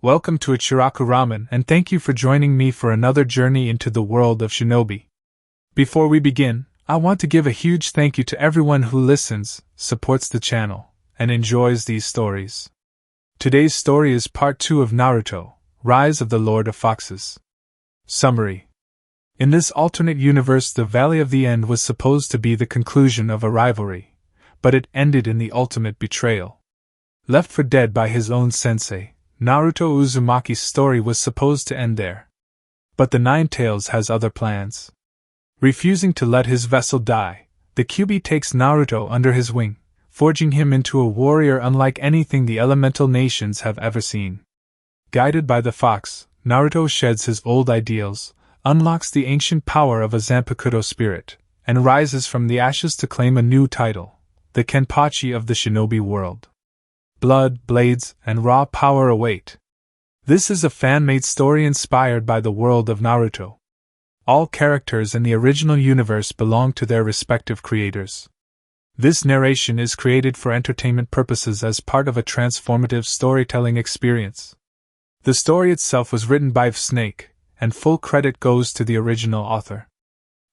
Welcome to Ichiraku Ramen and thank you for joining me for another journey into the world of Shinobi. Before we begin, I want to give a huge thank you to everyone who listens, supports the channel, and enjoys these stories. Today's story is part 2 of Naruto, Rise of the Lord of Foxes. Summary. In this alternate universe, the Valley of the End was supposed to be the conclusion of a rivalry, but it ended in the ultimate betrayal. Left for dead by his own sensei, Naruto Uzumaki's story was supposed to end there. But the Nine Tails has other plans. Refusing to let his vessel die, the Kyuubi takes Naruto under his wing, forging him into a warrior unlike anything the elemental nations have ever seen. Guided by the fox, Naruto sheds his old ideals, unlocks the ancient power of a Zanpakuto spirit, and rises from the ashes to claim a new title, the Kenpachi of the Shinobi world. Blood, blades, and raw power await. This is a fan-made story inspired by the world of Naruto. All characters in the original universe belong to their respective creators. This narration is created for entertainment purposes as part of a transformative storytelling experience. The story itself was written by VFSNAKE, and full credit goes to the original author.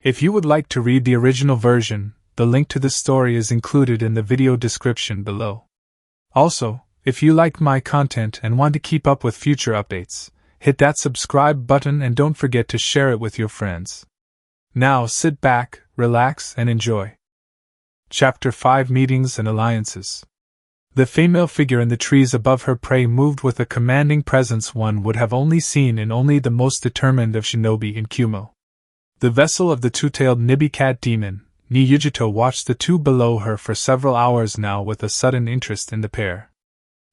If you would like to read the original version, the link to the story is included in the video description below. Also, if you like my content and want to keep up with future updates, hit that subscribe button and don't forget to share it with your friends. Now sit back, relax, and enjoy. Chapter 5: Meetings and Alliances. The female figure in the trees above her prey moved with a commanding presence one would have only seen in only the most determined of shinobi in Kumo. The vessel of the two-tailed Nibi cat demon, Niyujito, watched the two below her for several hours now with a sudden interest in the pair.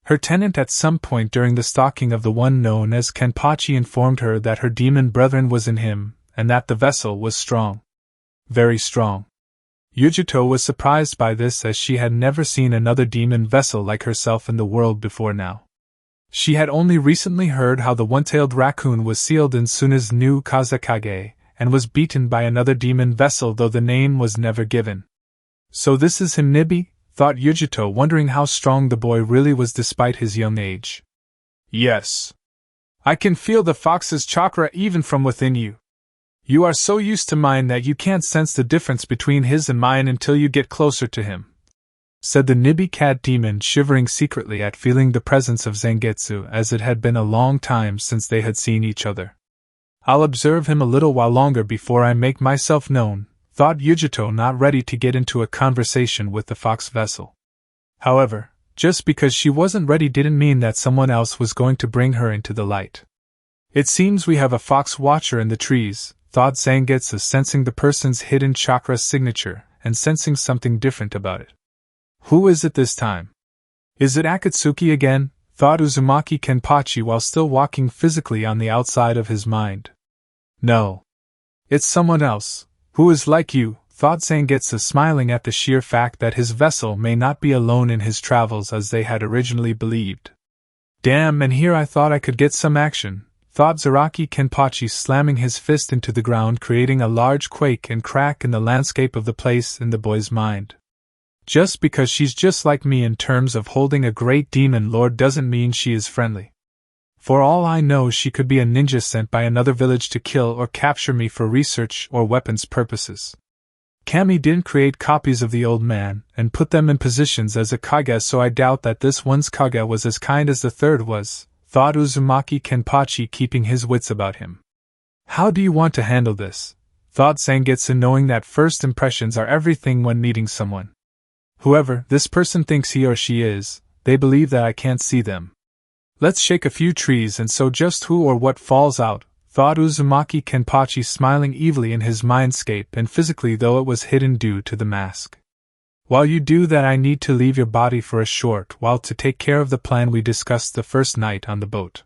Her tenant at some point during the stalking of the one known as Kenpachi informed her that her demon brethren was in him, and that the vessel was strong. Very strong. Yujito was surprised by this as she had never seen another demon vessel like herself in the world before now. She had only recently heard how the one-tailed raccoon was sealed in Suna's new Kazekage, and was beaten by another demon vessel though the name was never given. So this is him Nibi? Thought Yujito, wondering how strong the boy really was despite his young age. Yes. I can feel the fox's chakra even from within you. You are so used to mine that you can't sense the difference between his and mine until you get closer to him, said the Nibi cat demon, shivering secretly at feeling the presence of Zangetsu, as it had been a long time since they had seen each other. I'll observe him a little while longer before I make myself known, thought Yujito, not ready to get into a conversation with the fox vessel. However, just because she wasn't ready didn't mean that someone else was going to bring her into the light. It seems we have a fox watcher in the trees, thought Zangetsu, sensing the person's hidden chakra signature, and sensing something different about it. Who is it this time? Is it Akatsuki again? Thought Uzumaki Kenpachi while still walking physically on the outside of his mind. No. It's someone else, who is like you, thought Zangetsu, smiling at the sheer fact that his vessel may not be alone in his travels as they had originally believed. Damn, and here I thought I could get some action, thought Zaraki Kenpachi, slamming his fist into the ground, creating a large quake and crack in the landscape of the place in the boy's mind. Just because she's just like me in terms of holding a great demon lord doesn't mean she is friendly. For all I know, she could be a ninja sent by another village to kill or capture me for research or weapons purposes. Kami didn't create copies of the old man and put them in positions as a kage, so I doubt that this one's kage was as kind as the third was, thought Uzumaki Kenpachi, keeping his wits about him. How do you want to handle this? Thought Zangetsu, knowing that first impressions are everything when meeting someone. Whoever this person thinks he or she is, they believe that I can't see them. Let's shake a few trees and so just who or what falls out, thought Uzumaki Kenpachi, smiling evilly in his mindscape and physically, though it was hidden due to the mask. While you do that, I need to leave your body for a short while to take care of the plan we discussed the first night on the boat.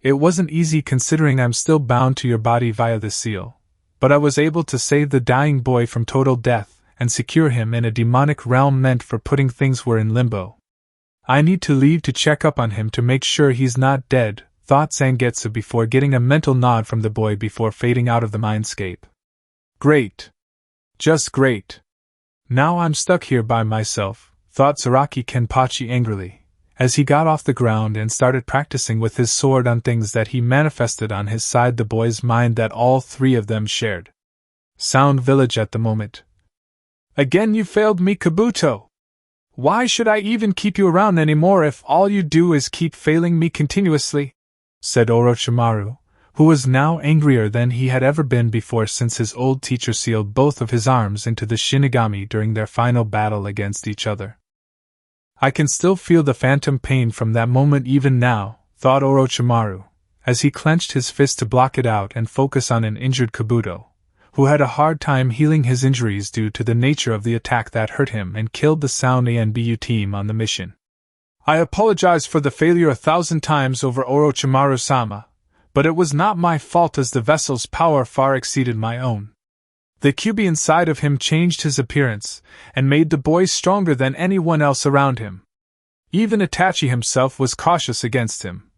It wasn't easy considering I'm still bound to your body via the seal, but I was able to save the dying boy from total death and secure him in a demonic realm meant for putting things were in limbo. I need to leave to check up on him to make sure he's not dead, thought Zangetsu before getting a mental nod from the boy before fading out of the mindscape. Great. Just great. Now I'm stuck here by myself, thought Zaraki Kenpachi angrily, As he got off the ground and started practicing with his sword on things that he manifested on his side, the boy's mind that all three of them shared. Sound Village at the moment. Again you failed me, Kabuto! Why should I even keep you around anymore if all you do is keep failing me continuously? Said Orochimaru, who was now angrier than he had ever been before since his old teacher sealed both of his arms into the Shinigami during their final battle against each other. I can still feel the phantom pain from that moment even now, thought Orochimaru, as he clenched his fist to block it out and focus on an injured Kabuto, who had a hard time healing his injuries due to the nature of the attack that hurt him and killed the Sound ANBU team on the mission. I apologize for the failure 1,000 times over, Orochimaru-sama, but it was not my fault as the vessel's power far exceeded my own. The Kyuubi inside of him changed his appearance and made the boy stronger than anyone else around him. Even Itachi himself was cautious against him,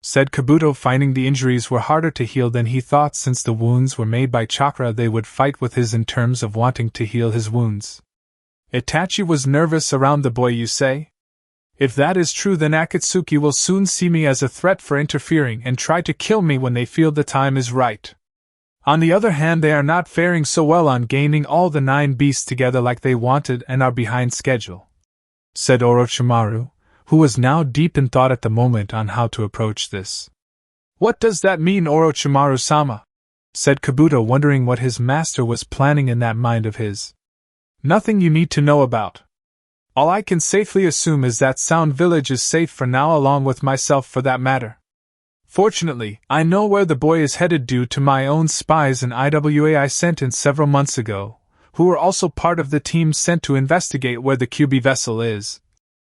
said Kabuto, finding the injuries were harder to heal than he thought since the wounds were made by chakra. They would fight with his in terms of wanting to heal his wounds. Itachi was nervous around the boy, you say? If that is true, then Akatsuki will soon see me as a threat for interfering and try to kill me when they feel the time is right. On the other hand, they are not faring so well on gaining all the 9 beasts together like they wanted and are behind schedule, said Orochimaru, who was now deep in thought at the moment on how to approach this. What does that mean, Orochimaru-sama? Said Kabuto, wondering what his master was planning in that mind of his. Nothing you need to know about. All I can safely assume is that Sound Village is safe for now, along with myself for that matter. Fortunately, I know where the boy is headed due to my own spies and IWA I sent in several months ago, who were also part of the team sent to investigate where the Kyuubi vessel is,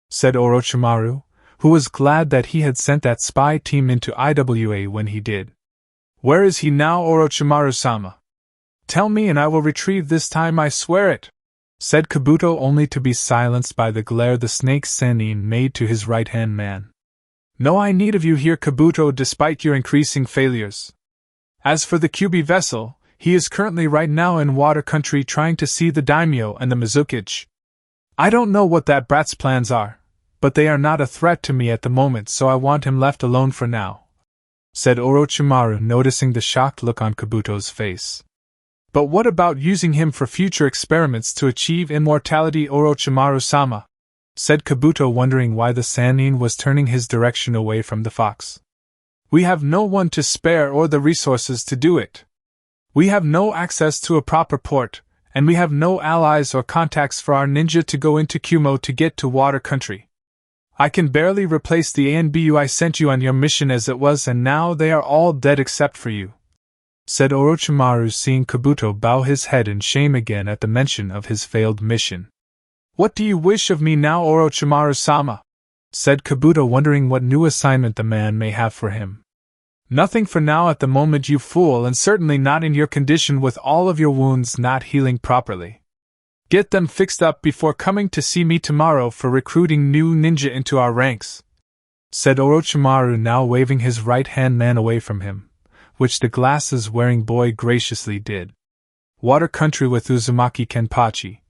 said Orochimaru, who was glad that he had sent that spy team into IWA when he did. Where is he now, Orochimaru-sama? Tell me and I will retrieve this time, I swear it, said Kabuto, only to be silenced by the glare the snake Sannin made to his right-hand man. No, I need of you here, Kabuto, despite your increasing failures. As for the Kyuubi vessel, he is currently right now in water country trying to see the daimyo and the Mizukage. I don't know what that brat's plans are, but they are not a threat to me at the moment, so I want him left alone for now, said Orochimaru, noticing the shocked look on Kabuto's face. But what about using him for future experiments to achieve immortality, Orochimaru-sama? Said Kabuto, wondering why the Sannin was turning his direction away from the fox. We have no one to spare or the resources to do it. We have no access to a proper port, and we have no allies or contacts for our ninja to go into Kumo to get to water country. I can barely replace the ANBU I sent you on your mission as it was, and now they are all dead except for you, said Orochimaru, seeing Kabuto bow his head in shame again at the mention of his failed mission. What do you wish of me now, Orochimaru-sama? Said Kabuto, wondering what new assignment the man may have for him. Nothing for now at the moment, you fool, and certainly not in your condition with all of your wounds not healing properly. Get them fixed up before coming to see me tomorrow for recruiting new ninja into our ranks, said Orochimaru, now waving his right-hand man away from him, which the glasses-wearing boy graciously did. Water country with Uzumaki Kenpachi.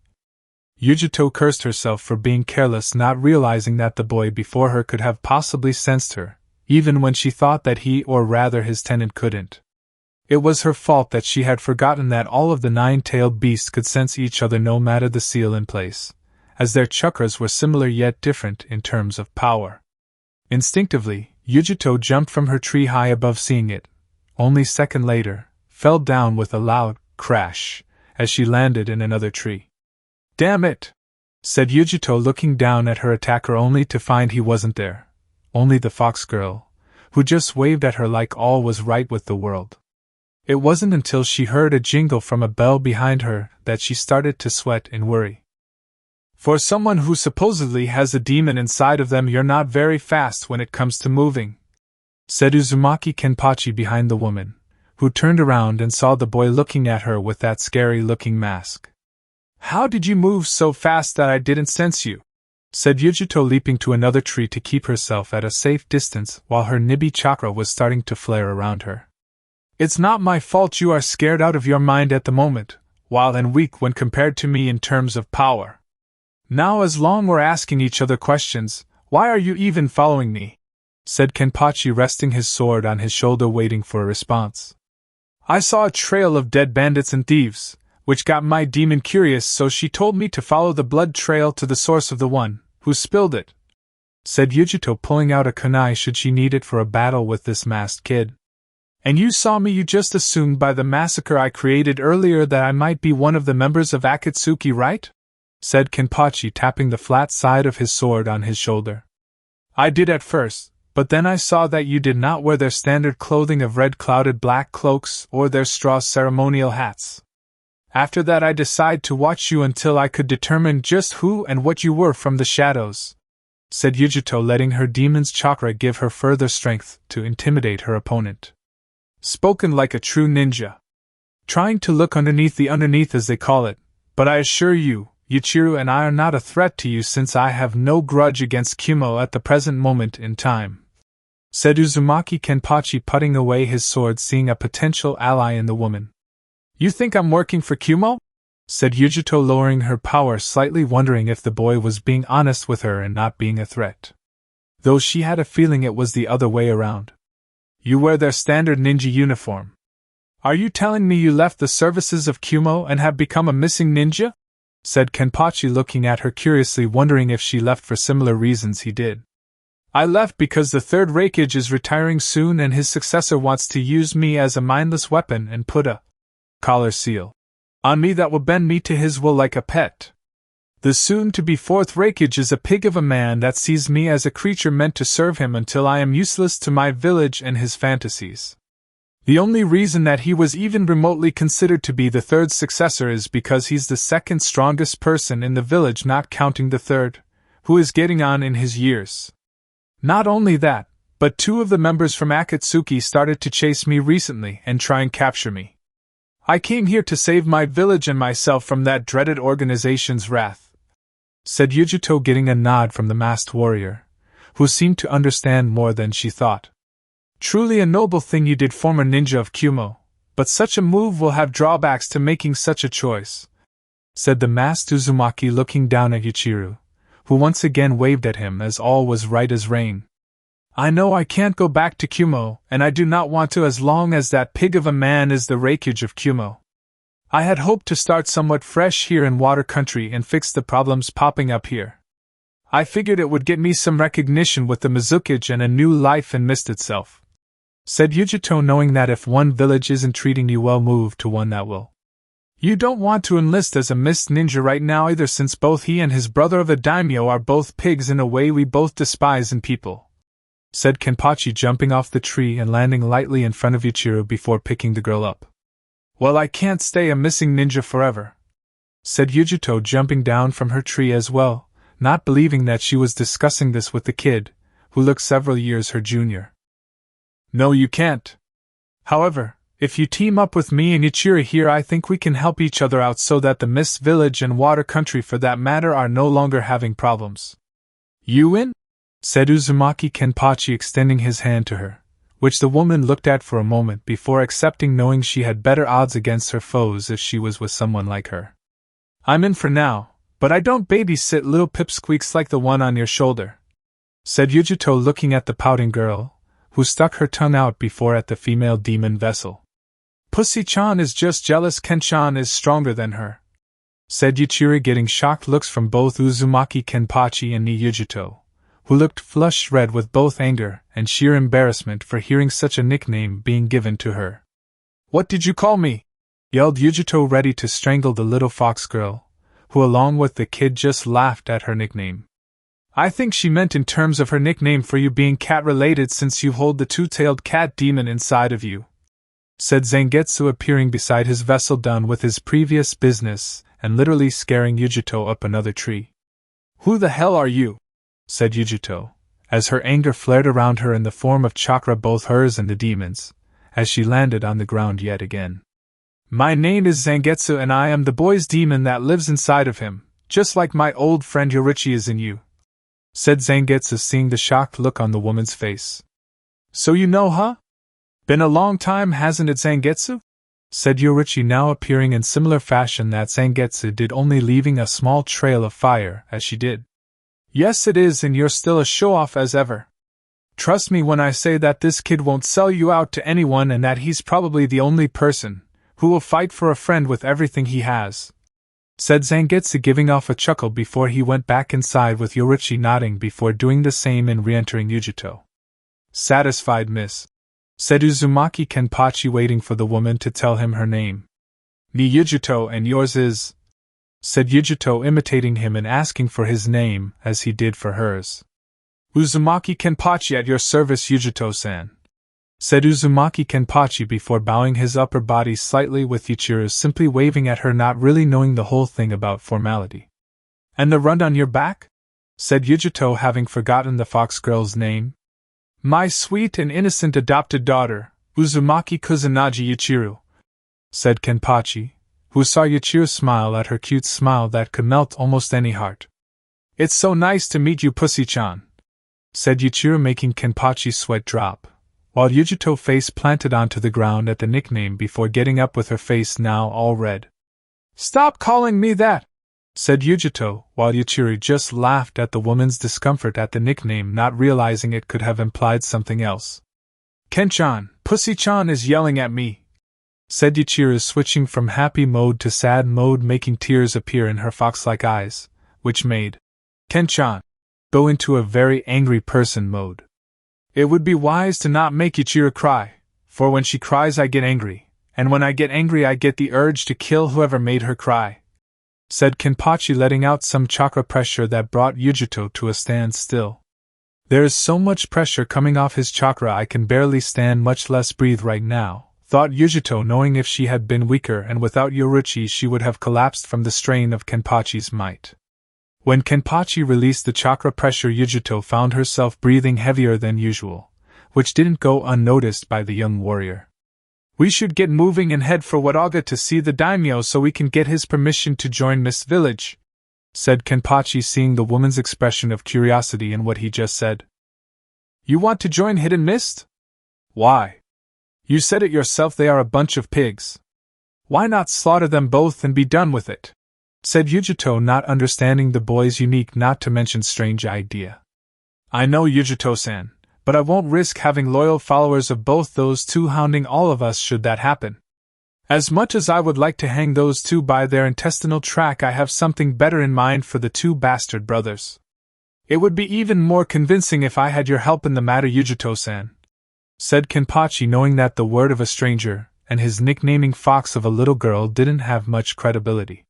Yujito cursed herself for being careless, not realizing that the boy before her could have possibly sensed her, even when she thought that he, or rather his tenant, couldn't. It was her fault that she had forgotten that all of the 9-tailed beasts could sense each other no matter the seal in place, as their chakras were similar yet different in terms of power. Instinctively, Yujito jumped from her tree high above, seeing it, only second later, fell down with a loud crash as she landed in another tree. Damn it! Said Yujito, looking down at her attacker only to find he wasn't there, only the fox girl, who just waved at her like all was right with the world. It wasn't until she heard a jingle from a bell behind her that she started to sweat in worry. For someone who supposedly has a demon inside of them, you're not very fast when it comes to moving, said Uzumaki Kenpachi behind the woman, who turned around and saw the boy looking at her with that scary-looking mask. How did you move so fast that I didn't sense you? Said Yujito, leaping to another tree to keep herself at a safe distance while her Nibi chakra was starting to flare around her. It's not my fault you are scared out of your mind at the moment, wild and weak when compared to me in terms of power. Now, as long we're asking each other questions, Why are you even following me? Said Kenpachi, resting his sword on his shoulder, waiting for a response. I saw a trail of dead bandits and thieves, which got my demon curious, so she told me to follow the blood trail to the source of the one who spilled it, said Yujito, pulling out a kunai should she need it for a battle with this masked kid. And you saw me. You just assumed by the massacre I created earlier that I might be one of the members of Akatsuki, right? Said Kenpachi, tapping the flat side of his sword on his shoulder. I did at first, but then I saw that you did not wear their standard clothing of red clouded black cloaks or their straw ceremonial hats. After that I decided to watch you until I could determine just who and what you were from the shadows, said Yujito, letting her demon's chakra give her further strength to intimidate her opponent. Spoken like a true ninja. Trying to look underneath the underneath, as they call it, but I assure you, Ichiraku and I are not a threat to you, since I have no grudge against Kumo at the present moment in time, said Uzumaki Kenpachi, putting away his sword, seeing a potential ally in the woman. You think I'm working for Kumo? Said Yujito, lowering her power slightly, wondering if the boy was being honest with her and not being a threat, though she had a feeling it was the other way around. You wear their standard ninja uniform. Are you telling me you left the services of Kumo and have become a missing ninja? Said Kenpachi, looking at her curiously, wondering if she left for similar reasons he did. I left because the third Raikage is retiring soon and his successor wants to use me as a mindless weapon and put a collar seal on me that will bend me to his will like a pet. The soon-to-be fourth Raikage is a pig of a man that sees me as a creature meant to serve him until I am useless to my village and his fantasies. The only reason that he was even remotely considered to be the third successor is because he's the second strongest person in the village, not counting the third, who is getting on in his years. Not only that, but 2 of the members from Akatsuki started to chase me recently and try and capture me. I came here to save my village and myself from that dreaded organization's wrath, said Yujito, getting a nod from the masked warrior, who seemed to understand more than she thought. Truly a noble thing you did, former ninja of Kumo, but such a move will have drawbacks to making such a choice, said the masked Uzumaki, looking down at Ichiraku, who once again waved at him as all was right as rain. I know I can't go back to Kumo, and I do not want to as long as that pig of a man is the Raikage of Kumo. I had hoped to start somewhat fresh here in Water Country and fix the problems popping up here. I figured it would get me some recognition with the Mizukage and a new life in Mist itself, said Yujito, knowing that if one village isn't treating you well, move to one that will. You don't want to enlist as a Mist ninja right now either, since both he and his brother of a daimyo are both pigs in a way we both despise in people, said Kenpachi, jumping off the tree and landing lightly in front of Ichiraku before picking the girl up. Well, I can't stay a missing ninja forever, said Yujito, jumping down from her tree as well, not believing that she was discussing this with the kid, who looked several years her junior. No, you can't. However, if you team up with me and Ichiraku here, I think we can help each other out so that the Mist Village and Water Country for that matter are no longer having problems. You in? Said Uzumaki Kenpachi, extending his hand to her, which the woman looked at for a moment before accepting, knowing she had better odds against her foes if she was with someone like her. I'm in for now, but I don't babysit little pipsqueaks like the one on your shoulder, said Yujito, looking at the pouting girl, who stuck her tongue out before at the female demon vessel. Pussy-chan is just jealous Ken-chan is stronger than her, said Ichiraku, getting shocked looks from both Uzumaki Kenpachi and Yujito, who looked flushed red with both anger and sheer embarrassment for hearing such a nickname being given to her. What did you call me? Yelled Yujito, ready to strangle the little fox girl, who along with the kid just laughed at her nickname. I think she meant in terms of her nickname for you being cat-related, since you hold the two-tailed cat demon inside of you, said Zangetsu, appearing beside his vessel, done with his previous business and literally scaring Yujito up another tree. Who the hell are you? Said Yujito, as her anger flared around her in the form of chakra, both hers and the demon's, as she landed on the ground yet again. My name is Zangetsu and I am the boy's demon that lives inside of him, just like my old friend Yorichi is in you, said Zangetsu, seeing the shocked look on the woman's face. So you know, huh? Been a long time, hasn't it, Zangetsu? Said Yorichi, now appearing in similar fashion that Zangetsu did, only leaving a small trail of fire as she did. Yes, it is, and you're still a show-off as ever. Trust me when I say that this kid won't sell you out to anyone and that he's probably the only person who will fight for a friend with everything he has," said Zangetsu, giving off a chuckle before he went back inside, with Yoruichi nodding before doing the same and re-entering Yujito. "Satisfied, miss," said Uzumaki Kenpachi, waiting for the woman to tell him her name. "Ni Yujito, and yours is?" said Yujito, imitating him and asking for his name as he did for hers. "Uzumaki Kenpachi, at your service, Yujito-san," said Uzumaki Kenpachi before bowing his upper body slightly, with Ichiro simply waving at her, not really knowing the whole thing about formality. "And the run on your back?" said Yujito, having forgotten the fox girl's name. "My sweet and innocent adopted daughter, Uzumaki Kusanagi Ichiro," said Kenpachi, who saw Ichiro smile at her cute smile that could melt almost any heart. "It's so nice to meet you, Pussy-chan," said Ichiro, making Kenpachi's sweat drop, while Yujito face planted onto the ground at the nickname before getting up with her face now all red. "Stop calling me that," said Yujito, while Ichiro just laughed at the woman's discomfort at the nickname, not realizing it could have implied something else. "Ken-chan, Pussy-chan is yelling at me," said Ichiro, switching from happy mode to sad mode, making tears appear in her fox-like eyes, which made Ken-chan go into a very angry person mode. "It would be wise to not make Ichiro cry, for when she cries I get angry, and when I get angry I get the urge to kill whoever made her cry," said Kenpachi, letting out some chakra pressure that brought Yujito to a standstill. "There is so much pressure coming off his chakra I can barely stand, much less breathe right now," thought Yujito, knowing if she had been weaker and without Yoruichi she would have collapsed from the strain of Kenpachi's might. When Kenpachi released the chakra pressure, Yujito found herself breathing heavier than usual, which didn't go unnoticed by the young warrior. "We should get moving and head for Wataga to see the daimyo so we can get his permission to join Mist Village," said Kenpachi, seeing the woman's expression of curiosity in what he just said. "You want to join Hidden Mist? Why? You said it yourself, they are a bunch of pigs. Why not slaughter them both and be done with it?" said Yujito, not understanding the boy's unique, not to mention strange idea. "I know, Yujito-san, but I won't risk having loyal followers of both those two hounding all of us should that happen. As much as I would like to hang those two by their intestinal tract, I have something better in mind for the two bastard brothers. It would be even more convincing if I had your help in the matter, Yujito-san," said Kenpachi, knowing that the word of a stranger and his nicknaming fox of a little girl didn't have much credibility.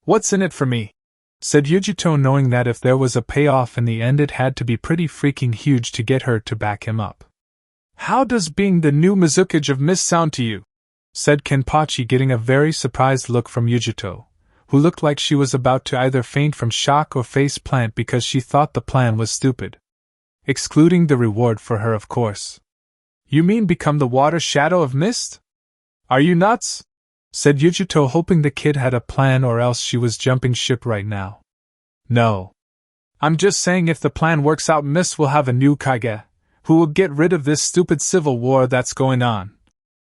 "What's in it for me?" said Yujito, knowing that if there was a payoff in the end it had to be pretty freaking huge to get her to back him up. "How does being the new Mizukage of Mist sound to you?" said Kenpachi, getting a very surprised look from Yujito, who looked like she was about to either faint from shock or face plant because she thought the plan was stupid. Excluding the reward for her, of course. "You mean become the water shadow of Mist? Are you nuts?" said Yujito, hoping the kid had a plan or else she was jumping ship right now. "No. I'm just saying if the plan works out, Mist will have a new Kage, who will get rid of this stupid civil war that's going on,"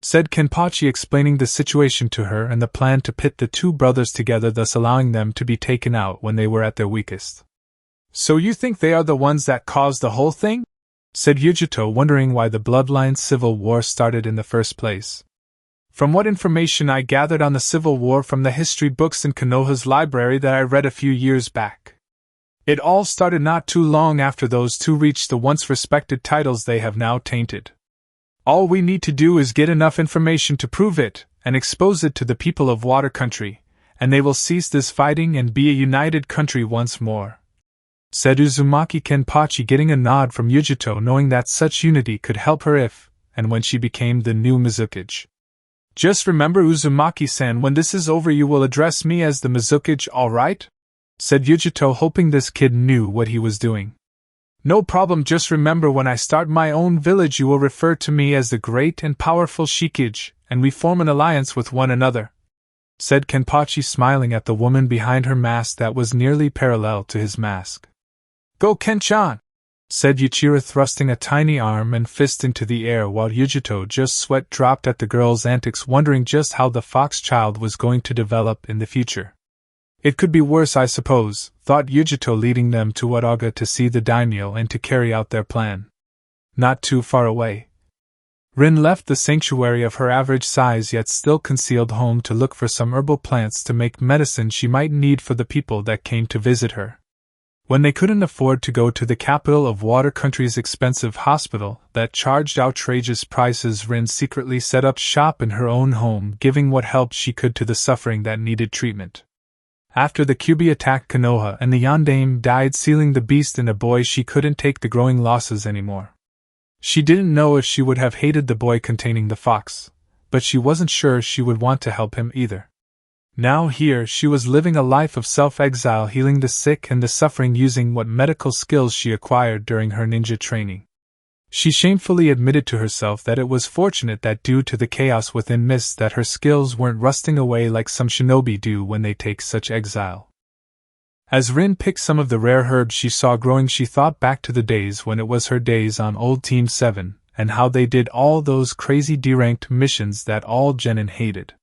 said Kenpachi, explaining the situation to her and the plan to pit the two brothers together, thus allowing them to be taken out when they were at their weakest. "So you think they are the ones that caused the whole thing?" said Yujito, wondering why the bloodline civil war started in the first place. "From what information I gathered on the Civil War from the history books in Konoha's library that I read a few years back, it all started not too long after those two reached the once respected titles they have now tainted. All we need to do is get enough information to prove it, and expose it to the people of Water Country, and they will cease this fighting and be a united country once more," said Uzumaki Kenpachi, getting a nod from Yujito, knowing that such unity could help her if and when she became the new Mizukage. "Just remember, Uzumaki-san, when this is over you will address me as the Mizukage, all right?" said Yujito, hoping this kid knew what he was doing. "No problem, just remember when I start my own village you will refer to me as the great and powerful Shikage, and we form an alliance with one another," said Kenpachi, smiling at the woman behind her mask that was nearly parallel to his mask. "Go, Ken-chan!" said Ichiro, thrusting a tiny arm and fist into the air, while Yujito just sweat dropped at the girl's antics, wondering just how the fox child was going to develop in the future. It could be worse, I suppose, thought Yujito, leading them to Wataga to see the daimyo and to carry out their plan. Not too far away, Rin left the sanctuary of her average size yet still concealed home to look for some herbal plants to make medicine she might need for the people that came to visit her. When they couldn't afford to go to the capital of Water Country's expensive hospital that charged outrageous prices, Rin secretly set up shop in her own home, giving what help she could to the suffering that needed treatment. After the Kyuubi attacked Konoha and the Yondaime died, sealing the beast in a boy, she couldn't take the growing losses anymore. She didn't know if she would have hated the boy containing the fox, but she wasn't sure she would want to help him either. Now here she was living a life of self-exile, healing the sick and the suffering using what medical skills she acquired during her ninja training. She shamefully admitted to herself that it was fortunate that due to the chaos within Mist that her skills weren't rusting away like some shinobi do when they take such exile. As Rin picked some of the rare herbs she saw growing, she thought back to the days when it was her days on old Team 7, and how they did all those crazy D-ranked missions that all genin hated.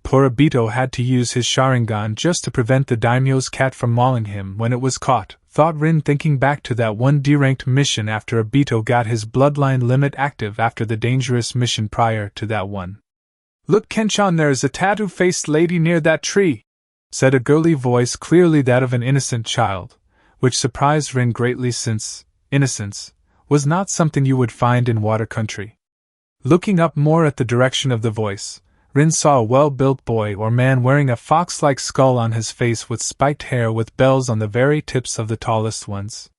Poor Obito had to use his Sharingan just to prevent the daimyo's cat from mauling him when it was caught, thought Rin, thinking back to that one D-ranked mission after Obito got his bloodline limit active after the dangerous mission prior to that one. "Look, Kenchan, there's a tattoo-faced lady near that tree," said a girly voice, clearly that of an innocent child, which surprised Rin greatly since innocence was not something you would find in Water Country. Looking up more at the direction of the voice, Rin saw a well-built boy or man wearing a fox-like skull on his face with spiked hair with bells on the very tips of the tallest ones.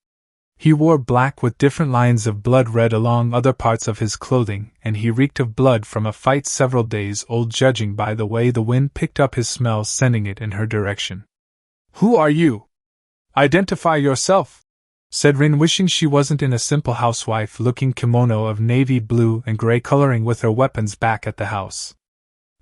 He wore black with different lines of blood red along other parts of his clothing, and he reeked of blood from a fight several days old, judging by the way the wind picked up his smell, sending it in her direction. "Who are you? Identify yourself," said Rin, wishing she wasn't in a simple housewife-looking kimono of navy blue and gray coloring with her weapons back at the house.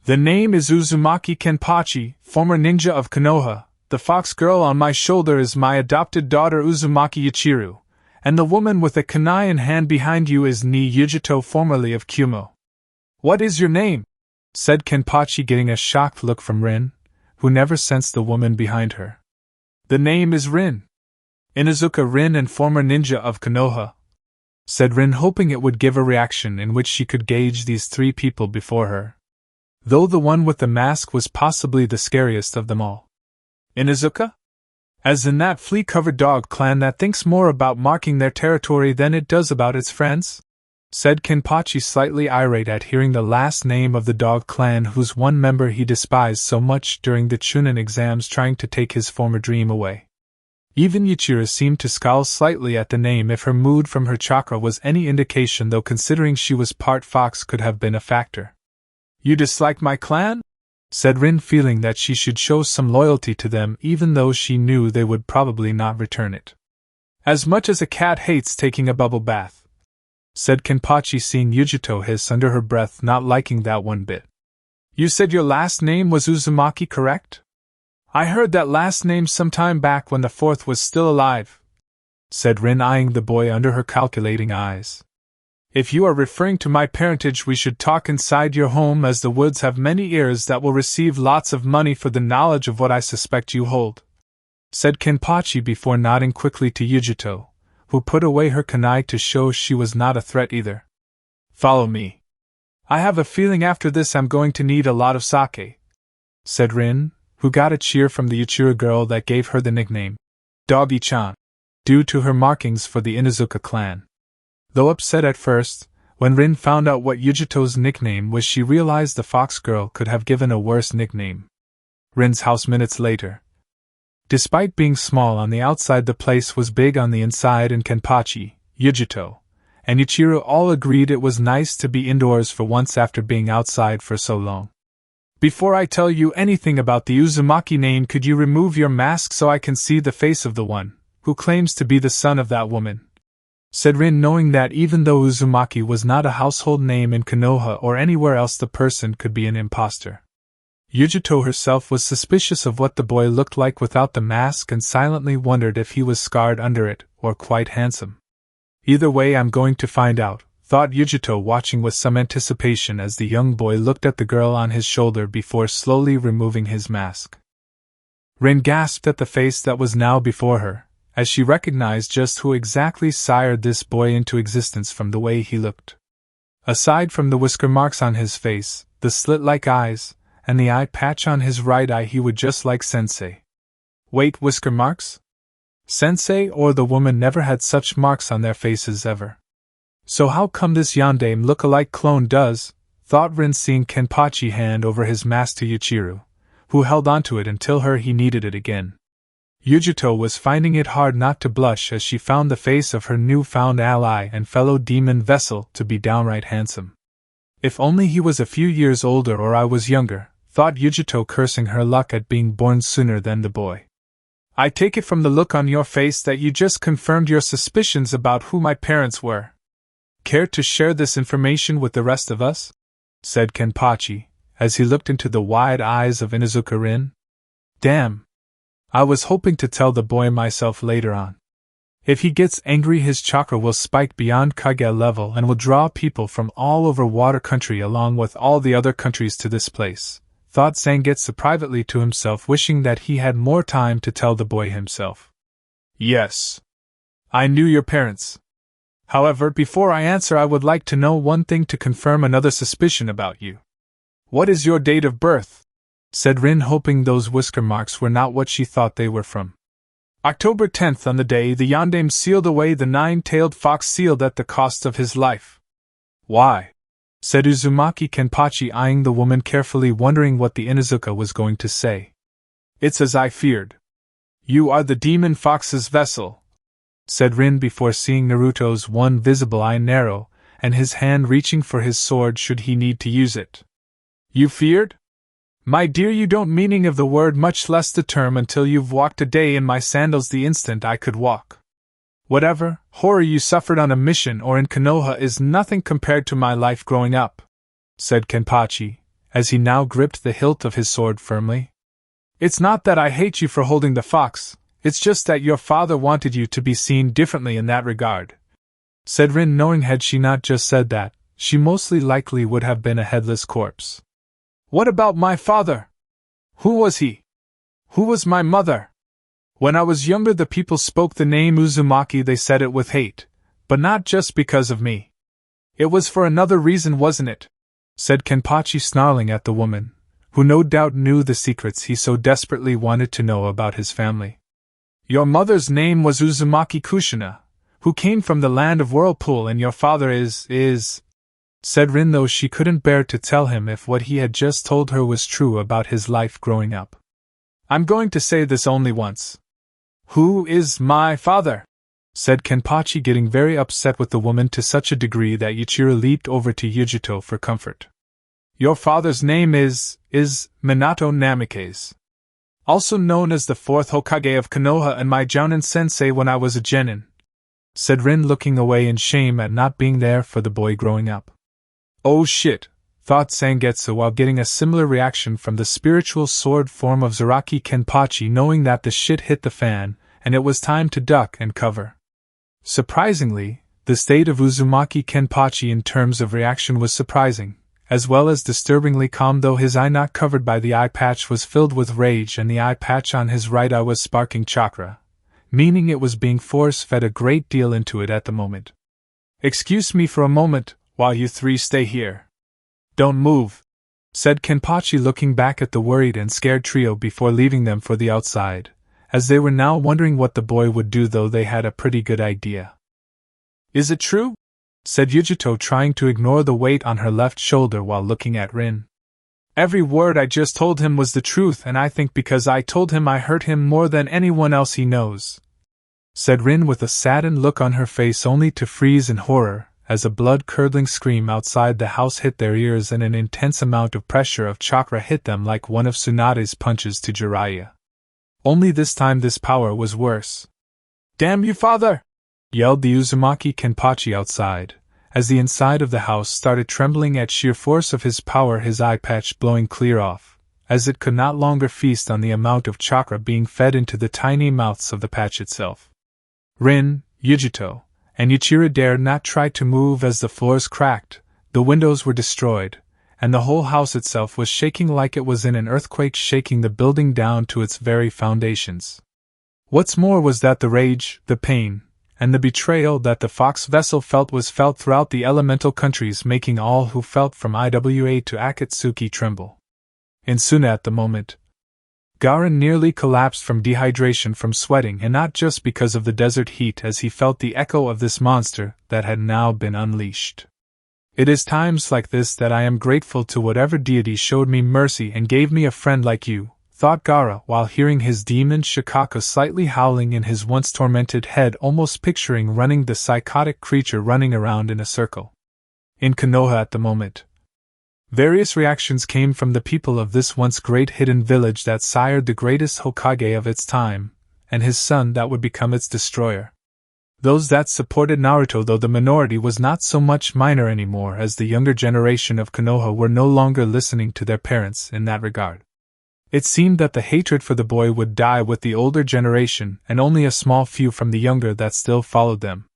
"The name is Uzumaki Kenpachi, former ninja of Konoha. The fox girl on my shoulder is my adopted daughter Uzumaki Ichiraku, and the woman with a kunai in hand behind you is Ni Yujito, formerly of Kyuubi." "What is your name?" said Kenpachi, getting a shocked look from Rin, who never sensed the woman behind her. "The name is Rin. Inuzuka Rin, and former ninja of Konoha," said Rin, hoping it would give a reaction in which she could gauge these three people before her, though the one with the mask was possibly the scariest of them all. "Inuzuka? As in that flea-covered dog clan that thinks more about marking their territory than it does about its friends?" said Kenpachi, slightly irate at hearing the last name of the dog clan whose one member he despised so much during the Chunin exams, trying to take his former dream away. Even Yuchira seemed to scowl slightly at the name, if her mood from her chakra was any indication, though considering she was part fox could have been a factor. "You dislike my clan?" said Rin, feeling that she should show some loyalty to them even though she knew they would probably not return it. "As much as a cat hates taking a bubble bath," said Kenpachi, seeing Yujito hiss under her breath, not liking that one bit. "You said your last name was Uzumaki, correct? I heard that last name some time back when the fourth was still alive," said Rin, eyeing the boy under her calculating eyes. "If you are referring to my parentage, we should talk inside your home, as the woods have many ears that will receive lots of money for the knowledge of what I suspect you hold," said Kenpachi before nodding quickly to Yujito, who put away her kunai to show she was not a threat either. "Follow me. I have a feeling after this I'm going to need a lot of sake," said Rin, who got a cheer from the Uchira girl that gave her the nickname Doggy-chan, due to her markings for the Inuzuka clan. Though upset at first, when Rin found out what Yujito's nickname was, she realized the fox girl could have given a worse nickname. Rin's house minutes later. Despite being small on the outside, the place was big on the inside, and Kenpachi, Yujito, and Yuchiro all agreed it was nice to be indoors for once after being outside for so long. "Before I tell you anything about the Uzumaki name, could you remove your mask so I can see the face of the one who claims to be the son of that woman?" said Rin, knowing that even though Uzumaki was not a household name in Konoha or anywhere else, the person could be an imposter. Yujito herself was suspicious of what the boy looked like without the mask and silently wondered if he was scarred under it or quite handsome. "Either way, I'm going to find out," thought Yujito, watching with some anticipation as the young boy looked at the girl on his shoulder before slowly removing his mask. Rin gasped at the face that was now before her, as she recognized just who exactly sired this boy into existence from the way he looked. Aside from the whisker marks on his face, the slit-like eyes, and the eye patch on his right eye, he would just like Sensei. Wait, whisker marks? Sensei or the woman never had such marks on their faces ever. So how come this yandere look-alike clone does? Thought Rin, seeing Kenpachi hand over his mask to Ichiraku, who held onto it until he needed it again. Yujito was finding it hard not to blush as she found the face of her newfound ally and fellow demon vessel to be downright handsome. If only he was a few years older or I was younger, thought Yujito, cursing her luck at being born sooner than the boy. I take it from the look on your face that you just confirmed your suspicions about who my parents were. Care to share this information with the rest of us? Said Kenpachi, as he looked into the wide eyes of Inuzuka Rin. Damn. I was hoping to tell the boy myself later on. If he gets angry, his chakra will spike beyond Kage level and will draw people from all over water country along with all the other countries to this place, thought Zangetsu privately to himself, wishing that he had more time to tell the boy himself. Yes. I knew your parents. However, before I answer, I would like to know one thing to confirm another suspicion about you. What is your date of birth? Said Rin, hoping those whisker marks were not what she thought they were from. October 10th, on the day the yandere sealed away the nine-tailed fox, sealed at the cost of his life. Why? Said Uzumaki Kenpachi, eyeing the woman carefully, wondering what the Inuzuka was going to say. It's as I feared. You are the demon fox's vessel, said Rin, before seeing Naruto's one visible eye narrow, and his hand reaching for his sword should he need to use it. You feared? My dear, you don't meaning of the word, much less the term, until you've walked a day in my sandals the instant I could walk. Whatever horror you suffered on a mission or in Konoha is nothing compared to my life growing up, said Kenpachi, as he now gripped the hilt of his sword firmly. It's not that I hate you for holding the fox, it's just that your father wanted you to be seen differently in that regard, said Rin, knowing had she not just said that, she mostly likely would have been a headless corpse. What about my father? Who was he? Who was my mother? When I was younger, the people spoke the name Uzumaki. They said it with hate, but not just because of me. It was for another reason, wasn't it? Said Kenpachi, snarling at the woman, who no doubt knew the secrets he so desperately wanted to know about his family. Your mother's name was Uzumaki Kushina, who came from the land of Whirlpool, and your father is, said Rin, though she couldn't bear to tell him if what he had just told her was true about his life growing up. I'm going to say this only once. Who is my father? Said Kenpachi, getting very upset with the woman to such a degree that Ichiraku leaped over to Yujito for comfort. Your father's name is Minato Namikaze, also known as the fourth Hokage of Konoha and my Jounin sensei when I was a genin, said Rin, looking away in shame at not being there for the boy growing up. Oh shit, thought Zangetsu, while getting a similar reaction from the spiritual sword form of Zaraki Kenpachi, knowing that the shit hit the fan, and it was time to duck and cover. Surprisingly, the state of Uzumaki Kenpachi in terms of reaction was surprising, as well as disturbingly calm, though his eye not covered by the eye patch was filled with rage and the eye patch on his right eye was sparking chakra, meaning it was being force-fed a great deal into it at the moment. Excuse me for a moment, while you three stay here. Don't move, said Kenpachi, looking back at the worried and scared trio before leaving them for the outside, as they were now wondering what the boy would do, though they had a pretty good idea. Is it true? Said Yujito, trying to ignore the weight on her left shoulder while looking at Rin. Every word I just told him was the truth, and I think because I told him I hurt him more than anyone else he knows, said Rin with a saddened look on her face, only to freeze in horror as a blood-curdling scream outside the house hit their ears and an intense amount of pressure of chakra hit them like one of Tsunade's punches to Jiraiya. Only this time this power was worse. Damn you, father! Yelled the Uzumaki Kenpachi outside, as the inside of the house started trembling at sheer force of his power, his eye patch blowing clear off, as it could not longer feast on the amount of chakra being fed into the tiny mouths of the patch itself. Rin, Yujito, and Ichiraku dared not try to move as the floors cracked, the windows were destroyed, and the whole house itself was shaking like it was in an earthquake, shaking the building down to its very foundations. What's more was that the rage, the pain, and the betrayal that the Fox vessel felt was felt throughout the elemental countries, making all who felt from Iwa to Akatsuki tremble. In Suna at the moment, Garen nearly collapsed from dehydration from sweating, and not just because of the desert heat, as he felt the echo of this monster that had now been unleashed. It is times like this that I am grateful to whatever deity showed me mercy and gave me a friend like you, thought Gaara while hearing his demon Shikaku slightly howling in his once tormented head, almost picturing running the psychotic creature running around in a circle. In Konoha at the moment, various reactions came from the people of this once great hidden village that sired the greatest Hokage of its time, and his son that would become its destroyer. Those that supported Naruto, though the minority was not so much minor anymore, as the younger generation of Konoha were no longer listening to their parents in that regard. It seemed that the hatred for the boy would die with the older generation, and only a small few from the younger that still followed them.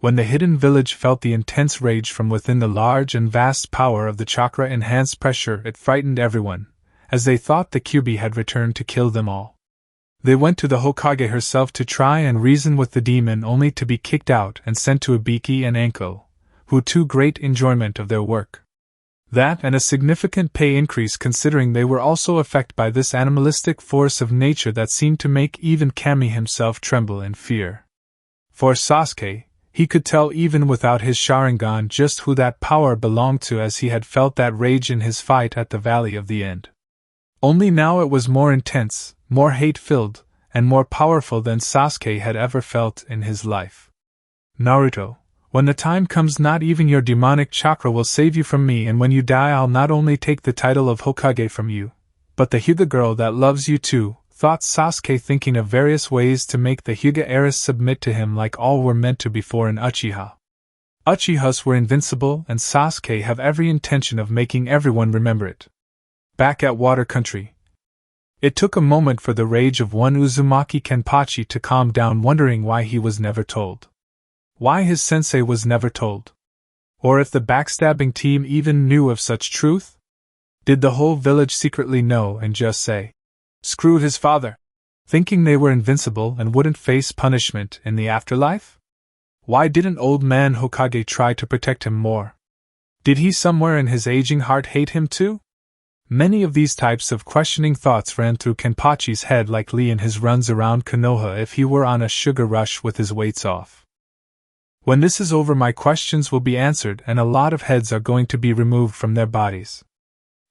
When the hidden village felt the intense rage from within the large and vast power of the chakra-enhanced pressure, it frightened everyone, as they thought the Kyuubi had returned to kill them all. They went to the Hokage herself to try and reason with the demon, only to be kicked out and sent to Ibiki and Anko, who took great enjoyment of their work. That and a significant pay increase, considering they were also affected by this animalistic force of nature that seemed to make even Kami himself tremble in fear. For Sasuke, he could tell even without his Sharingan just who that power belonged to, as he had felt that rage in his fight at the Valley of the End. Only now it was more intense, more hate-filled, and more powerful than Sasuke had ever felt in his life. Naruto, when the time comes, not even your demonic chakra will save you from me, and when you die I'll not only take the title of Hokage from you, but the Hyuga girl that loves you too, thought Sasuke, thinking of various ways to make the Hyuga heiress submit to him like all were meant to before an Uchiha. Uchihas were invincible, and Sasuke have every intention of making everyone remember it. Back at Water Country, it took a moment for the rage of one Uzumaki Kenpachi to calm down, wondering why he was never told. Why his sensei was never told. Or if the backstabbing team even knew of such truth? Did the whole village secretly know and just say, "Screwed his father," thinking they were invincible and wouldn't face punishment in the afterlife? Why didn't old man Hokage try to protect him more? Did he somewhere in his aging heart hate him too? Many of these types of questioning thoughts ran through Kenpachi's head like Lee in his runs around Konoha if he were on a sugar rush with his weights off. When this is over, my questions will be answered and a lot of heads are going to be removed from their bodies.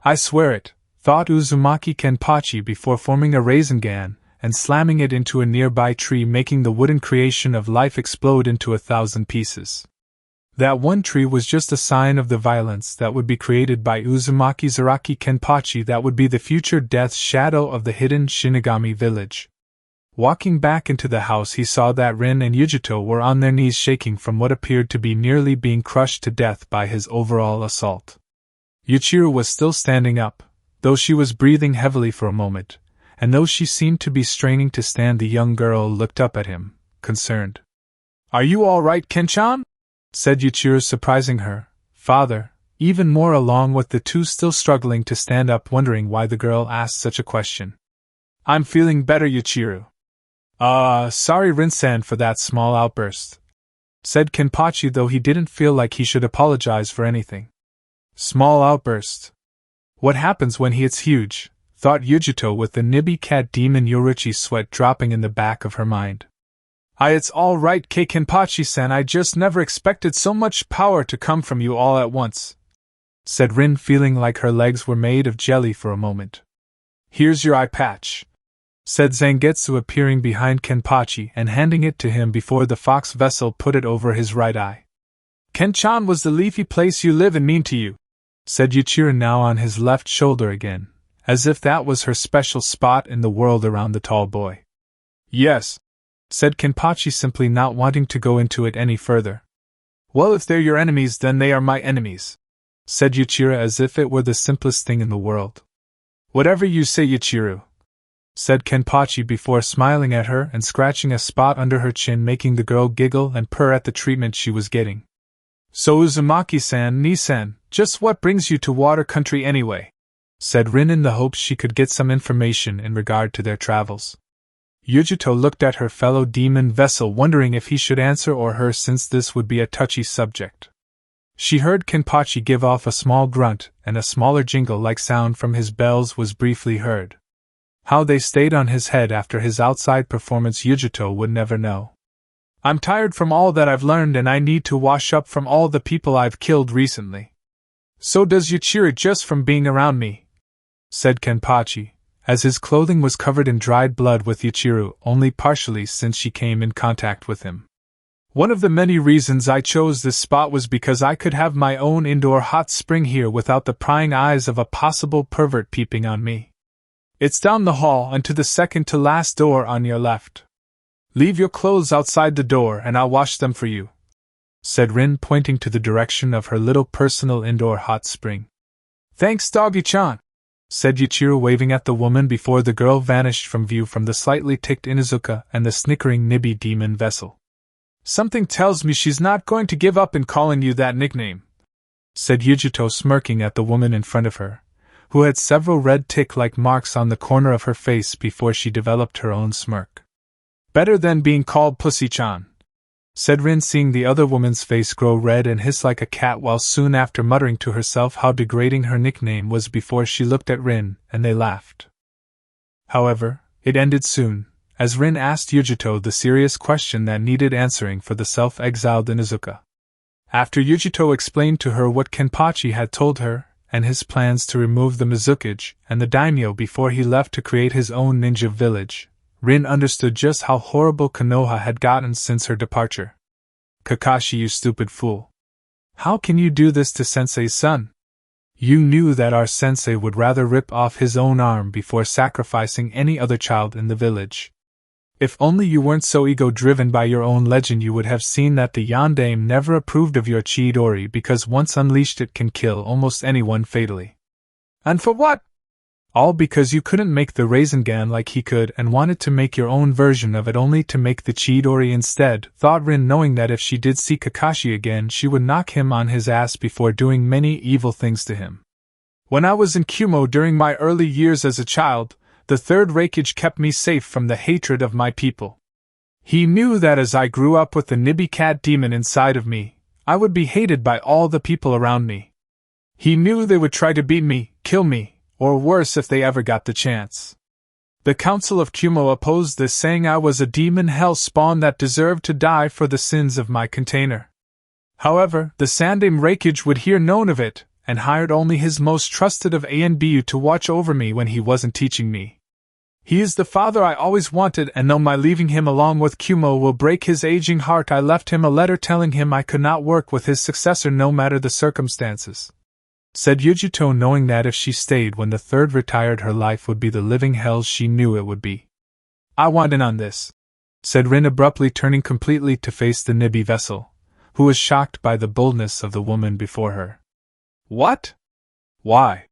I swear it, thought Uzumaki Kenpachi before forming a Rasengan and slamming it into a nearby tree, making the wooden creation of life explode into 1,000 pieces. That one tree was just a sign of the violence that would be created by Uzumaki Zaraki Kenpachi, that would be the future death shadow of the hidden Shinigami village. Walking back into the house, he saw that Rin and Yujito were on their knees, shaking from what appeared to be nearly being crushed to death by his overall assault. Yuichiro was still standing up, though she was breathing heavily for a moment, and though she seemed to be straining to stand, the young girl looked up at him, concerned. "Are you all right, Kenchan?" said Yuichiro, surprising her father, even more, along with the two still struggling to stand up, wondering why the girl asked such a question. "I'm feeling better, Yuichiro." Sorry Rin-san for that small outburst," said Kenpachi, though he didn't feel like he should apologize for anything. Small outburst. What happens when he hits huge, thought Yujito, with the Nibi cat demon Yoruchi sweat dropping in the back of her mind. It's all right, Kenpachi-san, I just never expected so much power to come from you all at once," said Rin, feeling like her legs were made of jelly for a moment. "Here's your eye patch," said Zangetsu, appearing behind Kenpachi and handing it to him before the fox vessel put it over his right eye. "Kenchan, was the leafy place you live in mean to you?" said Yuichiro, now on his left shoulder again, as if that was her special spot in the world around the tall boy. "Yes," said Kenpachi, simply not wanting to go into it any further. "Well, if they're your enemies, then they are my enemies," said Yuichiro, as if it were the simplest thing in the world. "Whatever you say, Yuichiro," said Kenpachi before smiling at her and scratching a spot under her chin, making the girl giggle and purr at the treatment she was getting. "So Uzumaki-san, Ni-san, Just what brings you to water country anyway? Said Rin in the hopes she could get some information in regard to their travels. Yujito looked at her fellow demon vessel, wondering if he should answer or her, since this would be a touchy subject. She heard Kenpachi give off a small grunt, and a smaller jingle-like sound from his bells was briefly heard. How they stayed on his head after his outside performance Yujito would never know. I'm tired from all that I've learned, and I need to wash up from all the people I've killed recently. So does Ichiraku, just from being around me, said Kenpachi, as his clothing was covered in dried blood, with Ichiraku only partially since she came in contact with him. One of the many reasons I chose this spot was because I could have my own indoor hot spring here without the prying eyes of a possible pervert peeping on me. It's down the hall and to the second to last door on your left. Leave your clothes outside the door and I'll wash them for you, said Rin, pointing to the direction of her little personal indoor hot spring. Thanks, Doggy-chan, said Ichiraku, waving at the woman before the girl vanished from view from the slightly ticked Inuzuka and the snickering Nibi demon vessel. Something tells me she's not going to give up in calling you that nickname, said Yujito, smirking at the woman in front of her, who had several red tick-like marks on the corner of her face before she developed her own smirk. Better than being called Pussy-chan, said Rin, seeing the other woman's face grow red and hiss like a cat, while soon after muttering to herself how degrading her nickname was before she looked at Rin, and they laughed. However, it ended soon, as Rin asked Yujito the serious question that needed answering for the self-exiled Inuzuka. After Yujito explained to her what Kenpachi had told her, and his plans to remove the Mizukage and the daimyo before he left to create his own ninja village, Rin understood just how horrible Konoha had gotten since her departure. Kakashi, you stupid fool. How can you do this to Sensei's son? You knew that our sensei would rather rip off his own arm before sacrificing any other child in the village. If only you weren't so ego-driven by your own legend, you would have seen that the Yondaime never approved of your Chidori, because once unleashed it can kill almost anyone fatally. And for what? All because you couldn't make the Rasengan like he could and wanted to make your own version of it only to make the Chidori instead, thought Rin, knowing that if she did see Kakashi again she would knock him on his ass before doing many evil things to him. When I was in Kumo during my early years as a child, the third Raikage kept me safe from the hatred of my people. He knew that as I grew up with the Nibi cat demon inside of me, I would be hated by all the people around me. He knew they would try to beat me, kill me, or worse if they ever got the chance. The Council of Kumo opposed this, saying I was a demon hell spawn that deserved to die for the sins of my container. However, the Sandaime Raikage would hear known of it, and hired only his most trusted of ANBU to watch over me when he wasn't teaching me. He is the father I always wanted, and though my leaving him along with Kumo will break his aging heart, I left him a letter telling him I could not work with his successor no matter the circumstances, said Yujito, knowing that if she stayed when the third retired her life would be the living hell she knew it would be. I want in on this, said Rin, abruptly turning completely to face the Nibi vessel, who was shocked by the boldness of the woman before her. What? Why?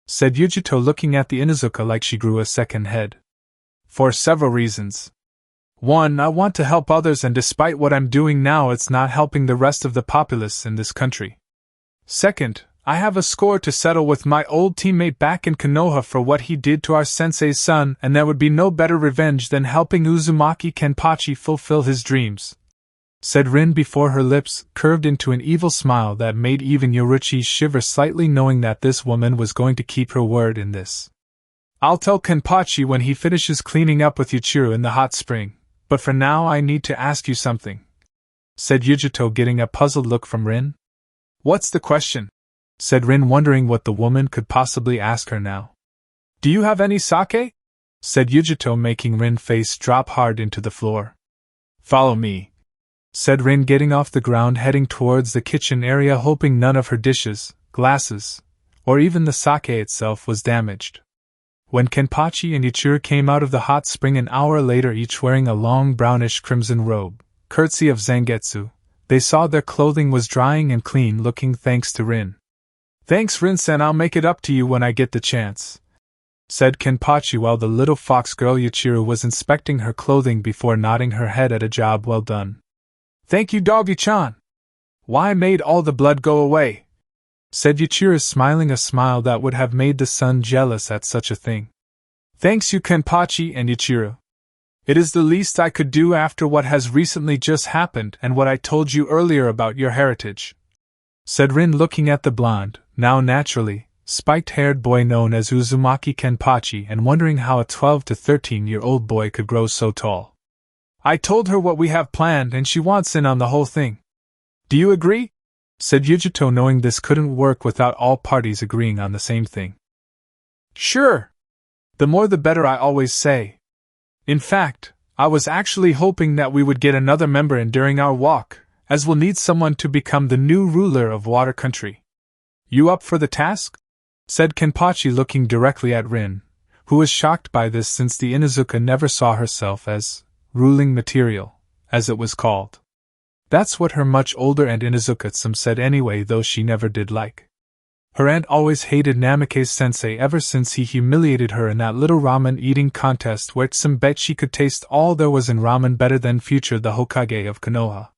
Said Yujito, looking at the Inuzuka like she grew a second head. For several reasons. 1. I want to help others, and despite what I'm doing now it's not helping the rest of the populace in this country. 2. I have a score to settle with my old teammate back in Konoha for what he did to our sensei's son, and there would be no better revenge than helping Uzumaki Kenpachi fulfill his dreams, said Rin before her lips curved into an evil smile that made even Yoruichi shiver slightly, knowing that this woman was going to keep her word in this. I'll tell Kenpachi when he finishes cleaning up with Ichiraku in the hot spring, but for now I need to ask you something, said Yujito, getting a puzzled look from Rin. What's the question? Said Rin, wondering what the woman could possibly ask her now. Do you have any sake? Said Yujito, making Rin's face drop hard into the floor. Follow me, said Rin, getting off the ground heading towards the kitchen area, hoping none of her dishes, glasses, or even the sake itself was damaged. When Kenpachi and Ichiraku came out of the hot spring an hour later, each wearing a long brownish crimson robe, courtesy of Zangetsu, they saw their clothing was drying and clean looking thanks to Rin. Thanks, Rin-san, I'll make it up to you when I get the chance, said Kenpachi while the little fox girl Ichiraku was inspecting her clothing before nodding her head at a job well done. Thank you, Doggy-chan. Why made all the blood go away? said Ichiraku, smiling a smile that would have made the sun jealous at such a thing. Thanks you, Kenpachi and Ichiraku. It is the least I could do after what has recently just happened and what I told you earlier about your heritage, said Rin, looking at the blonde, now naturally, spiked-haired boy known as Uzumaki Kenpachi and wondering how a 12 to 13-year-old boy could grow so tall. I told her what we have planned and she wants in on the whole thing. Do you agree? Said Yujito, knowing this couldn't work without all parties agreeing on the same thing. Sure. The more the better, I always say. In fact, I was actually hoping that we would get another member in during our walk, as we'll need someone to become the new ruler of Water Country. You up for the task? Said Kenpachi, looking directly at Rin, who was shocked by this since the Inuzuka never saw herself as ruling material, as it was called. That's what her much older aunt Inuzuka-sama said anyway, though she never did like. Her aunt always hated Namikaze sensei ever since he humiliated her in that little ramen eating contest where some bet she could taste all there was in ramen better than future the Hokage of Konoha.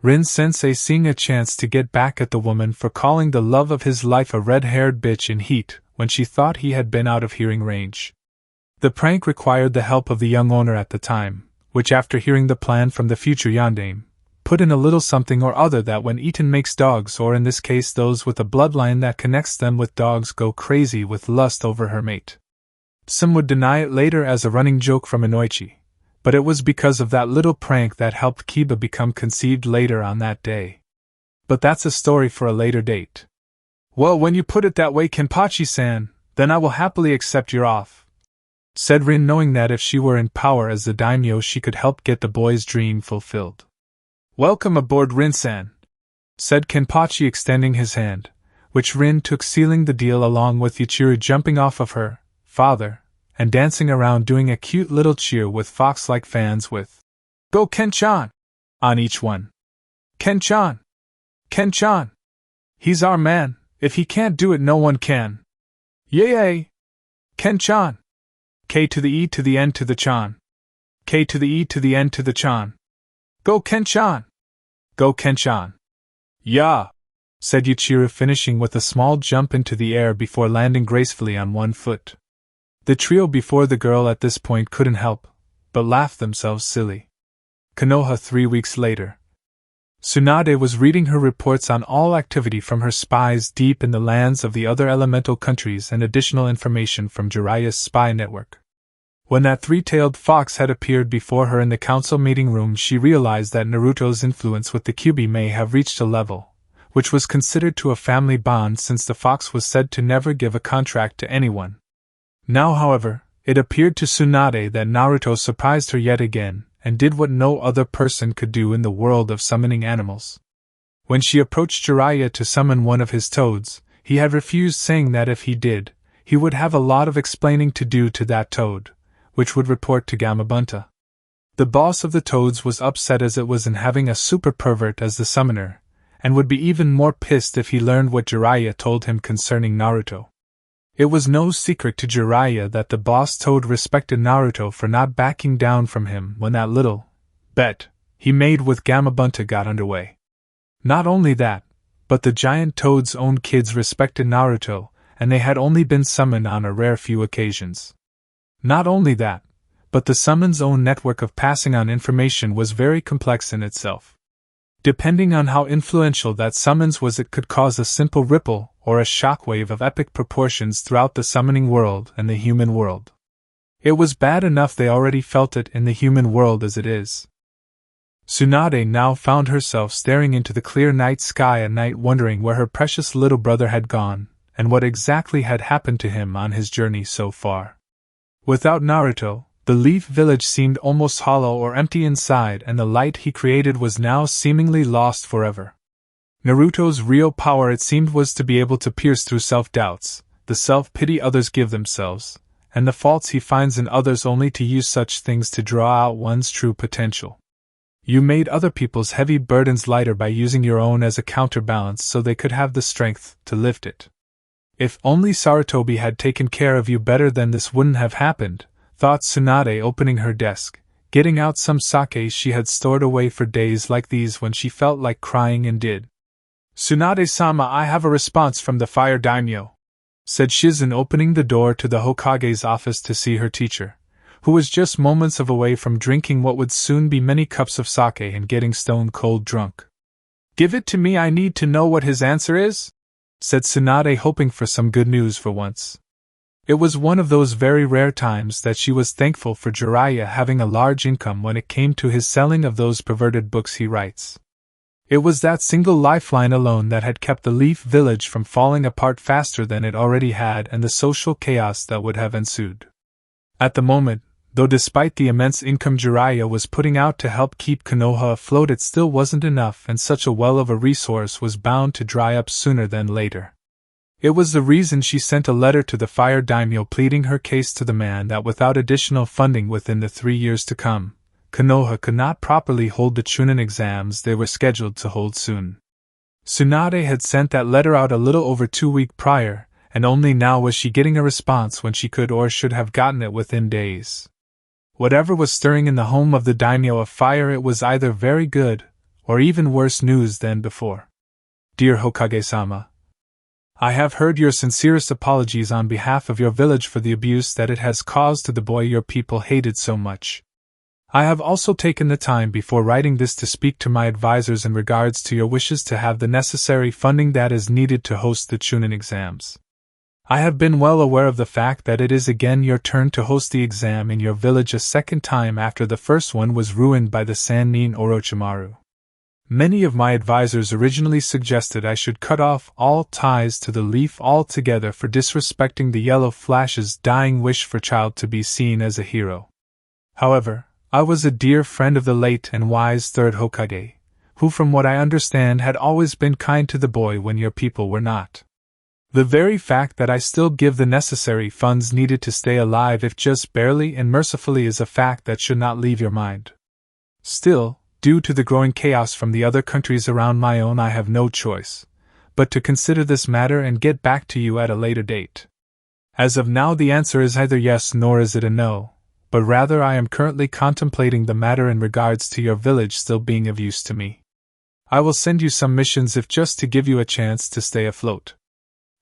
Rin sensei, seeing a chance to get back at the woman for calling the love of his life a red-haired bitch in heat when she thought he had been out of hearing range. The prank required the help of the young owner at the time, which after hearing the plan from the future yondaime, put in a little something or other that when eaten makes dogs, or in this case those with a bloodline that connects them with dogs, go crazy with lust over her mate. Some would deny it later as a running joke from Inoichi, but it was because of that little prank that helped Kiba become conceived later on that day. But that's a story for a later date. Well, when you put it that way, Kenpachi-san, then I will happily accept your offer, said Rin, knowing that if she were in power as the daimyo she could help get the boy's dream fulfilled. Welcome aboard, Rin-san, said Kenpachi, extending his hand, which Rin took, sealing the deal along with Ichiraku jumping off of her father and dancing around doing a cute little cheer with fox-like fans with "Go Ken-chan" on each one. Ken-chan! Ken-chan! He's our man, if he can't do it no one can. Yay! Ken-chan! K to the E to the N to the chan. K to the E to the N to the chan. Go Ken-chan! Go Ken-chan! Yeah! Said Ichiraku, finishing with a small jump into the air before landing gracefully on one foot. The trio before the girl at this point couldn't help but laugh themselves silly. Konoha 3 weeks later. Tsunade was reading her reports on all activity from her spies deep in the lands of the other elemental countries and additional information from Jiraiya's spy network. When that three-tailed fox had appeared before her in the council meeting room, she realized that Naruto's influence with the Kyuubi may have reached a level which was considered to a family bond, since the fox was said to never give a contract to anyone. Now, however, it appeared to Tsunade that Naruto surprised her yet again, and did what no other person could do in the world of summoning animals. When she approached Jiraiya to summon one of his toads, he had refused, saying that if he did, he would have a lot of explaining to do to that toad, which would report to Gamabunta. The boss of the toads was upset as it was in having a super pervert as the summoner, and would be even more pissed if he learned what Jiraiya told him concerning Naruto. It was no secret to Jiraiya that the boss toad respected Naruto for not backing down from him when that little bet he made with Gamabunta got underway. Not only that, but the giant toad's own kids respected Naruto, and they had only been summoned on a rare few occasions. Not only that, but the summon's own network of passing on information was very complex in itself. Depending on how influential that summons was, it could cause a simple ripple or a shockwave of epic proportions throughout the summoning world and the human world. It was bad enough they already felt it in the human world as it is. Tsunade now found herself staring into the clear night sky at night, wondering where her precious little brother had gone, and what exactly had happened to him on his journey so far. Without Naruto, the Leaf Village seemed almost hollow or empty inside, and the light he created was now seemingly lost forever. Naruto's real power, it seemed, was to be able to pierce through self-doubts, the self-pity others give themselves, and the faults he finds in others, only to use such things to draw out one's true potential. You made other people's heavy burdens lighter by using your own as a counterbalance so they could have the strength to lift it. If only Sarutobi had taken care of you better, then this wouldn't have happened, thought Tsunade, opening her desk, getting out some sake she had stored away for days like these when she felt like crying, and did Tsunade-sama, I have a response from the fire daimyo, said Shizen, opening the door to the Hokage's office to see her teacher, who was just moments away from drinking what would soon be many cups of sake and getting stone cold drunk. Give it to me, I need to know what his answer is, said Tsunade, hoping for some good news for once. It was one of those very rare times that she was thankful for Jiraiya having a large income when it came to his selling of those perverted books he writes. It was that single lifeline alone that had kept the Leaf Village from falling apart faster than it already had and the social chaos that would have ensued. At the moment, though, despite the immense income Jiraiya was putting out to help keep Konoha afloat, it still wasn't enough, and such a well of a resource was bound to dry up sooner than later. It was the reason she sent a letter to the fire daimyo pleading her case to the man that without additional funding within the 3 years to come, Konoha could not properly hold the Chunin exams they were scheduled to hold soon. Tsunade had sent that letter out a little over 2 weeks prior, and only now was she getting a response when she could or should have gotten it within days. Whatever was stirring in the home of the daimyo of fire, it was either very good, or even worse news than before. Dear Hokage-sama, I have heard your sincerest apologies on behalf of your village for the abuse that it has caused to the boy your people hated so much. I have also taken the time before writing this to speak to my advisors in regards to your wishes to have the necessary funding that is needed to host the Chunin exams. I have been well aware of the fact that it is again your turn to host the exam in your village a second time after the first one was ruined by the Sannin Orochimaru. Many of my advisors originally suggested I should cut off all ties to the Leaf altogether for disrespecting the Yellow Flash's dying wish for child to be seen as a hero. However, I was a dear friend of the late and wise third Hokage, who from what I understand had always been kind to the boy when your people were not. The very fact that I still give the necessary funds needed to stay alive, if just barely and mercifully, is a fact that should not leave your mind. Still, due to the growing chaos from the other countries around my own, I have no choice but to consider this matter and get back to you at a later date. As of now, the answer is either yes nor is it a no, but rather I am currently contemplating the matter in regards to your village still being of use to me. I will send you some missions if just to give you a chance to stay afloat.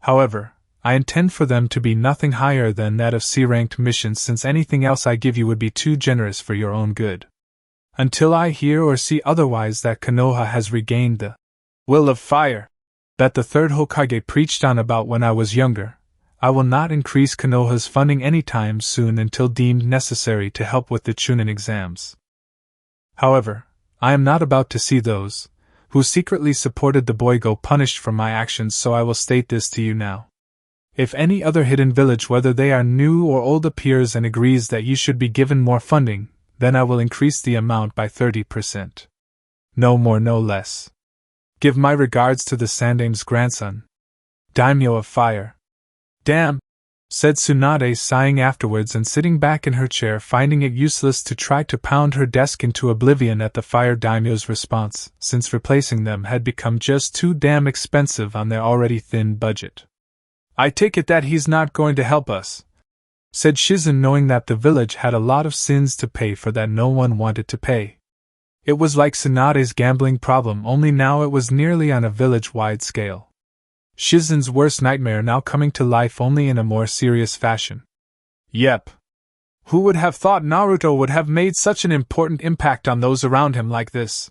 However, I intend for them to be nothing higher than that of C-ranked missions, since anything else I give you would be too generous for your own good. Until I hear or see otherwise that Konoha has regained the will of fire that the third Hokage preached on about when I was younger, I will not increase Konoha's funding anytime soon until deemed necessary to help with the Chunin exams. However, I am not about to see those who secretly supported the boy go punished for my actions, so I will state this to you now. If any other hidden village, whether they are new or old, appears and agrees that you should be given more funding, then I will increase the amount by 30%. No more, no less. Give my regards to the Sandame's grandson, Daimyo of Fire. Damn, said Tsunade, sighing afterwards and sitting back in her chair, finding it useless to try to pound her desk into oblivion at the Fire Daimyo's response, since replacing them had become just too damn expensive on their already thin budget. I take it that he's not going to help us, said Shizen, knowing that the village had a lot of sins to pay for that no one wanted to pay. It was like Tsunade's gambling problem, only now it was nearly on a village-wide scale. Shizen's worst nightmare now coming to life, only in a more serious fashion. Yep. Who would have thought Naruto would have made such an important impact on those around him like this?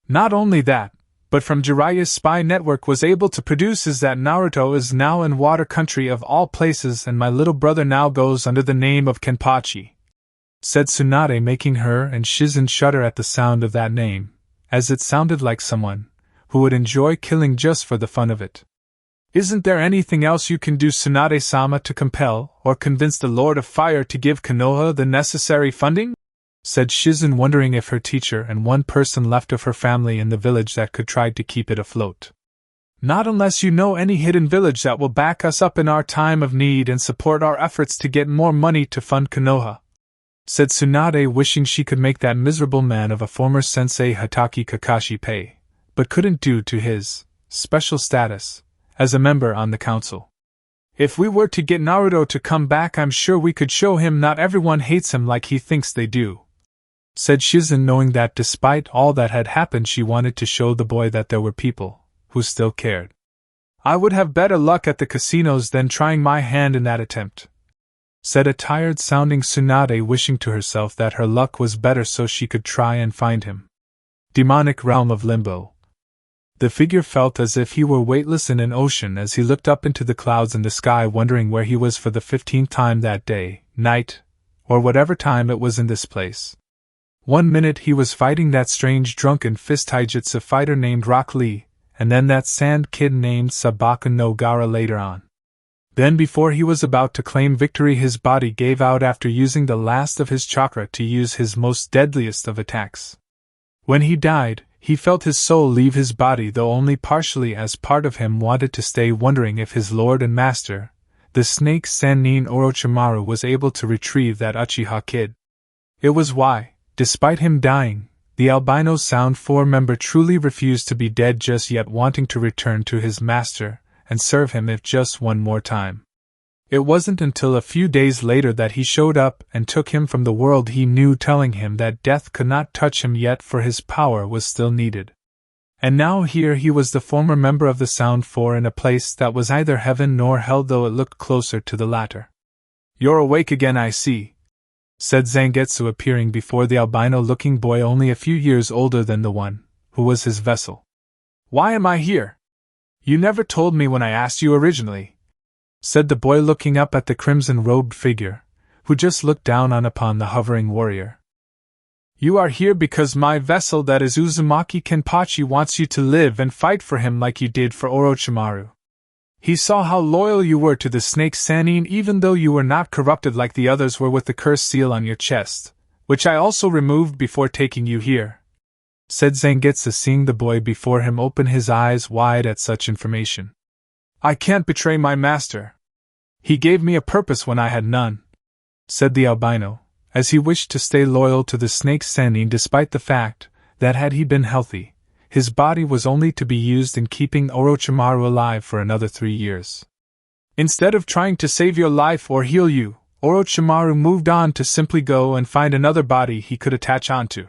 Not only that, but from Jiraiya's spy network was able to produce is that Naruto is now in Water Country of all places, and my little brother now goes under the name of Kenpachi, said Tsunade, making her and Shizen shudder at the sound of that name, as it sounded like someone who would enjoy killing just for the fun of it. Isn't there anything else you can do, Tsunade-sama, to compel or convince the Lord of Fire to give Konoha the necessary funding? Said Shizen, wondering if her teacher and one person left of her family in the village that could try to keep it afloat. Not unless you know any hidden village that will back us up in our time of need and support our efforts to get more money to fund Konoha, said Tsunade, wishing she could make that miserable man of a former sensei Hatake Kakashi pay, but couldn't due to his special status as a member on the council. If we were to get Naruto to come back, I'm sure we could show him not everyone hates him like he thinks they do, said Shizen, knowing that despite all that had happened, she wanted to show the boy that there were people who still cared. "I would have better luck at the casinos than trying my hand in that attempt," said a tired-sounding Tsunade, wishing to herself that her luck was better so she could try and find him. Demonic realm of limbo. The figure felt as if he were weightless in an ocean as he looked up into the clouds in the sky, wondering where he was for the 15th time that day, night, or whatever time it was in this place. 1 minute he was fighting that strange drunken fist taijutsu fighter named Rock Lee, and then that sand kid named Sabaku no Gara later on. Then before he was about to claim victory, his body gave out after using the last of his chakra to use his most deadliest of attacks. When he died, he felt his soul leave his body, though only partially, as part of him wanted to stay, wondering if his lord and master, the snake Sannin Orochimaru, was able to retrieve that Uchiha kid. It was why, despite him dying, the albino Sound 4 member truly refused to be dead just yet, wanting to return to his master and serve him if just one more time. It wasn't until a few days later that he showed up and took him from the world he knew, telling him that death could not touch him yet, for his power was still needed. And now here he was, the former member of the Sound 4, in a place that was neither heaven nor hell, though it looked closer to the latter. "You're awake again, I see," said Zangetsu, appearing before the albino-looking boy only a few years older than the one who was his vessel. "Why am I here? You never told me when I asked you originally," said the boy, looking up at the crimson-robed figure, who just looked down upon the hovering warrior. "You are here because my vessel, that is Uzumaki Kenpachi, wants you to live and fight for him like you did for Orochimaru. He saw how loyal you were to the snake Sannin, even though you were not corrupted like the others were with the curse seal on your chest, which I also removed before taking you here," said Zangetsu, seeing the boy before him open his eyes wide at such information. "I can't betray my master. He gave me a purpose when I had none," said the albino, as he wished to stay loyal to the snake Sannin despite the fact that, had he been healthy, his body was only to be used in keeping Orochimaru alive for another 3 years. Instead of trying to save your life or heal you, Orochimaru moved on to simply go and find another body he could attach onto.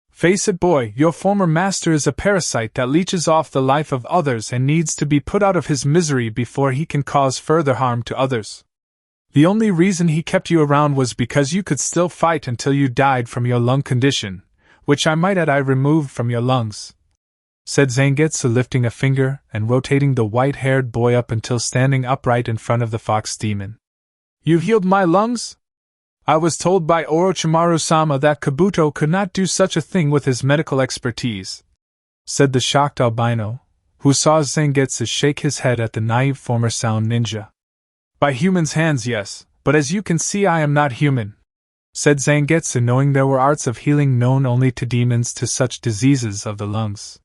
"Face it, boy, your former master is a parasite that leeches off the life of others and needs to be put out of his misery before he can cause further harm to others. The only reason he kept you around was because you could still fight until you died from your lung condition, which I might add I removed from your lungs," said Zangetsu, lifting a finger and rotating the white-haired boy up until standing upright in front of the fox demon. "You've healed my lungs? I was told by Orochimaru-sama that Kabuto could not do such a thing with his medical expertise," said the shocked albino, who saw Zangetsu shake his head at the naive former Sound ninja. "By humans' hands, yes, but as you can see I am not human," said Zangetsu, knowing there were arts of healing known only to demons to such diseases of the lungs.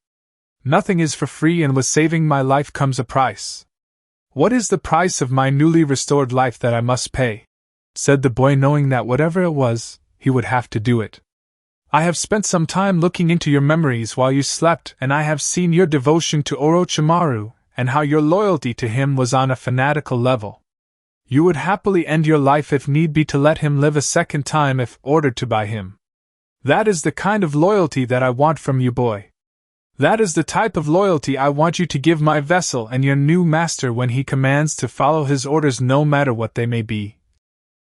"Nothing is for free, and with saving my life comes a price." "What is the price of my newly restored life that I must pay?" said the boy, knowing that whatever it was, he would have to do it. "I have spent some time looking into your memories while you slept, and I have seen your devotion to Orochimaru, and how your loyalty to him was on a fanatical level. You would happily end your life if need be to let him live a second time if ordered to by him. That is the kind of loyalty that I want from you, boy. That is the type of loyalty I want you to give my vessel and your new master when he commands to follow his orders, no matter what they may be,"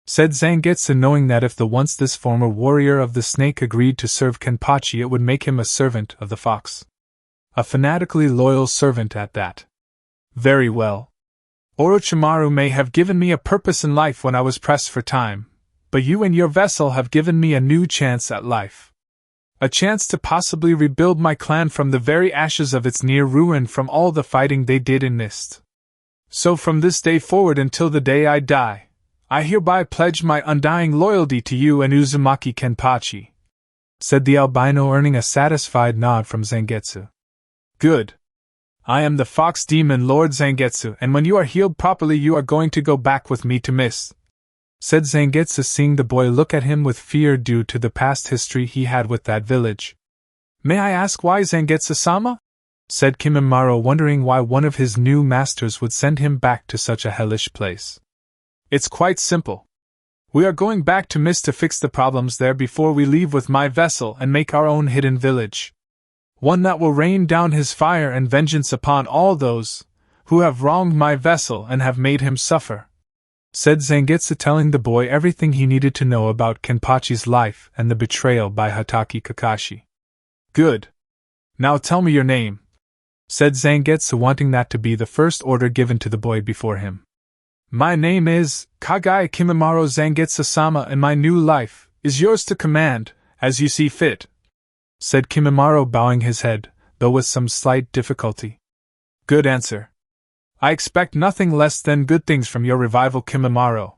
said Zangetsu, knowing that if the once this former warrior of the snake agreed to serve Kenpachi, it would make him a servant of the fox. A fanatically loyal servant at that. "Very well. Orochimaru may have given me a purpose in life when I was pressed for time, but you and your vessel have given me a new chance at life. A chance to possibly rebuild my clan from the very ashes of its near ruin from all the fighting they did in Mist. So from this day forward until the day I die, I hereby pledge my undying loyalty to you and Uzumaki Kenpachi," said the albino, earning a satisfied nod from Zangetsu. "Good. I am the Fox Demon Lord Zangetsu, and when you are healed properly you are going to go back with me to Mist," said Zangetsu, seeing the boy look at him with fear due to the past history he had with that village. "May I ask why, Zangetsu-sama?" said Kimimaro, wondering why one of his new masters would send him back to such a hellish place. "It's quite simple. We are going back to Mist to fix the problems there before we leave with my vessel and make our own hidden village. one that will rain down his fire and vengeance upon all those who have wronged my vessel and have made him suffer," said Zangetsu, telling the boy everything he needed to know about Kenpachi's life and the betrayal by Hatake Kakashi. "Good. Now tell me your name," said Zangetsu, wanting that to be the first order given to the boy before him. "My name is Kagae Kimimaro Zangetsu-sama, and my new life is yours to command, as you see fit," said Kimimaro, bowing his head, though with some slight difficulty. "Good answer. I expect nothing less than good things from your revival, Kimimaro.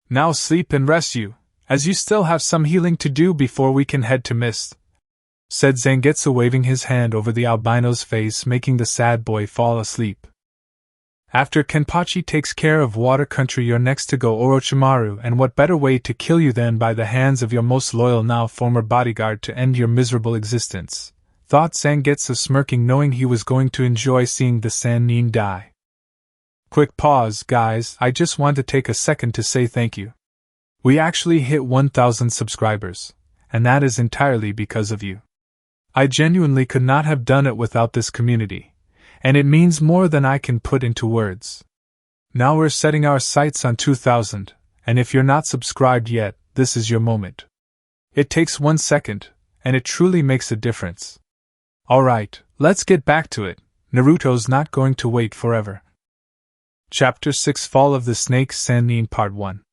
Now sleep and rest you, as you still have some healing to do before we can head to Mist," said Zangetsu, waving his hand over the albino's face, making the sad boy fall asleep. "After Kenpachi takes care of Water Country, you're next to go Orochimaru, and what better way to kill you than by the hands of your most loyal now former bodyguard to end your miserable existence," thought Zangetsu, smirking, knowing he was going to enjoy seeing the Sannin die. Quick pause, guys, I just want to take a second to say thank you. We actually hit 1,000 subscribers, and that is entirely because of you. I genuinely could not have done it without this community, and it means more than I can put into words. Now we're setting our sights on 2,000, and if you're not subscribed yet, this is your moment. It takes 1 second, and it truly makes a difference. Alright, let's get back to it. Naruto's not going to wait forever. Chapter 6, Fall of the Snake, Sannin Part 1.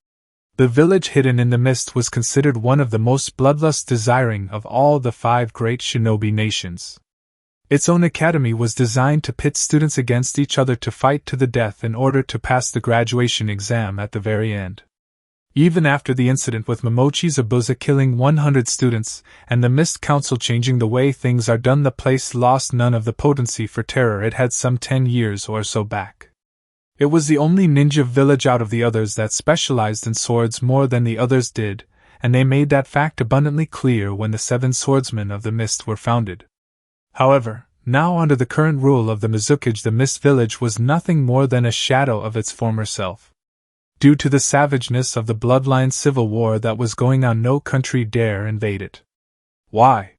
The village hidden in the mist was considered one of the most bloodlust desiring of all the 5 great shinobi nations. Its own academy was designed to pit students against each other to fight to the death in order to pass the graduation exam at the very end. Even after the incident with Momochi Zabuza killing 100 students, and the Mist Council changing the way things are done, the place lost none of the potency for terror it had some 10 years or so back. It was the only ninja village out of the others that specialized in swords more than the others did, and they made that fact abundantly clear when the 7 swordsmen of the Mist were founded. However, now under the current rule of the Mizukage, the Mist Village was nothing more than a shadow of its former self. Due to the savageness of the bloodline civil war that was going on, no country dare invade it. Why?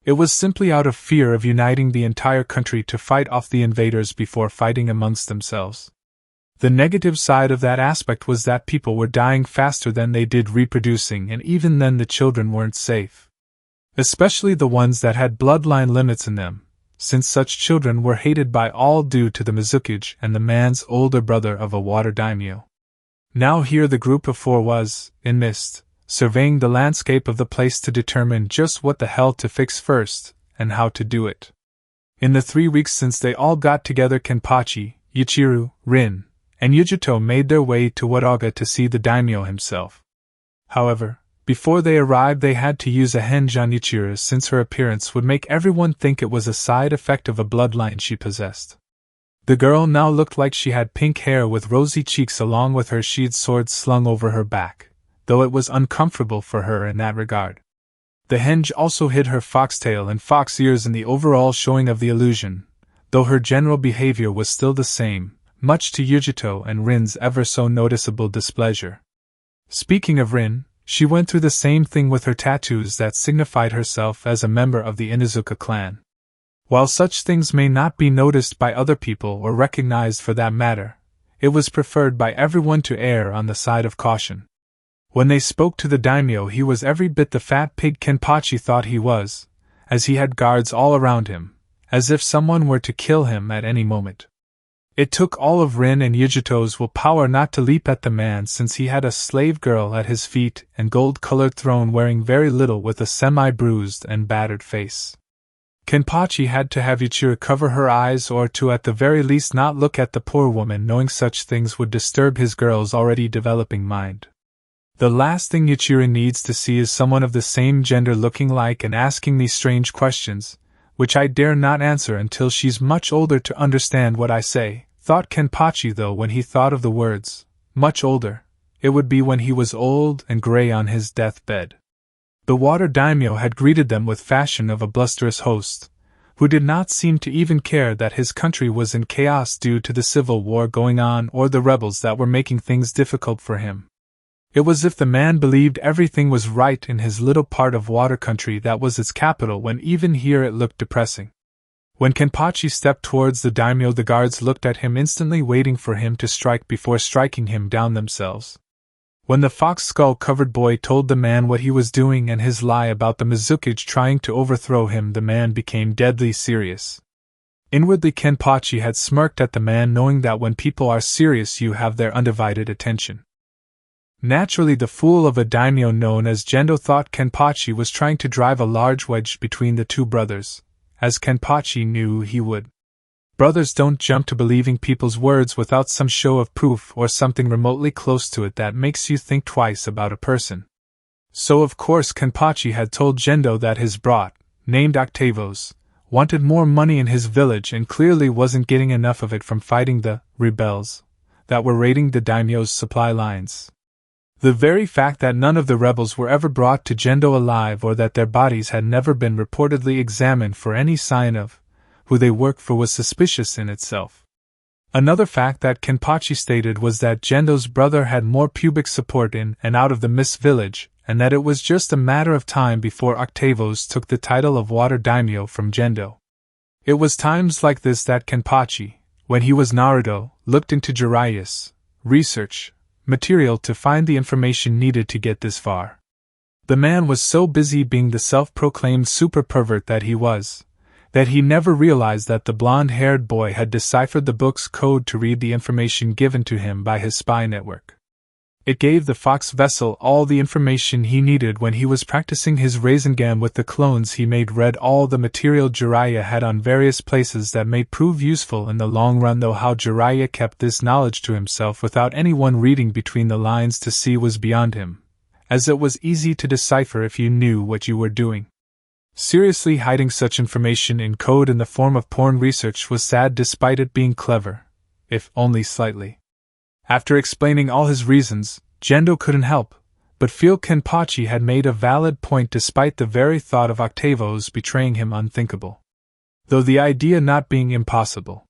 It was simply out of fear of uniting the entire country to fight off the invaders before fighting amongst themselves. The negative side of that aspect was that people were dying faster than they did reproducing, and even then the children weren't safe. Especially the ones that had bloodline limits in them, since such children were hated by all due to the Mizukage and the man's older brother of a water daimyo. Now here the group of 4 was, in Mist, surveying the landscape of the place to determine just what the hell to fix first, and how to do it. In the 3 weeks since they all got together, Kenpachi, Ichiraku, Rin, and Yujito made their way to Wataga to see the daimyo himself. However, before they arrived they had to use a henge on Ichiraku, since her appearance would make everyone think it was a side effect of a bloodline she possessed. The girl now looked like she had pink hair with rosy cheeks along with her sheathed sword slung over her back, though it was uncomfortable for her in that regard. The henge also hid her foxtail and fox ears in the overall showing of the illusion, though her general behavior was still the same, much to Yujito and Rin's ever so noticeable displeasure. Speaking of Rin, she went through the same thing with her tattoos that signified herself as a member of the Inuzuka clan. While such things may not be noticed by other people or recognized for that matter, it was preferred by everyone to err on the side of caution. When they spoke to the daimyo, he was every bit the fat pig Kenpachi thought he was, as he had guards all around him, as if someone were to kill him at any moment. It took all of Rin and Yujito's willpower not to leap at the man, since he had a slave girl at his feet and gold-colored throne wearing very little with a semi-bruised and battered face. Kenpachi had to have Ichiraku cover her eyes, or to at the very least not look at the poor woman, knowing such things would disturb his girl's already developing mind. The last thing Ichiraku needs to see is someone of the same gender looking like and asking these strange questions, which I dare not answer until she's much older to understand what I say, thought Kenpachi, though when he thought of the words, much older, it would be when he was old and gray on his deathbed. The water daimyo had greeted them with fashion of a blusterous host, who did not seem to even care that his country was in chaos due to the civil war going on or the rebels that were making things difficult for him. It was as if the man believed everything was right in his little part of water country that was its capital, when even here it looked depressing. When Kenpachi stepped towards the daimyo, the guards looked at him instantly, waiting for him to strike before striking him down themselves. When the fox skull-covered boy told the man what he was doing and his lie about the Mizukage trying to overthrow him, the man became deadly serious. Inwardly, Kenpachi had smirked at the man, knowing that when people are serious you have their undivided attention. Naturally, the fool of a daimyo known as Gendo thought Kenpachi was trying to drive a large wedge between the two brothers, as Kenpachi knew he would. Brothers don't jump to believing people's words without some show of proof or something remotely close to it that makes you think twice about a person. So of course Kenpachi had told Gendo that his brat, named Octavos, wanted more money in his village and clearly wasn't getting enough of it from fighting the rebels that were raiding the daimyo's supply lines. The very fact that none of the rebels were ever brought to Gendo alive, or that their bodies had never been reportedly examined for any sign of who they worked for, was suspicious in itself. Another fact that Kenpachi stated was that Gendo's brother had more pubic support in and out of the Mist village, and that it was just a matter of time before Octavos took the title of Water Daimyo from Gendo. It was times like this that Kenpachi, when he was Naruto, looked into Jiraiya's research material to find the information needed to get this far. The man was so busy being the self-proclaimed super pervert that he never realized that the blonde-haired boy had deciphered the book's code to read the information given to him by his spy network. It gave the Fox vessel all the information he needed when he was practicing his Rasengan with the clones he made. Read all the material Jiraiya had on various places that may prove useful in the long run, though how Jiraiya kept this knowledge to himself without anyone reading between the lines to see was beyond him, as it was easy to decipher if you knew what you were doing. Seriously, hiding such information in code in the form of porn research was sad, despite it being clever, if only slightly. After explaining all his reasons, Gendo couldn't help but feel Kenpachi had made a valid point, despite the very thought of Octavos betraying him unthinkable, though the idea not being impossible.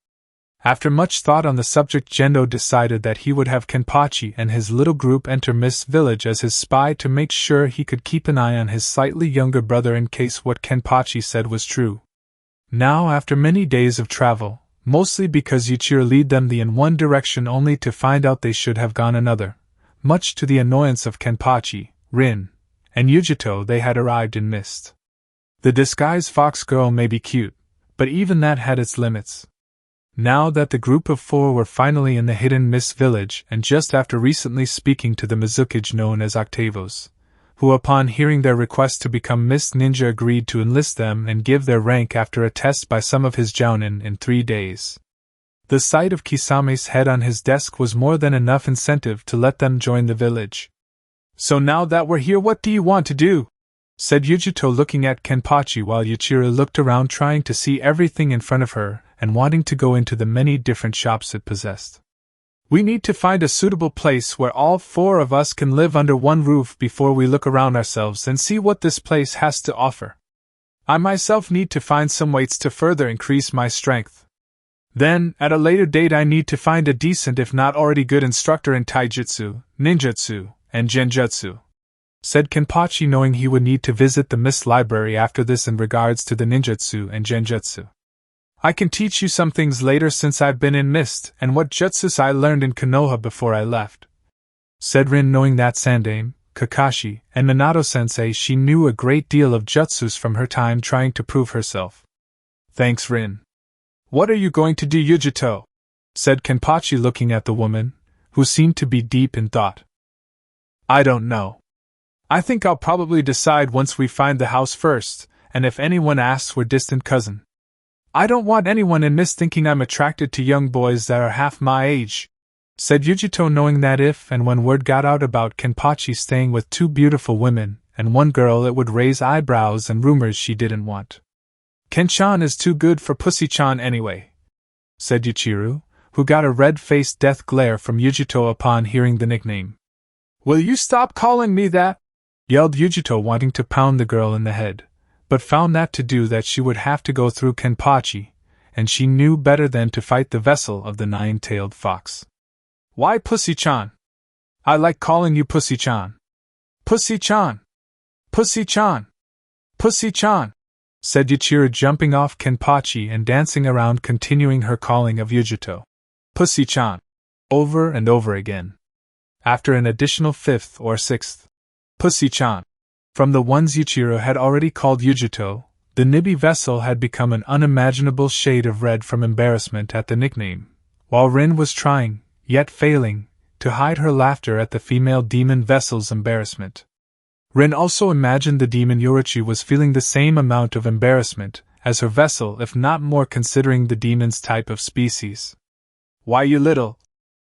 After much thought on the subject, Gendo decided that he would have Kenpachi and his little group enter Mist Village as his spy to make sure he could keep an eye on his slightly younger brother in case what Kenpachi said was true. Now, after many days of travel, mostly because Ichiraku led them in one direction only to find out they should have gone another, much to the annoyance of Kenpachi, Rin, and Yujito, they had arrived in Mist. The disguised fox girl may be cute, but even that had its limits. Now that the group of four were finally in the hidden Mist village, and just after recently speaking to the Mizukage known as Octavos, who upon hearing their request to become Mist Ninja agreed to enlist them and give their rank after a test by some of his jounin in 3 days. The sight of Kisame's head on his desk was more than enough incentive to let them join the village. "So now that we're here, what do you want to do?" said Yujito, looking at Kenpachi while Ichiraku looked around, trying to see everything in front of her and wanting to go into the many different shops it possessed. "We need to find a suitable place where all 4 of us can live under one roof before we look around ourselves and see what this place has to offer. I myself need to find some weights to further increase my strength. Then, at a later date, I need to find a decent, if not already good, instructor in taijutsu, ninjutsu, and genjutsu," said Kenpachi, knowing he would need to visit the Mist Library after this in regards to the ninjutsu and genjutsu. "I can teach you some things later, since I've been in Mist, and what jutsus I learned in Konoha before I left," said Rin, knowing that Sandaime, Kakashi, and Minato-sensei, she knew a great deal of jutsus from her time trying to prove herself. "Thanks, Rin. What are you going to do, Yujito?" said Kenpachi, looking at the woman, who seemed to be deep in thought. "I don't know. I think I'll probably decide once we find the house first, and if anyone asks, we're distant cousin. I don't want anyone in Mist thinking I'm attracted to young boys that are half my age," said Yujito, knowing that if and when word got out about Kenpachi staying with 2 beautiful women and 1 girl, it would raise eyebrows and rumors she didn't want. "Ken-chan is too good for Pussy-chan anyway," said Ichiraku, who got a red-faced death glare from Yujito upon hearing the nickname. "Will you stop calling me that?" yelled Yujito, wanting to pound the girl in the head, but found that to do that she would have to go through Kenpachi, and she knew better than to fight the vessel of the 9-tailed fox. "Why Pussy-chan? I like calling you Pussy-chan. Pussy-chan! Pussy-chan! Pussy-chan! Said Ichiro, jumping off Kenpachi and dancing around, continuing her calling of Yujito. Pussy-chan! Over and over again. After an additional fifth or sixth. Pussy-chan! From the ones Ichiro had already called Yujito, the Nibi vessel had become an unimaginable shade of red from embarrassment at the nickname, while Rin was trying, yet failing, to hide her laughter at the female demon vessel's embarrassment. Rin also imagined the demon Yoruchi was feeling the same amount of embarrassment as her vessel, if not more, considering the demon's type of species. Why, you little,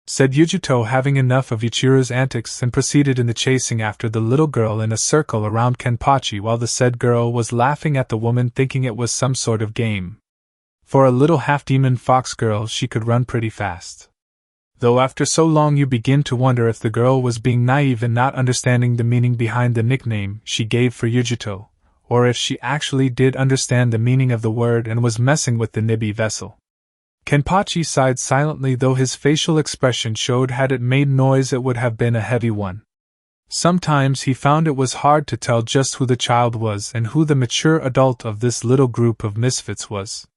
said Yujito, having enough of Ichiro's antics, and proceeded in the chasing after the little girl in a circle around Kenpachi, while the said girl was laughing at the woman, thinking it was some sort of game. For a little half-demon fox girl, she could run pretty fast. Though after so long you begin to wonder if the girl was being naive and not understanding the meaning behind the nickname she gave for Yujito, or if she actually did understand the meaning of the word and was messing with the Nibi vessel. Kenpachi sighed silently, though his facial expression showed had it made noise it would have been a heavy one. Sometimes he found it was hard to tell just who the child was and who the mature adult of this little group of misfits was.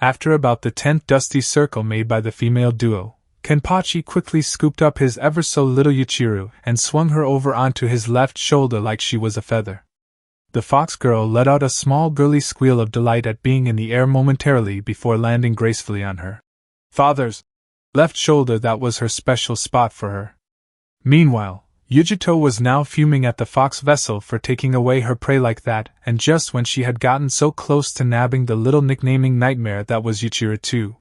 After about the 10th dusty circle made by the female duo, Kenpachi quickly scooped up his ever-so-little Ichiro and swung her over onto his left shoulder like she was a feather. The fox girl let out a small girly squeal of delight at being in the air momentarily before landing gracefully on her father's left shoulder. That was her special spot for her. Meanwhile, Yujito was now fuming at the fox vessel for taking away her prey like that, and just when she had gotten so close to nabbing the little nicknaming nightmare that was Ichiro too.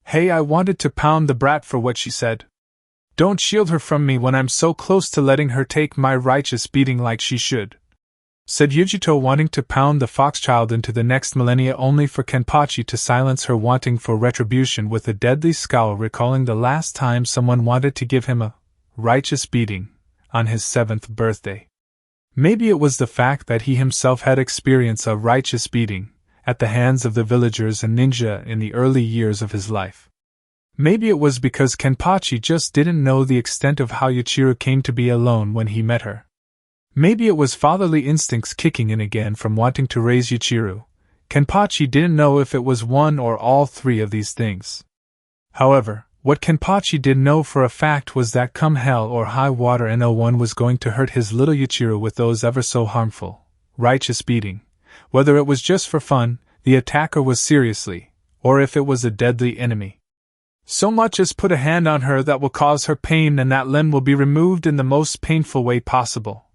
Hey, I wanted to pound the brat for what she said. Don't shield her from me when I'm so close to letting her take my righteous beating like she should, said Yujito, wanting to pound the fox child into the next millennia, only for Kenpachi to silence her wanting for retribution with a deadly scowl, recalling the last time someone wanted to give him a righteous beating, on his 7th birthday. Maybe it was the fact that he himself had experienced a righteous beating at the hands of the villagers and ninja in the early years of his life. Maybe it was because Kenpachi just didn't know the extent of how Ichiro came to be alone when he met her. Maybe it was fatherly instincts kicking in again from wanting to raise Ichiro. Kenpachi didn't know if it was one or all three of these things. However, what Kenpachi did know for a fact was that come hell or high water, no one was going to hurt his little Ichiro with those ever so harmful, righteous beating. Whether it was just for fun, the attacker was seriously, or if it was a deadly enemy. So much as put a hand on her that will cause her pain, and that limb will be removed in the most painful way possible,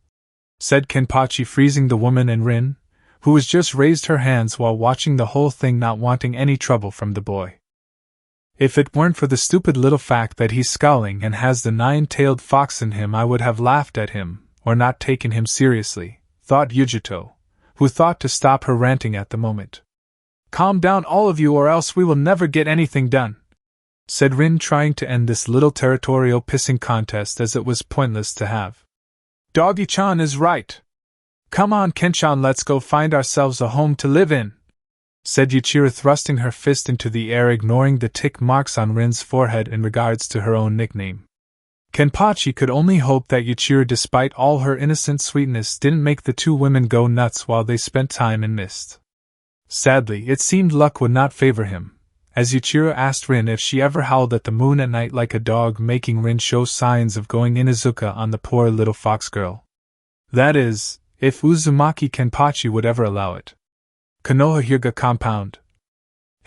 said Kenpachi, freezing the woman and Rin, who was just raised her hands while watching the whole thing, not wanting any trouble from the boy. If it weren't for the stupid little fact that he's scowling and has the 9-tailed fox in him, I would have laughed at him, or not taken him seriously, thought Yujito, who thought to stop her ranting at the moment. Calm down all of you, or else we will never get anything done, said Rin, trying to end this little territorial pissing contest, as it was pointless to have. Doggy-chan is right. Come on, Ken-chan, let's go find ourselves a home to live in, said Ichiro, thrusting her fist into the air, ignoring the tick marks on Rin's forehead in regards to her own nickname. Kenpachi could only hope that Ichiro, despite all her innocent sweetness, didn't make the two women go nuts while they spent time in mist. Sadly, it seemed luck would not favor him, as Ichiro asked Rin if she ever howled at the moon at night like a dog, making Rin show signs of going Inuzuka on the poor little fox girl. That is, if Uzumaki Kenpachi would ever allow it. Konoha compound.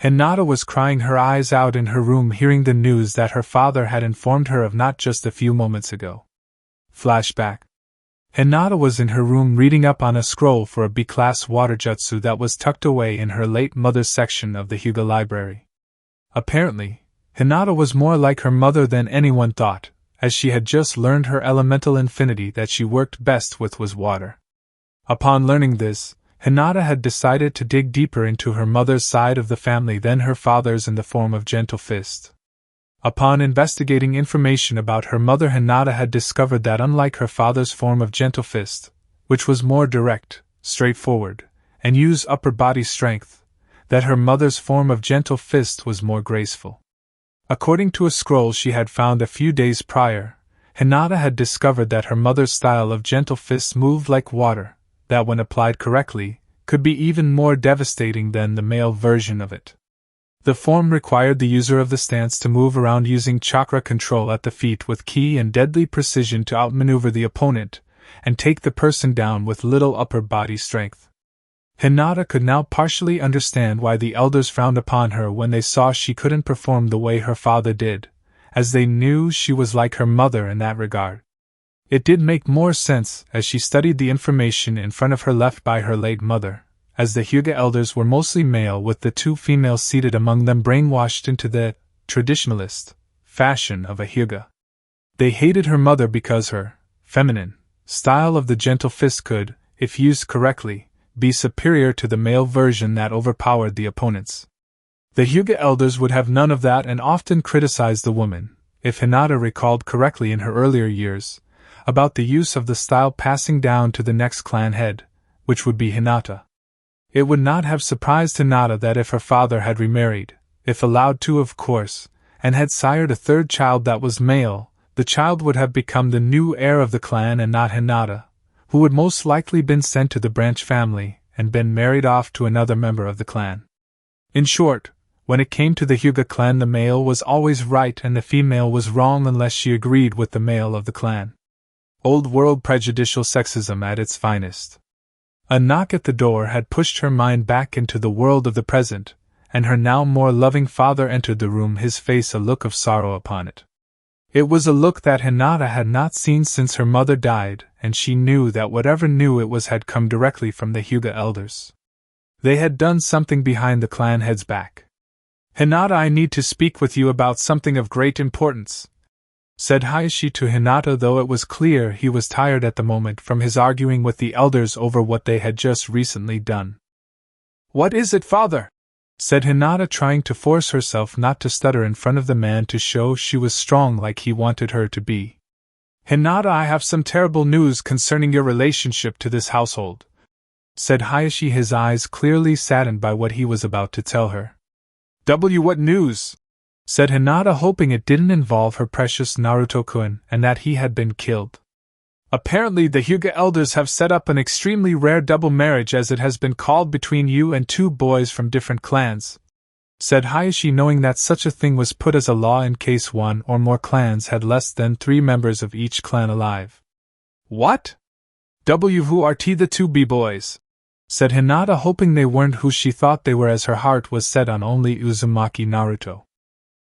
Hinata was crying her eyes out in her room, hearing the news that her father had informed her of not just a few moments ago. Flashback. Hinata was in her room reading up on a scroll for a B-class water jutsu that was tucked away in her late mother's section of the Hyuga library. Apparently, Hinata was more like her mother than anyone thought, as she had just learned her elemental infinity that she worked best with was water. Upon learning this, Hinata had decided to dig deeper into her mother's side of the family than her father's in the form of Gentle Fist. Upon investigating information about her mother, Hinata had discovered that unlike her father's form of Gentle Fist, which was more direct, straightforward, and used upper body strength, that her mother's form of Gentle Fist was more graceful. According to a scroll she had found a few days prior, Hinata had discovered that her mother's style of gentle fists moved like water, that when applied correctly, could be even more devastating than the male version of it. The form required the user of the stance to move around using chakra control at the feet with key and deadly precision to outmaneuver the opponent, and take the person down with little upper body strength. Hinata could now partially understand why the elders frowned upon her when they saw she couldn't perform the way her father did, as they knew she was like her mother in that regard. It did make more sense as she studied the information in front of her left by her late mother, as the Hyuga elders were mostly male with the 2 females seated among them brainwashed into the traditionalist fashion of a Hyuga. They hated her mother because her feminine style of the gentle fist could, if used correctly, be superior to the male version that overpowered the opponents. The Hyuga elders would have none of that and often criticized the woman, if Hinata recalled correctly in her earlier years, about the use of the style passing down to the next clan head, which would be Hinata. It would not have surprised Hinata that if her father had remarried, if allowed to of course, and had sired a 3rd child that was male, the child would have become the new heir of the clan and not Hinata, who would most likely been sent to the branch family and been married off to another member of the clan. In short, when it came to the Hyuga clan, the male was always right and the female was wrong unless she agreed with the male of the clan. Old world prejudicial sexism at its finest. A knock at the door had pushed her mind back into the world of the present, and her now more loving father entered the room, his face a look of sorrow upon it. It was a look that Hinata had not seen since her mother died, and she knew that whatever new it was had come directly from the Hyuga elders. They had done something behind the clan head's back. "Hinata, I need to speak with you about something of great importance," said Hayashi to Hinata, though it was clear he was tired at the moment from his arguing with the elders over what they had just recently done. "What is it, father?" said Hinata, trying to force herself not to stutter in front of the man to show she was strong like he wanted her to be. "Hinata, I have some terrible news concerning your relationship to this household," said Hayashi, his eyes clearly saddened by what he was about to tell her. What news?" said Hinata, hoping it didn't involve her precious Naruto-kun and that he had been killed. "Apparently the Hyuga elders have set up an extremely rare double marriage, as it has been called, between you and 2 boys from different clans," said Hayashi, knowing that such a thing was put as a law in case 1 or more clans had less than 3 members of each clan alive. "What? Who are the 2 b-boys?" said Hinata, hoping they weren't who she thought they were, as her heart was set on only Uzumaki Naruto.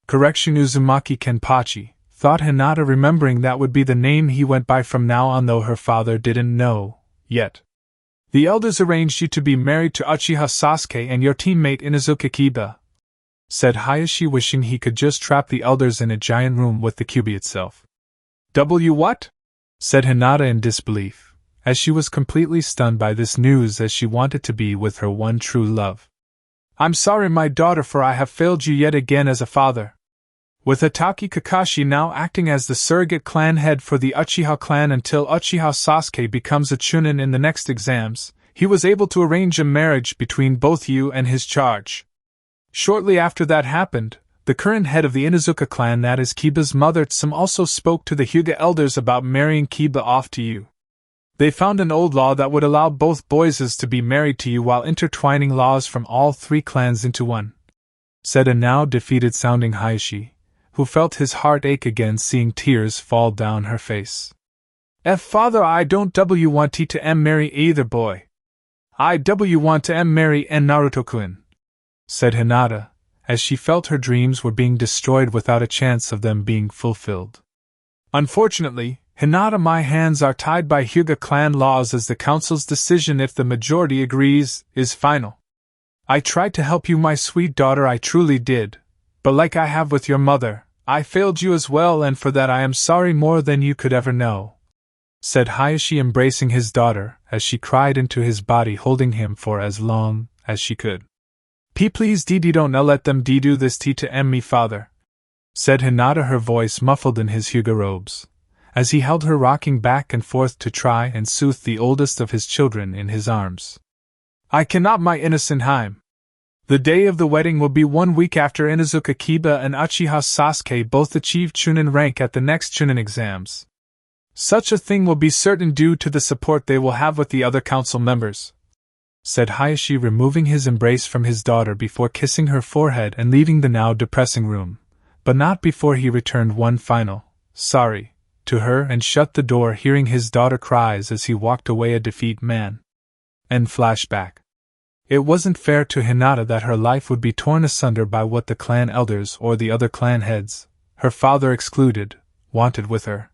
Correction, Uzumaki Kenpachi, thought Hinata, remembering that would be the name he went by from now on, though her father didn't know yet. "The elders arranged you to be married to Uchiha Sasuke and your teammate Inuzuka Kiba," said Hayashi, wishing he could just trap the elders in a giant room with the Kyuubi itself. What?" said Hinata in disbelief, as she was completely stunned by this news, as she wanted to be with her one true love. "I'm sorry, my daughter, for I have failed you yet again as a father." With Itachi Kakashi now acting as the surrogate clan head for the Uchiha clan until Uchiha Sasuke becomes a Chunin in the next exams, he was able to arrange a marriage between both you and his charge. Shortly after that happened, the current head of the Inuzuka clan, that is Kiba's mother Tsum, also spoke to the Hyuga elders about marrying Kiba off to you. They found an old law that would allow both boys to be married to you while intertwining laws from all 3 clans into one, said a now defeated sounding Hayashi, who felt his heart ache again seeing tears fall down her face. "Father, I don't want to marry either boy. I want to marry Naruto-kun," said Hinata, as she felt her dreams were being destroyed without a chance of them being fulfilled. "Unfortunately, Hinata, my hands are tied by Hyuga clan laws, as the council's decision, if the majority agrees, is final. I tried to help you, my sweet daughter, I truly did, but like I have with your mother, I failed you as well, and for that I am sorry more than you could ever know," said Hayashi, embracing his daughter as she cried into his body, holding him for as long as she could. Please don't let them do this to me, father," said Hinata, her voice muffled in his Hyuga robes, as he held her rocking back and forth to try and soothe the oldest of his children in his arms. "I cannot, my innocent Haim. The day of the wedding will be 1 week after Inuzuka Kiba and Uchiha Sasuke both achieve Chunin rank at the next Chunin exams, Such a thing will be certain due to the support they will have with the other council members, said Hayashi, removing his embrace from his daughter before kissing her forehead and leaving the now depressing room, but not before he returned one final, sorry, to her and shut the door, hearing his daughter cries as he walked away a defeat man. End flashback. It wasn't fair to Hinata that her life would be torn asunder by what the clan elders or the other clan heads, her father excluded, wanted with her.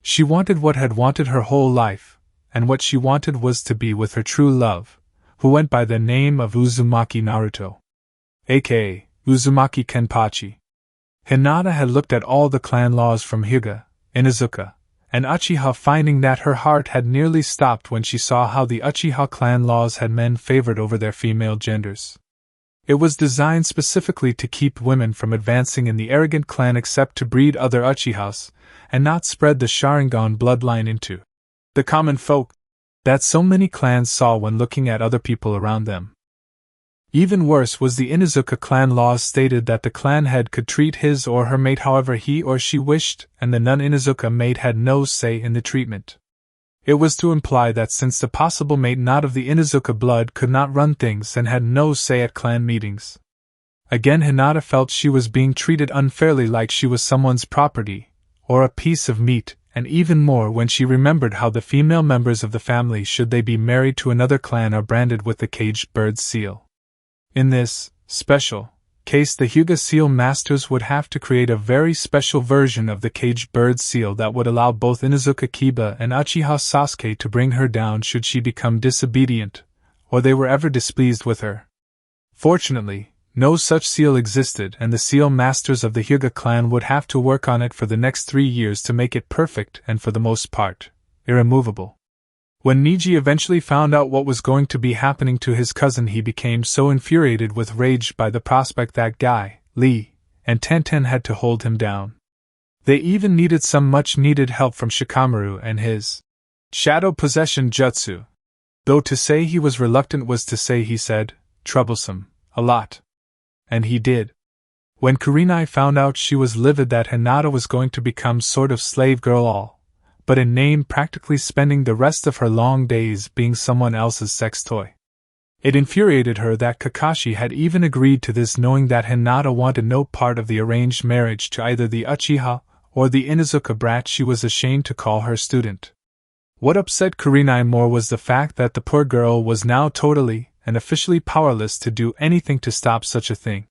She wanted what had wanted her whole life, and what she wanted was to be with her true love, who went by the name of Uzumaki Naruto, aka Uzumaki Kenpachi. Hinata had looked at all the clan laws from Hyuga, Inuzuka, and Uchiha, finding that her heart had nearly stopped when she saw how the Uchiha clan laws had men favored over their female genders. It was designed specifically to keep women from advancing in the arrogant clan except to breed other Uchihas, and not spread the Sharingan bloodline into the common folk that so many clans saw when looking at other people around them. Even worse was the Inuzuka clan laws stated that the clan head could treat his or her mate however he or she wished, and the non-Inuzuka mate had no say in the treatment. It was to imply that since the possible mate not of the Inuzuka blood could not run things and had no say at clan meetings. Again Hinata felt she was being treated unfairly, like she was someone's property, or a piece of meat, and even more when she remembered how the female members of the family, should they be married to another clan, are branded with the caged bird seal. In this special case, the Hyuga seal masters would have to create a very special version of the caged bird seal that would allow both Inuzuka Kiba and Uchiha Sasuke to bring her down should she become disobedient, or they were ever displeased with her. Fortunately, no such seal existed, and the seal masters of the Hyuga clan would have to work on it for the next 3 years to make it perfect and, for the most part, irremovable. When Niji eventually found out what was going to be happening to his cousin, he became so infuriated with rage by the prospect that Guy, Lee, and Tenten had to hold him down. They even needed some much-needed help from Shikamaru and his shadow possession jutsu. Though to say he was reluctant was to say he said, troublesome, a lot. And he did. When Kurenai found out, she was livid that Hinata was going to become sort of slave girl, all but in name, practically spending the rest of her long days being someone else's sex toy. It infuriated her that Kakashi had even agreed to this, knowing that Hinata wanted no part of the arranged marriage to either the Uchiha or the Inuzuka brat she was ashamed to call her student. What upset Kurenai more was the fact that the poor girl was now totally and officially powerless to do anything to stop such a thing.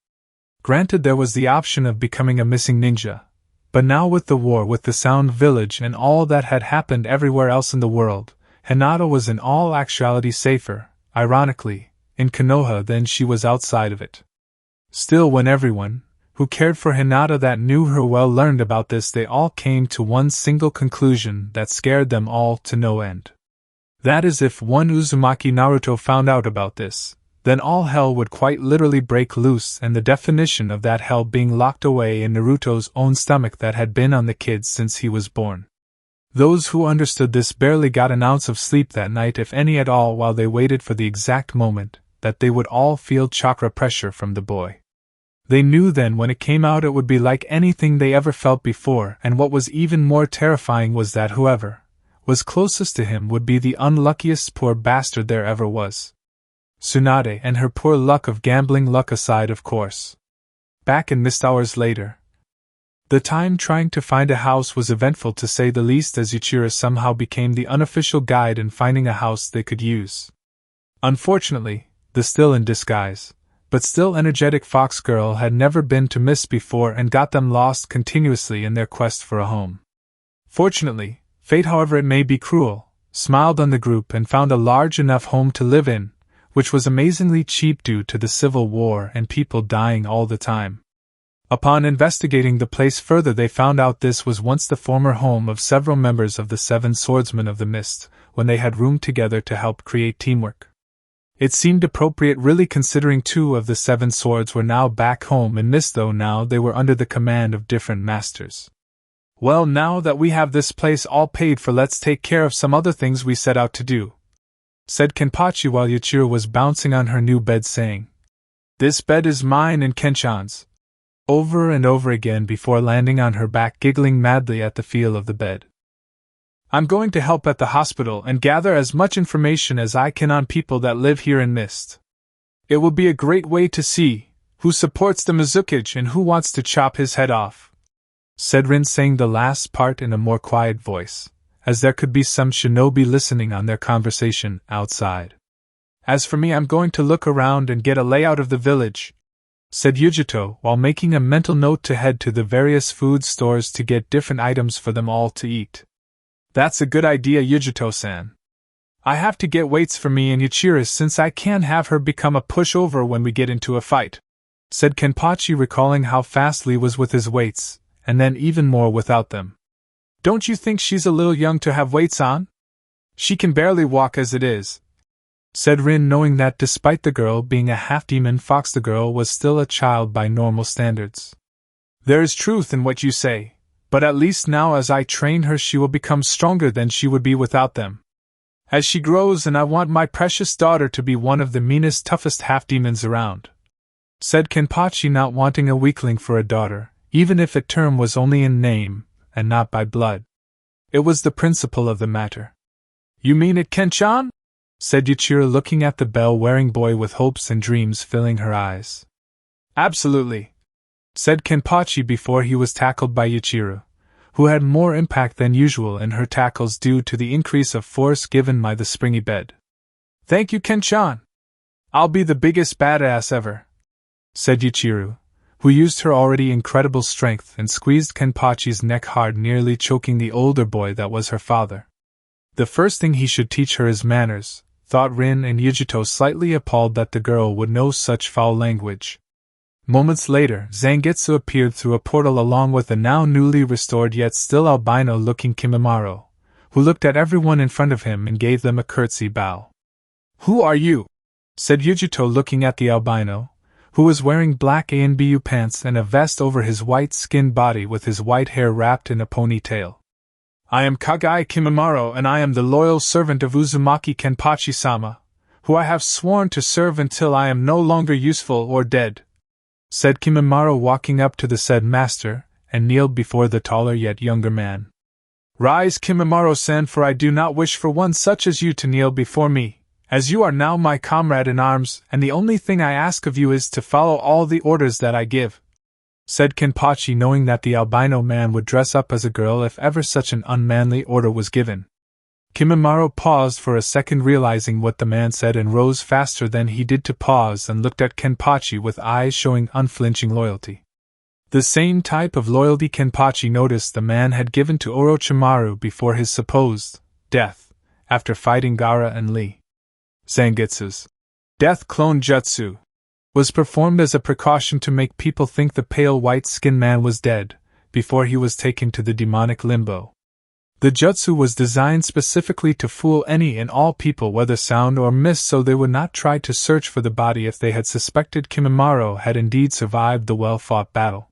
Granted, there was the option of becoming a missing ninja, but now with the war with the Sound Village and all that had happened everywhere else in the world, Hinata was in all actuality safer, ironically, in Konoha than she was outside of it. Still, when everyone who cared for Hinata that knew her well learned about this, they all came to one single conclusion that scared them all to no end. That is, if one Uzumaki Naruto found out about this, then all hell would quite literally break loose, and the definition of that hell being locked away in Naruto's own stomach that had been on the kid since he was born. Those who understood this barely got an ounce of sleep that night, if any at all, while they waited for the exact moment that they would all feel chakra pressure from the boy. They knew then when it came out it would be like anything they ever felt before, and what was even more terrifying was that whoever was closest to him would be the unluckiest poor bastard there ever was. Tsunade and her poor luck of gambling luck aside, of course. Back in Mist hours later, the time trying to find a house was eventful to say the least, as Ichiraku somehow became the unofficial guide in finding a house they could use. Unfortunately, the still in disguise, but still energetic fox girl had never been to Mist before and got them lost continuously in their quest for a home. Fortunately, fate, however it may be cruel, smiled on the group and found a large enough home to live in, which was amazingly cheap due to the civil war and people dying all the time. Upon investigating the place further, they found out this was once the former home of several members of the Seven Swordsmen of the Mist, when they had roomed together to help create teamwork. It seemed appropriate, really, considering 2 of the 7 swords were now back home in Mist, though now they were under the command of different masters. Well, now that we have this place all paid for, let's take care of some other things we set out to do, said Kenpachi while Ichiraku was bouncing on her new bed, saying, "This bed is mine and Kenchan's," over and over again before landing on her back, giggling madly at the feel of the bed. I'm going to help at the hospital and gather as much information as I can on people that live here in Mist. It will be a great way to see who supports the Mizukage and who wants to chop his head off," said Rin, saying the last part in a more quiet voice, as there could be some shinobi listening on their conversation outside. "As for me, I'm going to look around and get a layout of the village," said Yujito, while making a mental note to head to the various food stores to get different items for them all to eat. "That's a good idea, Yujito-san. I have to get weights for me and Ichiraku since I can't have her become a pushover when we get into a fight," said Kenpachi, recalling how fast Lee was with his weights, and then even more without them. "Don't you think she's a little young to have weights on? She can barely walk as it is," said Rin, knowing that despite the girl being a half-demon fox, the girl was still a child by normal standards. "There is truth in what you say, but at least now as I train her she will become stronger than she would be without them. As she grows, and I want my precious daughter to be one of the meanest, toughest half-demons around," said Kenpachi, not wanting a weakling for a daughter, even if the term was only in name, and not by blood. It was the principle of the matter. "You mean it, Ken-chan?" said Yuichiro, looking at the bell-wearing boy with hopes and dreams filling her eyes. "Absolutely," said Kenpachi before he was tackled by Yuichiro, who had more impact than usual in her tackles due to the increase of force given by the springy bed. "Thank you, Ken-chan. I'll be the biggest badass ever," said Yuichiro, who used her already incredible strength and squeezed Kenpachi's neck hard, nearly choking the older boy that was her father. The first thing he should teach her is manners, thought Rin, and Yujito slightly appalled that the girl would know such foul language. Moments later, Zangetsu appeared through a portal along with the now newly restored yet still albino-looking Kimimaro, who looked at everyone in front of him and gave them a curtsy bow. "Who are you?" said Yujito, looking at the albino, who was wearing black ANBU pants and a vest over his white-skinned body with his white hair wrapped in a ponytail. "I am Kagai Kimimaro, and I am the loyal servant of Uzumaki Kenpachi-sama, who I have sworn to serve until I am no longer useful or dead," said Kimimaro, walking up to the said master, and kneeled before the taller yet younger man. "Rise, Kimimaro-san, for I do not wish for one such as you to kneel before me, as you are now my comrade in arms, and the only thing I ask of you is to follow all the orders that I give," said Kenpachi, knowing that the albino man would dress up as a girl if ever such an unmanly order was given. Kimimaro paused for a second, realizing what the man said, and rose faster than he did to pause and looked at Kenpachi with eyes showing unflinching loyalty. The same type of loyalty Kenpachi noticed the man had given to Orochimaru before his supposed death, after fighting Gaara and Lee. Zangetsu's death clone jutsu was performed as a precaution to make people think the pale white-skinned man was dead, before he was taken to the demonic limbo. The jutsu was designed specifically to fool any and all people, whether sound or mist, so they would not try to search for the body if they had suspected Kimimaro had indeed survived the well-fought battle.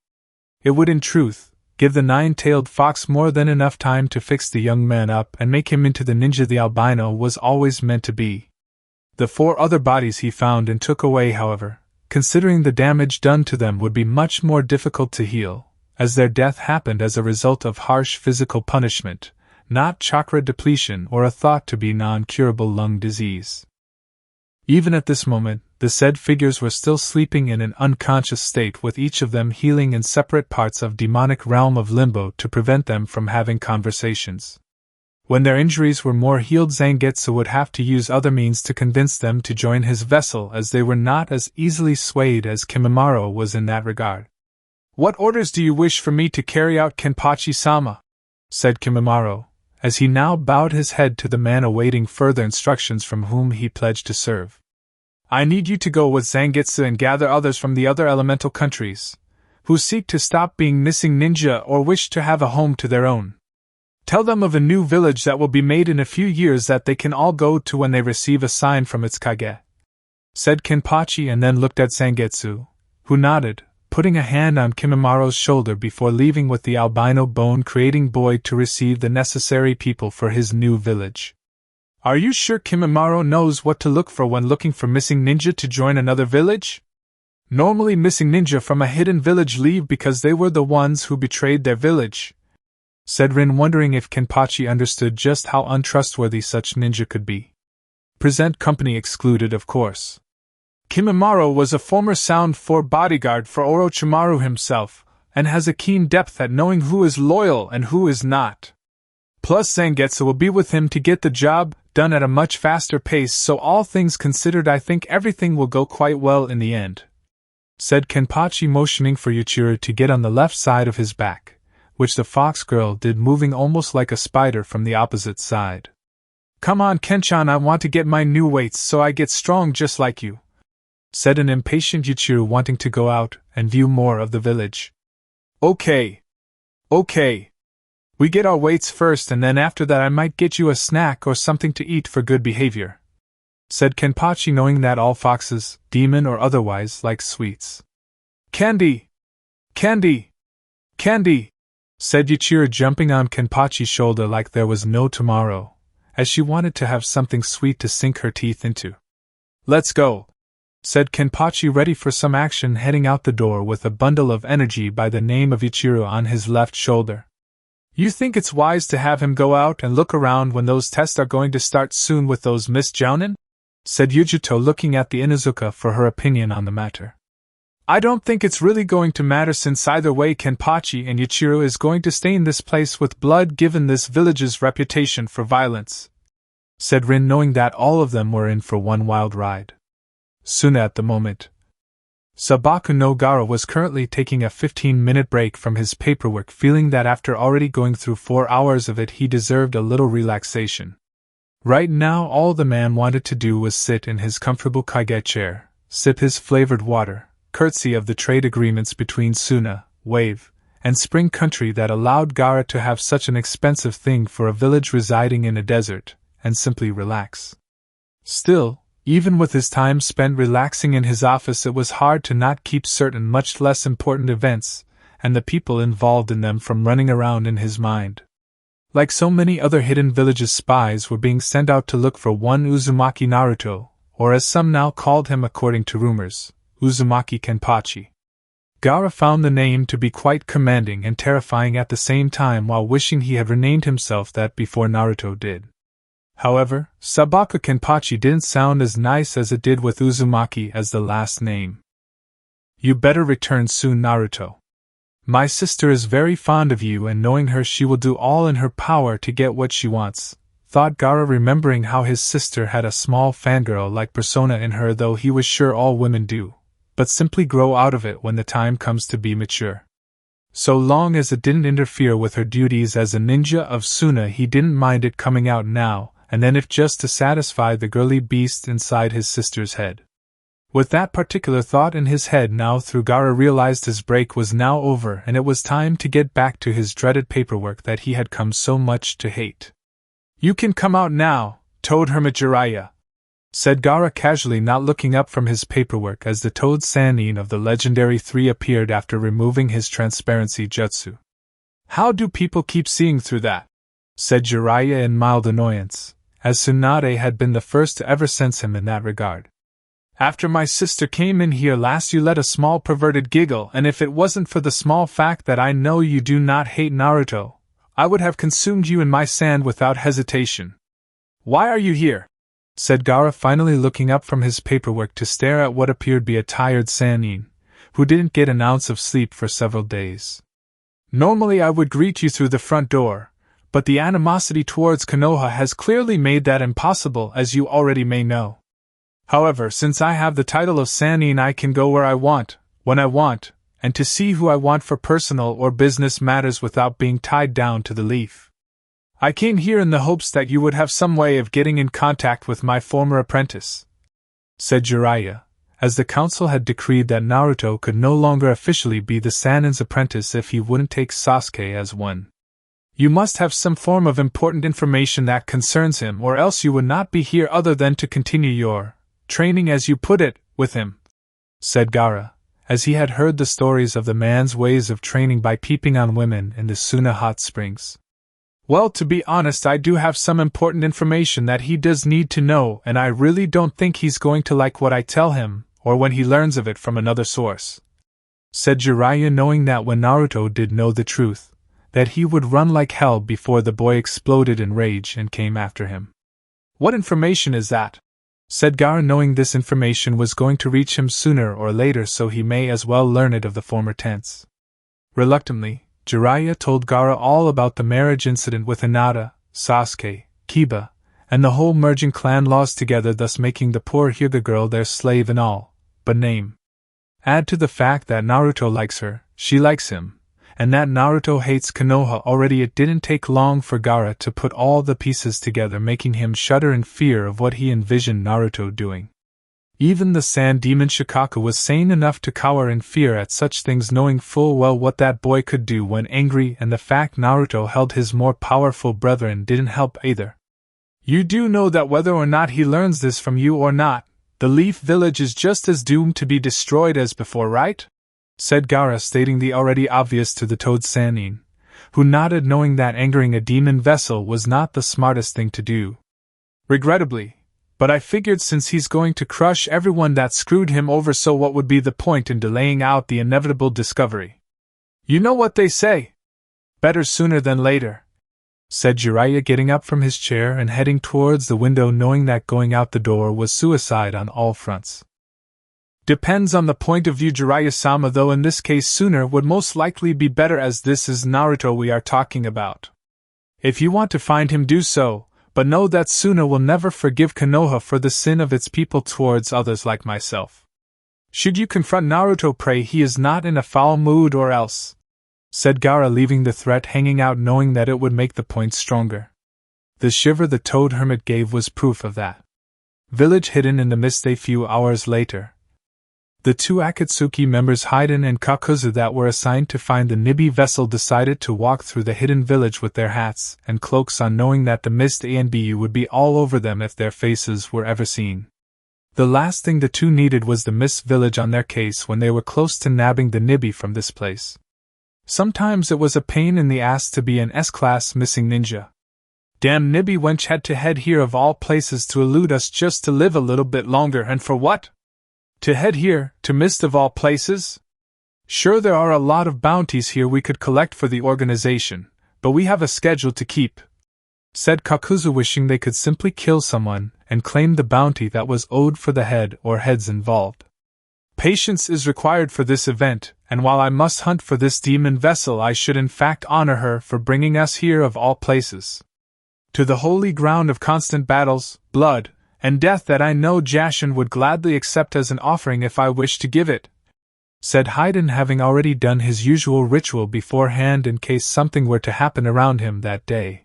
It would, in truth, give the nine-tailed fox more than enough time to fix the young man up and make him into the ninja the albino was always meant to be. The 4 other bodies he found and took away, however, considering the damage done to them, would be much more difficult to heal, as their death happened as a result of harsh physical punishment, not chakra depletion or a thought to be non-curable lung disease. Even at this moment, the said figures were still sleeping in an unconscious state, with each of them healing in separate parts of demonic realm of limbo to prevent them from having conversations. When their injuries were more healed, Zangetsu would have to use other means to convince them to join his vessel, as they were not as easily swayed as Kimimaro was in that regard. "What orders do you wish for me to carry out, Kenpachi-sama?" said Kimimaro, as he now bowed his head to the man awaiting further instructions from whom he pledged to serve. "I need you to go with Zangetsu and gather others from the other elemental countries, who seek to stop being missing ninja or wish to have a home to their own. Tell them of a new village that will be made in a few years that they can all go to when they receive a sign from its kage," said Kenpachi, and then looked at Zangetsu, who nodded, putting a hand on Kimimaro's shoulder before leaving with the albino bone-creating boy to receive the necessary people for his new village. "Are you sure Kimimaro knows what to look for when looking for missing ninja to join another village? Normally missing ninja from a hidden village leave because they were the ones who betrayed their village," said Rin, wondering if Kenpachi understood just how untrustworthy such ninja could be. Present company excluded, of course. Kimimaro was a former Sound 4 bodyguard for Orochimaru himself, and has a keen depth at knowing who is loyal and who is not. Plus Zangetsu will be with him to get the job done at a much faster pace, so all things considered I think everything will go quite well in the end, said Kenpachi, motioning for Ichiraku to get on the left side of his back, which the fox girl did, moving almost like a spider from the opposite side. Come on, Kenchan, I want to get my new weights so I get strong just like you, said an impatient Ichiraku, wanting to go out and view more of the village. Okay. We get our weights first, and then after that I might get you a snack or something to eat for good behavior, said Kenpachi, knowing that all foxes, demon or otherwise, like sweets. Candy! Candy! Candy! Said Ichiraku, jumping on Kenpachi's shoulder like there was no tomorrow, as she wanted to have something sweet to sink her teeth into. Let's go, said Kenpachi, ready for some action, heading out the door with a bundle of energy by the name of Ichiraku on his left shoulder. You think it's wise to have him go out and look around when those tests are going to start soon with those Miss Jounin? Said Yujito, looking at the Inuzuka for her opinion on the matter. I don't think it's really going to matter, since either way Kenpachi and Ichiraku is going to stain this place with blood given this village's reputation for violence, said Rin, knowing that all of them were in for one wild ride. Suna at the moment. Sabaku no Gaara was currently taking a 15-minute break from his paperwork, feeling that after already going through 4 hours of it he deserved a little relaxation. Right now all the man wanted to do was sit in his comfortable kage chair, sip his flavored water, courtesy of the trade agreements between Suna, Wave, and Spring Country that allowed Gaara to have such an expensive thing for a village residing in a desert, and simply relax. Still, even with his time spent relaxing in his office, it was hard to not keep certain much less important events, and the people involved in them, from running around in his mind. Like so many other hidden villages, spies were being sent out to look for one Uzumaki Naruto, or as some now called him according to rumors, Uzumaki Kenpachi. Gaara found the name to be quite commanding and terrifying at the same time, while wishing he had renamed himself that before Naruto did. However, Sabaku Kenpachi didn't sound as nice as it did with Uzumaki as the last name. You better return soon, Naruto. My sister is very fond of you, and knowing her, she will do all in her power to get what she wants, thought Gaara, remembering how his sister had a small fangirl-like persona in her, though he was sure all women do, but simply grow out of it when the time comes to be mature. So long as it didn't interfere with her duties as a ninja of Suna, he didn't mind it coming out now, and then if just to satisfy the girly beast inside his sister's head. With that particular thought in his head now, Gaara realized his break was now over, and it was time to get back to his dreaded paperwork that he had come so much to hate. You can come out now, Toad Hermit Jiraiya, said Gaara casually, not looking up from his paperwork as the Toad Sannin of the legendary 3 appeared after removing his transparency jutsu. How do people keep seeing through that? Said Jiraiya in mild annoyance, as Tsunade had been the first to ever sense him in that regard. After my sister came in here last, you let a small perverted giggle, and if it wasn't for the small fact that I know you do not hate Naruto, I would have consumed you in my sand without hesitation. Why are you here? Said Gaara, finally looking up from his paperwork to stare at what appeared to be a tired Sannin, who didn't get an ounce of sleep for several days. Normally I would greet you through the front door, but the animosity towards Konoha has clearly made that impossible, as you already may know. However, since I have the title of Sannin, I can go where I want, when I want, and to see who I want for personal or business matters without being tied down to the leaf. I came here in the hopes that you would have some way of getting in contact with my former apprentice, said Jiraiya, as the council had decreed that Naruto could no longer officially be the Sannin's apprentice if he wouldn't take Sasuke as one. You must have some form of important information that concerns him, or else you would not be here other than to continue your training, as you put it, with him, said Gaara, as he had heard the stories of the man's ways of training by peeping on women in the Suna hot springs. Well, to be honest, I do have some important information that he does need to know, and I really don't think he's going to like what I tell him, or when he learns of it from another source, said Jiraiya, knowing that when Naruto did know the truth, that he would run like hell before the boy exploded in rage and came after him. "What information is that?" said Gaara, knowing this information was going to reach him sooner or later, so he may as well learn it of the former tense. Reluctantly, Jiraiya told Gaara all about the marriage incident with Hinata, Sasuke, Kiba, and the whole merging clan laws together, thus making the poor Hyuga girl their slave in all but name. Add to the fact that Naruto likes her, she likes him, and that Naruto hates Konoha already. It didn't take long for Gaara to put all the pieces together, making him shudder in fear of what he envisioned Naruto doing. Even the sand demon Shikaku was sane enough to cower in fear at such things, knowing full well what that boy could do when angry, and the fact Naruto held his more powerful brethren didn't help either. "You do know that whether or not he learns this from you or not, the Leaf Village is just as doomed to be destroyed as before, right?" said Gaara, stating the already obvious to the Toad Sannin, who nodded, knowing that angering a demon vessel was not the smartest thing to do. "Regrettably, but I figured since he's going to crush everyone that screwed him over, so what would be the point in delaying out the inevitable discovery? You know what they say, better sooner than later," said Jiraiya, getting up from his chair and heading towards the window, knowing that going out the door was suicide on all fronts. "Depends on the point of view, Jiraiya-sama, though in this case sooner would most likely be better, as this is Naruto we are talking about. If you want to find him, do so, but know that Suna will never forgive Konoha for the sin of its people towards others like myself. Should you confront Naruto, pray he is not in a foul mood or else," said Gaara, leaving the threat hanging out, knowing that it would make the point stronger. The shiver the Toad Hermit gave was proof of that. Village hidden in the mist. A few hours later, the two Akatsuki members, Haiden and Kakuzu, that were assigned to find the Nibi vessel, decided to walk through the hidden village with their hats and cloaks on, knowing that the mist ANBU would be all over them if their faces were ever seen. The last thing the two needed was the mist village on their case when they were close to nabbing the Nibi from this place. Sometimes it was a pain in the ass to be an S-class missing ninja. Damn Nibi wench had to head here of all places to elude us just to live a little bit longer, and for what? To head here, to Mist of all places? Sure, there are a lot of bounties here we could collect for the organization, but we have a schedule to keep," said Kakuzu, wishing they could simply kill someone and claim the bounty that was owed for the head or heads involved. "Patience is required for this event, and while I must hunt for this demon vessel, I should in fact honor her for bringing us here of all places, to the holy ground of constant battles, blood, and death that I know Jashin would gladly accept as an offering if I wished to give it," said Haiden, having already done his usual ritual beforehand in case something were to happen around him that day.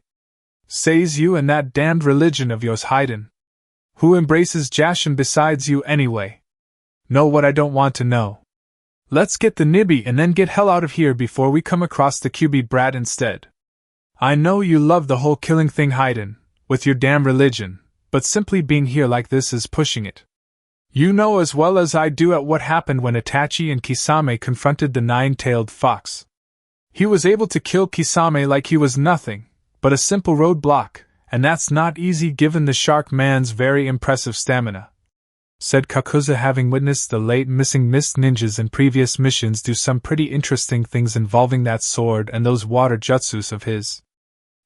"Says you and that damned religion of yours, Haiden. Who embraces Jashin besides you anyway? Know what I don't want to know. Let's get the Nibi and then get hell out of here before we come across the Kyuubi brat instead. I know you love the whole killing thing, Haiden, with your damn religion, but simply being here like this is pushing it. You know as well as I do at what happened when Itachi and Kisame confronted the nine-tailed fox. He was able to kill Kisame like he was nothing but a simple roadblock, and that's not easy given the shark man's very impressive stamina," said Kakuzu, having witnessed the late missing mist ninjas in previous missions do some pretty interesting things involving that sword and those water jutsus of his.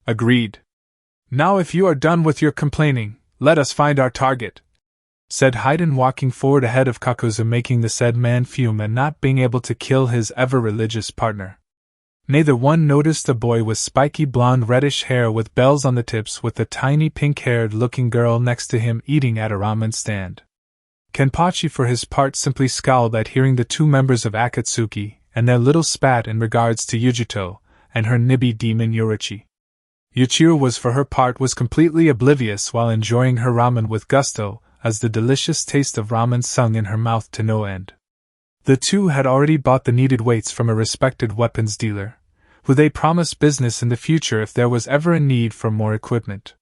"Agreed. Now if you are done with your complaining, let us find our target," said Haiden, walking forward ahead of Kakuzu, making the said man fume at not being able to kill his ever-religious partner. Neither one noticed a boy with spiky blonde reddish hair with bells on the tips, with a tiny pink-haired looking girl next to him eating at a ramen stand. Kenpachi for his part simply scowled at hearing the two members of Akatsuki and their little spat in regards to Yujito and her Nibi demon Yorichi. Yuichiro was for her part was completely oblivious while enjoying her ramen with gusto, as the delicious taste of ramen sung in her mouth to no end. The two had already bought the needed weights from a respected weapons dealer, who they promised business in the future if there was ever a need for more equipment.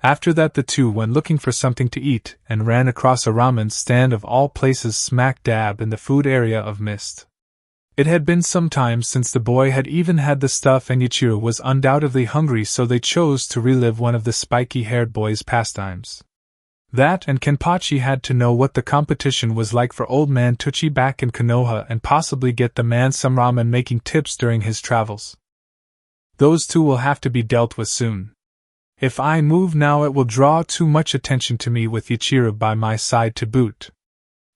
After that the two went looking for something to eat and ran across a ramen stand of all places smack dab in the food area of Mist. It had been some time since the boy had even had the stuff, and Ichiro was undoubtedly hungry, so they chose to relive one of the spiky-haired boy's pastimes. That and Kenpachi had to know what the competition was like for old man Tucci back in Konoha and possibly get the man some ramen making tips during his travels. Those two will have to be dealt with soon. If I move now, it will draw too much attention to me with Ichiro by my side to boot.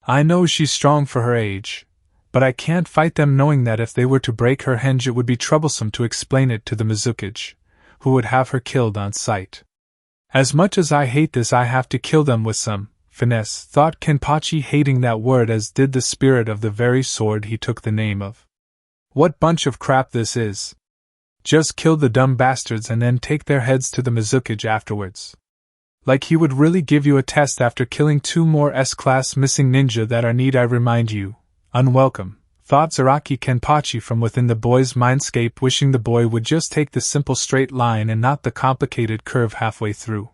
I know she's strong for her age, but I can't fight them, knowing that if they were to break her henge it would be troublesome to explain it to the Mizukage, who would have her killed on sight. As much as I hate this, I have to kill them with some finesse, thought Kenpachi, hating that word as did the spirit of the very sword he took the name of. What bunch of crap this is. Just kill the dumb bastards and then take their heads to the Mizukage afterwards. Like he would really give you a test after killing 2 more S-class missing ninja that are, need I remind you, unwelcome, thought Zaraki Kenpachi from within the boy's mindscape, wishing the boy would just take the simple straight line and not the complicated curve halfway through.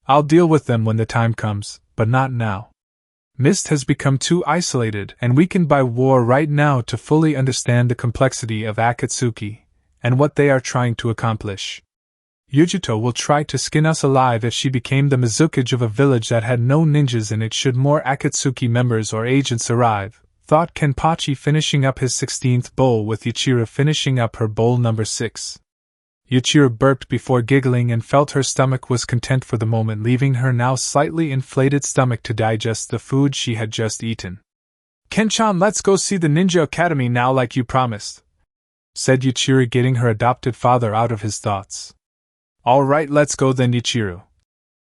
I'll deal with them when the time comes, but not now. Mist has become too isolated and weakened by war right now to fully understand the complexity of Akatsuki and what they are trying to accomplish. Yujito will try to skin us alive if she became the Mizukage of a village that had no ninjas in it should more Akatsuki members or agents arrive, thought Kenpachi, finishing up his 16th bowl with Ichiro finishing up her bowl number 6. Ichiro burped before giggling and felt her stomach was content for the moment, leaving her now slightly inflated stomach to digest the food she had just eaten. Ken-chan, let's go see the Ninja Academy now like you promised, said Ichiro, getting her adopted father out of his thoughts. All right, let's go then, Ichiro,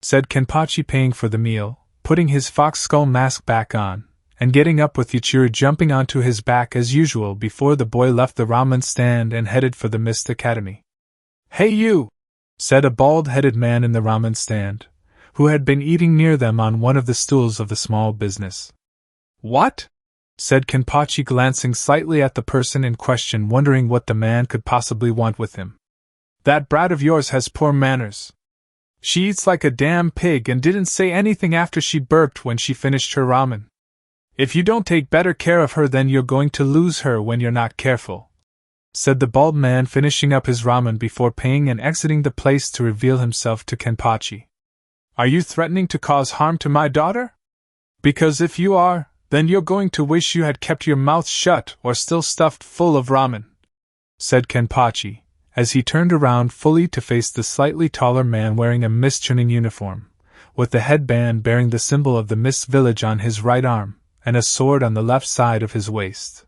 said Kenpachi, paying for the meal, putting his fox skull mask back on, and getting up with Ichiro jumping onto his back as usual before the boy left the ramen stand and headed for the Mist Academy. Hey you, said a bald-headed man in the ramen stand, who had been eating near them on one of the stools of the small business. What? Said Kenpachi, glancing slightly at the person in question, wondering what the man could possibly want with him. That brat of yours has poor manners. She eats like a damn pig and didn't say anything after she burped when she finished her ramen. If you don't take better care of her, then you're going to lose her when you're not careful, said the bald man, finishing up his ramen before paying and exiting the place to reveal himself to Kenpachi. Are you threatening to cause harm to my daughter? Because if you are, then you're going to wish you had kept your mouth shut or still stuffed full of ramen, said Kenpachi, as he turned around fully to face the slightly taller man wearing a Mist Chunin uniform, with the headband bearing the symbol of the Mist Village on his right arm, and a sword on the left side of his waist.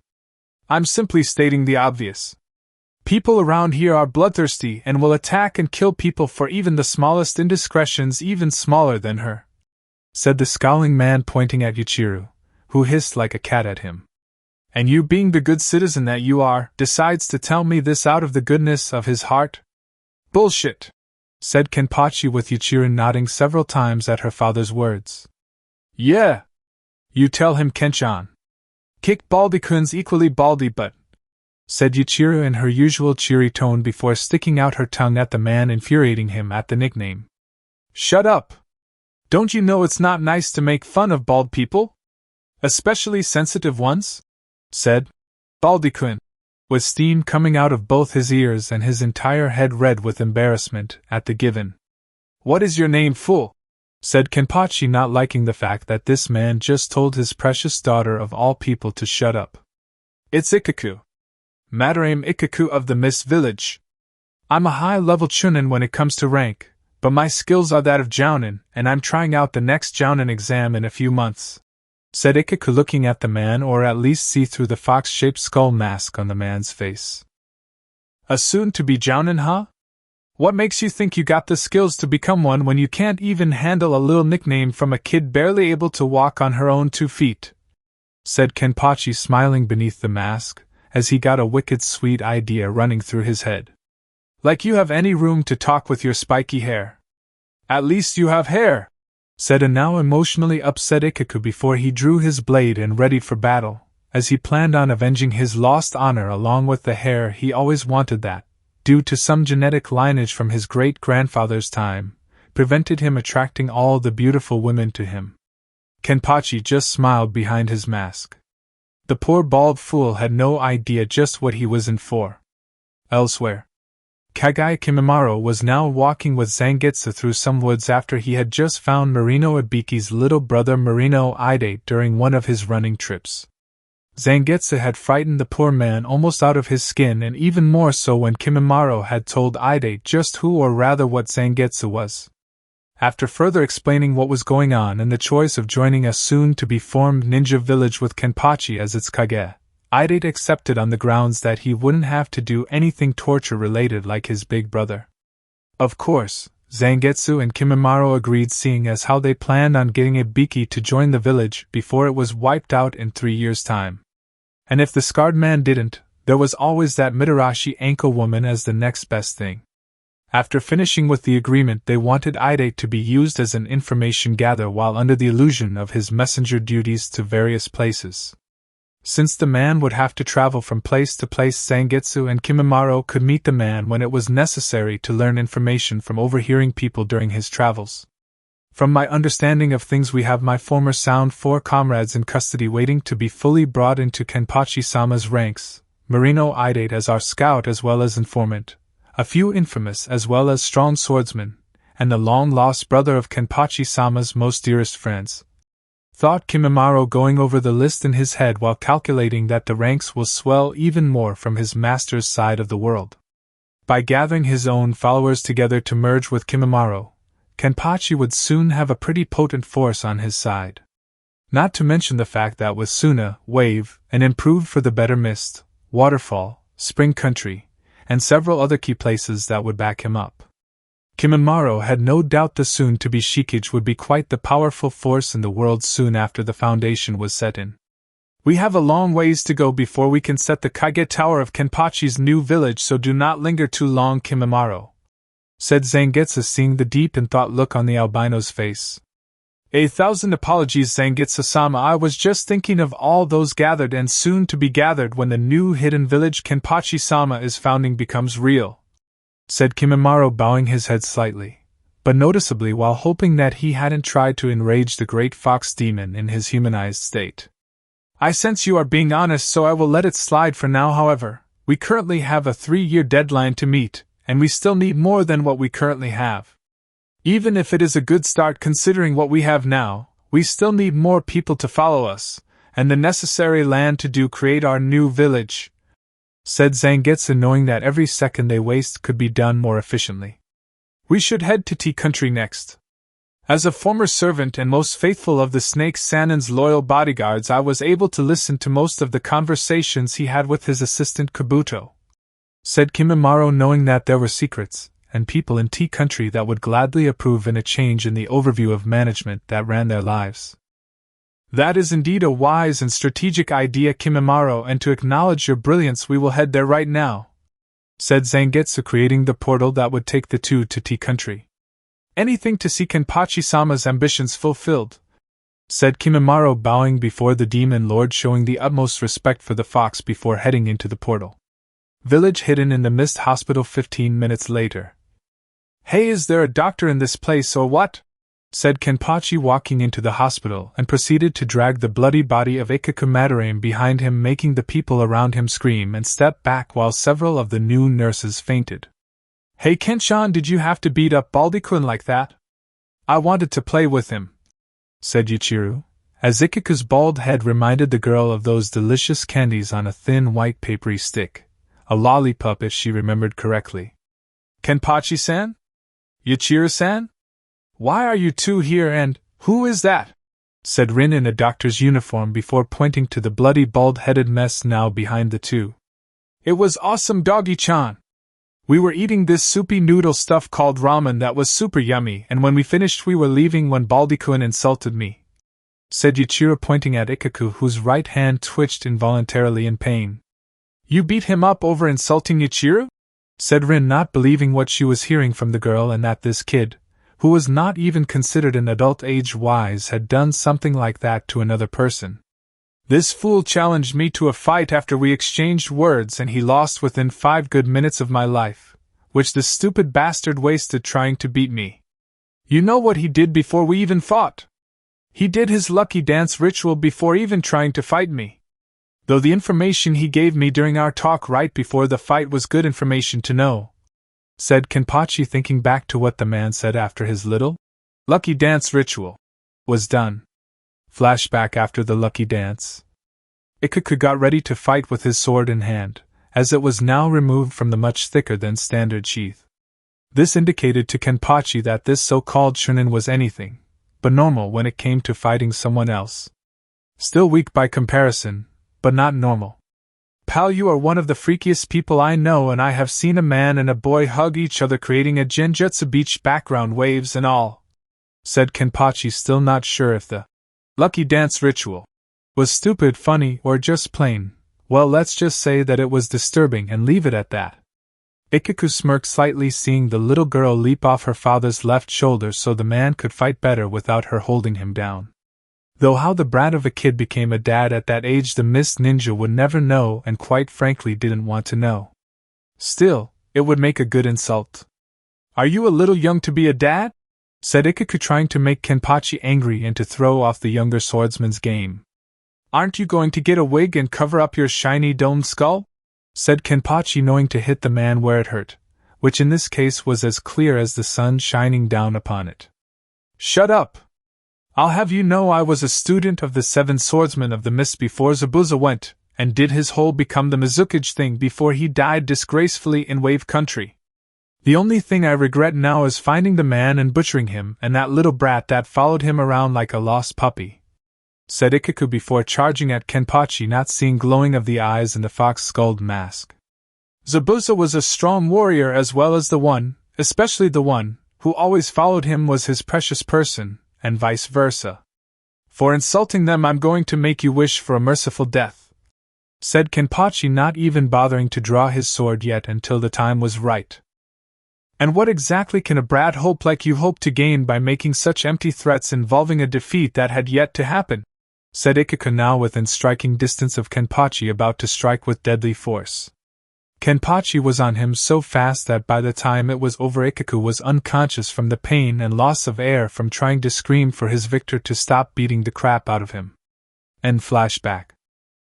I'm simply stating the obvious. People around here are bloodthirsty and will attack and kill people for even the smallest indiscretions, even smaller than her, said the scowling man, pointing at Ichiro, who hissed like a cat at him. And you, being the good citizen that you are, decides to tell me this out of the goodness of his heart? Bullshit, said Kenpachi, with Ichiro nodding several times at her father's words. Yeah. You tell him, Ken-chan. Kick Baldy-kun's equally baldy butt, said Ichiro in her usual cheery tone before sticking out her tongue at the man, infuriating him at the nickname. Shut up! Don't you know it's not nice to make fun of bald people? Especially sensitive ones? Said Baldy-kun, with steam coming out of both his ears and his entire head red with embarrassment at the given. What is your name, fool? Said Kenpachi, not liking the fact that this man just told his precious daughter of all people to shut up. It's Ikaku. Madame Ikaku of the Mist Village. I'm a high-level chunin when it comes to rank, but my skills are that of jounin, and I'm trying out the next jounin exam in a few months, said Ikaku, looking at the man, or at least see through the fox-shaped skull mask on the man's face. A soon-to-be jounin, huh? What makes you think you got the skills to become one when you can't even handle a little nickname from a kid barely able to walk on her own 2 feet? Said Kenpachi, smiling beneath the mask, as he got a wicked sweet idea running through his head. Like you have any room to talk with your spiky hair. At least you have hair, said a now emotionally upset Ikaku before he drew his blade and ready for battle, as he planned on avenging his lost honor along with the hair he always wanted that, due to some genetic lineage from his great-grandfather's time, prevented him attracting all the beautiful women to him. Kenpachi just smiled behind his mask. The poor bald fool had no idea just what he was in for. Elsewhere, Kagai Kimimaro was now walking with Zangetsu through some woods after he had just found Marino Ibiki's little brother Marino Ide during one of his running trips. Zangetsu had frightened the poor man almost out of his skin, and even more so when Kimimaro had told Ide just who, or rather what, Zangetsu was. After further explaining what was going on and the choice of joining a soon-to-be-formed ninja village with Kenpachi as its Kage, Ide accepted on the grounds that he wouldn't have to do anything torture-related like his big brother. Of course, Zangetsu and Kimimaro agreed, seeing as how they planned on getting Ibiki to join the village before it was wiped out in 3 years' time. And if the scarred man didn't, there was always that Mitarashi ankle woman as the next best thing. After finishing with the agreement, they wanted Ide to be used as an information gatherer while under the illusion of his messenger duties to various places. Since the man would have to travel from place to place, Zangetsu and Kimimaro could meet the man when it was necessary to learn information from overhearing people during his travels. From my understanding of things, we have my former Sound 4 comrades in custody waiting to be fully brought into Kenpachi-sama's ranks, Marino Ide as our scout as well as informant, a few infamous as well as strong swordsmen, and the long-lost brother of Kenpachi-sama's most dearest friends. Thought Kimimaro, going over the list in his head while calculating that the ranks will swell even more from his master's side of the world. By gathering his own followers together to merge with Kimimaro, Kenpachi would soon have a pretty potent force on his side. Not to mention the fact that with Suna, Wave, and improved for the better Mist, Waterfall, Spring Country, and several other key places that would back him up, Kimimaro had no doubt the soon-to-be Shikage would be quite the powerful force in the world soon after the foundation was set in. We have a long ways to go before we can set the Kage Tower of Kenpachi's new village, so do not linger too long, Kimimaro, said Zangetsu, seeing the deep in thought look on the albino's face. 1,000 apologies, Zangetsu-sama. I was just thinking of all those gathered and soon to be gathered when the new hidden village Kenpachi-sama is founding becomes real, said Kimimaro, bowing his head slightly, but noticeably, while hoping that he hadn't tried to enrage the great fox demon in his humanized state. I sense you are being honest, so I will let it slide for now. However, we currently have a 3-year deadline to meet, and we still need more than what we currently have. Even if it is a good start considering what we have now, we still need more people to follow us, and the necessary land to create our new village, said Zangetsu, knowing that every second they waste could be done more efficiently. We should head to Tea Country next. As a former servant and most faithful of the Snake Sannin's loyal bodyguards, I was able to listen to most of the conversations he had with his assistant Kabuto, said Kimimaro, knowing that there were secrets and people in Tea Country that would gladly approve in a change in the overview of management that ran their lives. That is indeed a wise and strategic idea, Kimimaro, and to acknowledge your brilliance we will head there right now, said Zangetsu, creating the portal that would take the two to Tea Country. Anything to see Kenpachi-sama's ambitions fulfilled, said Kimimaro, bowing before the demon lord, showing the utmost respect for the fox before heading into the portal. Village hidden in the mist hospital 15 minutes later. Hey, is there a doctor in this place or what? Said Kenpachi, walking into the hospital, and proceeded to drag the bloody body of Ikaku Madarame behind him, making the people around him scream and step back while several of the new nurses fainted. Hey Kenshan, did you have to beat up Baldy-kun like that? I wanted to play with him, said Yuichiro, as Ikaku's bald head reminded the girl of those delicious candies on a thin white papery stick, a lollipop if she remembered correctly. Kenpachi-san? Yuichiro-san? Why are you two here, and who is that? Said Rin in a doctor's uniform before pointing to the bloody bald-headed mess now behind the two. It was awesome, Doggy-chan. We were eating this soupy noodle stuff called ramen that was super yummy, and when we finished we were leaving when Baldy-kun insulted me, said Yuichiro, pointing at Ikaku, whose right hand twitched involuntarily in pain. You beat him up over insulting Yuichiro? Said Rin, not believing what she was hearing from the girl, and that this kid, who was not even considered an adult age-wise, had done something like that to another person. This fool challenged me to a fight after we exchanged words, and he lost within 5 good minutes of my life, which the stupid bastard wasted trying to beat me. You know what he did before we even fought? He did his lucky dance ritual before even trying to fight me. Though the information he gave me during our talk right before the fight was good information to know, said Kenpachi, thinking back to what the man said after his little lucky dance ritual was done. Flashback after the lucky dance. Ikaku got ready to fight with his sword in hand, as it was now removed from the much thicker than standard sheath. This indicated to Kenpachi that this so-called Chunin was anything but normal when it came to fighting someone else. Still weak by comparison, but not normal. Pal, you are one of the freakiest people I know, and I have seen a man and a boy hug each other creating a genjutsu beach background waves and all, said Kenpachi, still not sure if the lucky dance ritual was stupid, funny, or just plain. Well, let's just say that it was disturbing and leave it at that. Ikaku smirked slightly, seeing the little girl leap off her father's left shoulder so the man could fight better without her holding him down. Though how the brat of a kid became a dad at that age the Mist Ninja would never know, and quite frankly didn't want to know. Still, it would make a good insult. Are you a little young to be a dad? Said Ikaku, trying to make Kenpachi angry and to throw off the younger swordsman's game. Aren't you going to get a wig and cover up your shiny domed skull? Said Kenpachi, knowing to hit the man where it hurt, which in this case was as clear as the sun shining down upon it. Shut up! I'll have you know I was a student of the 7 swordsmen of the mist before Zabuza went, and did his whole become the Mizukage thing before he died disgracefully in Wave Country. The only thing I regret now is finding the man and butchering him and that little brat that followed him around like a lost puppy, said Ikaku before charging at Kenpachi, not seeing glowing of the eyes and the fox-skulled mask. Zabuza was a strong warrior as well as the one, especially the one, who always followed him was his precious person, and vice versa. For insulting them I'm going to make you wish for a merciful death, said Kenpachi, not even bothering to draw his sword yet until the time was right. And what exactly can a brat hope like you hope to gain by making such empty threats involving a defeat that had yet to happen? Said Ikaku, now within striking distance of Kenpachi, about to strike with deadly force. Kenpachi was on him so fast that by the time it was over Ikaku was unconscious from the pain and loss of air from trying to scream for his victor to stop beating the crap out of him. End flashback.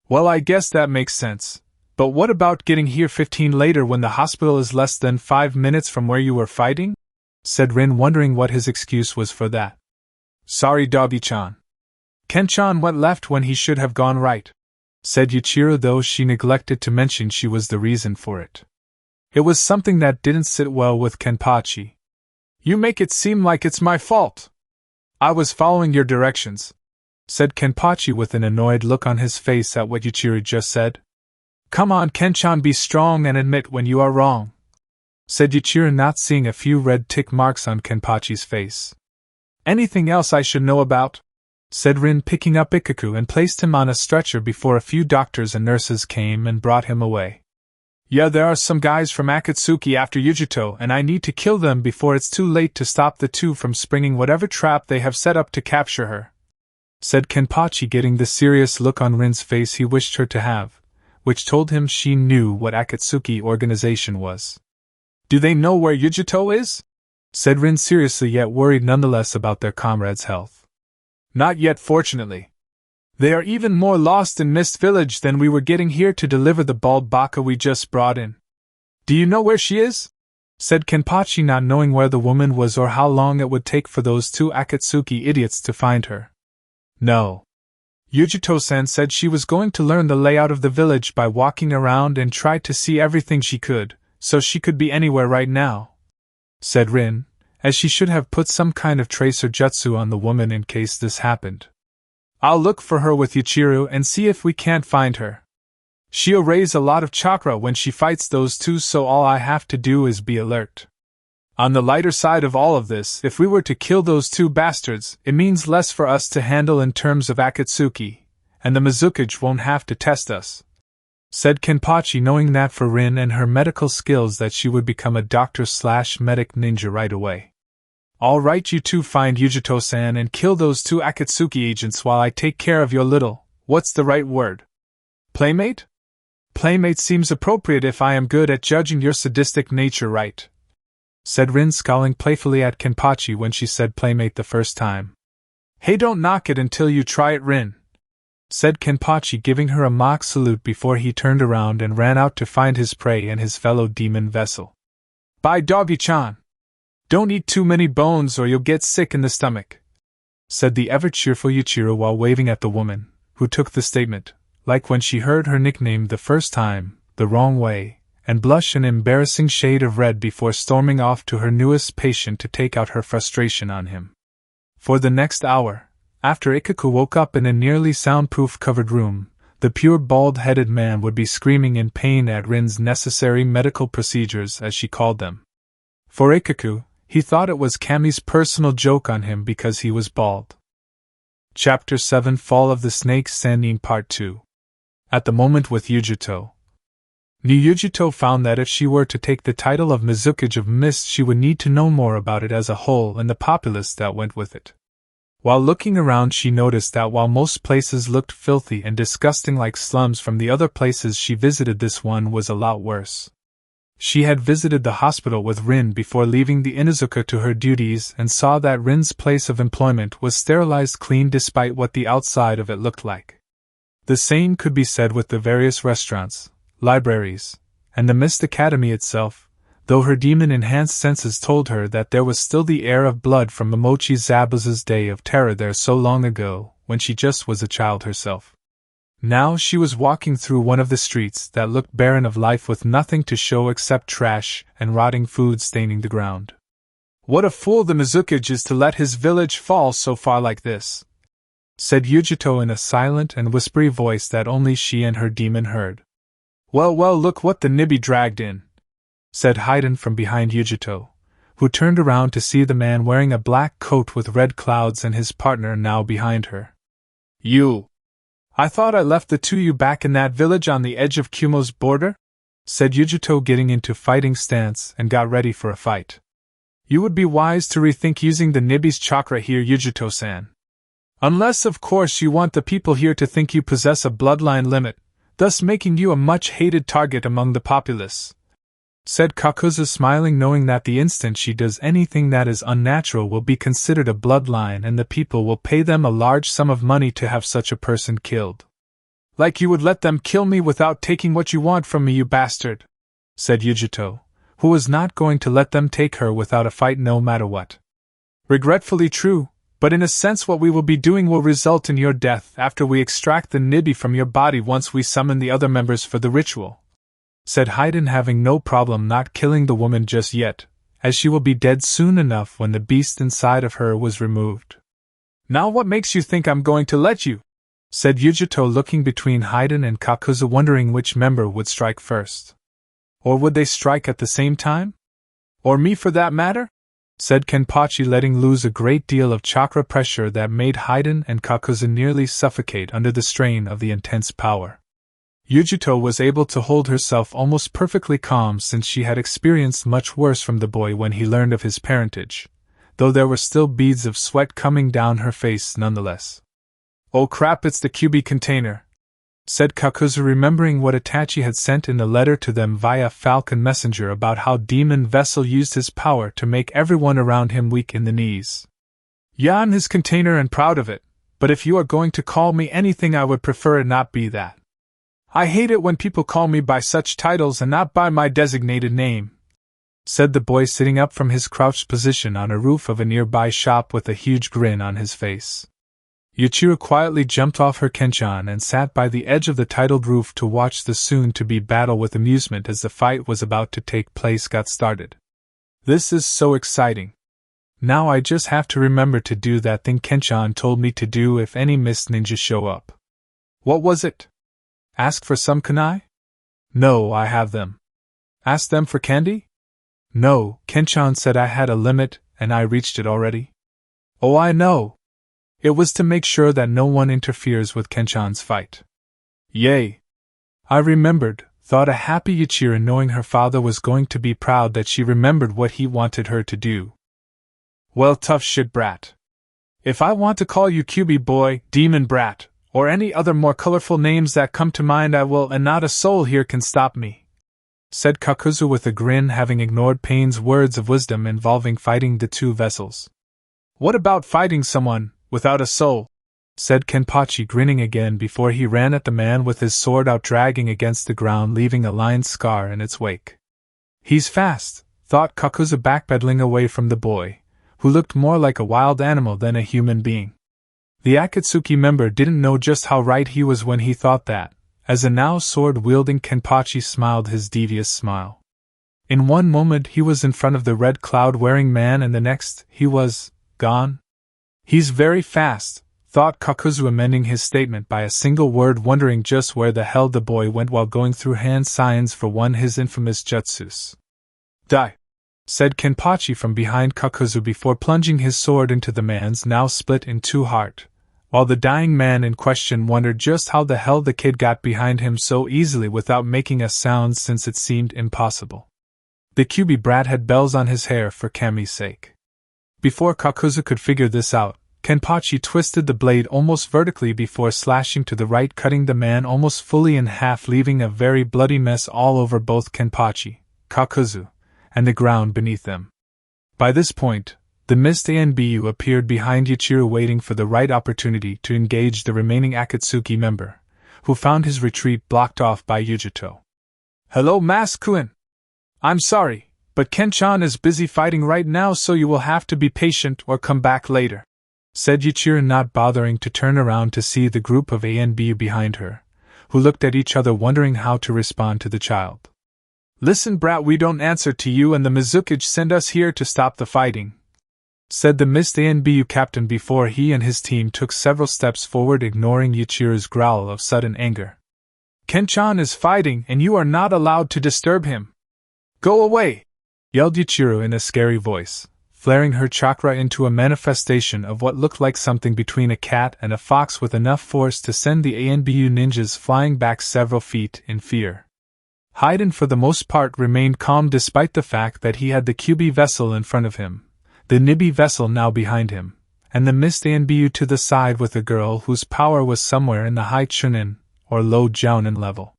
Well, I guess that makes sense. But what about getting here 15 later when the hospital is less than 5 minutes from where you were fighting? Said Rin, wondering what his excuse was for that. Sorry, Doggy-chan. Ken-chan went left when he should have gone right, said Yuichiro, though she neglected to mention she was the reason for it. It was something that didn't sit well with Kenpachi. You make it seem like it's my fault. I was following your directions, said Kenpachi with an annoyed look on his face at what Yuichiro just said. Come on, Ken-chan, be strong and admit when you are wrong, said Yuichiro, not seeing a few red tick marks on Kenpachi's face. Anything else I should know about? Said Rin, picking up Ikaku and placed him on a stretcher before a few doctors and nurses came and brought him away. Yeah, there are some guys from Akatsuki after Yujito, and I need to kill them before it's too late to stop the two from springing whatever trap they have set up to capture her, said Kenpachi, getting the serious look on Rin's face he wished her to have, which told him she knew what Akatsuki organization was. Do they know where Yujito is? Said Rin, seriously yet worried nonetheless about their comrade's health. Not yet, fortunately. They are even more lost in Mist Village than we were getting here to deliver the bald baka we just brought in. Do you know where she is? Said Kenpachi, not knowing where the woman was or how long it would take for those 2 Akatsuki idiots to find her. No. Yujito-san said she was going to learn the layout of the village by walking around and try to see everything she could, so she could be anywhere right now, said Rin, as she should have put some kind of tracer jutsu on the woman in case this happened. I'll look for her with Yuichiro and see if we can't find her. She'll raise a lot of chakra when she fights those 2, so all I have to do is be alert. On the lighter side of all of this, if we were to kill those 2 bastards, it means less for us to handle in terms of Akatsuki, and the Mizukage won't have to test us, said Kenpachi, knowing that for Rin and her medical skills that she would become a doctor/medic ninja right away. All right, you two find Yujito-san and kill those 2 Akatsuki agents while I take care of your little, what's the right word? Playmate? Playmate seems appropriate if I am good at judging your sadistic nature, right? Said Rin, scowling playfully at Kenpachi when she said playmate the first time. Hey, don't knock it until you try it, Rin, said Kenpachi, giving her a mock salute before he turned around and ran out to find his prey and his fellow demon vessel. Bye, Doggy-chan. Don't eat too many bones or you'll get sick in the stomach, said the ever-cheerful Yuichiro while waving at the woman, who took the statement like when she heard her nickname the first time, the wrong way, and blushed an embarrassing shade of red before storming off to her newest patient to take out her frustration on him. For the next hour, after Ichiraku woke up in a nearly soundproof covered room, the pure bald-headed man would be screaming in pain at Rin's necessary medical procedures, as she called them. For Ichiraku, he thought it was Kami's personal joke on him because he was bald. Chapter 7 Fall of the Snake Sannin Part 2. At the moment with Yujito. Yujito found that if she were to take the title of Mizukage of Mist, she would need to know more about it as a whole and the populace that went with it. While looking around, she noticed that while most places looked filthy and disgusting like slums from the other places she visited, this one was a lot worse. She had visited the hospital with Rin before leaving the Inuzuka to her duties and saw that Rin's place of employment was sterilized clean despite what the outside of it looked like. The same could be said with the various restaurants, libraries, and the Mist Academy itself, though her demon-enhanced senses told her that there was still the air of blood from Momochi Zabuza's day of terror there so long ago, when she just was a child herself. Now she was walking through one of the streets that looked barren of life with nothing to show except trash and rotting food staining the ground. "What a fool the Mizukage is to let his village fall so far like this," said Yujito in a silent and whispery voice that only she and her demon heard. Well, look what the Nibi dragged in," said Haiden from behind Yujito, who turned around to see the man wearing a black coat with red clouds and his partner now behind her. "You! I thought I left the two you back in that village on the edge of Kumo's border?" said Yujito, getting into fighting stance and got ready for a fight. "You would be wise to rethink using the Nibi's chakra here, Yujito-san. Unless, of course, you want the people here to think you possess a bloodline limit, thus making you a much-hated target among the populace," said Kakuzu, smiling, knowing that the instant she does anything that is unnatural will be considered a bloodline and the people will pay them a large sum of money to have such a person killed. "Like you would let them kill me without taking what you want from me, you bastard," said Yujito, who was not going to let them take her without a fight no matter what. "Regretfully true, but in a sense what we will be doing will result in your death after we extract the Nibi from your body once we summon the other members for the ritual," said Haiden, having no problem not killing the woman just yet, as she will be dead soon enough when the beast inside of her was removed. "Now what makes you think I'm going to let you?" said Yujito, looking between Haiden and Kakuzu, wondering which member would strike first. Or would they strike at the same time? "Or me for that matter?" said Kenpachi, letting loose a great deal of chakra pressure that made Haiden and Kakuzu nearly suffocate under the strain of the intense power. Yujito was able to hold herself almost perfectly calm since she had experienced much worse from the boy when he learned of his parentage, though there were still beads of sweat coming down her face nonetheless. "Oh crap, it's the Kyuubi container," said Kakuzu, remembering what Itachi had sent in a letter to them via Falcon Messenger about how Demon Vessel used his power to make everyone around him weak in the knees. "Yeah, I'm his container and proud of it, but if you are going to call me anything, I would prefer it not be that. I hate it when people call me by such titles and not by my designated name," said the boy, sitting up from his crouched position on a roof of a nearby shop with a huge grin on his face. Yuichiro quietly jumped off her kenchan and sat by the edge of the titled roof to watch the soon-to-be battle with amusement as the fight was about to take place got started. "This is so exciting. Now I just have to remember to do that thing Kenchan told me to do if any mist ninjas show up." "What was it? Ask for some kunai?" "No, I have them." "Ask them for candy?" "No, Kenchan said I had a limit, and I reached it already." "Oh, I know. It was to make sure that no one interferes with Kenchan's fight." "Yay." I remembered, thought a happy Ichira, knowing her father was going to be proud that she remembered what he wanted her to do. "Well, tough shit brat. If I want to call you Kyuubi boy, demon brat, or any other more colorful names that come to mind, I will, and not a soul here can stop me," said Kakuzu with a grin, having ignored Pain's words of wisdom involving fighting the two vessels. "What about fighting someone without a soul?" said Kenpachi, grinning again before he ran at the man with his sword out, dragging against the ground, leaving a line scar in its wake. "He's fast," thought Kakuzu, backpedaling away from the boy, who looked more like a wild animal than a human being. The Akatsuki member didn't know just how right he was when he thought that, as a now sword-wielding Kenpachi smiled his devious smile. In one moment he was in front of the red cloud-wearing man and the next, he was gone. He's very fast, thought Kakuzu, amending his statement by a single word, wondering just where the hell the boy went while going through hand signs for one his infamous jutsus. Die! Said Kenpachi from behind Kakuzu before plunging his sword into the man's now split in two heart, while the dying man in question wondered just how the hell the kid got behind him so easily without making a sound, since it seemed impossible. The Kyuubi brat had bells on his hair for Kami's sake. Before Kakuzu could figure this out, Kenpachi twisted the blade almost vertically before slashing to the right, cutting the man almost fully in half, leaving a very bloody mess all over both Kenpachi, Kakuzu, and the ground beneath them. By this point, the missed ANBU appeared behind Ichiraku, waiting for the right opportunity to engage the remaining Akatsuki member, who found his retreat blocked off by Yujito. "Hello, Mas-kun! I'm sorry, but Ken-chan is busy fighting right now, so you will have to be patient or come back later," said Ichiraku, not bothering to turn around to see the group of ANBU behind her, who looked at each other wondering how to respond to the child. "Listen, brat, we don't answer to you, and the Mizukage sent us here to stop the fighting," said the missed ANBU captain before he and his team took several steps forward, ignoring Ichiraku's growl of sudden anger. "Ken-chan is fighting, and you are not allowed to disturb him. Go away!" yelled Ichiraku in a scary voice, flaring her chakra into a manifestation of what looked like something between a cat and a fox, with enough force to send the ANBU ninjas flying back several feet in fear. Haiden, for the most part, remained calm despite the fact that he had the Kyuubi vessel in front of him, the Nibi vessel now behind him, and the missed ANBU to the side, with a girl whose power was somewhere in the high Chunin, or low Jounin level.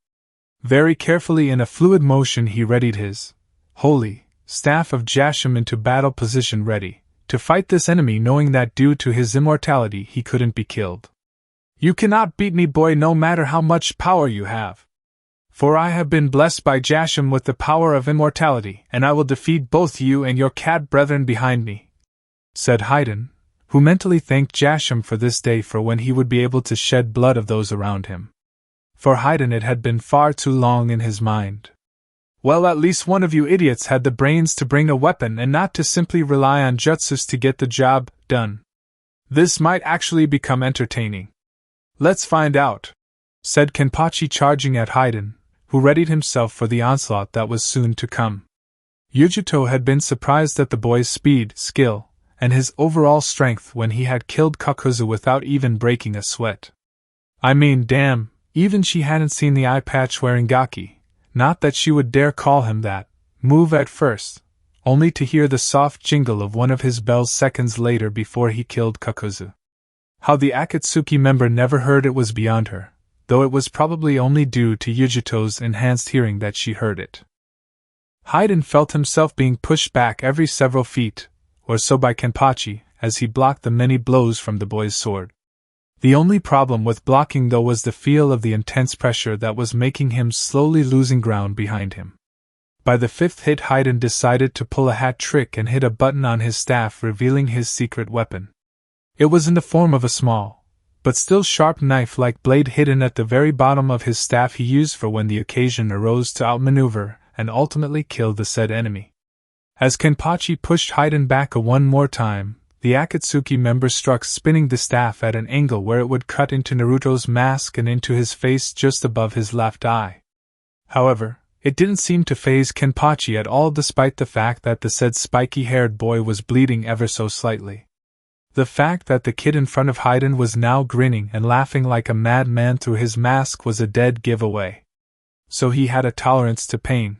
Very carefully, in a fluid motion, he readied his holy staff of Jashim into battle position, ready to fight this enemy, knowing that due to his immortality he couldn't be killed. "You cannot beat me, boy, no matter how much power you have. For I have been blessed by Jashim with the power of immortality, and I will defeat both you and your cat brethren behind me," said Haiden, who mentally thanked Jashim for this day, for when he would be able to shed blood of those around him. For Haiden it had been far too long in his mind. "Well, at least one of you idiots had the brains to bring a weapon and not to simply rely on jutsus to get the job done. This might actually become entertaining. Let's find out," said Kenpachi, charging at Haiden, who readied himself for the onslaught that was soon to come. Yujito had been surprised at the boy's speed, skill, and his overall strength when he had killed Kakuzu without even breaking a sweat. I mean, damn, even she hadn't seen the eye patch wearing Gaki, not that she would dare call him that, move at first, only to hear the soft jingle of one of his bells seconds later before he killed Kakuzu. How the Akatsuki member never heard it was beyond her, though it was probably only due to Yujito's enhanced hearing that she heard it. Haiden felt himself being pushed back every several feet or so by Kenpachi as he blocked the many blows from the boy's sword. The only problem with blocking, though, was the feel of the intense pressure that was making him slowly losing ground behind him. By the fifth hit, Haiden decided to pull a hat trick and hit a button on his staff, revealing his secret weapon. It was in the form of a small, but still sharp knife-like blade hidden at the very bottom of his staff, he used for when the occasion arose to outmaneuver and ultimately kill the said enemy. As Kenpachi pushed Haiden back one more time, the Akatsuki member struck, spinning the staff at an angle where it would cut into Naruto's mask and into his face just above his left eye. However, it didn't seem to faze Kenpachi at all, despite the fact that the said spiky-haired boy was bleeding ever so slightly. The fact that the kid in front of Haiden was now grinning and laughing like a madman through his mask was a dead giveaway. So he had a tolerance to pain.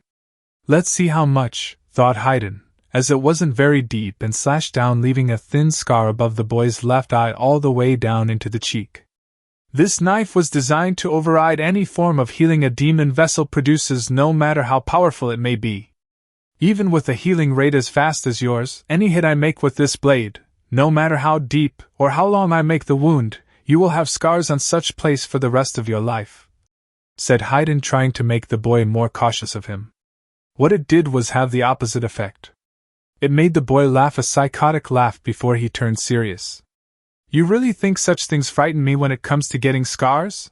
Let's see how much, thought Haiden, as it wasn't very deep and slashed down, leaving a thin scar above the boy's left eye all the way down into the cheek. This knife was designed to override any form of healing a demon vessel produces, no matter how powerful it may be. Even with a healing rate as fast as yours, any hit I make with this blade, no matter how deep or how long I make the wound, you will have scars on such place for the rest of your life," said Haiden, trying to make the boy more cautious of him. What it did was have the opposite effect. It made the boy laugh a psychotic laugh before he turned serious. "You really think such things frighten me when it comes to getting scars?"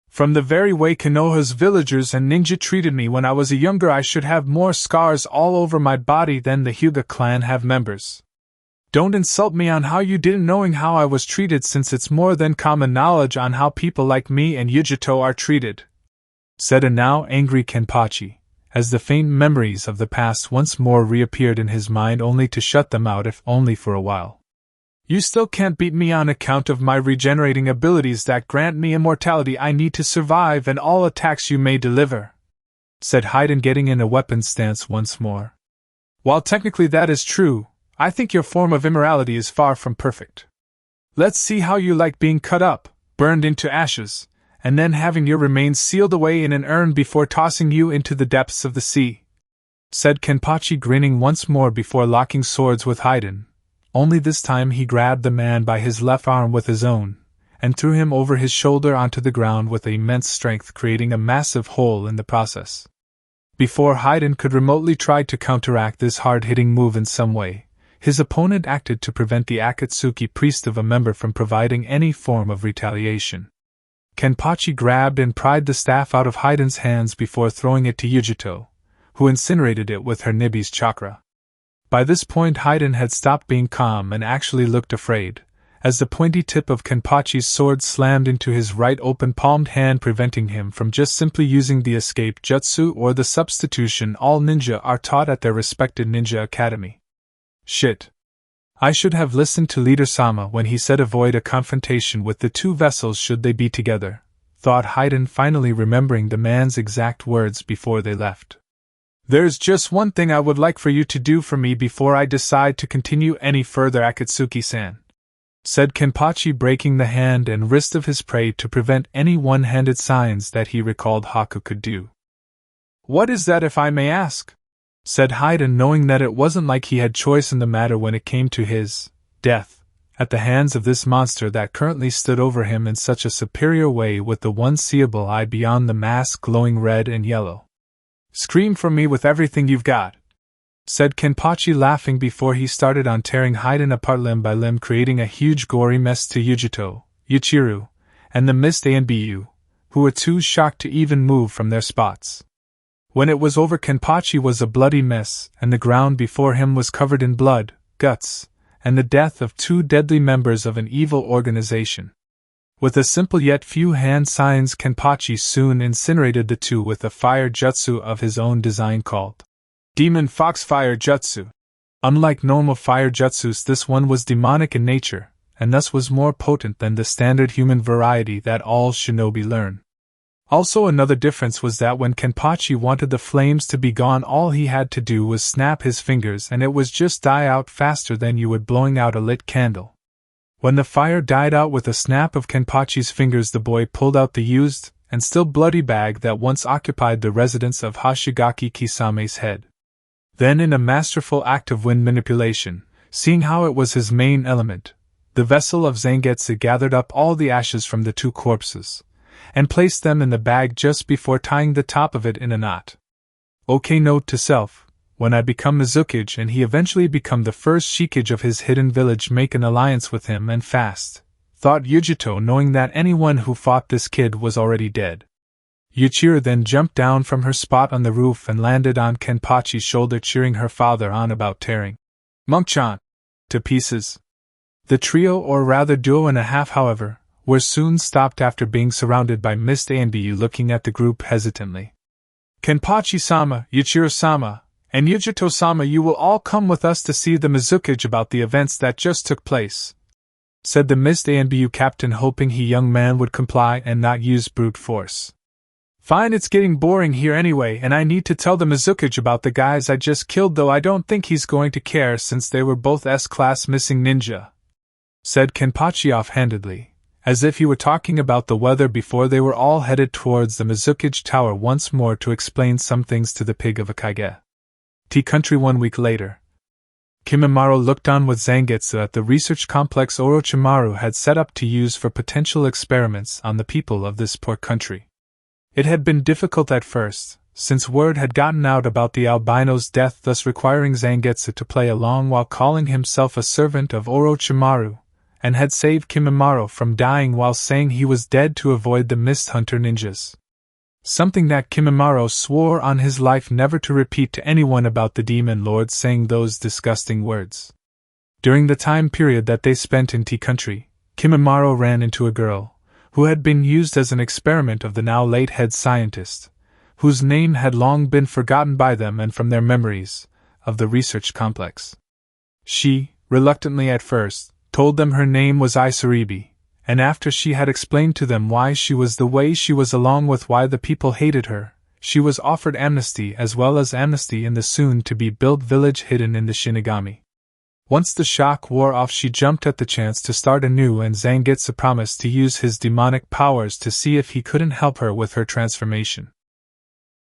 From the very way Konoha's villagers and ninja treated me when I was younger, I should have more scars all over my body than the Hyuga clan have members. Don't insult me on how you didn't knowing how I was treated, since it's more than common knowledge on how people like me and Yujito are treated," said a now angry Kenpachi, as the faint memories of the past once more reappeared in his mind, only to shut them out if only for a while. "You still can't beat me on account of my regenerating abilities that grant me immortality I need to survive and all attacks you may deliver," said Haiden, getting in a weapon stance once more. "While technically that is true, I think your form of immorality is far from perfect. Let's see how you like being cut up, burned into ashes, and then having your remains sealed away in an urn before tossing you into the depths of the sea," said Kenpachi, grinning once more before locking swords with Haiden. Only this time he grabbed the man by his left arm with his own, and threw him over his shoulder onto the ground with immense strength, creating a massive hole in the process. Before Haiden could remotely try to counteract this hard-hitting move in some way, his opponent acted to prevent the Akatsuki priest of a member from providing any form of retaliation. Kenpachi grabbed and pried the staff out of Haiden's hands before throwing it to Yujito, who incinerated it with her Nibi's chakra. By this point Haiden had stopped being calm and actually looked afraid, as the pointy tip of Kenpachi's sword slammed into his right open-palmed hand, preventing him from just simply using the escape jutsu or the substitution all ninja are taught at their respected ninja academy. Shit. I should have listened to Leader Sama when he said avoid a confrontation with the two vessels should they be together, thought Haiden, finally remembering the man's exact words before they left. "There's just one thing I would like for you to do for me before I decide to continue any further, Akatsuki-san," said Kenpachi, breaking the hand and wrist of his prey to prevent any one-handed signs that he recalled Haku could do. "What is that, if I may ask?" said Haiden, knowing that it wasn't like he had choice in the matter when it came to his death at the hands of this monster that currently stood over him in such a superior way, with the one seeable eye beyond the mask glowing red and yellow. "Scream for me with everything you've got," said Kenpachi, laughing before he started on tearing Haiden apart limb by limb, creating a huge gory mess to Yujito, Yuichiro, and the Mist Anbu, who were too shocked to even move from their spots. When it was over, Kenpachi was a bloody mess, and the ground before him was covered in blood, guts, and the death of two deadly members of an evil organization. With a simple yet few hand signs, Kenpachi soon incinerated the two with a fire jutsu of his own design called Demon Fox Fire Jutsu. Unlike normal fire jutsus, this one was demonic in nature, and thus was more potent than the standard human variety that all shinobi learn. Also, another difference was that when Kenpachi wanted the flames to be gone, all he had to do was snap his fingers and it was just die out faster than you would blowing out a lit candle. When the fire died out with a snap of Kenpachi's fingers, the boy pulled out the used and still bloody bag that once occupied the residence of Hoshigaki Kisame's head. Then, in a masterful act of wind manipulation, seeing how it was his main element, the vessel of Zangetsu gathered up all the ashes from the two corpses and placed them in the bag just before tying the top of it in a knot. Okay, note to self: when I become Mizukage and he eventually become the first Shikage of his hidden village, make an alliance with him and fast, thought Yujito, knowing that anyone who fought this kid was already dead. Yuichiro then jumped down from her spot on the roof and landed on Kenpachi's shoulder, cheering her father on about tearing Monk-chan to pieces. The trio, or rather duo and a half, however, were soon stopped after being surrounded by Mist Anbu, looking at the group hesitantly. "Kenpachi-sama, Yuichiro-sama, and Yujito-sama, you will all come with us to see the Mizukage about the events that just took place," said the Mist Anbu captain, hoping he young man would comply and not use brute force. "Fine, it's getting boring here anyway, and I need to tell the Mizukage about the guys I just killed, though I don't think he's going to care since they were both S-class missing ninja," said Kenpachi offhandedly, as if he were talking about the weather, before they were all headed towards the Mizukage Tower once more to explain some things to the pig of a Kage. Tea Country 1 week later. Kimimaro looked on with Zangetsu at the research complex Orochimaru had set up to use for potential experiments on the people of this poor country. It had been difficult at first, since word had gotten out about the albino's death, thus requiring Zangetsu to play along while calling himself a servant of Orochimaru, and had saved Kimimaro from dying while saying he was dead to avoid the Mist Hunter ninjas. Something that Kimimaro swore on his life never to repeat to anyone about the Demon Lord saying those disgusting words. During the time period that they spent in Tea Country, Kimimaro ran into a girl, who had been used as an experiment of the now late head scientist, whose name had long been forgotten by them and from their memories of the research complex. She, reluctantly at first, told them her name was Isaribi, and after she had explained to them why she was the way she was along with why the people hated her, she was offered amnesty as well as amnesty in the soon-to-be-built village hidden in the Shinigami. Once the shock wore off, she jumped at the chance to start anew, and Zangetsu promised to use his demonic powers to see if he couldn't help her with her transformation.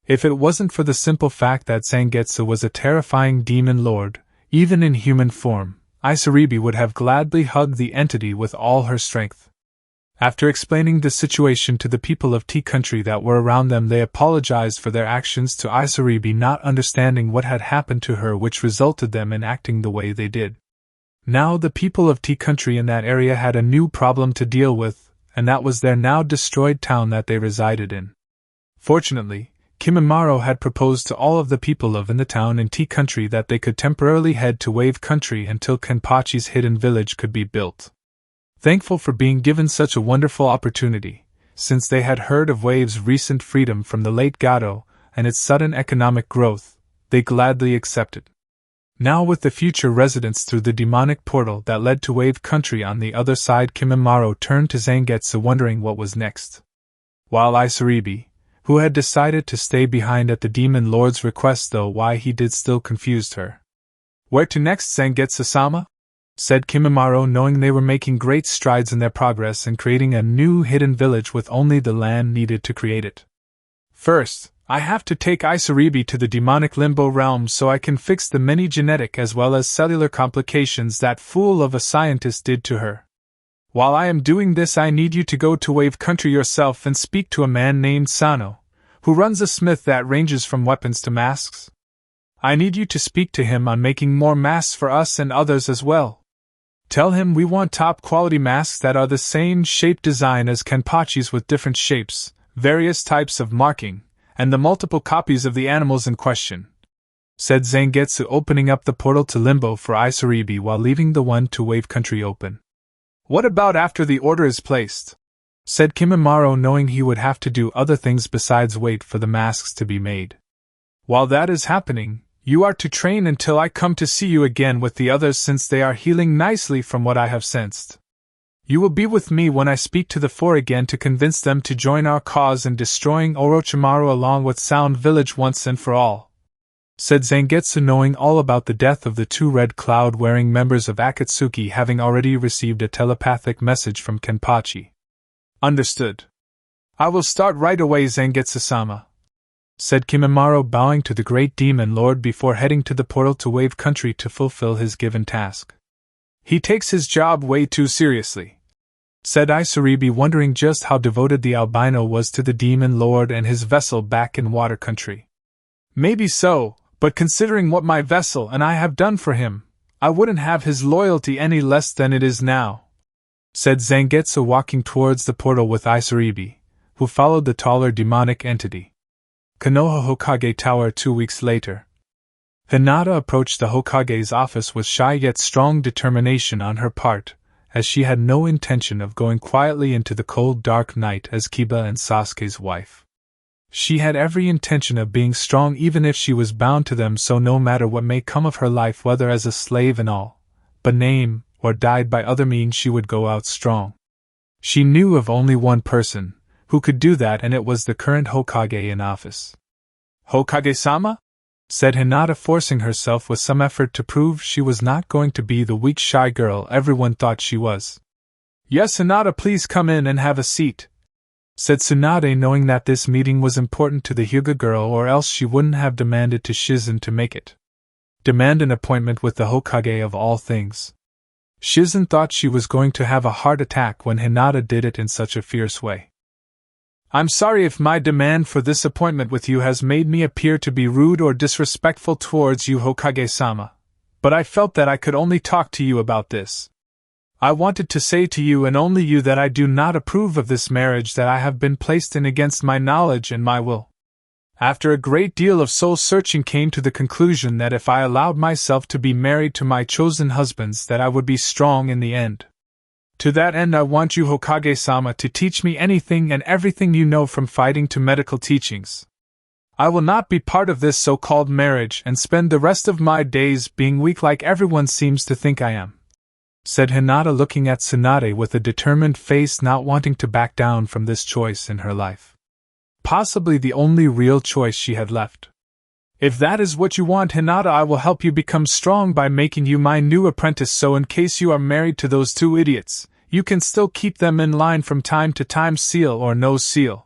If it wasn't for the simple fact that Zangetsu was a terrifying demon lord, even in human form, Isaribi would have gladly hugged the entity with all her strength. After explaining the situation to the people of Tea Country that were around them, they apologized for their actions to Isaribi, not understanding what had happened to her which resulted them in acting the way they did. Now the people of Tea Country in that area had a new problem to deal with, and that was their now destroyed town that they resided in. Fortunately, Kimimaro had proposed to all of the people in the town in Tea Country that they could temporarily head to Wave Country until Kenpachi's hidden village could be built. Thankful for being given such a wonderful opportunity, since they had heard of Wave's recent freedom from the late Gato and its sudden economic growth, they gladly accepted. Now with the future residents through the demonic portal that led to Wave Country on the other side, Kimimaro turned to Zangetsu wondering what was next. While Isaribi, who had decided to stay behind at the Demon Lord's request though why he did still confused her. Where to next, Zangetsu-sama? Said Kimimaro, knowing they were making great strides in their progress in creating a new hidden village with only the land needed to create it. First, I have to take Isaribi to the demonic limbo realm so I can fix the many genetic as well as cellular complications that fool of a scientist did to her. While I am doing this, I need you to go to Wave Country yourself and speak to a man named Sano, who runs a smith that ranges from weapons to masks. I need you to speak to him on making more masks for us and others as well. Tell him we want top-quality masks that are the same shape design as Kenpachi's with different shapes, various types of marking, and the multiple copies of the animals in question, said Zangetsu, opening up the portal to Limbo for Isaribi while leaving the one to Wave Country open. What about after the order is placed? Said Kimimaro, knowing he would have to do other things besides wait for the masks to be made. While that is happening, you are to train until I come to see you again with the others, since they are healing nicely from what I have sensed. You will be with me when I speak to the four again to convince them to join our cause in destroying Orochimaru along with Sound Village once and for all, said Zangetsu, knowing all about the death of the two red cloud-wearing members of Akatsuki, having already received a telepathic message from Kenpachi. Understood. I will start right away, Zangetsu-sama, said Kimimaro, bowing to the great demon lord before heading to the portal to Wave Country to fulfill his given task. He takes his job way too seriously, said Isaribi, wondering just how devoted the albino was to the demon lord and his vessel back in Water Country. Maybe so, but considering what my vessel and I have done for him, I wouldn't have his loyalty any less than it is now, said Zangetsu, walking towards the portal with Isaribi, who followed the taller demonic entity. Konoha Hokage Tower 2 weeks later. Hinata approached the Hokage's office with shy yet strong determination on her part, as she had no intention of going quietly into the cold dark night as Kiba and Sasuke's wife. She had every intention of being strong even if she was bound to them, so no matter what may come of her life, whether as a slave and all, but name, or died by other means, she would go out strong. She knew of only one person who could do that, and it was the current Hokage in office. Hokage-sama? Said Hinata, forcing herself with some effort to prove she was not going to be the weak shy girl everyone thought she was. Yes, Hinata, please come in and have a seat, said Tsunade, knowing that this meeting was important to the Hyuga girl, or else she wouldn't have demanded to Shizen to make it. Demand an appointment with the Hokage of all things. Shizen thought she was going to have a heart attack when Hinata did it in such a fierce way. I'm sorry if my demand for this appointment with you has made me appear to be rude or disrespectful towards you, Hokage-sama, but I felt that I could only talk to you about this, I wanted to say to you and only you that I do not approve of this marriage that I have been placed in against my knowledge and my will. After a great deal of soul-searching came to the conclusion that if I allowed myself to be married to my chosen husbands that I would be strong in the end. To that end I want you Hokage-sama to teach me anything and everything you know from fighting to medical teachings. I will not be part of this so-called marriage and spend the rest of my days being weak like everyone seems to think I am," said Hinata, looking at Tsunade with a determined face, not wanting to back down from this choice in her life. Possibly the only real choice she had left. "If that is what you want, Hinata, I will help you become strong by making you my new apprentice, so in case you are married to those two idiots, you can still keep them in line from time to time, seal or no seal,"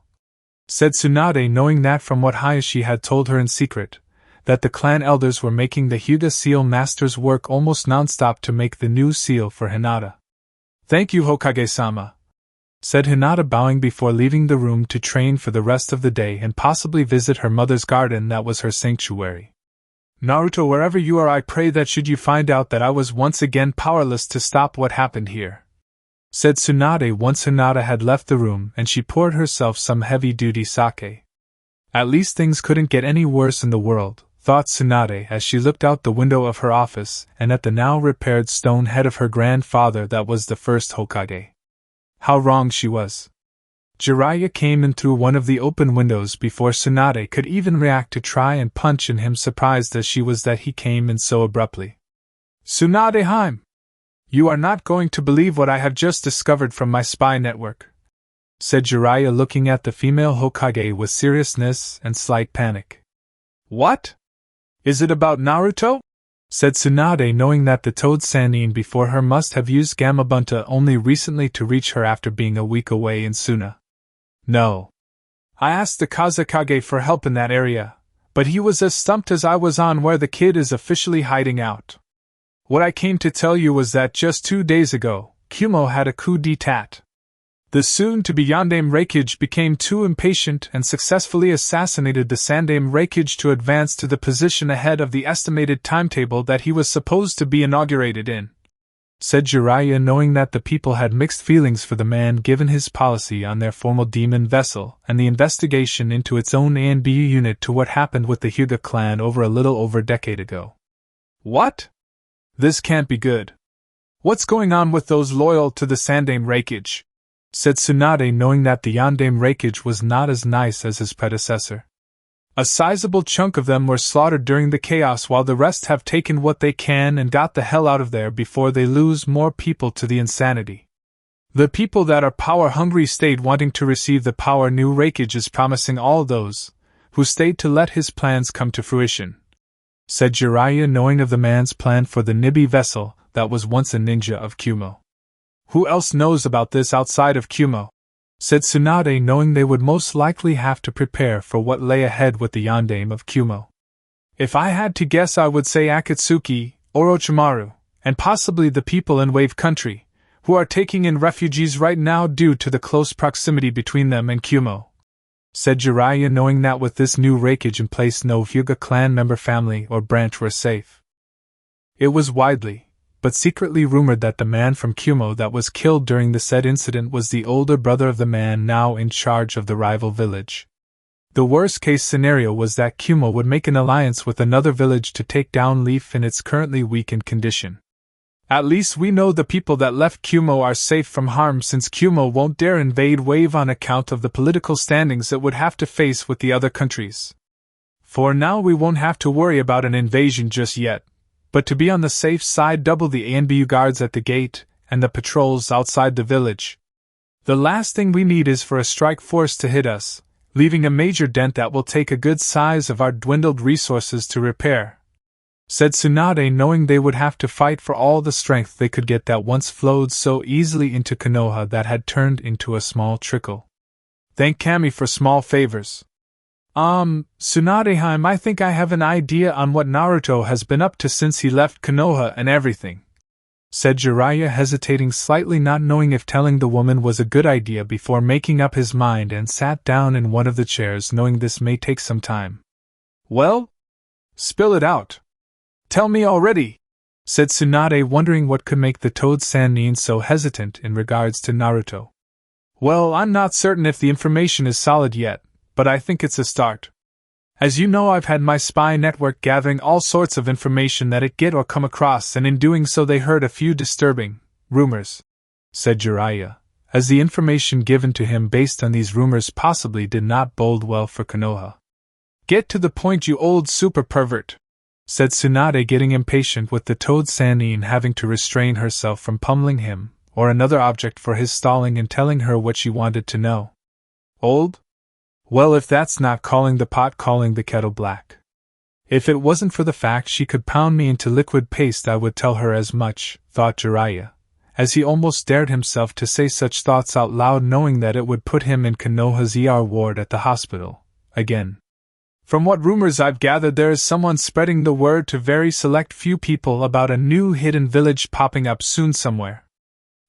said Tsunade, knowing that from what Hayashi had told her in secret, that the clan elders were making the Hyuga seal masters work almost non-stop to make the new seal for Hinata. "Thank you, Hokage-sama," said Hinata, bowing before leaving the room to train for the rest of the day and possibly visit her mother's garden that was her sanctuary. "Naruto, wherever you are, I pray that should you find out that I was once again powerless to stop what happened here," said Tsunade once Hinata had left the room and she poured herself some heavy-duty sake. At least things couldn't get any worse in the world, thought Tsunade as she looked out the window of her office and at the now repaired stone head of her grandfather that was the first Hokage. How wrong she was. Jiraiya came in through one of the open windows before Tsunade could even react to try and punch in him, surprised as she was that he came in so abruptly. "Tsunade-hime! You are not going to believe what I have just discovered from my spy network," said Jiraiya, looking at the female Hokage with seriousness and slight panic. "What? Is it about Naruto?" said Tsunade, knowing that the toad Sannin before her must have used Gamabunta only recently to reach her after being a week away in Suna. "No. I asked the Kazekage for help in that area, but he was as stumped as I was on where the kid is officially hiding out. What I came to tell you was that just 2 days ago, Kyuubi had a coup d'etat. The soon-to-be Yandame Reikage became too impatient and successfully assassinated the Sandame Reikage to advance to the position ahead of the estimated timetable that he was supposed to be inaugurated in," said Jiraiya, knowing that the people had mixed feelings for the man given his policy on their formal demon vessel and the investigation into its own ANBU unit to what happened with the Hyuga clan over a little over a decade ago. "What? This can't be good. What's going on with those loyal to the Sandame Reikage?" said Tsunade, knowing that the Yandame Reikage was not as nice as his predecessor. "A sizable chunk of them were slaughtered during the chaos, while the rest have taken what they can and got the hell out of there before they lose more people to the insanity. The people that are power-hungry stayed wanting to receive the power new Reikage is promising all those who stayed to let his plans come to fruition," said Jiraiya, knowing of the man's plan for the Nibi vessel that was once a ninja of Kyuubi. "Who else knows about this outside of Kyuubi?" said Tsunade, knowing they would most likely have to prepare for what lay ahead with the Yandame of Kyuubi. "If I had to guess, I would say Akatsuki, Orochimaru, and possibly the people in Wave Country, who are taking in refugees right now due to the close proximity between them and Kyuubi," said Jiraiya, knowing that with this new Reikage in place no Hyuga clan member, family, or branch were safe. It was widely, but secretly rumored that the man from Kyuubi that was killed during the said incident was the older brother of the man now in charge of the rival village. The worst-case scenario was that Kyuubi would make an alliance with another village to take down Leaf in its currently weakened condition. "At least we know the people that left Kyuubi are safe from harm, since Kyuubi won't dare invade Wave on account of the political standings it would have to face with the other countries. For now we won't have to worry about an invasion just yet. But to be on the safe side, double the ANBU guards at the gate and the patrols outside the village. The last thing we need is for a strike force to hit us, leaving a major dent that will take a good size of our dwindled resources to repair," said Tsunade, knowing they would have to fight for all the strength they could get that once flowed so easily into Konoha that had turned into a small trickle. "Thank Kami for small favors. Tsunade-hime, I think I have an idea on what Naruto has been up to since he left Konoha and everything," said Jiraiya, hesitating slightly, not knowing if telling the woman was a good idea before making up his mind, and sat down in one of the chairs, knowing this may take some time. "Well? Spill it out. Tell me already," said Tsunade, wondering what could make the toad Sannin so hesitant in regards to Naruto. Well, I'm not certain if the information is solid yet, but I think it's a start. As you know, I've had my spy network gathering all sorts of information that it get or come across, and in doing so they heard a few disturbing rumors, said Jiraiya, as the information given to him based on these rumors possibly did not bode well for Konoha. Get to the point, you old super pervert, said Tsunade, getting impatient with the toad Sannin having to restrain herself from pummeling him, or another object, for his stalling and telling her what she wanted to know. Old? Well, if that's not calling the pot calling the kettle black. If it wasn't for the fact she could pound me into liquid paste, I would tell her as much, thought Jiraiya, as he almost dared himself to say such thoughts out loud, knowing that it would put him in Konoha's ER ward at the hospital, again. From what rumors I've gathered, there is someone spreading the word to very select few people about a new hidden village popping up soon somewhere.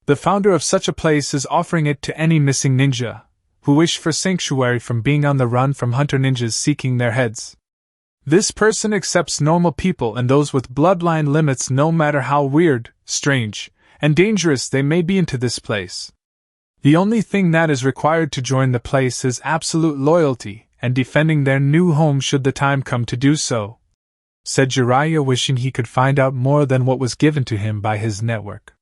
The founder of such a place is offering it to any missing ninja who wish for sanctuary from being on the run from hunter ninjas seeking their heads. This person accepts normal people and those with bloodline limits, no matter how weird, strange, and dangerous they may be, into this place. The only thing that is required to join the place is absolute loyalty and defending their new home should the time come to do so, said Jiraiya, wishing he could find out more than what was given to him by his network.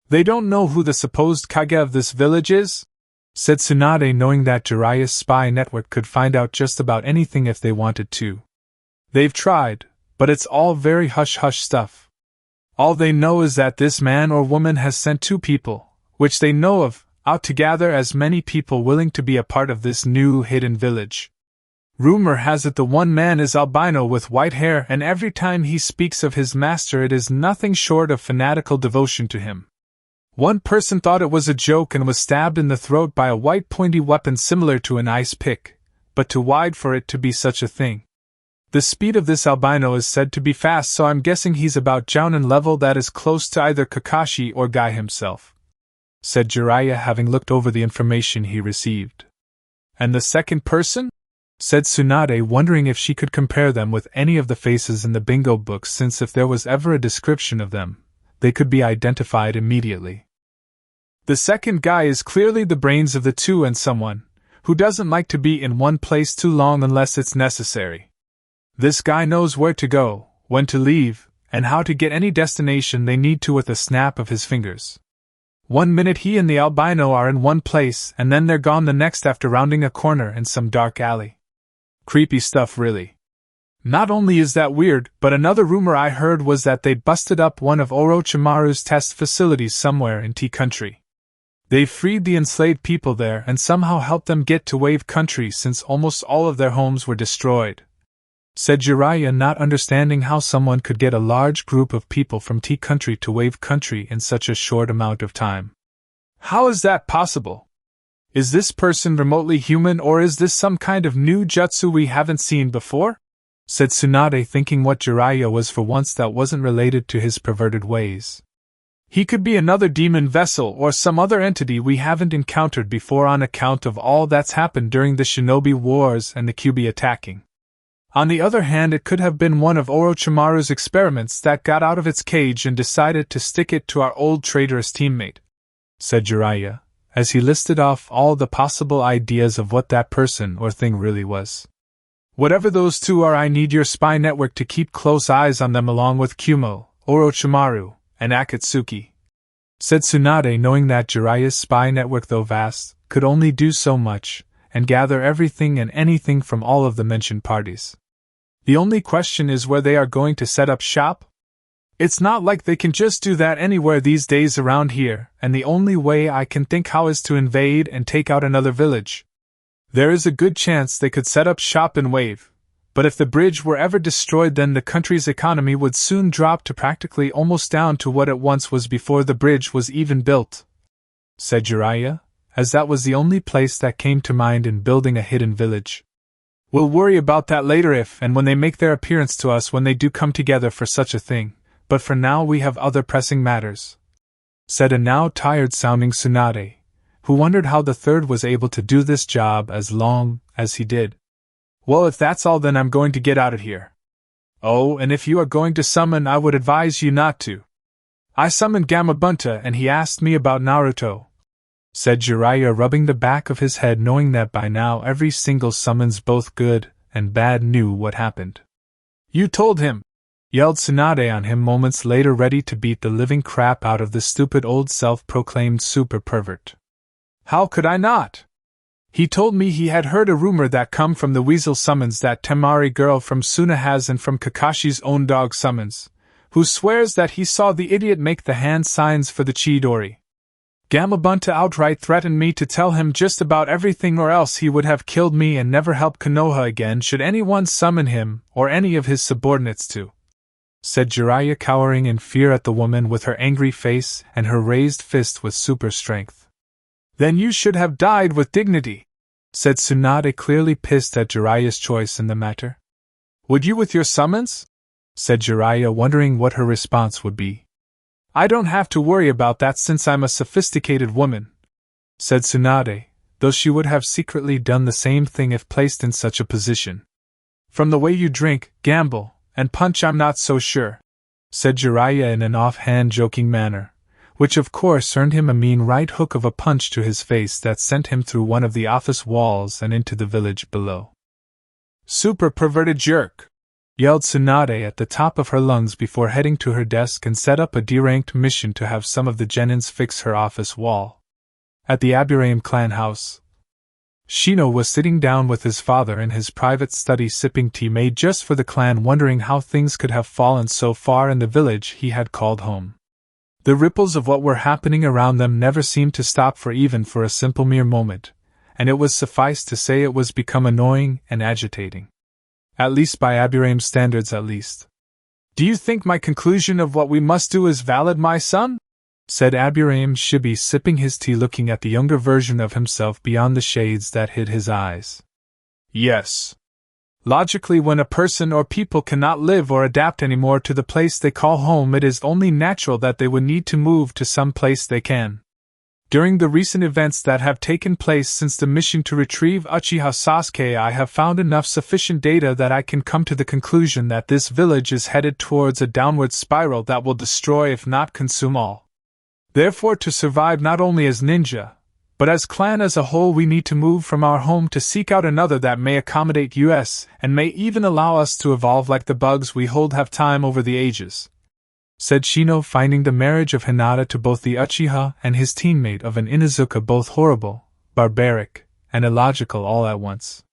They don't know who the supposed Kage of this village is? Said Tsunade, knowing that Jiraiya's spy network could find out just about anything if they wanted to. They've tried, but it's all very hush-hush stuff. All they know is that this man or woman has sent 2 people, which they know of, out to gather as many people willing to be a part of this new hidden village. Rumor has it the one man is albino with white hair, and every time he speaks of his master it is nothing short of fanatical devotion to him. One person thought it was a joke and was stabbed in the throat by a white pointy weapon similar to an ice pick, but too wide for it to be such a thing. The speed of this albino is said to be fast, so I'm guessing he's about Jounin level, that is close to either Kakashi or Guy himself, said Jiraiya, having looked over the information he received. And the second person? Said Tsunade, wondering if she could compare them with any of the faces in the bingo books, since if there was ever a description of them, they could be identified immediately. The second guy is clearly the brains of the 2 and someone who doesn't like to be in one place too long unless it's necessary. This guy knows where to go, when to leave, and how to get any destination they need to with a snap of his fingers. One minute he and the albino are in one place, and then they're gone the next after rounding a corner in some dark alley. Creepy stuff, really. Not only is that weird, but another rumor I heard was that they busted up one of Orochimaru's test facilities somewhere in Tea Country. They freed the enslaved people there and somehow helped them get to Wave Country, since almost all of their homes were destroyed, said Jiraiya, not understanding how someone could get a large group of people from Tea Country to Wave Country in such a short amount of time. How is that possible? Is this person remotely human, or is this some kind of new jutsu we haven't seen before? Said Tsunade, thinking what Jiraiya was for once that wasn't related to his perverted ways. He could be another demon vessel or some other entity we haven't encountered before on account of all that's happened during the Shinobi Wars and the Kyuubi attacking. On the other hand, it could have been one of Orochimaru's experiments that got out of its cage and decided to stick it to our old traitorous teammate, said Jiraiya, as he listed off all the possible ideas of what that person or thing really was. Whatever those 2 are, I need your spy network to keep close eyes on them, along with Kumo, Orochimaru, and Akatsuki, said Tsunade, knowing that Jiraiya's spy network, though vast, could only do so much, and gather everything and anything from all of the mentioned parties. The only question is where they are going to set up shop? It's not like they can just do that anywhere these days around here, and the only way I can think how is to invade and take out another village. There is a good chance they could set up shop in Wave, but if the bridge were ever destroyed, then the country's economy would soon drop to practically almost down to what it once was before the bridge was even built, said Jiraiya, as that was the only place that came to mind in building a hidden village. We'll worry about that later if and when they make their appearance to us, when they do come together for such a thing, but for now we have other pressing matters, said a now tired-sounding Tsunade, who wondered how the third was able to do this job as long as he did. Well, if that's all, then I'm going to get out of here. Oh, and if you are going to summon, I would advise you not to. I summoned Gamabunta and he asked me about Naruto, said Jiraiya, rubbing the back of his head, knowing that by now every single summons, both good and bad, knew what happened. You told him, yelled Tsunade on him moments later, ready to beat the living crap out of the stupid old self-proclaimed super pervert. How could I not? He told me he had heard a rumor that come from the weasel summons that Temari girl from Suna has, and from Kakashi's own dog summons, who swears that he saw the idiot make the hand signs for the Chidori. Gamabunta outright threatened me to tell him just about everything, or else he would have killed me and never help Konoha again should anyone summon him or any of his subordinates to, said Jiraiya, cowering in fear at the woman with her angry face and her raised fist with super strength. Then you should have died with dignity, said Tsunade, clearly pissed at Jiraiya's choice in the matter. Would you with your summons? Said Jiraiya, wondering what her response would be. I don't have to worry about that since I'm a sophisticated woman, said Tsunade, though she would have secretly done the same thing if placed in such a position. From the way you drink, gamble, and punch, I'm not so sure, said Jiraiya in an offhand joking manner, which of course earned him a mean right hook of a punch to his face that sent him through one of the office walls and into the village below. Super perverted jerk! Yelled Tsunade at the top of her lungs before heading to her desk and set up a deranked mission to have some of the genins fix her office wall. At the Aburame clan house, Shino was sitting down with his father in his private study sipping tea made just for the clan, wondering how things could have fallen so far in the village he had called home. The ripples of what were happening around them never seemed to stop for a simple mere moment, and it was suffice to say it was become annoying and agitating. At least by Aburame's standards, at least. Do you think my conclusion of what we must do is valid, my son? Said Aburame Shibi, sipping his tea, looking at the younger version of himself beyond the shades that hid his eyes. Yes. Logically, when a person or people cannot live or adapt anymore to the place they call home, it is only natural that they would need to move to some place they can. During the recent events that have taken place since the mission to retrieve Uchiha Sasuke, I have found enough sufficient data that I can come to the conclusion that this village is headed towards a downward spiral that will destroy, if not consume, all. Therefore, to survive not only as ninja, but as clan as a whole, we need to move from our home to seek out another that may accommodate us and may even allow us to evolve like the bugs we hold have time over the ages, said Shino, finding the marriage of Hinata to both the Uchiha and his teammate of an Inuzuka both horrible, barbaric, and illogical all at once.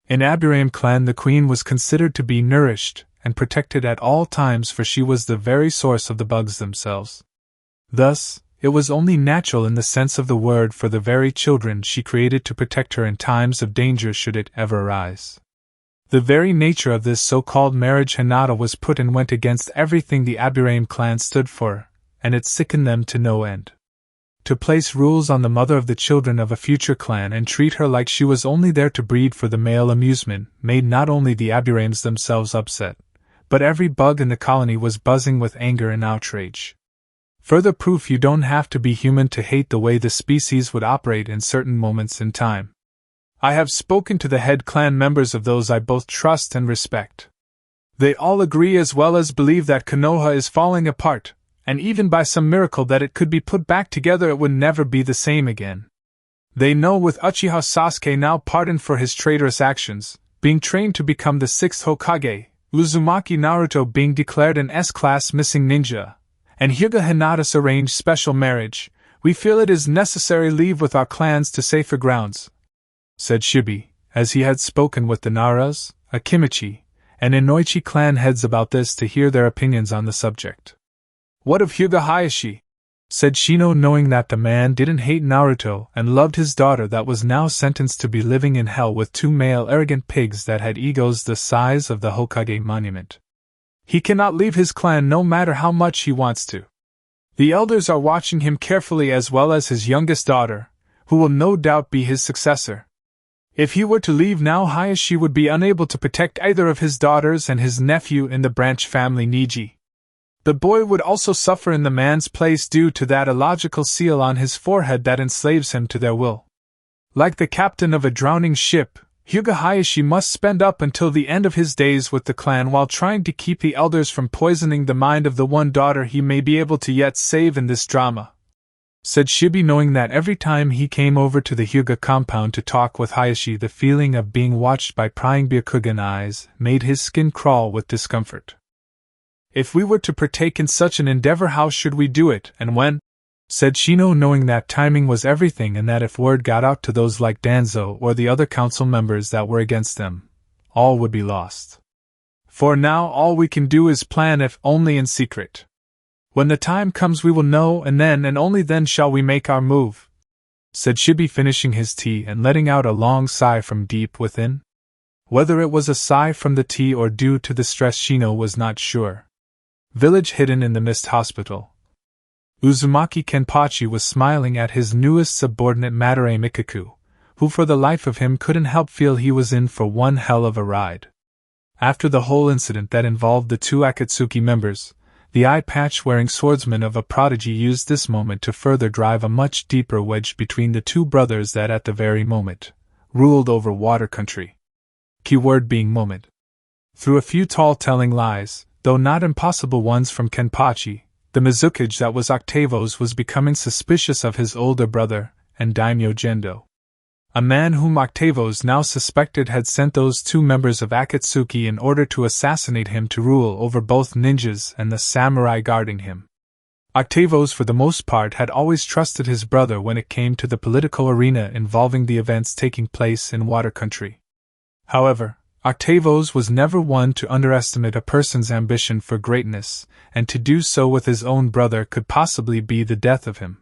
In Aburame clan, the queen was considered to be nourished and protected at all times, for she was the very source of the bugs themselves. Thus, it was only natural in the sense of the word for the very children she created to protect her in times of danger should it ever arise. The very nature of this so-called marriage Hinata was put and went against everything the Aburame clan stood for, and it sickened them to no end. To place rules on the mother of the children of a future clan and treat her like she was only there to breed for the male amusement made not only the Aburames themselves upset, but every bug in the colony was buzzing with anger and outrage. Further proof you don't have to be human to hate the way the species would operate in certain moments in time. I have spoken to the head clan members of those I both trust and respect. They all agree as well as believe that Konoha is falling apart, and even by some miracle that it could be put back together, it would never be the same again. They know with Uchiha Sasuke now pardoned for his traitorous actions, being trained to become the 6th Hokage, Uzumaki Naruto being declared an S-class missing ninja, and Hyuga Hinata's arranged special marriage, we feel it is necessary leave with our clans to safer grounds, said Shibi, as he had spoken with the Naras, Akimichi, and Inoichi clan heads about this to hear their opinions on the subject. What of Hyuga Hayashi? Said Shino, knowing that the man didn't hate Naruto and loved his daughter that was now sentenced to be living in hell with 2 male arrogant pigs that had egos the size of the Hokage monument. He cannot leave his clan no matter how much he wants to. The elders are watching him carefully as well as his youngest daughter, who will no doubt be his successor. If he were to leave now, Hayashi would be unable to protect either of his daughters and his nephew in the branch family Niji. The boy would also suffer in the man's place due to that illogical seal on his forehead that enslaves him to their will. Like the captain of a drowning ship, Hyuga Hayashi must spend up until the end of his days with the clan while trying to keep the elders from poisoning the mind of the one daughter he may be able to yet save in this drama," said Shibi, knowing that every time he came over to the Hyuga compound to talk with Hayashi, the feeling of being watched by prying Byakugan eyes made his skin crawl with discomfort. "If we were to partake in such an endeavor, how should we do it, and when?" said Shino, knowing that timing was everything and that if word got out to those like Danzo or the other council members that were against them, all would be lost. "For now all we can do is plan, if only in secret. When the time comes we will know, and then and only then shall we make our move," said Shibi, finishing his tea and letting out a long sigh from deep within. Whether it was a sigh from the tea or due to the stress, Shino was not sure. Village hidden in the mist hospital. Uzumaki Kenpachi was smiling at his newest subordinate Madarame Mikaku, who for the life of him couldn't help feel he was in for one hell of a ride. After the whole incident that involved the two Akatsuki members, the eye-patch-wearing swordsman of a prodigy used this moment to further drive a much deeper wedge between the two brothers that at the very moment ruled over water country. Keyword being moment. Through a few tall-telling lies, though not impossible ones from Kenpachi, the Mizukage that was Octavo's was becoming suspicious of his older brother and Daimyo Gendo. A man whom Octavo's now suspected had sent those two members of Akatsuki in order to assassinate him to rule over both ninjas and the samurai guarding him. Octavo's for the most part had always trusted his brother when it came to the political arena involving the events taking place in water country. However, Octavo's was never one to underestimate a person's ambition for greatness, and to do so with his own brother could possibly be the death of him.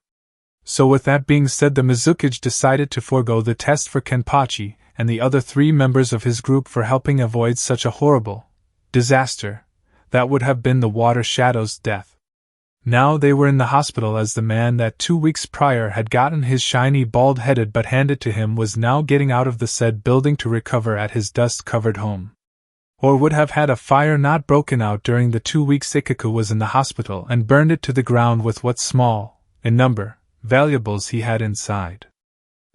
So with that being said, the Mizukage decided to forego the test for Kenpachi and the other three members of his group for helping avoid such a horrible disaster that would have been the Water Shadow's death. Now they were in the hospital, as the man that 2 weeks prior had gotten his shiny bald-headed butt handed to him was now getting out of the said building to recover at his dust-covered home. Or would have had a fire not broken out during the 2 weeks Ikaku was in the hospital and burned it to the ground with what small, in number, valuables he had inside.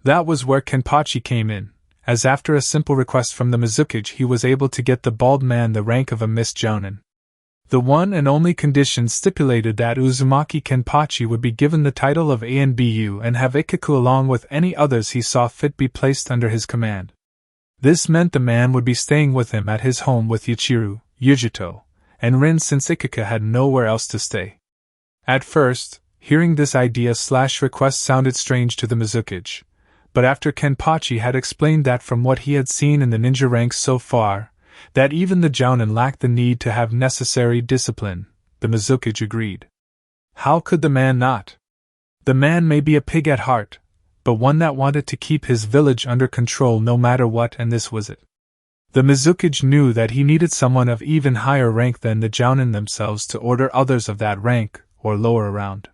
That was where Kenpachi came in, as after a simple request from the Mizukage he was able to get the bald man the rank of a Miss Jounin. The one and only condition stipulated that Uzumaki Kenpachi would be given the title of ANBU and have Ikaku along with any others he saw fit be placed under his command. This meant the man would be staying with him at his home with Yuichiro, Yujito, and Rin, since Ikaku had nowhere else to stay. At first, hearing this idea/request sounded strange to the Mizukage, but after Kenpachi had explained that from what he had seen in the ninja ranks so far, that even the Jounin lacked the need to have necessary discipline, the Mizukage agreed. How could the man not? The man may be a pig at heart, but one that wanted to keep his village under control no matter what, and this was it. The Mizukage knew that he needed someone of even higher rank than the Jounin themselves to order others of that rank, or lower around.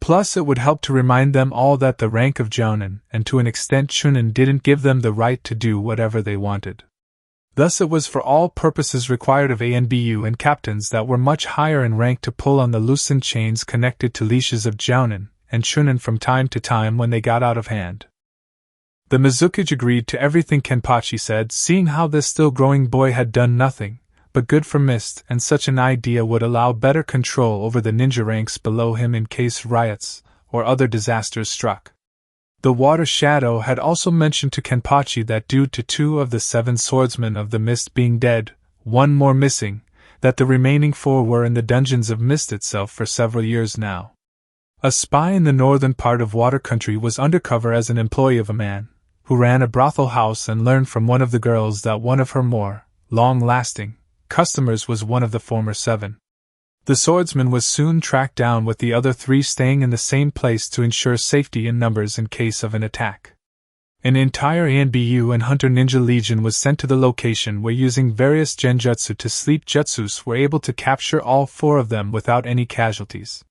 Plus it would help to remind them all that the rank of Jounin, and to an extent Chunin, didn't give them the right to do whatever they wanted. Thus it was for all purposes required of ANBU and captains that were much higher in rank to pull on the loosened chains connected to leashes of Jounin and Chunin from time to time when they got out of hand. The Mizukage agreed to everything Kenpachi said, seeing how this still-growing boy had done nothing but good for Mist, and such an idea would allow better control over the ninja ranks below him in case riots or other disasters struck. The Water Shadow had also mentioned to Kenpachi that due to 2 of the 7 swordsmen of the Mist being dead, 1 more missing, that the remaining 4 were in the dungeons of Mist itself for several years now. A spy in the northern part of Water Country was undercover as an employee of a man who ran a brothel house, and learned from one of the girls that one of her more long-lasting customers was one of the former 7. The swordsman was soon tracked down, with the other 3 staying in the same place to ensure safety in numbers in case of an attack. An entire ANBU and Hunter Ninja Legion was sent to the location, where using various genjutsu to sleep jutsus were able to capture all 4 of them without any casualties.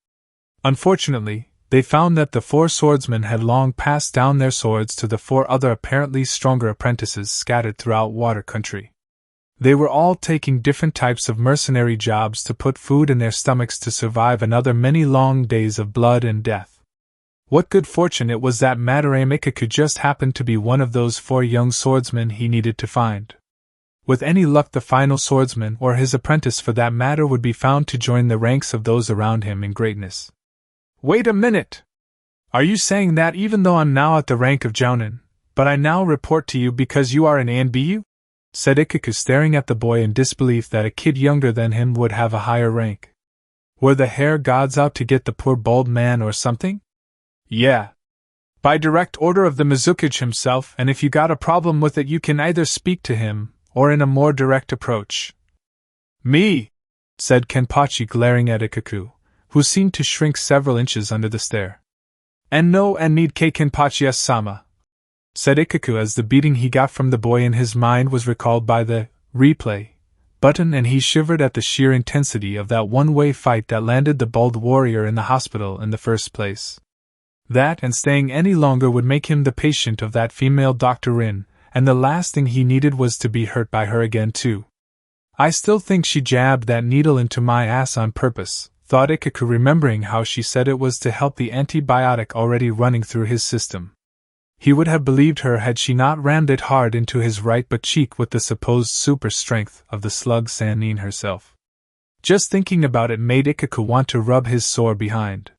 Unfortunately, they found that the 4 swordsmen had long passed down their swords to the 4 other apparently stronger apprentices scattered throughout Water Country. They were all taking different types of mercenary jobs to put food in their stomachs to survive another many long days of blood and death. What good fortune it was that Madarame Ikaku just happened to be one of those 4 young swordsmen he needed to find. With any luck, the final swordsman, or his apprentice for that matter, would be found to join the ranks of those around him in greatness. Wait a minute! Are you saying that even though I'm now at the rank of Jounin, but I now report to you because you are an ANBU? Said Ikaku, staring at the boy in disbelief that a kid younger than him would have a higher rank. Were the hair gods out to get the poor bald man or something? Yeah. By direct order of the Mizukage himself, and if you got a problem with it you can either speak to him, or in a more direct approach. Me! Said Kenpachi, glaring at Ikaku, who seemed to shrink several inches under the stare. And no and need ke Kenpachi-sama, said Ikaku as the beating he got from the boy in his mind was recalled by the replay button, and he shivered at the sheer intensity of that one-way fight that landed the bald warrior in the hospital in the first place. That and staying any longer would make him the patient of that female doctorin, and the last thing he needed was to be hurt by her again too. I still think she jabbed that needle into my ass on purpose, thought Ikaku, remembering how she said it was to help the antibiotic already running through his system. He would have believed her had she not rammed it hard into his right butt cheek with the supposed super strength of the slug Sannin herself. Just thinking about it made Ikaku want to rub his sore behind.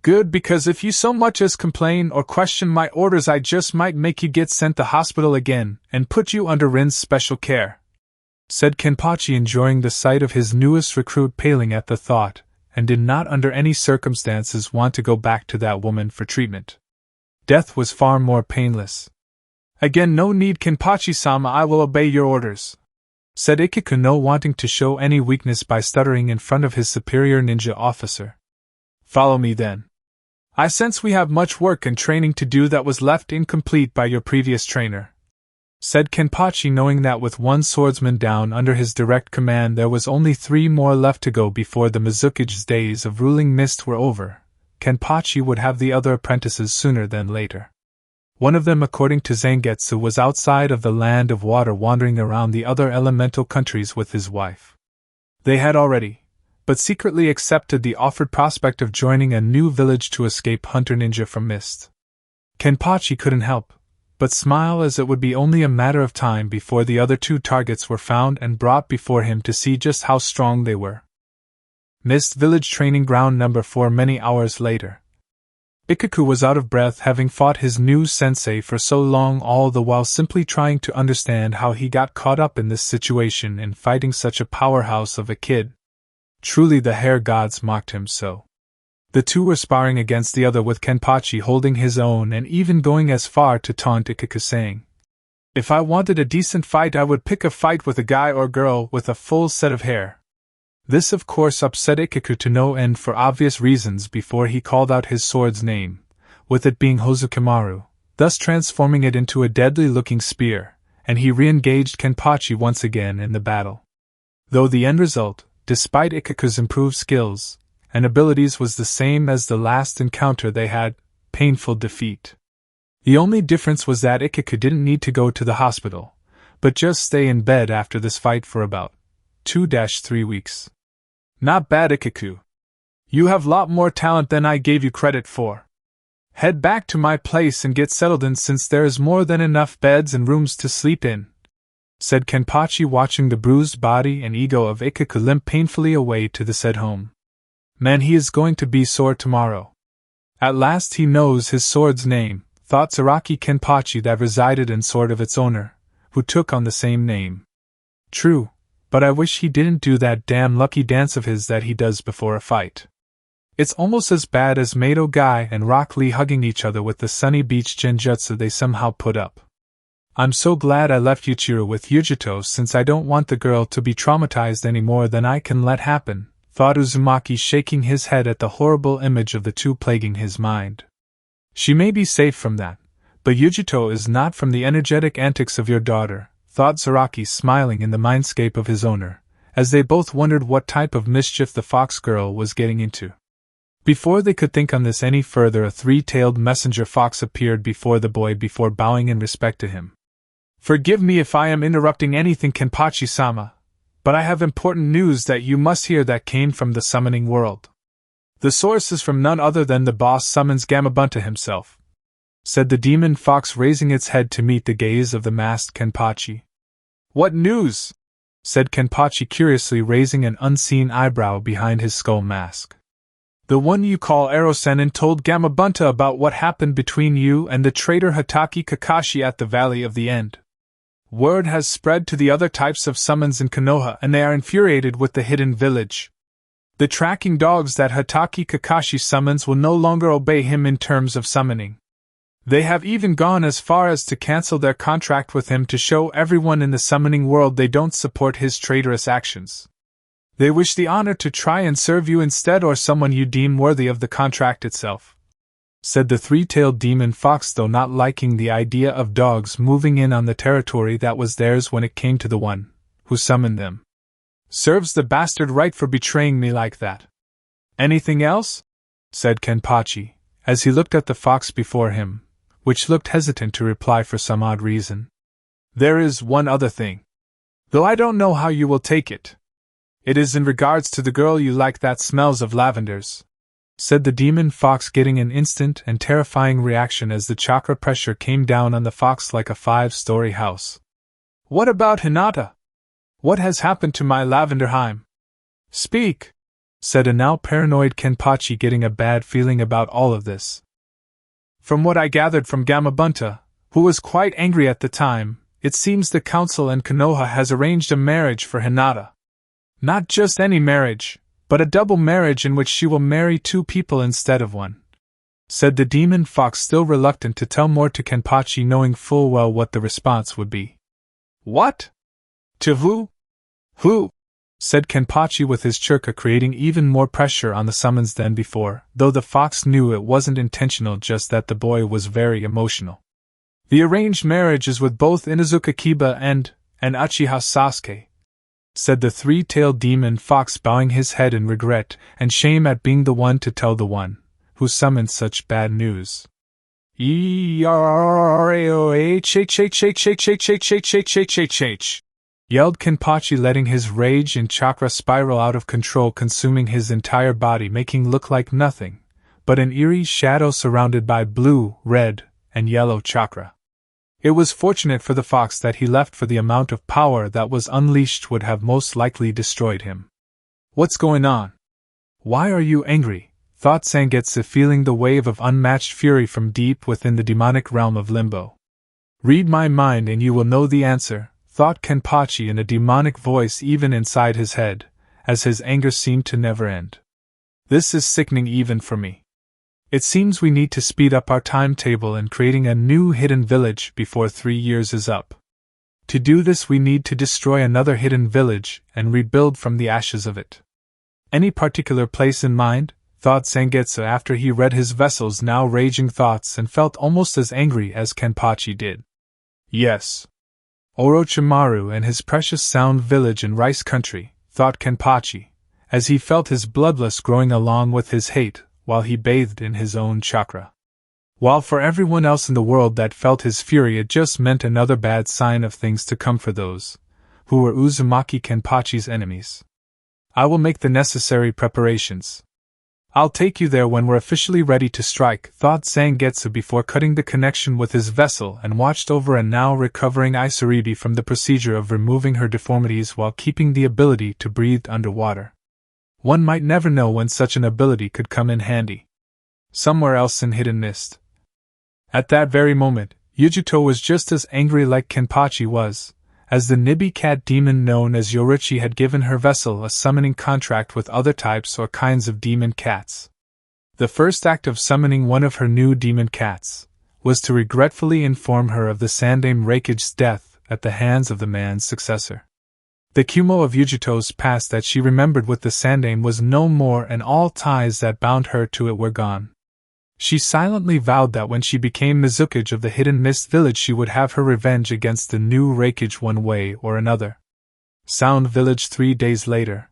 Good, because if you so much as complain or question my orders I just might make you get sent to hospital again and put you under Rin's special care, said Kenpachi, enjoying the sight of his newest recruit paling at the thought, and did not under any circumstances want to go back to that woman for treatment. Death was far more painless. Again, no need, Kenpachi-sama, I will obey your orders, said Ikaku, no wanting to show any weakness by stuttering in front of his superior ninja officer. Follow me then. I sense we have much work and training to do that was left incomplete by your previous trainer, said Kenpachi, knowing that with 1 swordsman down under his direct command there was only 3 more left to go before the Mizukage's days of ruling mist were over. Kenpachi would have the other apprentices sooner than later. One of them, according to Zangetsu, was outside of the land of water wandering around the other elemental countries with his wife. They had already, but secretly accepted the offered prospect of joining a new village to escape Hunter Ninja from Mist. Kenpachi couldn't help but smile, as it would be only a matter of time before the other 2 targets were found and brought before him to see just how strong they were. Mist Village Training Ground number 4. Many hours later. Ikaku was out of breath, having fought his new sensei for so long, all the while simply trying to understand how he got caught up in this situation and fighting such a powerhouse of a kid. Truly the hair gods mocked him so. The 2 were sparring against the other, with Kenpachi holding his own and even going as far to taunt Ikaku, saying, "If I wanted a decent fight I would pick a fight with a guy or girl with a full set of hair." This of course upset Ikaku to no end for obvious reasons before he called out his sword's name, with it being Hozukimaru, thus transforming it into a deadly-looking spear, and he re-engaged Kenpachi once again in the battle. Though the end result, despite Ikaku's improved skills and abilities, was the same as the last encounter they had: painful defeat. The only difference was that Ikaku didn't need to go to the hospital, but just stay in bed after this fight for about 2-3 weeks. Not bad, Ikaku. You have lot more talent than I gave you credit for. Head back to my place and get settled in, since there is more than enough beds and rooms to sleep in, said Kenpachi, watching the bruised body and ego of Ikaku limp painfully away to the said home. Man, he is going to be sore tomorrow. At last he knows his sword's name, thought Zaraki Kenpachi, that resided in sword of its owner, who took on the same name. True, but I wish he didn't do that damn lucky dance of his that he does before a fight. It's almost as bad as Mato Guy and Rock Lee hugging each other with the Sunny Beach genjutsu they somehow put up. I'm so glad I left Yuichiro with Yujito, since I don't want the girl to be traumatized any more than I can let happen, thought Uzumaki, shaking his head at the horrible image of the 2 plaguing his mind. She may be safe from that, but Yujito is not from the energetic antics of your daughter, thought Zaraki, smiling in the mindscape of his owner, as they both wondered what type of mischief the fox girl was getting into. Before they could think on this any further, a 3-tailed messenger fox appeared before the boy before bowing in respect to him. Forgive me if I am interrupting anything, Kenpachi-sama, but I have important news that you must hear that came from the summoning world. The source is from none other than the boss summons Gamabunta himself, said the demon fox, raising its head to meet the gaze of the masked Kenpachi. What news? Said Kenpachi curiously, raising an unseen eyebrow behind his skull mask. The one you call Sannin told Gamabunta about what happened between you and the traitor Hatake Kakashi at the Valley of the End. Word has spread to the other types of summons in Konoha, and they are infuriated with the hidden village. The tracking dogs that Hatake Kakashi summons will no longer obey him in terms of summoning. They have even gone as far as to cancel their contract with him to show everyone in the summoning world they don't support his traitorous actions. They wish the honor to try and serve you instead, or someone you deem worthy of the contract itself, said the three-tailed demon fox, though not liking the idea of dogs moving in on the territory that was theirs when it came to the one who summoned them. Serves the bastard right for betraying me like that. Anything else? Said Kenpachi, as he looked at the fox before him, which looked hesitant to reply for some odd reason. There is one other thing, though I don't know how you will take it. It is in regards to the girl you like that smells of lavenders, said the demon fox, getting an instant and terrifying reaction as the chakra pressure came down on the fox like a 5-story house. What about Hinata? What has happened to my Lavenderheim? Speak, said a now paranoid Kenpachi, getting a bad feeling about all of this. From what I gathered from Gamabunta, who was quite angry at the time, it seems the council and Konoha has arranged a marriage for Hinata. Not just any marriage, but a double marriage in which she will marry 2 people instead of 1, said the demon fox, still reluctant to tell more to Kenpachi, knowing full well what the response would be. What? To who? Who? Said Kenpachi, with his churka creating even more pressure on the summons than before, though the fox knew it wasn't intentional, just that the boy was very emotional. The arranged marriage is with both Inuzuka Kiba and Uchiha Sasuke, said the three-tailed demon fox, bowing his head in regret and shame at being the one to tell the one who summoned such bad news. Yelled Kenpachi, letting his rage and chakra spiral out of control, consuming his entire body, making look like nothing but an eerie shadow surrounded by blue, red, and yellow chakra. It was fortunate for the fox that he left, for the amount of power that was unleashed would have most likely destroyed him. What's going on? Why are you angry? Thought Zangetsu, feeling the wave of unmatched fury from deep within the demonic realm of Limbo. Read my mind and you will know the answer, thought Kenpachi in a demonic voice even inside his head, as his anger seemed to never end. This is sickening even for me. It seems we need to speed up our timetable in creating a new hidden village before 3 years is up. To do this, we need to destroy another hidden village and rebuild from the ashes of it. Any particular place in mind? Thought Zangetsu after he read his vessel's now raging thoughts and felt almost as angry as Kenpachi did. Yes. Orochimaru and his precious sound village in Rice Country, thought Kenpachi, as he felt his bloodlust growing along with his hate, while he bathed in his own chakra. While for everyone else in the world that felt his fury it just meant another bad sign of things to come for those who were Uzumaki Kenpachi's enemies. I will make the necessary preparations. I'll take you there when we're officially ready to strike, thought Zangetsu before cutting the connection with his vessel, and watched over a now recovering Ichiraku from the procedure of removing her deformities while keeping the ability to breathe underwater. One might never know when such an ability could come in handy. Somewhere else in Hidden Mist. At that very moment, Yujuto was just as angry like Kenpachi was, as the Nibi cat demon known as Yorichi had given her vessel a summoning contract with other types or kinds of demon cats. The first act of summoning one of her new demon cats was to regretfully inform her of the Sandaime Raikage's death at the hands of the man's successor. The Kumo of Yujuto's past that she remembered with the Sandaime was no more, and all ties that bound her to it were gone. She silently vowed that when she became Mizukage of the Hidden Mist Village she would have her revenge against the new Raikage one way or another. Sound Village 3 days later.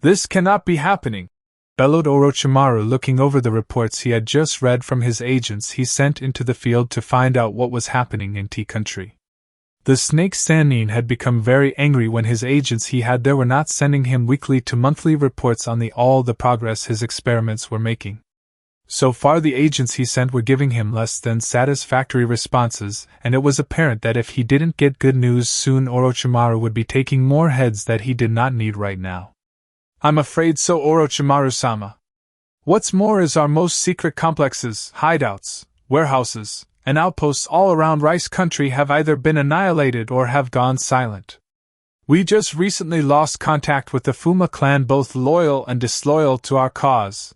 This cannot be happening, bellowed Orochimaru, looking over the reports he had just read from his agents he sent into the field to find out what was happening in Tea Country. The snake Sannin had become very angry when his agents he had there were not sending him weekly to monthly reports on all the progress his experiments were making. So far the agents he sent were giving him less than satisfactory responses, and it was apparent that if he didn't get good news soon Orochimaru would be taking more heads that he did not need right now. I'm afraid so, Orochimaru-sama. What's more is our most secret complexes, hideouts, warehouses, and outposts all around Rice Country have either been annihilated or have gone silent. We just recently lost contact with the Fuma clan, both loyal and disloyal to our cause,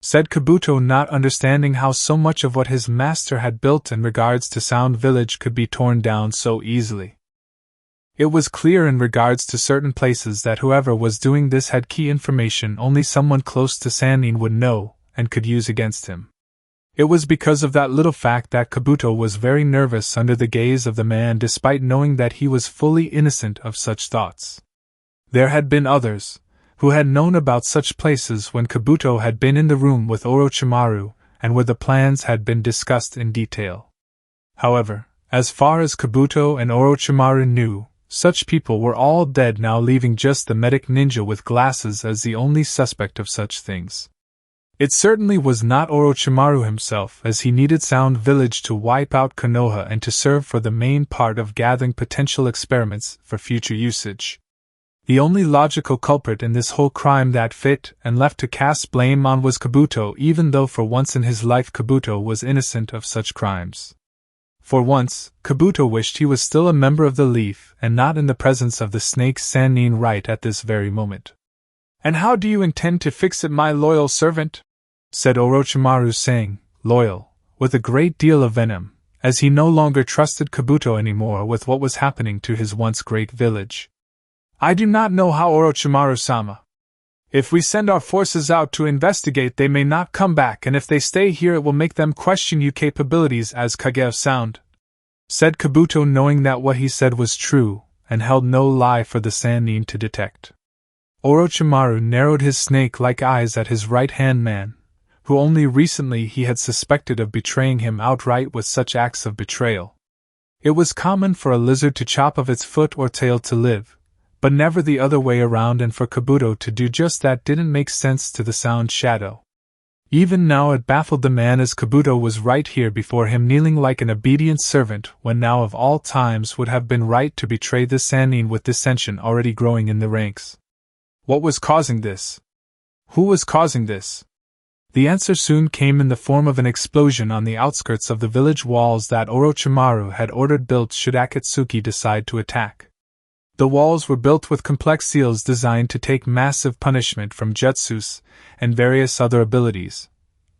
said Kabuto, not understanding how so much of what his master had built in regards to Sound Village could be torn down so easily. It was clear in regards to certain places that whoever was doing this had key information only someone close to Sannin would know and could use against him. It was because of that little fact that Kabuto was very nervous under the gaze of the man despite knowing that he was fully innocent of such thoughts. There had been others who had known about such places when Kabuto had been in the room with Orochimaru and where the plans had been discussed in detail. However, as far as Kabuto and Orochimaru knew, such people were all dead now, leaving just the medic ninja with glasses as the only suspect of such things. It certainly was not Orochimaru himself, as he needed Sound Village to wipe out Konoha and to serve for the main part of gathering potential experiments for future usage. The only logical culprit in this whole crime that fit and left to cast blame on was Kabuto, even though for once in his life Kabuto was innocent of such crimes. For once, Kabuto wished he was still a member of the Leaf and not in the presence of the snake Sannin right at this very moment. And how do you intend to fix it, my loyal servant? Said Orochimaru, saying, loyal, with a great deal of venom, as he no longer trusted Kabuto anymore with what was happening to his once great village. I do not know how, Orochimaru-sama. If we send our forces out to investigate, they may not come back, and if they stay here it will make them question your capabilities as Kage of Sound, said Kabuto, knowing that what he said was true, and held no lie for the Sannin to detect. Orochimaru narrowed his snake-like eyes at his right-hand man, who only recently he had suspected of betraying him outright with such acts of betrayal. It was common for a lizard to chop off its foot or tail to live, but never the other way around, and for Kabuto to do just that didn't make sense to the Sound Shadow. Even now it baffled the man, as Kabuto was right here before him, kneeling like an obedient servant, when now of all times would have been right to betray the Sannin with dissension already growing in the ranks. What was causing this? Who was causing this? The answer soon came in the form of an explosion on the outskirts of the village walls that Orochimaru had ordered built should Akatsuki decide to attack. The walls were built with complex seals designed to take massive punishment from jutsus and various other abilities,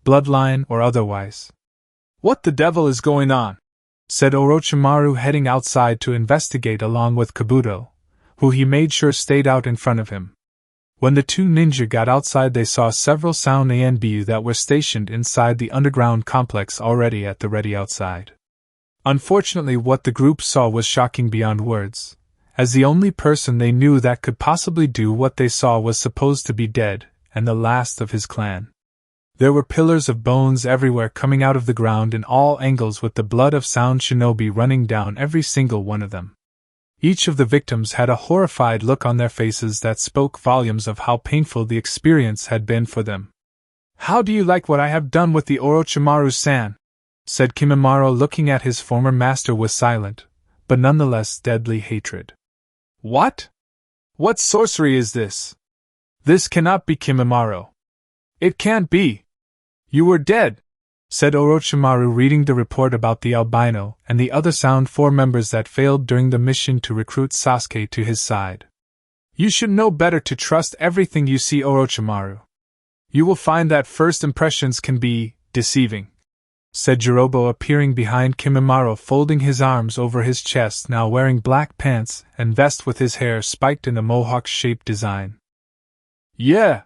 bloodline or otherwise. What the devil is going on? Said Orochimaru, heading outside to investigate along with Kabuto, who he made sure stayed out in front of him. When the two ninja got outside, they saw several Sound Anbu that were stationed inside the underground complex already at the ready outside. Unfortunately, what the group saw was shocking beyond words, as the only person they knew that could possibly do what they saw was supposed to be dead, and the last of his clan. There were pillars of bones everywhere coming out of the ground in all angles, with the blood of Sound Shinobi running down every single one of them. Each of the victims had a horrified look on their faces that spoke volumes of how painful the experience had been for them. How do you like what I have done with the Orochimaru-san? Said Kimimaro, looking at his former master with silent, but nonetheless deadly hatred. What? What sorcery is this? This cannot be, Kimimaro. It can't be. You were dead, said Orochimaru, reading the report about the albino and the other Sound 4 members that failed during the mission to recruit Sasuke to his side. You should know better to trust everything you see, Orochimaru. You will find that first impressions can be deceiving, said Jirobo, appearing behind Kimimaro, folding his arms over his chest, now wearing black pants and vest with his hair spiked in a mohawk-shaped design. Yeah.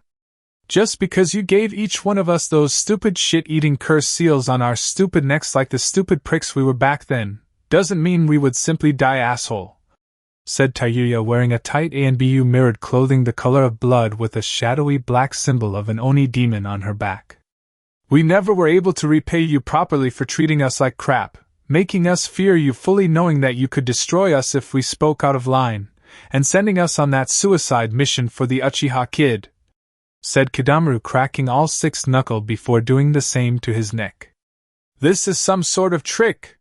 Just because you gave each one of us those stupid shit-eating cursed seals on our stupid necks like the stupid pricks we were back then, doesn't mean we would simply die, asshole, said Tayuya, wearing a tight Anbu mirrored clothing the color of blood with a shadowy black symbol of an Oni demon on her back. We never were able to repay you properly for treating us like crap, making us fear you fully knowing that you could destroy us if we spoke out of line, and sending us on that suicide mission for the Uchiha Kid," said Kidamaru, cracking all six knuckles before doing the same to his neck. "This is some sort of trick.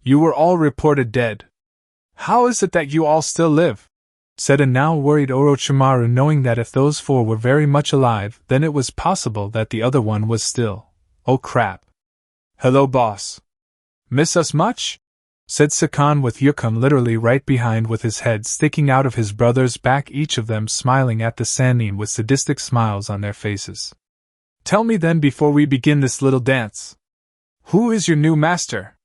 You were all reported dead. How is it that you all still live?" said a now worried Orochimaru, knowing that if those four were very much alive, then it was possible that the other one was still. "Oh crap. Hello, boss. Miss us much?" said Sakan, with Yukon literally right behind with his head sticking out of his brother's back, each of them smiling at the Sannin with sadistic smiles on their faces. "Tell me then before we begin this little dance. Who is your new master?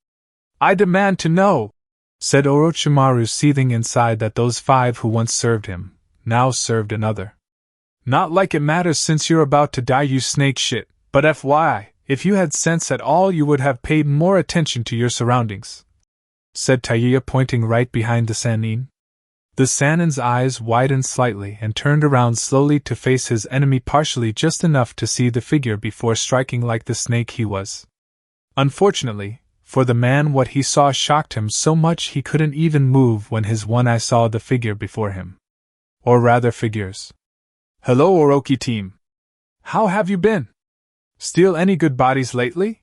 I demand to know," said Orochimaru, seething inside that those five who once served him, now served another. "Not like it matters since you're about to die, you snake shit, but FYI, if you had sense at all you would have paid more attention to your surroundings," said Taiya, pointing right behind the Sannin. The Sannin's eyes widened slightly and turned around slowly to face his enemy, partially just enough to see the figure before striking like the snake he was. Unfortunately, for the man, what he saw shocked him so much he couldn't even move when his one eye saw the figure before him. Or rather figures. "Hello, Orochi team. How have you been? Steal any good bodies lately?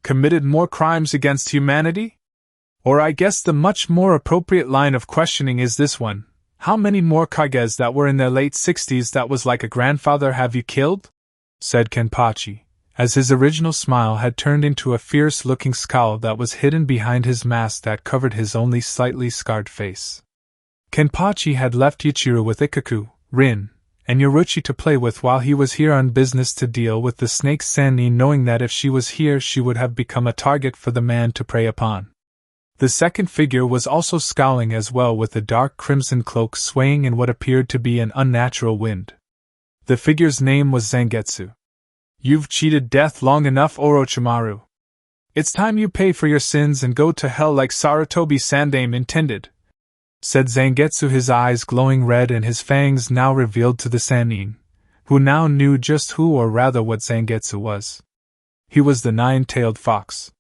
Committed more crimes against humanity? Or I guess the much more appropriate line of questioning is this one: how many more Kages that were in their late 60s that was like a grandfather have you killed?" said Kenpachi, as his original smile had turned into a fierce-looking scowl that was hidden behind his mask that covered his only slightly scarred face. Kenpachi had left Ichiraku with Ikaku, Rin, and Yoruichi to play with while he was here on business to deal with the snake Sannin, knowing that if she was here she would have become a target for the man to prey upon. The second figure was also scowling as well, with a dark crimson cloak swaying in what appeared to be an unnatural wind. The figure's name was Zangetsu. "You've cheated death long enough, Orochimaru. It's time you pay for your sins and go to hell like Sarutobi Sandaime intended," said Zangetsu, his eyes glowing red and his fangs now revealed to the Sannin, who now knew just who, or rather what, Zangetsu was. He was the nine-tailed fox.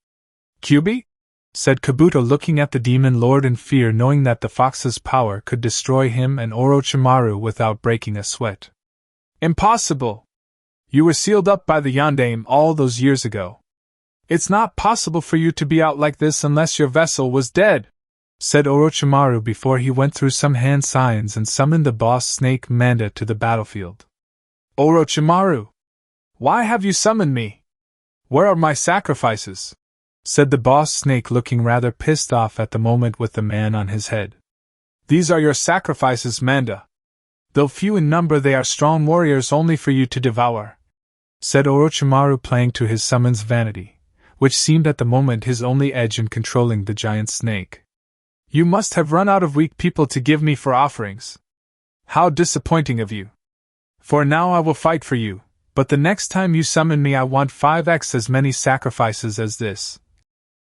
"Kyuubi?" said Kabuto, looking at the demon lord in fear, knowing that the fox's power could destroy him and Orochimaru without breaking a sweat. "Impossible! You were sealed up by the Yondaime all those years ago. It's not possible for you to be out like this unless your vessel was dead," said Orochimaru before he went through some hand signs and summoned the boss snake Manda to the battlefield. "Orochimaru! Why have you summoned me? Where are my sacrifices?" said the boss snake, looking rather pissed off at the moment with the man on his head. "These are your sacrifices, Manda. Though few in number, they are strong warriors only for you to devour," said Orochimaru, playing to his summon's vanity, which seemed at the moment his only edge in controlling the giant snake. "You must have run out of weak people to give me for offerings. How disappointing of you. For now I will fight for you, but the next time you summon me I want 5x as many sacrifices as this,"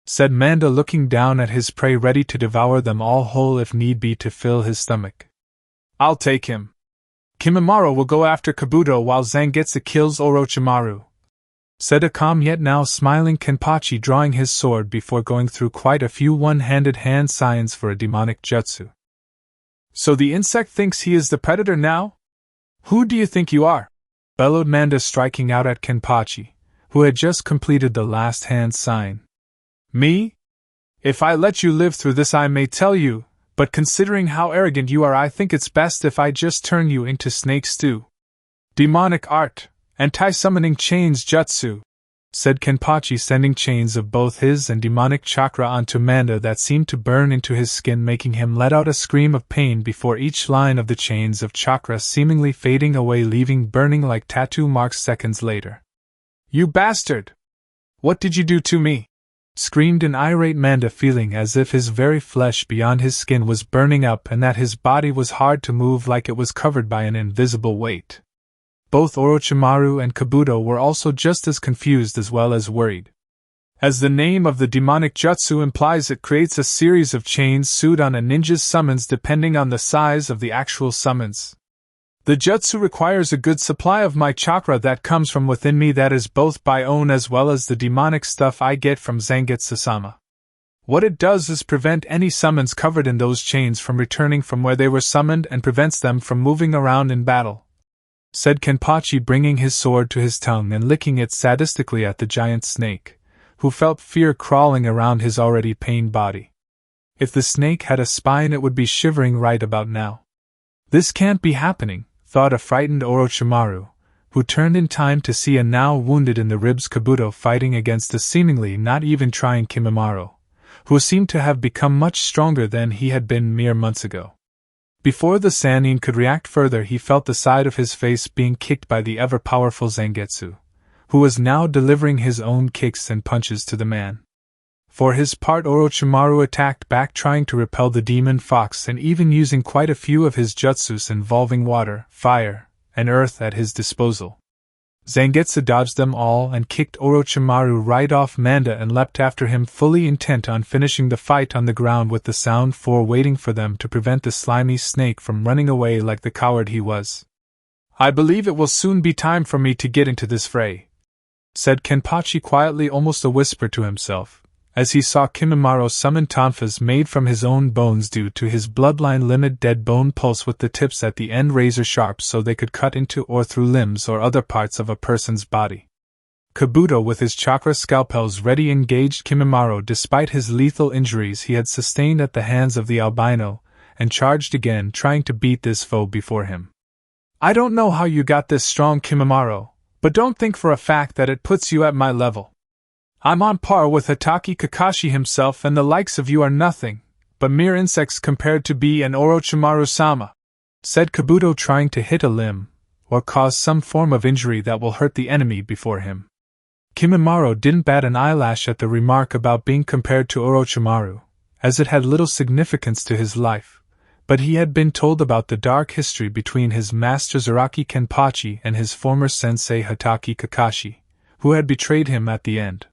said Manda, looking down at his prey, ready to devour them all whole if need be to fill his stomach. "I'll take him. Kimimaro will go after Kabuto while Zangetsu kills Orochimaru," said a calm yet now smiling Kenpachi, drawing his sword before going through quite a few one-handed hand signs for a demonic jutsu. "So the insect thinks he is the predator now? Who do you think you are?" bellowed Manda, striking out at Kenpachi, who had just completed the last hand sign. "Me? If I let you live through this I may tell you, but considering how arrogant you are I think it's best if I just turn you into snake stew. Demonic art, anti-summoning chains jutsu," said Kenpachi, sending chains of both his and demonic chakra onto Manda that seemed to burn into his skin, making him let out a scream of pain before each line of the chains of chakra seemingly fading away, leaving burning like tattoo marks seconds later. "You bastard! What did you do to me?" screamed an irate Manda, feeling as if his very flesh beyond his skin was burning up and that his body was hard to move, like it was covered by an invisible weight. Both Orochimaru and Kabuto were also just as confused as well as worried. As the name of the demonic jutsu implies, it creates a series of chains sewed on a ninja's summons depending on the size of the actual summons. The jutsu requires a good supply of my chakra that comes from within me, that is both by own as well as the demonic stuff I get from Zangetsu-sama. What it does is prevent any summons covered in those chains from returning from where they were summoned and prevents them from moving around in battle," said Kenpachi, bringing his sword to his tongue and licking it sadistically at the giant snake, who felt fear crawling around his already pained body. If the snake had a spine, it would be shivering right about now. "This can't be happening," thought a frightened Orochimaru, who turned in time to see a now wounded in the ribs Kabuto fighting against a seemingly not even trying Kimimaro, who seemed to have become much stronger than he had been mere months ago. Before the Sannin could react further, he felt the side of his face being kicked by the ever-powerful Zangetsu, who was now delivering his own kicks and punches to the man. For his part, Orochimaru attacked back, trying to repel the demon fox and even using quite a few of his jutsus involving water, fire, and earth at his disposal. Zangetsu dodged them all and kicked Orochimaru right off Manda and leapt after him, fully intent on finishing the fight on the ground, with the Sound 4 waiting for them to prevent the slimy snake from running away like the coward he was. "I believe it will soon be time for me to get into this fray," said Kenpachi quietly, almost a whisper to himself, as he saw Kimimaro summon tonfas made from his own bones due to his bloodline limit dead bone pulse, with the tips at the end razor sharp so they could cut into or through limbs or other parts of a person's body. Kabuto, with his chakra scalpels ready, engaged Kimimaro despite his lethal injuries he had sustained at the hands of the albino, and charged again, trying to beat this foe before him. "I don't know how you got this strong, Kimimaro, but don't think for a fact that it puts you at my level. I'm on par with Hatake Kakashi himself, and the likes of you are nothing but mere insects compared to me and Orochimaru-sama," said Kabuto, trying to hit a limb or cause some form of injury that will hurt the enemy before him. Kimimaro didn't bat an eyelash at the remark about being compared to Orochimaru, as it had little significance to his life, but he had been told about the dark history between his master Zaraki Kenpachi and his former sensei Hatake Kakashi, who had betrayed him at the end.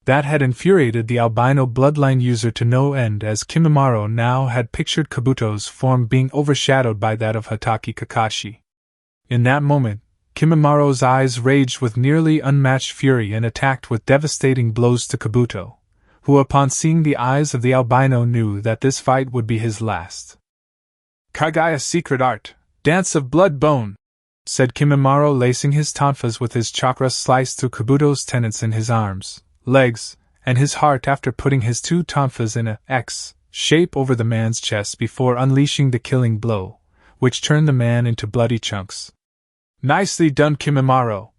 That had infuriated the albino bloodline user to no end, as Kimimaro now had pictured Kabuto's form being overshadowed by that of Hatake Kakashi. In that moment, Kimimaro's eyes raged with nearly unmatched fury and attacked with devastating blows to Kabuto, who upon seeing the eyes of the albino knew that this fight would be his last. "Kagaya's secret art, dance of blood bone," said Kimimaro, lacing his tonfas with his chakra sliced through Kabuto's tendons in his arms, legs, and his heart, after putting his two tonfas in a X shape over the man's chest before unleashing the killing blow, which turned the man into bloody chunks. "Nicely done, Kimimaro,"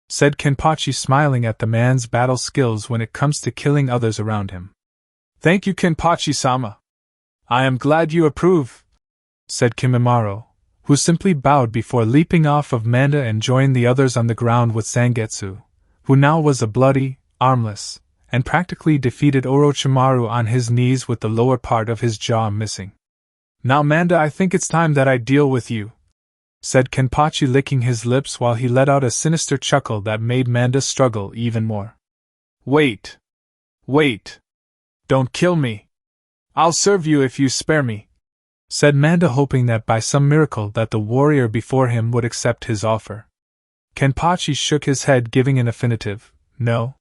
said Kenpachi, smiling at the man's battle skills when it comes to killing others around him. "Thank you, Kenpachi-sama. I am glad you approve," said Kimimaro, who simply bowed before leaping off of Manda and joined the others on the ground with Zangetsu, who now was a bloody, armless, and practically defeated Orochimaru on his knees with the lower part of his jaw missing. "Now, Manda, I think it's time that I deal with you," said Kenpachi, licking his lips while he let out a sinister chuckle that made Manda struggle even more. Wait! Don't kill me! I'll serve you if you spare me," said Manda, hoping that by some miracle that the warrior before him would accept his offer. Kenpachi shook his head, giving an affirmative, "No.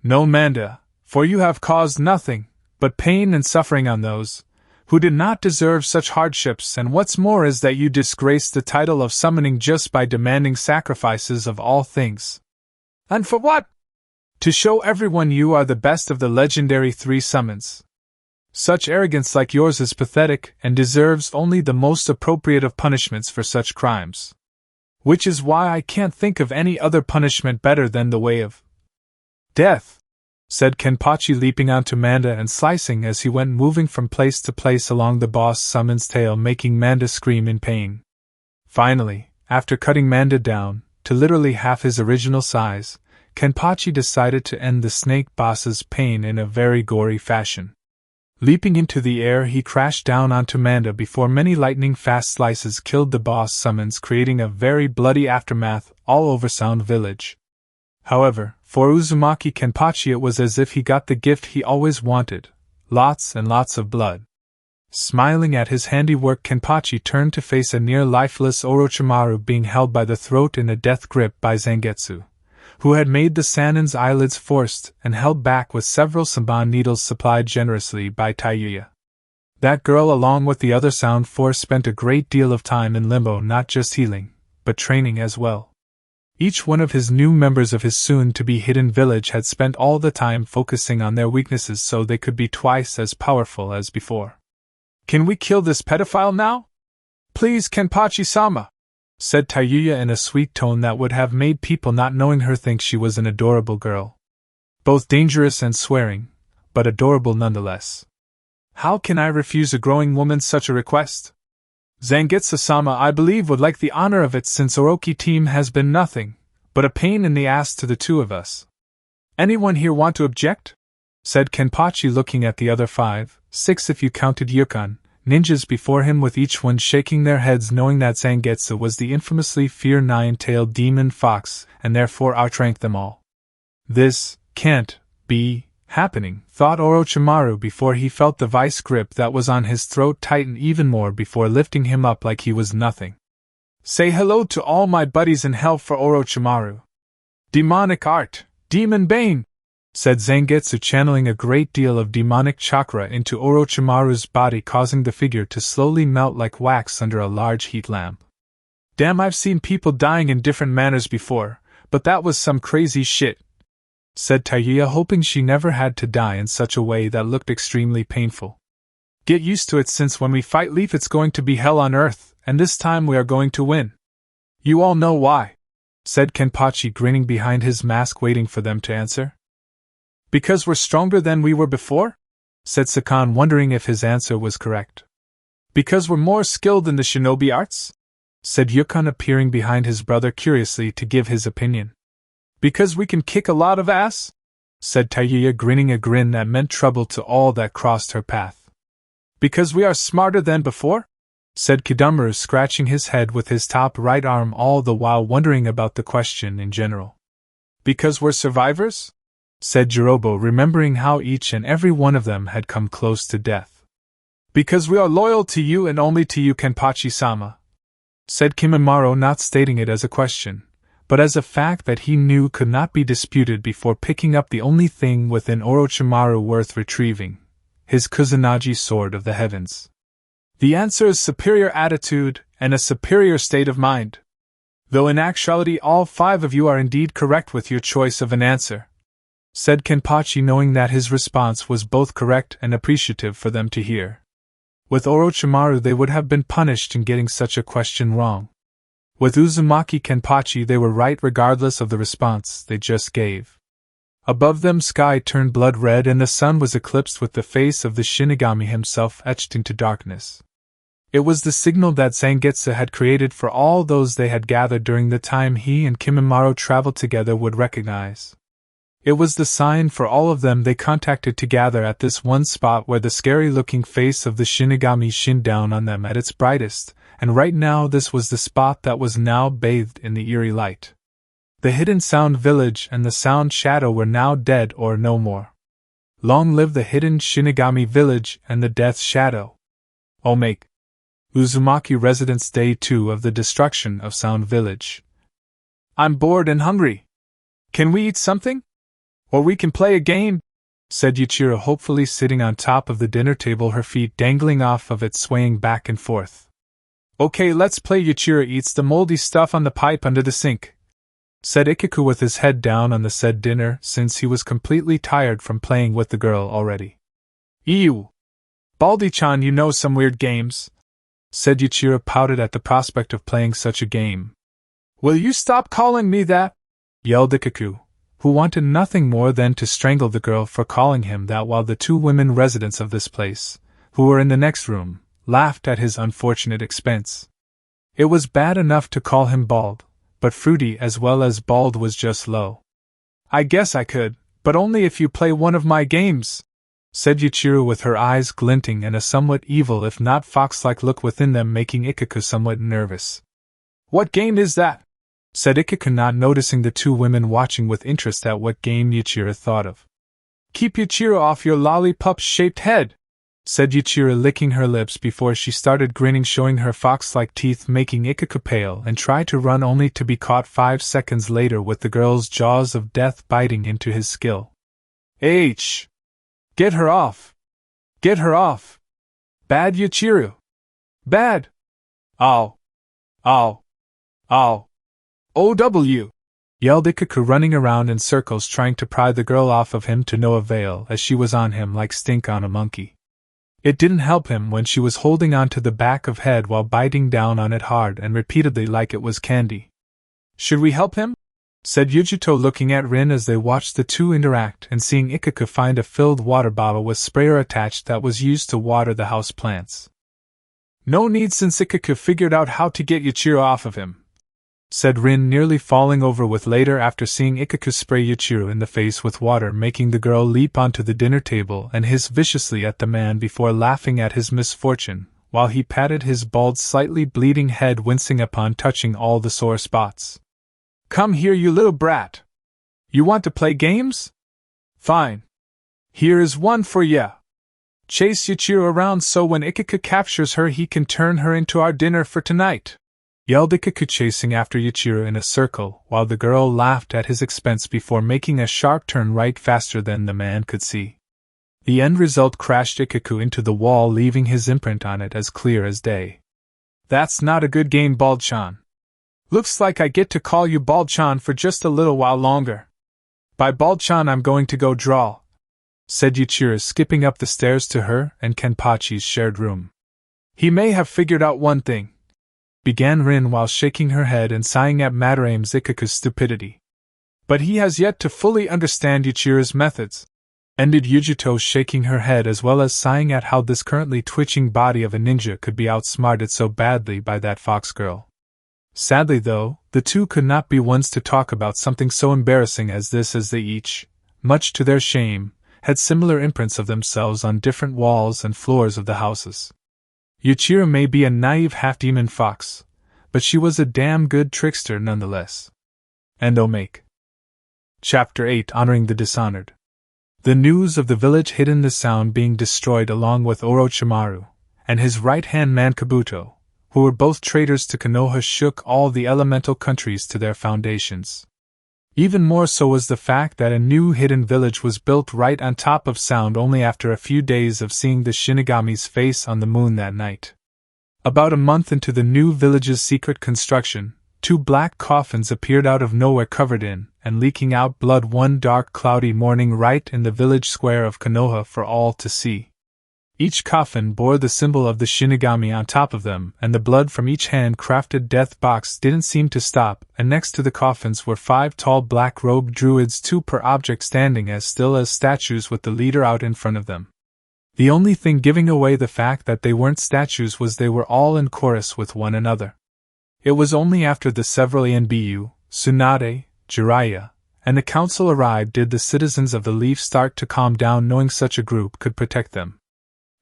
No, Manda, for you have caused nothing but pain and suffering on those who did not deserve such hardships, and what's more is that you disgraced the title of summoning just by demanding sacrifices of all things. And for what? To show everyone you are the best of the legendary 3 summons. Such arrogance like yours is pathetic and deserves only the most appropriate of punishments for such crimes. Which is why I can't think of any other punishment better than the way of death," said Kenpachi, leaping onto Manda and slicing as he went, moving from place to place along the boss summon's tail, making Manda scream in pain. Finally, after cutting Manda down to literally half his original size, Kenpachi decided to end the snake boss's pain in a very gory fashion. Leaping into the air, he crashed down onto Manda before many lightning-fast slices killed the boss summons, creating a very bloody aftermath all over Sound Village. However, for Uzumaki Kenpachi it was as if he got the gift he always wanted, lots and lots of blood. Smiling at his handiwork, Kenpachi turned to face a near-lifeless Orochimaru being held by the throat in a death grip by Zangetsu, who had made the Sannin's eyelids forced and held back with several Samban needles supplied generously by Taiyuya. That girl, along with the other Sound Force, spent a great deal of time in limbo, not just healing, but training as well. Each one of his new members of his soon-to-be hidden village had spent all the time focusing on their weaknesses so they could be twice as powerful as before. "Can we kill this pedophile now? Please, Kenpachi-sama," said Taiyuya in a sweet tone that would have made people not knowing her think she was an adorable girl. Both dangerous and swearing, but adorable nonetheless. "How can I refuse a growing woman such a request? Zangetsu-sama, I believe, would like the honor of it, since Orochi team has been nothing but a pain in the ass to the two of us. Anyone here want to object?" said Kenpachi, looking at the other 5, 6 if you counted Yukon, ninjas before him, with each one shaking their heads, knowing that Zangetsu was the infamously fierce nine-tailed demon fox and therefore outranked them all. "This can't be happening," thought Orochimaru before he felt the vice grip that was on his throat tighten even more before lifting him up like he was nothing. "Say hello to all my buddies in hell for Orochimaru. Demonic art, demon bane," said Zangetsu, channeling a great deal of demonic chakra into Orochimaru's body, causing the figure to slowly melt like wax under a large heat lamp. "Damn, I've seen people dying in different manners before, but that was some crazy shit," said Taiyuya, hoping she never had to die in such a way that looked extremely painful. "Get used to it, since when we fight Leaf it's going to be hell on earth, and this time we are going to win. You all know why," said Kenpachi, grinning behind his mask, waiting for them to answer. "Because we're stronger than we were before?" said Sakan, wondering if his answer was correct. "Because we're more skilled in the shinobi arts?" said Yukon, appearing behind his brother curiously to give his opinion. "Because we can kick a lot of ass?" said Taiyuya, grinning a grin that meant trouble to all that crossed her path. "Because we are smarter than before?" said Kidomaru, scratching his head with his top right arm, all the while wondering about the question in general. "Because we're survivors?" said Jirobo, remembering how each and every one of them had come close to death. "Because we are loyal to you and only to you, Kenpachi-sama," said Kimimaro, not stating it as a question, but as a fact that he knew could not be disputed before picking up the only thing within Orochimaru worth retrieving, his Kusanagi sword of the heavens. "The answer is superior attitude and a superior state of mind. Though in actuality all 5 of you are indeed correct with your choice of an answer," said Kenpachi, knowing that his response was both correct and appreciative for them to hear. With Orochimaru they would have been punished in getting such a question wrong. With Uzumaki Kenpachi they were right regardless of the response they just gave. Above them sky turned blood red and the sun was eclipsed with the face of the Shinigami himself etched into darkness. It was the signal that Zangetsu had created for all those they had gathered during the time he and Kimimaro traveled together would recognize. It was the sign for all of them they contacted to gather at this one spot where the scary-looking face of the Shinigami shone down on them at its brightest, and right now this was the spot that was now bathed in the eerie light. The hidden Sound Village and the Sound Shadow were now dead or no more. Long live the hidden Shinigami Village and the Death Shadow. Omake. Uzumaki Residence Day 2 of the Destruction of Sound Village. "I'm bored and hungry. Can we eat something? Or we can play a game," said Yuichiro, hopefully sitting on top of the dinner table, her feet dangling off of it, swaying back and forth. "Okay, let's play." Yuichiro eats the moldy stuff on the pipe under the sink, said Ikaku with his head down on the said dinner, since he was completely tired from playing with the girl already. "Ew! Baldy-chan, you know some weird games," said Yuichiro, pouted at the prospect of playing such a game. "Will you stop calling me that?" yelled Ikaku, who wanted nothing more than to strangle the girl for calling him that, while the 2 women residents of this place, who were in the next room, laughed at his unfortunate expense. It was bad enough to call him bald, but fruity as well as bald was just low. "I guess I could, but only if you play one of my games," said Yuichiro, with her eyes glinting and a somewhat evil if not fox-like look within them, making Ikaku somewhat nervous. "What game is that?" said Ikaku, not noticing the 2 women watching with interest at what game Yuichiro thought of. "Keep Yuichiro off your lollipop-shaped head," said Yuichiro, licking her lips before she started grinning, showing her fox-like teeth, making Ichiraku pale and try to run, only to be caught 5 seconds later with the girl's jaws of death biting into his skill. H! Get her off! Get her off! Bad, Yuichiro! Bad! Ow! Ow! Ow! OW! Yelled Ichiraku, running around in circles trying to pry the girl off of him to no avail, as she was on him like stink on a monkey. It didn't help him when she was holding on to the back of head while biting down on it hard and repeatedly like it was candy. Should we help him? Said Yujito, looking at Rin as they watched the two interact and seeing Ichiraku find a filled water bottle with sprayer attached that was used to water the house plants. No need, since Ichiraku figured out how to get Yuichiro off of him, said Rin, nearly falling over with later after seeing Ichiraku spray Yuichiro in the face with water, making the girl leap onto the dinner table and hiss viciously at the man before laughing at his misfortune, while he patted his bald, slightly bleeding head, wincing upon touching all the sore spots. Come here, you little brat! You want to play games? Fine. Here is one for ya. Chase Yuichiro around so when Ichiraku captures her he can turn her into our dinner for tonight, yelled Ichiraku, chasing after Yuichiro in a circle, while the girl laughed at his expense before making a sharp turn right faster than the man could see. The end result crashed Ichiraku into the wall, leaving his imprint on it as clear as day. That's not a good game, Bald-chan. Looks like I get to call you Bald-chan for just a little while longer. By Bald-chan I'm going to go draw, said Yuichiro, skipping up the stairs to her and Kenpachi's shared room. He may have figured out one thing, began Rin while shaking her head and sighing at Madarame's Ichiraku's stupidity. But he has yet to fully understand Yuichiro's methods, ended Yujito, shaking her head as well as sighing at how this currently twitching body of a ninja could be outsmarted so badly by that fox girl. Sadly though, the two could not be ones to talk about something so embarrassing as this, as they each, much to their shame, had similar imprints of themselves on different walls and floors of the houses. Yuichiro may be a naive half-demon fox, but she was a damn good trickster nonetheless. And Omake. Chapter 8, Honoring the Dishonored. The news of the village hidden the sound being destroyed, along with Orochimaru and his right-hand man Kabuto, who were both traitors to Konoha, shook all the elemental countries to their foundations. Even more so was the fact that a new hidden village was built right on top of Sound only after a few days of seeing the Shinigami's face on the moon that night. About a month into the new village's secret construction, 2 black coffins appeared out of nowhere, covered in and leaking out blood, one dark cloudy morning right in the village square of Konoha for all to see. Each coffin bore the symbol of the Shinigami on top of them, and the blood from each hand-crafted death box didn't seem to stop, and next to the coffins were 5 tall black-robed druids, 2 per object, standing as still as statues with the leader out in front of them. The only thing giving away the fact that they weren't statues was they were all in chorus with one another. It was only after the several Anbu, Tsunade, Jiraiya, and the council arrived did the citizens of the Leaf start to calm down, knowing such a group could protect them.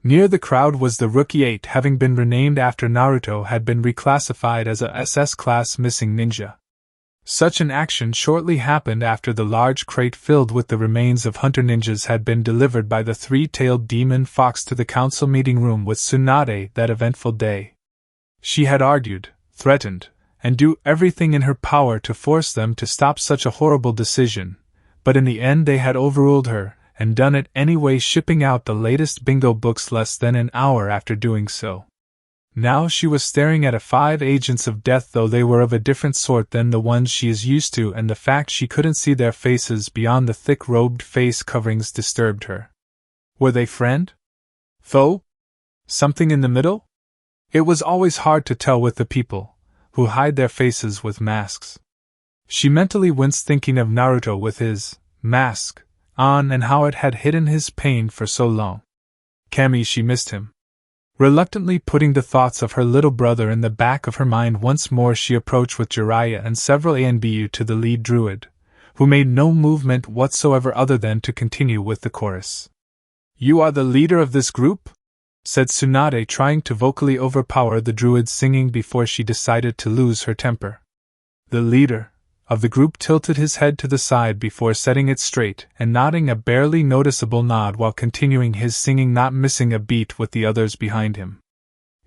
Near the crowd was the Rookie 8, having been renamed after Naruto, had been reclassified as a SS-class missing ninja. Such an action shortly happened after the large crate filled with the remains of hunter ninjas had been delivered by the 3-tailed demon fox to the council meeting room with Tsunade that eventful day. She had argued, threatened, and do everything in her power to force them to stop such a horrible decision, but in the end they had overruled her, and done it anyway, shipping out the latest bingo books less than an hour after doing so. Now she was staring at 5 agents of death, though they were of a different sort than the ones she is used to, and the fact she couldn't see their faces beyond the thick-robed face coverings disturbed her. Were they friend? Foe? Something in the middle? It was always hard to tell with the people who hide their faces with masks. She mentally winced thinking of Naruto with his mask on and how it had hidden his pain for so long. Kami, she missed him. Reluctantly putting the thoughts of her little brother in the back of her mind once more, she approached with Jiraiya and several Anbu to the lead druid, who made no movement whatsoever other than to continue with the chorus. You are the leader of this group? Said Tsunade, trying to vocally overpower the druid's singing before she decided to lose her temper. The leader? of the group tilted his head to the side before setting it straight and nodding a barely noticeable nod while continuing his singing, not missing a beat with the others behind him.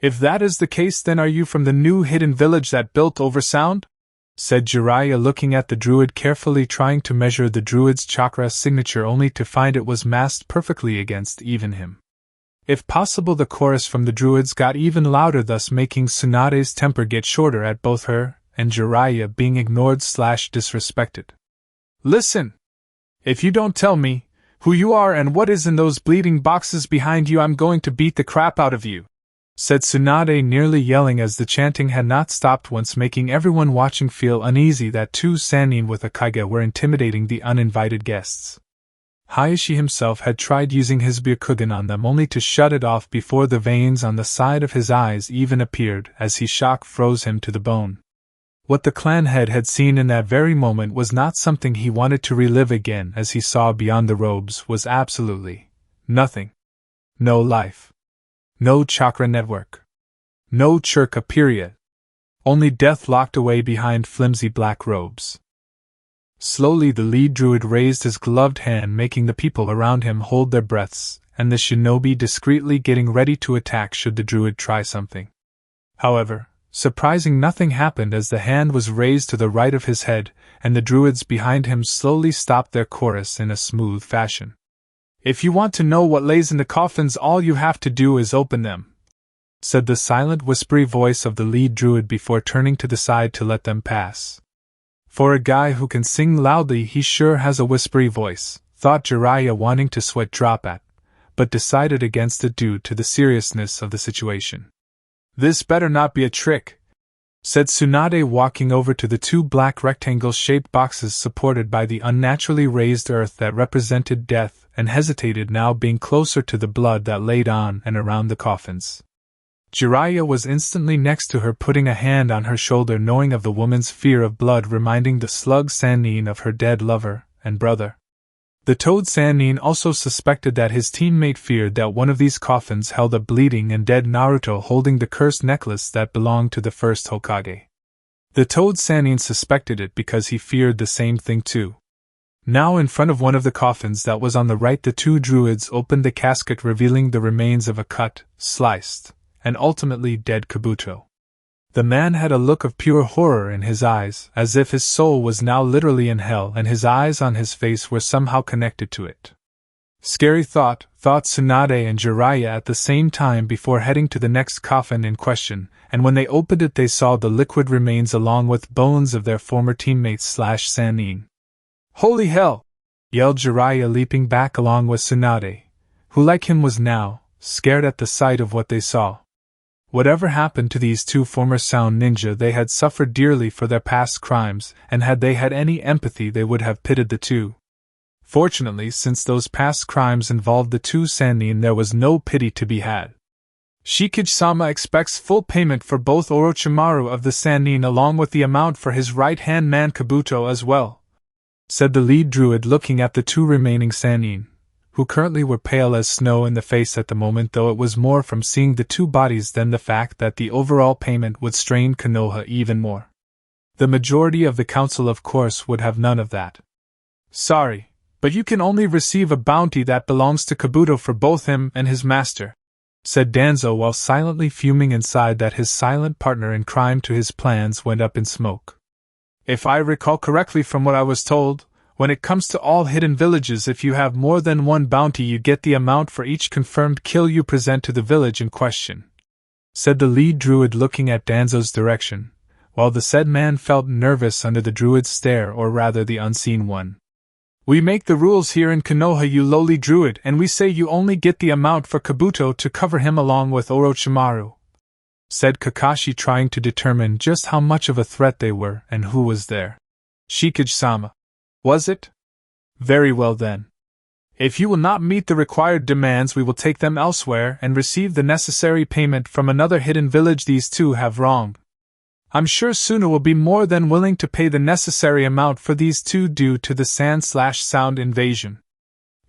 "If that is the case, then are you from the new hidden village that built over sound?" said Jiraiya, looking at the druid carefully, trying to measure the druid's chakra signature only to find it was masked perfectly against even him. If possible, the chorus from the druids got even louder, thus making Tsunade's temper get shorter at both her and Jiraiya being ignored/disrespected. "Listen! If you don't tell me who you are and what is in those bleeding boxes behind you, I'm going to beat the crap out of you," said Tsunade, nearly yelling as the chanting had not stopped once, making everyone watching feel uneasy that two Sannin with a kage were intimidating the uninvited guests. Hayashi himself had tried using his Byakugan on them only to shut it off before the veins on the side of his eyes even appeared as he shock froze him to the bone. What the clan head had seen in that very moment was not something he wanted to relive again, as he saw beyond the robes was absolutely nothing. No life. No chakra network. No churka, period. Only death locked away behind flimsy black robes. Slowly the lead druid raised his gloved hand, making the people around him hold their breaths, and the shinobi discreetly getting ready to attack should the druid try something. However, surprising nothing happened as the hand was raised to the right of his head, and the druids behind him slowly stopped their chorus in a smooth fashion. "If you want to know what lays in the coffins, all you have to do is open them," said the silent, whispery voice of the lead druid before turning to the side to let them pass. For a guy who can sing loudly, he sure has a whispery voice, thought Jiraiya, wanting to sweat drop at, but decided against it due to the seriousness of the situation. "This better not be a trick," said Tsunade, walking over to the two black rectangle-shaped boxes supported by the unnaturally raised earth that represented death, and hesitated, now being closer to the blood that laid on and around the coffins. Jiraiya was instantly next to her, putting a hand on her shoulder, knowing of the woman's fear of blood, reminding the slug Sannin of her dead lover and brother. The toad Sannin also suspected that his teammate feared that one of these coffins held a bleeding and dead Naruto holding the cursed necklace that belonged to the first Hokage. The toad Sannin suspected it because he feared the same thing too. Now, in front of one of the coffins that was on the right, the two druids opened the casket, revealing the remains of a cut, sliced, and ultimately dead Kabuto. The man had a look of pure horror in his eyes, as if his soul was now literally in hell and his eyes on his face were somehow connected to it. Scary thought, thought Tsunade and Jiraiya at the same time before heading to the next coffin in question, and when they opened it they saw the liquid remains along with bones of their former teammates/Sannin. "Holy hell!" yelled Jiraiya, leaping back along with Tsunade, who like him was now scared at the sight of what they saw. Whatever happened to these two former sound ninja, they had suffered dearly for their past crimes, and had they had any empathy they would have pitied the two. Fortunately, since those past crimes involved the two Sannin, there was no pity to be had. "Shikage-sama expects full payment for both Orochimaru of the Sannin along with the amount for his right-hand man Kabuto as well," said the lead druid, looking at the two remaining Sannin, who currently were pale as snow in the face at the moment, though it was more from seeing the two bodies than the fact that the overall payment would strain Konoha even more. The majority of the council, of course, would have none of that. "Sorry, but you can only receive a bounty that belongs to Kabuto for both him and his master," said Danzo, while silently fuming inside that his silent partner in crime to his plans went up in smoke. "If I recall correctly from what I was told, when it comes to all hidden villages, if you have more than one bounty you get the amount for each confirmed kill you present to the village in question," said the lead druid, looking at Danzo's direction, while the said man felt nervous under the druid's stare, or rather the unseen one. "We make the rules here in Konoha, you lowly druid, and we say you only get the amount for Kabuto to cover him along with Orochimaru," said Kakashi, trying to determine just how much of a threat they were and who was there. "Shikage-sama. Was it? Very well then. If you will not meet the required demands, we will take them elsewhere and receive the necessary payment from another hidden village these two have wronged. I'm sure Suna will be more than willing to pay the necessary amount for these two due to the sand/sound invasion.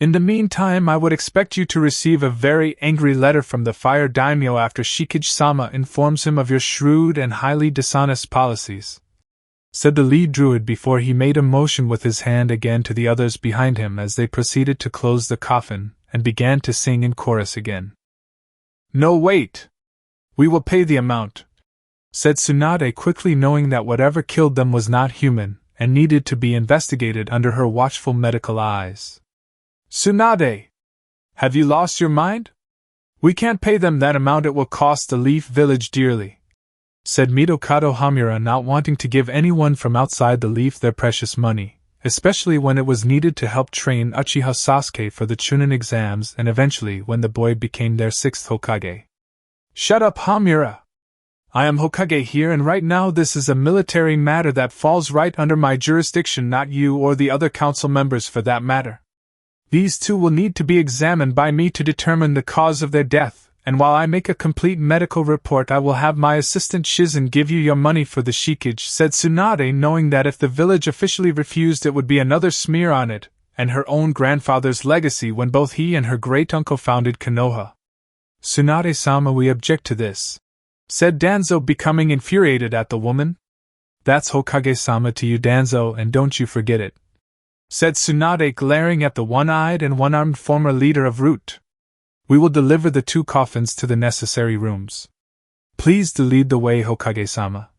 In the meantime, I would expect you to receive a very angry letter from the Fire Daimyo after Shikage-sama informs him of your shrewd and highly dishonest policies," said the lead druid before he made a motion with his hand again to the others behind him as they proceeded to close the coffin and began to sing in chorus again. No, wait! We will pay the amount, said Tsunade quickly, knowing that whatever killed them was not human and needed to be investigated under her watchful medical eyes. Tsunade! Have you lost your mind? We can't pay them that amount, it will cost the Leaf Village dearly, said Mitokado Hamura, not wanting to give anyone from outside the Leaf their precious money, especially when it was needed to help train Uchiha Sasuke for the Chunin exams and eventually when the boy became their 6th Hokage. Shut up, Hamura! I am Hokage here, and right now this is a military matter that falls right under my jurisdiction, not you or the other council members for that matter. These two will need to be examined by me to determine the cause of their death, and while I make a complete medical report I will have my assistant Shizen give you your money for the shikage, said Tsunade, knowing that if the village officially refused it would be another smear on it, and her own grandfather's legacy when both he and her great-uncle founded Konoha. Tsunade-sama, we object to this, said Danzo, becoming infuriated at the woman. That's Hokage-sama to you, Danzo, and don't you forget it, said Tsunade, glaring at the one-eyed and one-armed former leader of Root. We will deliver the 2 coffins to the necessary rooms. Please to lead the way, Hokage-sama,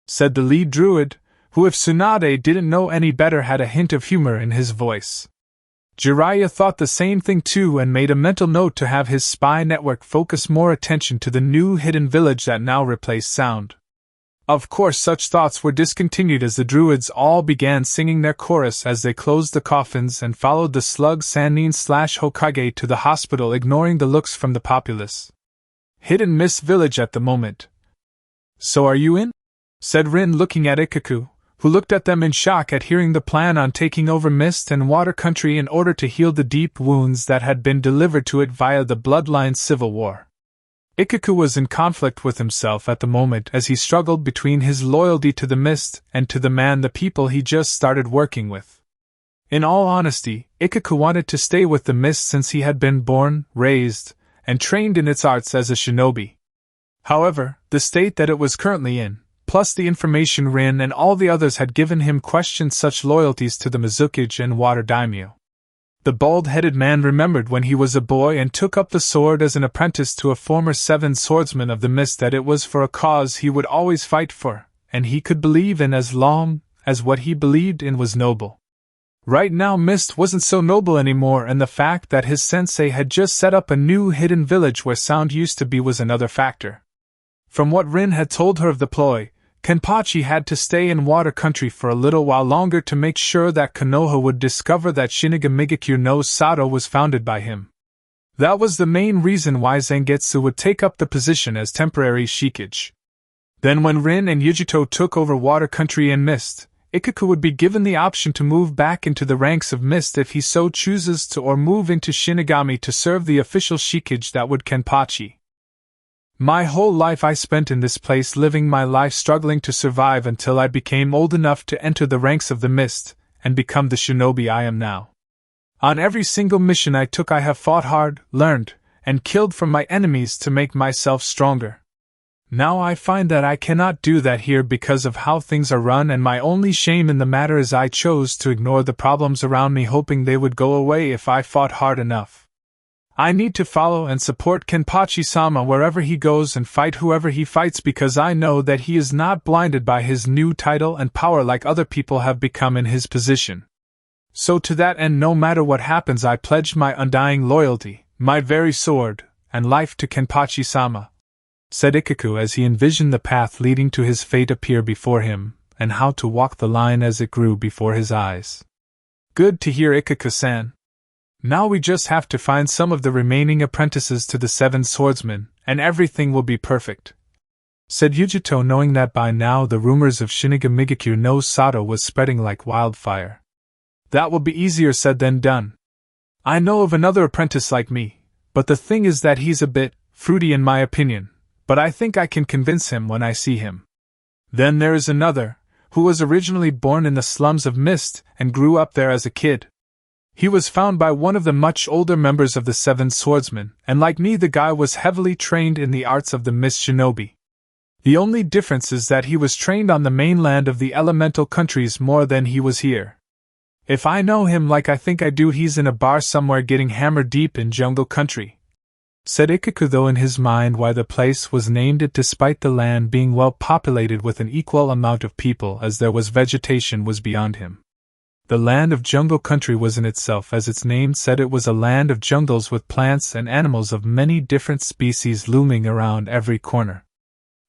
said the lead druid, who, if Tsunade didn't know any better, had a hint of humor in his voice. Jiraiya thought the same thing too and made a mental note to have his spy network focus more attention to the new hidden village that now replaced sound. Of course, such thoughts were discontinued as the druids all began singing their chorus as they closed the coffins and followed the slug Sannin/Hokage to the hospital, ignoring the looks from the populace. Hidden Mist Village at the moment. So are you in? Said Rin, looking at Ikaku, who looked at them in shock at hearing the plan on taking over Mist and Water Country in order to heal the deep wounds that had been delivered to it via the Bloodline Civil War. Ikaku was in conflict with himself at the moment as he struggled between his loyalty to the Mist and to the man the people he just started working with. In all honesty, Ikaku wanted to stay with the Mist since he had been born, raised, and trained in its arts as a shinobi. However, the state that it was currently in, plus the information Rin and all the others had given him, questioned such loyalties to the Mizukage and Water Daimyo. The bald-headed man remembered when he was a boy and took up the sword as an apprentice to a former 7 swordsman of the Mist that it was for a cause he would always fight for, and he could believe in as long as what he believed in was noble. Right now Mist wasn't so noble anymore, and the fact that his sensei had just set up a new hidden village where sound used to be was another factor. From what Rin had told her of the ploy, Kenpachi had to stay in Water Country for a little while longer to make sure that Konoha would discover that Shinigami no Sato was founded by him. That was the main reason why Zangetsu would take up the position as temporary shikage. Then when Rin and Yujito took over Water Country and Mist, Ikaku would be given the option to move back into the ranks of Mist if he so chooses to, or move into Shinigami to serve the official shikage that would Kenpachi. My whole life I spent in this place, living my life struggling to survive until I became old enough to enter the ranks of the Mist and become the shinobi I am now. On every single mission I took I have fought hard, learned, and killed from my enemies to make myself stronger. Now I find that I cannot do that here because of how things are run, and my only shame in the matter is I chose to ignore the problems around me, hoping they would go away if I fought hard enough. I need to follow and support Kenpachi-sama wherever he goes and fight whoever he fights, because I know that he is not blinded by his new title and power like other people have become in his position. So to that end, no matter what happens, I pledge my undying loyalty, my very sword, and life to Kenpachi-sama, said Ikaku as he envisioned the path leading to his fate appear before him, and how to walk the line as it grew before his eyes. Good to hear, Ikaku-san. Now we just have to find some of the remaining apprentices to the 7 swordsmen, and everything will be perfect, said Yujito, knowing that by now the rumors of Shinigami no Sato was spreading like wildfire. That will be easier said than done. I know of another apprentice like me, but the thing is that he's a bit fruity in my opinion, but I think I can convince him when I see him. Then there is another, who was originally born in the slums of Mist and grew up there as a kid. He was found by one of the much older members of the 7 swordsmen, and like me the guy was heavily trained in the arts of the Mist shinobi. The only difference is that he was trained on the mainland of the elemental countries more than he was here. If I know him like I think I do, he's in a bar somewhere getting hammered deep in jungle country," said Ichiraku, though in his mind why the place was named it despite the land being well populated with an equal amount of people as there was vegetation was beyond him. The land of jungle country was in itself, as its name said, it was a land of jungles with plants and animals of many different species looming around every corner.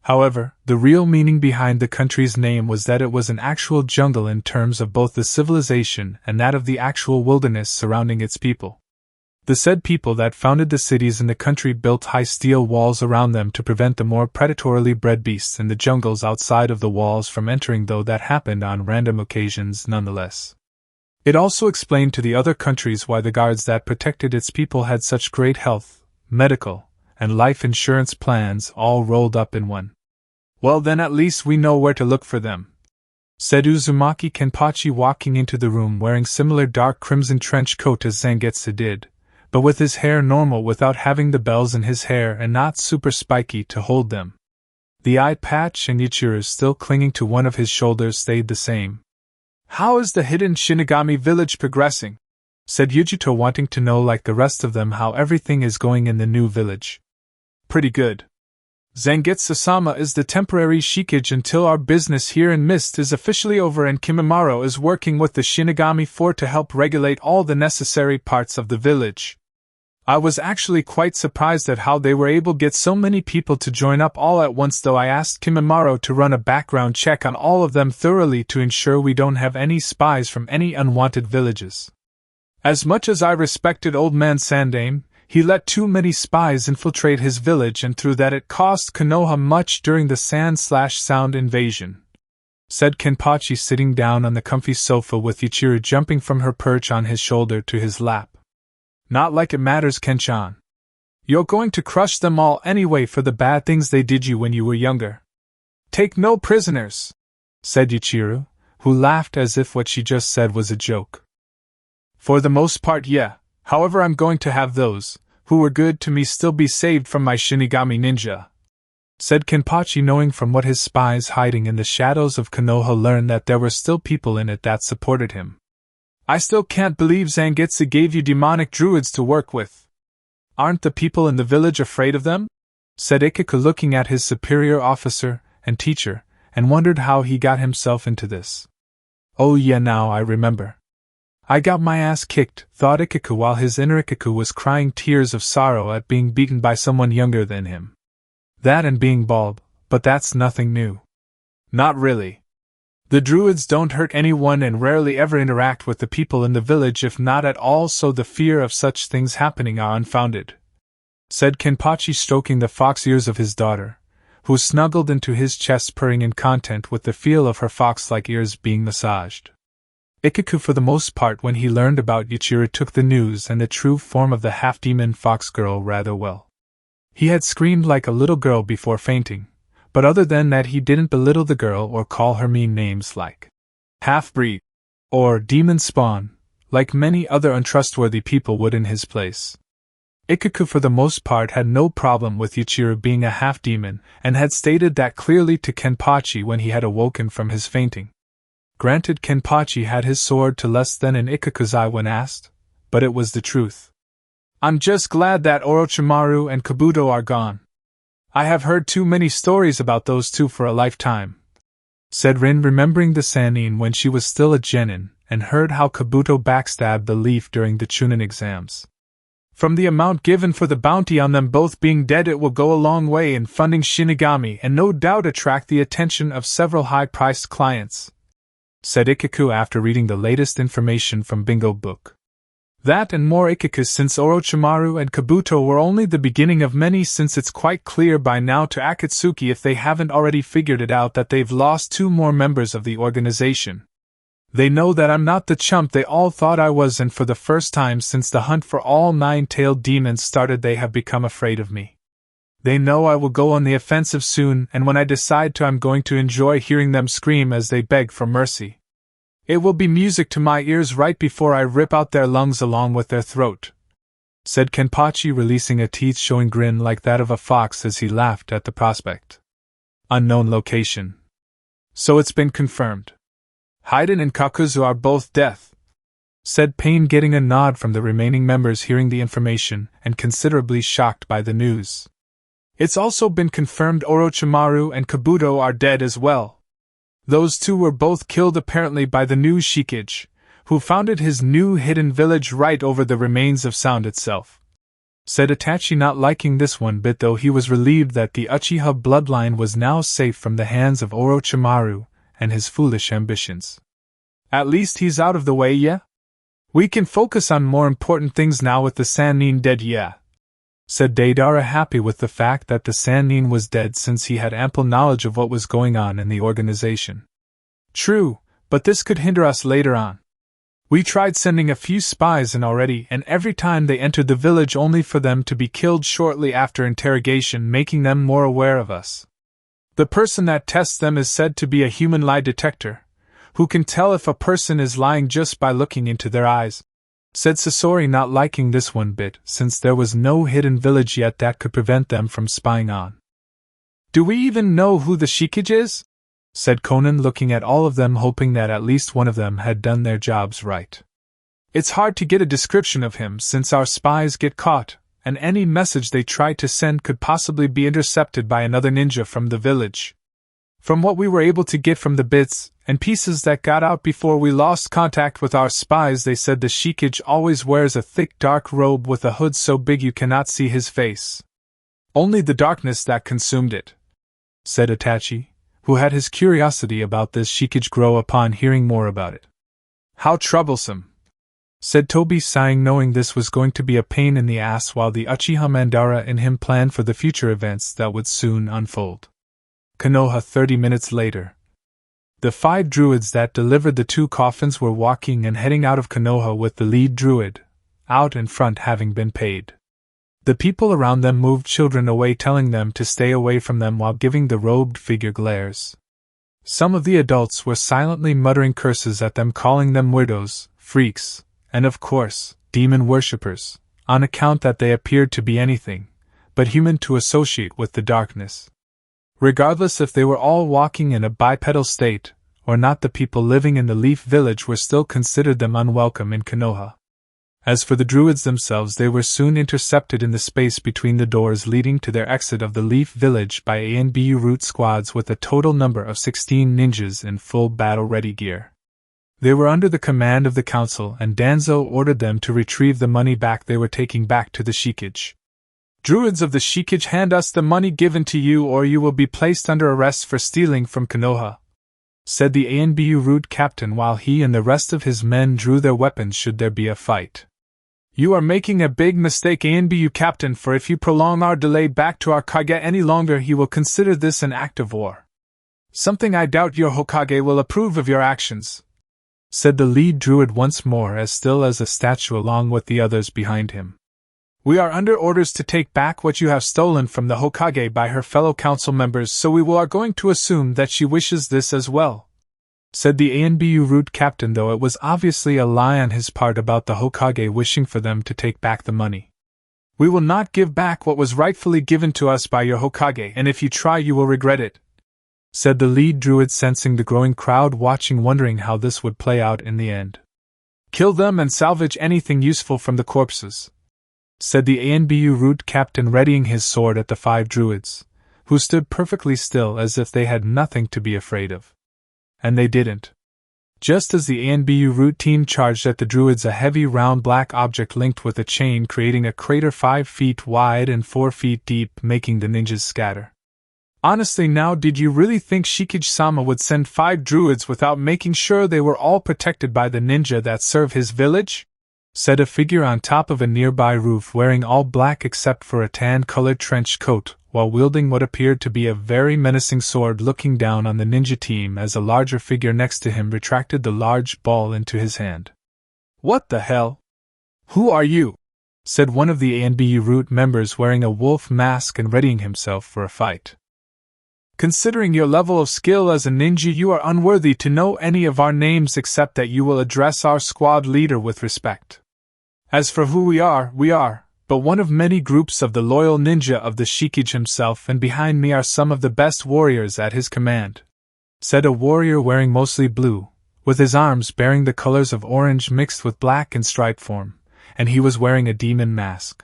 However, the real meaning behind the country's name was that it was an actual jungle in terms of both the civilization and that of the actual wilderness surrounding its people. The said people that founded the cities in the country built high steel walls around them to prevent the more predatorily bred beasts in the jungles outside of the walls from entering, though that happened on random occasions nonetheless. It also explained to the other countries why the guards that protected its people had such great health, medical, and life insurance plans all rolled up in one. "Well then at least we know where to look for them," said Uzumaki Kenpachi, walking into the room wearing similar dark crimson trench coat as Zangetsu did, but with his hair normal without having the bells in his hair and not super spiky to hold them. The eye patch and Ichiraku still clinging to one of his shoulders stayed the same. "How is the hidden Shinigami village progressing?" said Yujito, wanting to know like the rest of them how everything is going in the new village. "Pretty good. Zangetsu-sama is the temporary shikage until our business here in Mist is officially over, and Kimimaro is working with the Shinigami 4 to help regulate all the necessary parts of the village. I was actually quite surprised at how they were able to get so many people to join up all at once, though I asked Kimimaro to run a background check on all of them thoroughly to ensure we don't have any spies from any unwanted villages. As much as I respected Old Man Sandame, he let too many spies infiltrate his village, and through that it cost Konoha much during the sand/sound invasion," said Kenpachi, sitting down on the comfy sofa with Ichiraku jumping from her perch on his shoulder to his lap. "Not like it matters, Ken-chan. You're going to crush them all anyway for the bad things they did you when you were younger. Take no prisoners," said Ichiraku, who laughed as if what she just said was a joke. "For the most part, yeah. However, I'm going to have those who were good to me still be saved from my Shinigami ninja," said Kenpachi, knowing from what his spies hiding in the shadows of Konoha learned that there were still people in it that supported him. "I still can't believe Zangetsu gave you demonic druids to work with. Aren't the people in the village afraid of them?" said Ichiraku, looking at his superior officer and teacher, and wondered how he got himself into this. "Oh yeah, now I remember. I got my ass kicked," thought Ichiraku, while his inner Ichiraku was crying tears of sorrow at being beaten by someone younger than him. That and being bald, but that's nothing new. Not really. The druids don't hurt anyone and rarely ever interact with the people in the village, if not at all, so the fear of such things happening are unfounded," said Kenpachi, stroking the fox ears of his daughter, who snuggled into his chest purring in content with the feel of her fox-like ears being massaged. Ichiraku, for the most part, when he learned about Ichiraku, took the news and the true form of the half-demon fox girl rather well. He had screamed like a little girl before fainting, but other than that he didn't belittle the girl or call her mean names like half-breed or demon spawn, like many other untrustworthy people would in his place. Ichiraku, for the most part, had no problem with Ichiraku being a half-demon, and had stated that clearly to Kenpachi when he had awoken from his fainting. Granted, Kenpachi had his sword to less than in Ichiraku's eye when asked, but it was the truth. "I'm just glad that Orochimaru and Kabuto are gone. I have heard too many stories about those two for a lifetime," said Rin, remembering the Sannin when she was still a genin, and heard how Kabuto backstabbed the Leaf during the Chunin exams. "From the amount given for the bounty on them both being dead, it will go a long way in funding Shinigami and no doubt attract the attention of several high-priced clients," said Ichiraku after reading the latest information from Bingo Book. "That and more, Ichiraku, since Orochimaru and Kabuto were only the beginning of many, since it's quite clear by now to Akatsuki, if they haven't already figured it out, that they've lost 2 more members of the organization. They know that I'm not the chump they all thought I was, and for the first time since the hunt for all 9-tailed demons started, they have become afraid of me. They know I will go on the offensive soon, and when I decide to, I'm going to enjoy hearing them scream as they beg for mercy. It will be music to my ears right before I rip out their lungs along with their throat," said Kenpachi, releasing a teeth-showing grin like that of a fox as he laughed at the prospect. Unknown location. So it's been confirmed. Haiden and Kakuzu are both death, said Pain, getting a nod from the remaining members hearing the information and considerably shocked by the news. It's also been confirmed Orochimaru and Kabuto are dead as well. Those two were both killed apparently by the new Shikage, who founded his new hidden village right over the remains of Sound itself. Said Itachi, not liking this one bit, though he was relieved that the Uchiha bloodline was now safe from the hands of Orochimaru and his foolish ambitions. At least he's out of the way, yeah? We can focus on more important things now with the Sannin dead, yeah? Said Deidara, happy with the fact that the Sannin was dead since he had ample knowledge of what was going on in the organization. True, but this could hinder us later on. We tried sending a few spies in already, and every time they entered the village only for them to be killed shortly after interrogation, making them more aware of us. The person that tests them is said to be a human lie detector, who can tell if a person is lying just by looking into their eyes, said Sasori, not liking this one bit, since there was no hidden village yet that could prevent them from spying on. Do we even know who the Shikage is? Said Conan, looking at all of them, hoping that at least one of them had done their jobs right. It's hard to get a description of him since our spies get caught, and any message they try to send could possibly be intercepted by another ninja from the village. From what we were able to get from the bits and pieces that got out before we lost contact with our spies, they said the Shikage always wears a thick dark robe with a hood so big you cannot see his face. Only the darkness that consumed it, said Itachi, who had his curiosity about this Shikage grow upon hearing more about it. How troublesome, said Toby, sighing, knowing this was going to be a pain in the ass while the Uchiha Madara in him planned for the future events that would soon unfold. Konoha 30 minutes later. The 5 druids that delivered the 2 coffins were walking and heading out of Konoha with the lead druid out in front, having been paid. The people around them moved children away, telling them to stay away from them while giving the robed figure glares. Some of the adults were silently muttering curses at them, calling them weirdos, freaks, and of course, demon worshippers, on account that they appeared to be anything but human to associate with the darkness. Regardless if they were all walking in a bipedal state or not, the people living in the Leaf Village were still considered them unwelcome in Konoha. As for the druids themselves, they were soon intercepted in the space between the doors leading to their exit of the Leaf Village by ANBU root squads with a total number of 16 ninjas in full battle-ready gear. They were under the command of the council, and Danzo ordered them to retrieve the money back they were taking back to the Shikage. Druids of the Shikage, hand us the money given to you or you will be placed under arrest for stealing from Konoha, said the ANBU root captain while he and the rest of his men drew their weapons should there be a fight. You are making a big mistake, ANBU captain, for if you prolong our delay back to our Kage any longer, he will consider this an act of war. Something I doubt your Hokage will approve of your actions, said the lead druid once more, as still as a statue along with the others behind him. We are under orders to take back what you have stolen from the Hokage by her fellow council members, so we are going to assume that she wishes this as well, said the ANBU root captain, though it was obviously a lie on his part about the Hokage wishing for them to take back the money. We will not give back what was rightfully given to us by your Hokage, and if you try you will regret it, said the lead druid, sensing the growing crowd watching, wondering how this would play out in the end. Kill them and salvage anything useful from the corpses, said the ANBU root captain, readying his sword at the 5 druids, who stood perfectly still as if they had nothing to be afraid of. And they didn't. Just as the ANBU root team charged at the druids, a heavy round black object linked with a chain, creating a crater 5 feet wide and 4 feet deep, making the ninjas scatter. Honestly now, did you really think Shikage-sama would send 5 druids without making sure they were all protected by the ninja that serve his village? Said a figure on top of a nearby roof, wearing all black except for a tan-colored trench coat, while wielding what appeared to be a very menacing sword, looking down on the ninja team as a larger figure next to him retracted the large ball into his hand. What the hell? Who are you? Said one of the ANBU root members, wearing a wolf mask and readying himself for a fight. Considering your level of skill as a ninja, you are unworthy to know any of our names except that you will address our squad leader with respect. As for who we are, but one of many groups of the loyal ninja of the Shikage himself, and behind me are some of the best warriors at his command," said a warrior wearing mostly blue, with his arms bearing the colors of orange mixed with black in stripe form, and he was wearing a demon mask.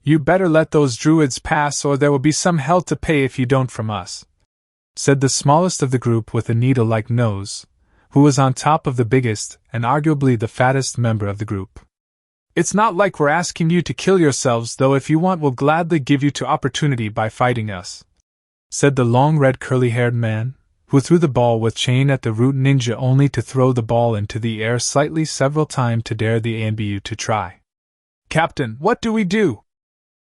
"You better let those druids pass, or there will be some hell to pay if you don't from us," said the smallest of the group with a needle-like nose, who was on top of the biggest and arguably the fattest member of the group. "It's not like we're asking you to kill yourselves, though if you want we'll gladly give you to opportunity by fighting us," said the long red curly-haired man, who threw the ball with chain at the root ninja only to throw the ball into the air slightly several times to dare the ANBU to try. "Captain, what do we do?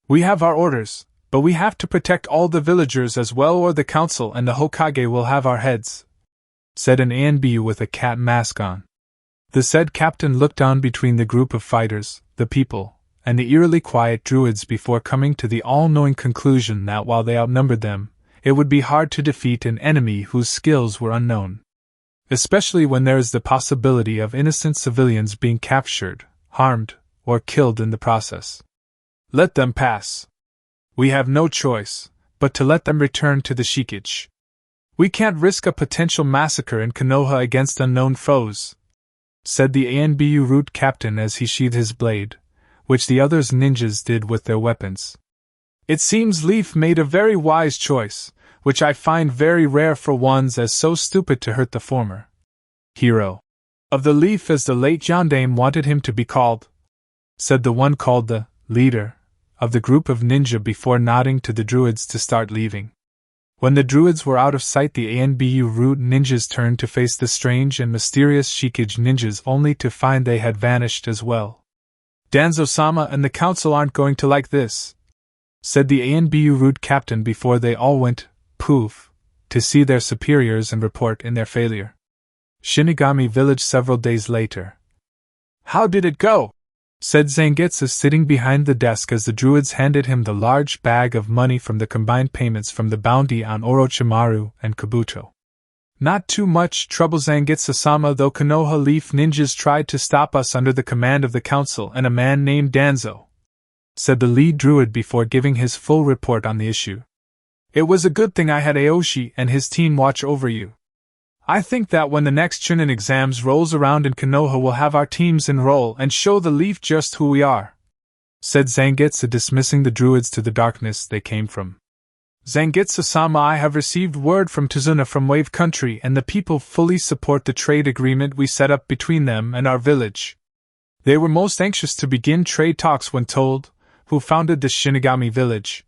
We have our orders, but we have to protect all the villagers as well, or the council and the Hokage will have our heads," said an ANBU with a cat mask on. The said captain looked down between the group of fighters, the people, and the eerily quiet druids before coming to the all-knowing conclusion that while they outnumbered them, it would be hard to defeat an enemy whose skills were unknown. Especially when there is the possibility of innocent civilians being captured, harmed, or killed in the process. "Let them pass. We have no choice but to let them return to the Shikage. We can't risk a potential massacre in Konoha against unknown foes," said the ANBU root captain as he sheathed his blade, which the others ninjas did with their weapons. "It seems Leaf made a very wise choice, which I find very rare for ones as so stupid to hurt the former hero of the Leaf as the late Yondaime wanted him to be called," said the one called the leader of the group of ninja before nodding to the druids to start leaving. When the druids were out of sight, the ANBU root ninjas turned to face the strange and mysterious Shikage ninjas only to find they had vanished as well. "Danzo-sama and the council aren't going to like this," said the ANBU root captain before they all went, poof, to see their superiors and report in their failure. Shinigami Village several days later. "How did it go?" said Zangetsu sitting behind the desk as the druids handed him the large bag of money from the combined payments from the bounty on Orochimaru and Kabuto. "Not too much trouble, Zangetsu-sama, though Konoha Leaf ninjas tried to stop us under the command of the council and a man named Danzo," said the lead druid before giving his full report on the issue. "It was a good thing I had Aoshi and his team watch over you. I think that when the next Chunin exams rolls around in Konoha we'll have our teams enroll and show the Leaf just who we are," said Zangetsu, dismissing the druids to the darkness they came from. "Zangetsu-sama, I have received word from Tazuna from Wave Country, and the people fully support the trade agreement we set up between them and our village. They were most anxious to begin trade talks when told who founded the Shinigami village,"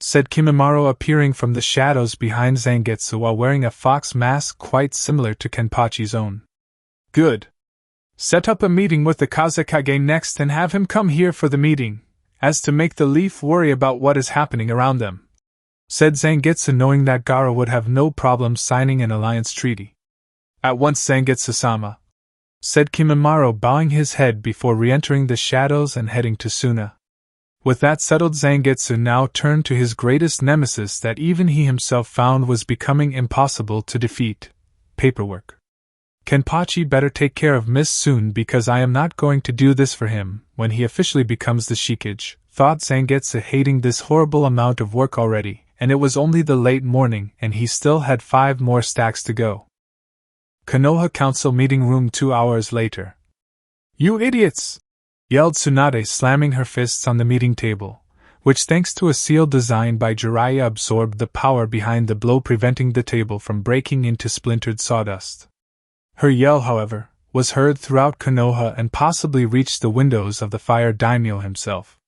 said Kimimaro, appearing from the shadows behind Zangetsu while wearing a fox mask quite similar to Kenpachi's own. "Good. Set up a meeting with the Kazekage next and have him come here for the meeting, as to make the Leaf worry about what is happening around them," said Zangetsu, knowing that Gaara would have no problem signing an alliance treaty. "At once, Zangetsu-sama," said Kimimaro, bowing his head before re-entering the shadows and heading to Suna. With that settled, Zangetsu now turned to his greatest nemesis that even he himself found was becoming impossible to defeat: paperwork. "Kenpachi better take care of Miss soon, because I am not going to do this for him when he officially becomes the Shikage," thought Zangetsu, hating this horrible amount of work already, and it was only the late morning and he still had 5 more stacks to go. Konoha Council meeting room 2 hours later. "You idiots!" yelled Tsunade, slamming her fists on the meeting table, which thanks to a seal designed by Jiraiya absorbed the power behind the blow, preventing the table from breaking into splintered sawdust. Her yell, however, was heard throughout Konoha and possibly reached the windows of the Fire Daimyo himself.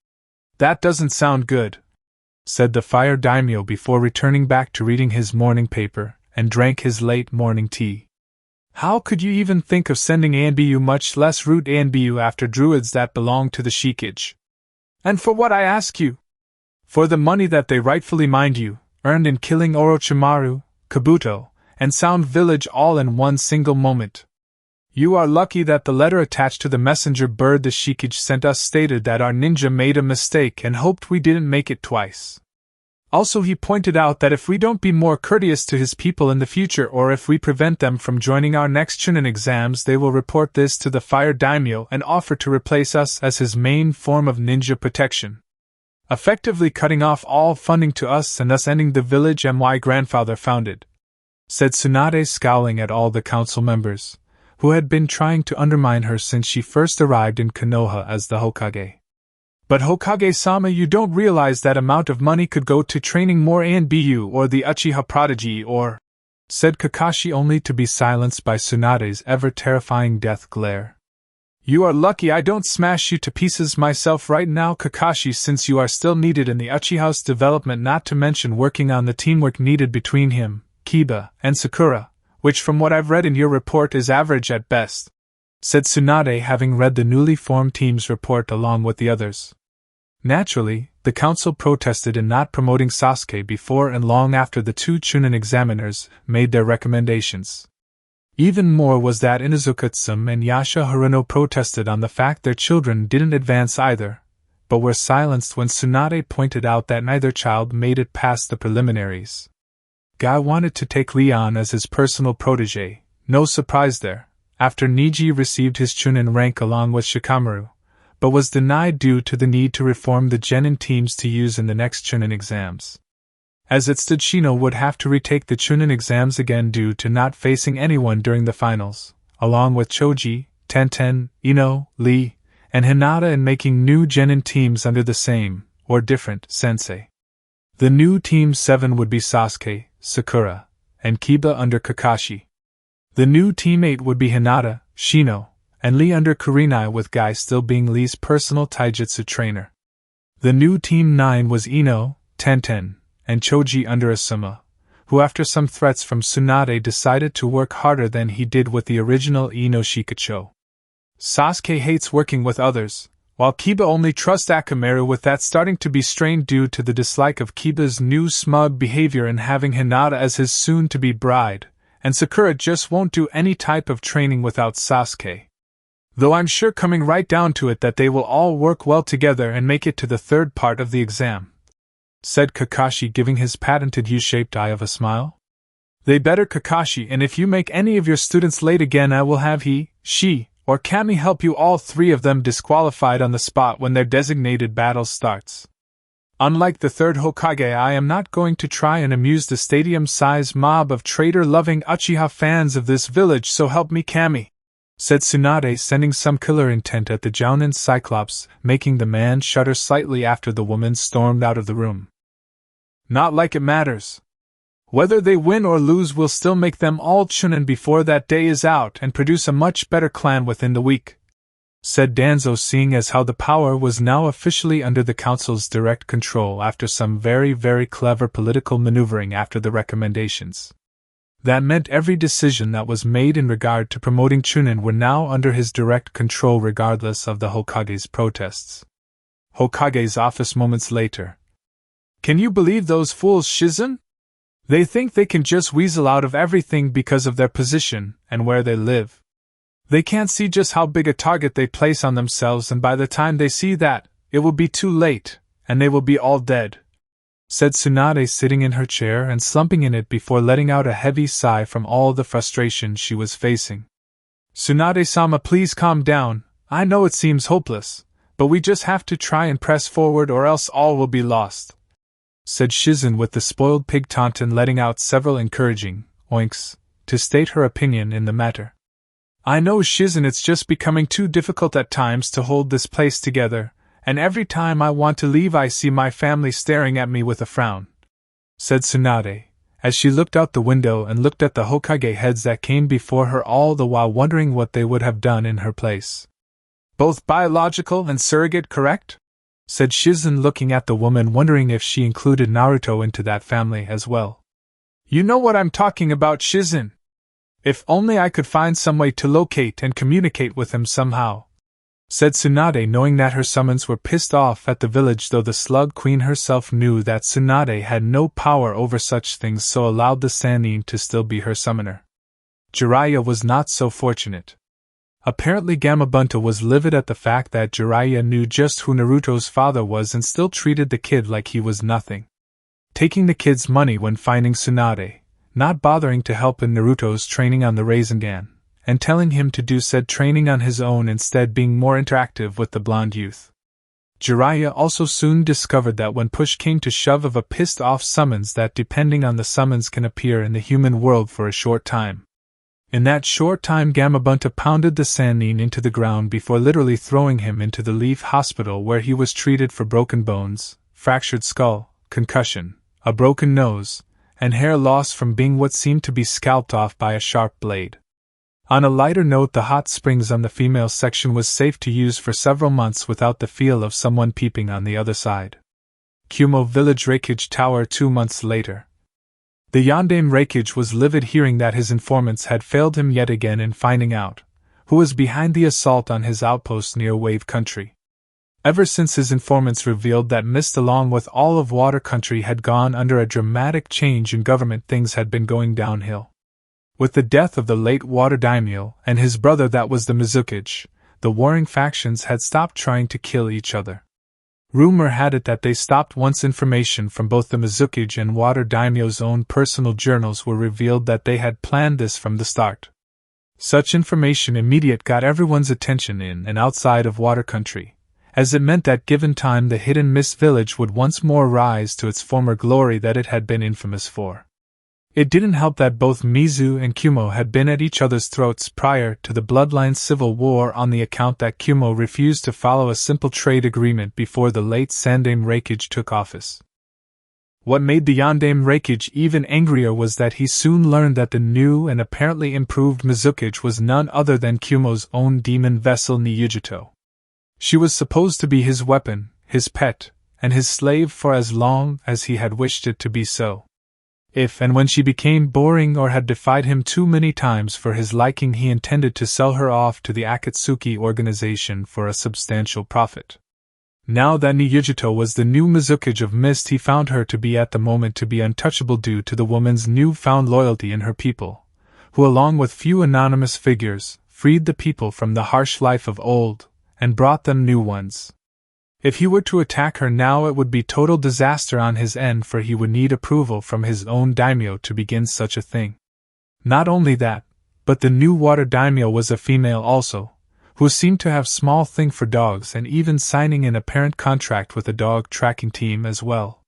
"That doesn't sound good," said the Fire Daimyo before returning back to reading his morning paper, and drank his late morning tea. "How could you even think of sending ANBU, much less root ANBU, after druids that belong to the Shikage? And for what, I ask you? For the money that they rightfully, mind you, earned in killing Orochimaru, Kabuto, and Sound Village all in one single moment. You are lucky that the letter attached to the messenger bird the Shikage sent us stated that our ninja made a mistake and hoped we didn't make it twice. Also, he pointed out that if we don't be more courteous to his people in the future, or if we prevent them from joining our next Chunin exams, they will report this to the Fire Daimyo and offer to replace us as his main form of ninja protection," effectively cutting off all funding to us and thus ending the village my grandfather founded, said Tsunade, scowling at all the council members, who had been trying to undermine her since she first arrived in Konoha as the Hokage. But Hokage-sama, you don't realize that amount of money could go to training more ANBU or the Uchiha Prodigy or… said Kakashi, only to be silenced by Tsunade's ever-terrifying death glare. You are lucky I don't smash you to pieces myself right now, Kakashi, since you are still needed in the Uchiha's development, not to mention working on the teamwork needed between him, Kiba, and Sakura, which from what I've read in your report is average at best, said Tsunade, having read the newly formed team's report along with the others. Naturally, the council protested in not promoting Sasuke before and long after the two Chunin examiners made their recommendations. Even more was that Inuzuka-tsum and Yasha Haruno protested on the fact their children didn't advance either, but were silenced when Tsunade pointed out that neither child made it past the preliminaries. Guy wanted to take Leon as his personal protege, no surprise there, after Niji received his Chunin rank along with Shikamaru, but was denied due to the need to reform the Genin teams to use in the next Chunin exams. As it stood, Shino would have to retake the Chunin exams again due to not facing anyone during the finals, along with Choji, Tenten, Ino, Lee, and Hinata, in making new Genin teams under the same, or different, sensei. The new Team 7 would be Sasuke, Sakura, and Kiba under Kakashi. The new Team 8 would be Hinata, Shino, and Lee under Kurenai, with Guy still being Lee's personal taijutsu trainer. The new Team 9 was Ino, Tenten, and Choji under Asuma, who after some threats from Tsunade decided to work harder than he did with the original Ino Shikacho. Sasuke hates working with others, while Kiba only trusts Akamaru, with that starting to be strained due to the dislike of Kiba's new smug behavior and having Hinata as his soon-to-be bride, and Sakura just won't do any type of training without Sasuke. Though I'm sure, coming right down to it, that they will all work well together and make it to the third part of the exam, said Kakashi, giving his patented U-shaped eye of a smile. They better, Kakashi, and if you make any of your students late again, I will have he, she, or Kami help you, all three of them disqualified on the spot when their designated battle starts. Unlike the third Hokage, I am not going to try and amuse the stadium-sized mob of traitor-loving Uchiha fans of this village, so help me Kami, said Tsunade, sending some killer intent at the Jounin Cyclops, making the man shudder slightly after the woman stormed out of the room. Not like it matters. Whether they win or lose will still make them all Chunin before that day is out and produce a much better clan within the week, said Danzo, seeing as how the power was now officially under the council's direct control after some very, very clever political maneuvering after the recommendations. That meant every decision that was made in regard to promoting Chunin were now under his direct control regardless of the Hokage's protests. Hokage's office moments later. Can you believe those fools, Shizen? They think they can just weasel out of everything because of their position and where they live. They can't see just how big a target they place on themselves, and by the time they see that, it will be too late, and they will be all dead, said Tsunade, sitting in her chair and slumping in it before letting out a heavy sigh from all the frustration she was facing. Tsunade-sama, please calm down. I know it seems hopeless, but we just have to try and press forward or else all will be lost, said Shizen, with the spoiled pig Taunton letting out several encouraging oinks to state her opinion in the matter. I know, Shizen, it's just becoming too difficult at times to hold this place together, and every time I want to leave I see my family staring at me with a frown, said Tsunade, as she looked out the window and looked at the Hokage heads that came before her, all the while wondering what they would have done in her place. Both biological and surrogate, correct? Said Shizen, looking at the woman, wondering if she included Naruto into that family as well. You know what I'm talking about, Shizen. If only I could find some way to locate and communicate with him somehow, said Tsunade, knowing that her summons were pissed off at the village, though the Slug Queen herself knew that Tsunade had no power over such things, so allowed the Sannin to still be her summoner. Jiraiya was not so fortunate. Apparently Gamabunta was livid at the fact that Jiraiya knew just who Naruto's father was and still treated the kid like he was nothing, taking the kid's money when finding Tsunade, not bothering to help in Naruto's training on the Rasengan, and telling him to do said training on his own, instead being more interactive with the blonde youth. Jiraiya also soon discovered that when push came to shove of a pissed-off summons that depending on the summons can appear in the human world for a short time. In that short time Gamabunta pounded the Sannin into the ground before literally throwing him into the Leaf Hospital where he was treated for broken bones, fractured skull, concussion, a broken nose, and hair loss from being what seemed to be scalped off by a sharp blade. On a lighter note, the hot springs on the female section was safe to use for several months without the feel of someone peeping on the other side. Kumo Village Reikage Tower 2 months later. The Yondaime Reikage was livid hearing that his informants had failed him yet again in finding out who was behind the assault on his outpost near Wave Country. Ever since his informants revealed that Mist along with all of Water Country had gone under a dramatic change in government, things had been going downhill. With the death of the late Water Daimyo and his brother that was the Mizukage, the warring factions had stopped trying to kill each other. Rumor had it that they stopped once information from both the Mizukage and Water Daimyo's own personal journals were revealed that they had planned this from the start. Such information immediate got everyone's attention in and outside of Water Country, as it meant that given time the hidden Mist Village would once more rise to its former glory that it had been infamous for. It didn't help that both Mizu and Kumo had been at each other's throats prior to the Bloodline Civil War on the account that Kumo refused to follow a simple trade agreement before the late Sandaime Reikage took office. What made the Yondaime Reikage even angrier was that he soon learned that the new and apparently improved Mizukage was none other than Kumo's own demon vessel Niyujito. She was supposed to be his weapon, his pet, and his slave for as long as he had wished it to be so. If and when she became boring or had defied him too many times for his liking, he intended to sell her off to the Akatsuki organization for a substantial profit. Now that Niyujito was the new Mizukage of Mist, he found her to be at the moment to be untouchable due to the woman's newfound loyalty in her people, who along with few anonymous figures, freed the people from the harsh life of old, and brought them new ones. If he were to attack her now, it would be total disaster on his end, for he would need approval from his own daimyo to begin such a thing. Not only that, but the new Water Daimyo was a female also, who seemed to have small thing for dogs and even signing an apparent contract with a dog tracking team as well.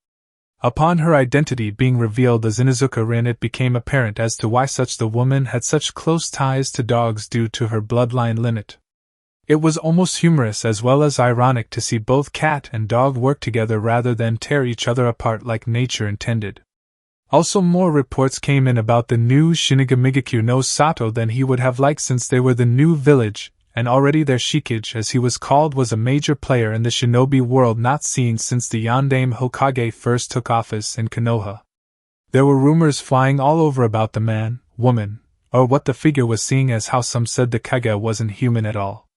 Upon her identity being revealed as Inuzuka Rin, it became apparent as to why such the woman had such close ties to dogs due to her bloodline lineage. It was almost humorous as well as ironic to see both cat and dog work together rather than tear each other apart like nature intended. Also, more reports came in about the new Shinigami no Sato than he would have liked, since they were the new village, and already their Shikage, as he was called, was a major player in the shinobi world not seen since the Yondaime Hokage first took office in Konoha. There were rumors flying all over about the man, woman, or what the figure was, seeing as how some said the Kage wasn't human at all.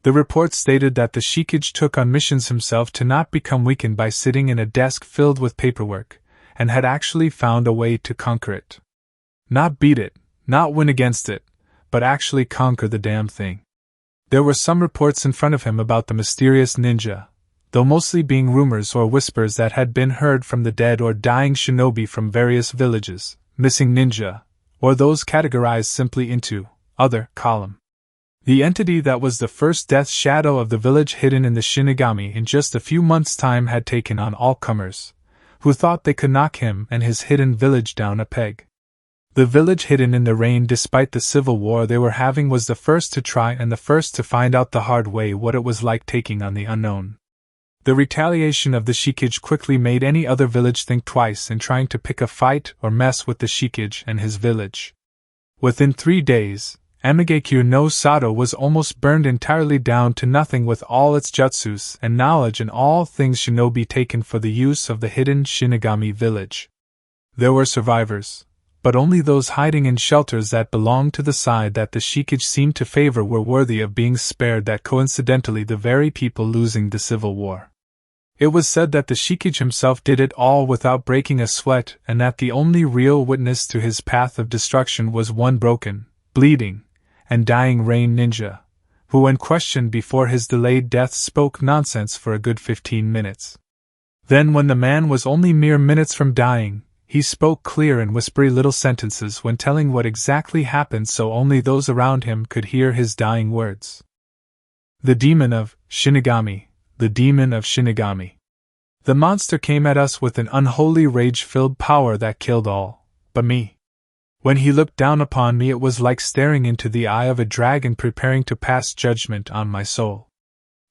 The report stated that the Shikage took on missions himself to not become weakened by sitting in a desk filled with paperwork, and had actually found a way to conquer it. Not beat it, not win against it, but actually conquer the damn thing. There were some reports in front of him about the mysterious ninja, though mostly being rumors or whispers that had been heard from the dead or dying shinobi from various villages, missing ninja, or those categorized simply into other column. The entity that was the first death shadow of the village hidden in the Shinigami in just a few months' time had taken on all comers, who thought they could knock him and his hidden village down a peg. The village hidden in the rain despite the civil war they were having was the first to try and the first to find out the hard way what it was like taking on the unknown. The retaliation of the Shikage quickly made any other village think twice in trying to pick a fight or mess with the Shikage and his village. Within 3 days, Amigekyo no Sato was almost burned entirely down to nothing, with all its jutsus and knowledge and all things shinobi taken for the use of the hidden Shinigami village. There were survivors, but only those hiding in shelters that belonged to the side that the Shikage seemed to favor were worthy of being spared, that coincidentally the very people losing the civil war. It was said that the Shikage himself did it all without breaking a sweat, and that the only real witness to his path of destruction was one broken, bleeding, and dying rain ninja, who when questioned before his delayed death spoke nonsense for a good 15 minutes. Then when the man was only mere minutes from dying, he spoke clear and whispery little sentences when telling what exactly happened, so only those around him could hear his dying words. The demon of Shinigami, the demon of Shinigami. The monster came at us with an unholy rage-filled power that killed all but me. When he looked down upon me, it was like staring into the eye of a dragon preparing to pass judgment on my soul.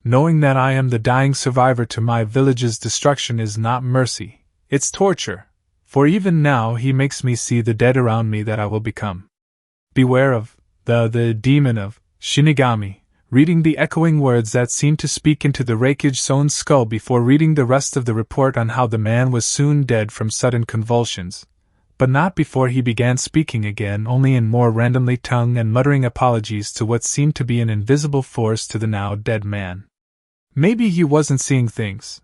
Knowing that I am the dying survivor to my village's destruction is not mercy, it's torture, for even now he makes me see the dead around me that I will become. Beware of the demon of Shinigami, reading the echoing words that seemed to speak into the Raikage's own skull before reading the rest of the report on how the man was soon dead from sudden convulsions, but not before he began speaking again, only in more randomly tongue and muttering apologies to what seemed to be an invisible force to the now dead man. Maybe he wasn't seeing things.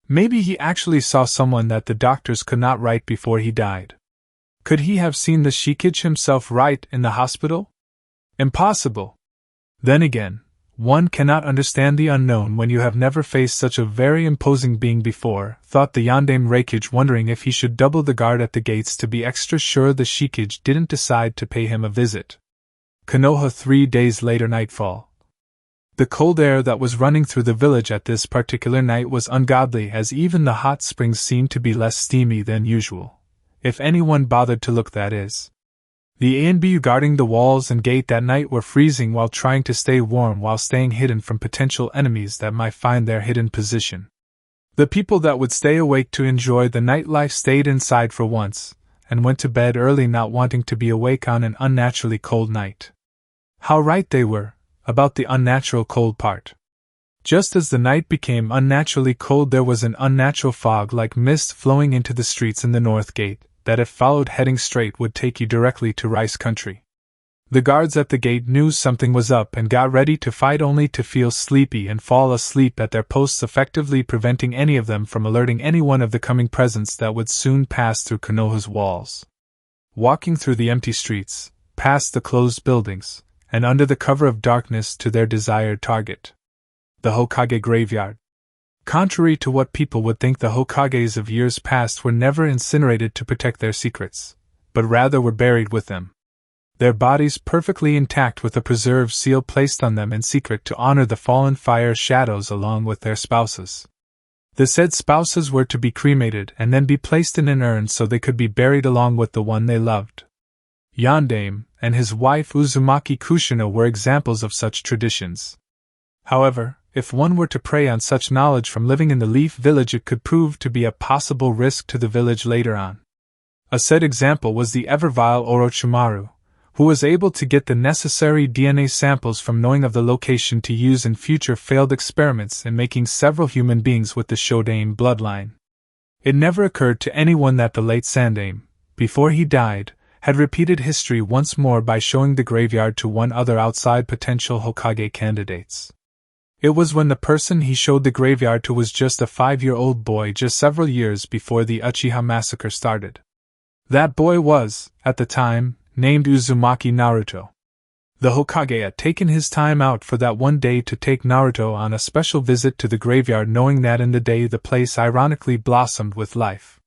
Maybe he actually saw someone that the doctors could not write before he died. Could he have seen the Shikage himself right in the hospital? Impossible. Then again, one cannot understand the unknown when you have never faced such a very imposing being before, thought the Yondaime Raikage, wondering if he should double the guard at the gates to be extra sure the Shikage didn't decide to pay him a visit. Konoha 3 days later, nightfall. The cold air that was running through the village at this particular night was ungodly, as even the hot springs seemed to be less steamy than usual, if anyone bothered to look, that is. The A&B guarding the walls and gate that night were freezing while trying to stay warm while staying hidden from potential enemies that might find their hidden position. The people that would stay awake to enjoy the nightlife stayed inside for once, and went to bed early, not wanting to be awake on an unnaturally cold night. How right they were about the unnatural cold part. Just as the night became unnaturally cold, there was an unnatural fog like mist flowing into the streets in the North Gate, that if followed heading straight would take you directly to Rice Country. The guards at the gate knew something was up and got ready to fight, only to feel sleepy and fall asleep at their posts, effectively preventing any of them from alerting anyone of the coming presence that would soon pass through Konoha's walls. Walking through the empty streets, past the closed buildings, and under the cover of darkness to their desired target, the Hokage graveyard. Contrary to what people would think, the Hokages of years past were never incinerated to protect their secrets, but rather were buried with them, their bodies perfectly intact, with a preserved seal placed on them in secret to honor the fallen fire shadows along with their spouses. The said spouses were to be cremated and then be placed in an urn so they could be buried along with the one they loved. Yondaime and his wife Uzumaki Kushina were examples of such traditions. However, if one were to prey on such knowledge from living in the Leaf Village, it could prove to be a possible risk to the village later on. A said example was the ever-vile Orochimaru, who was able to get the necessary DNA samples from knowing of the location to use in future failed experiments in making several human beings with the Shodaime bloodline. It never occurred to anyone that the late Sandaime, before he died, had repeated history once more by showing the graveyard to one other outside potential Hokage candidates. It was when the person he showed the graveyard to was just a 5-year-old boy, just several years before the Uchiha massacre started. That boy was, at the time, named Uzumaki Naruto. The Hokage had taken his time out for that one day to take Naruto on a special visit to the graveyard, knowing that in the day the place ironically blossomed with life.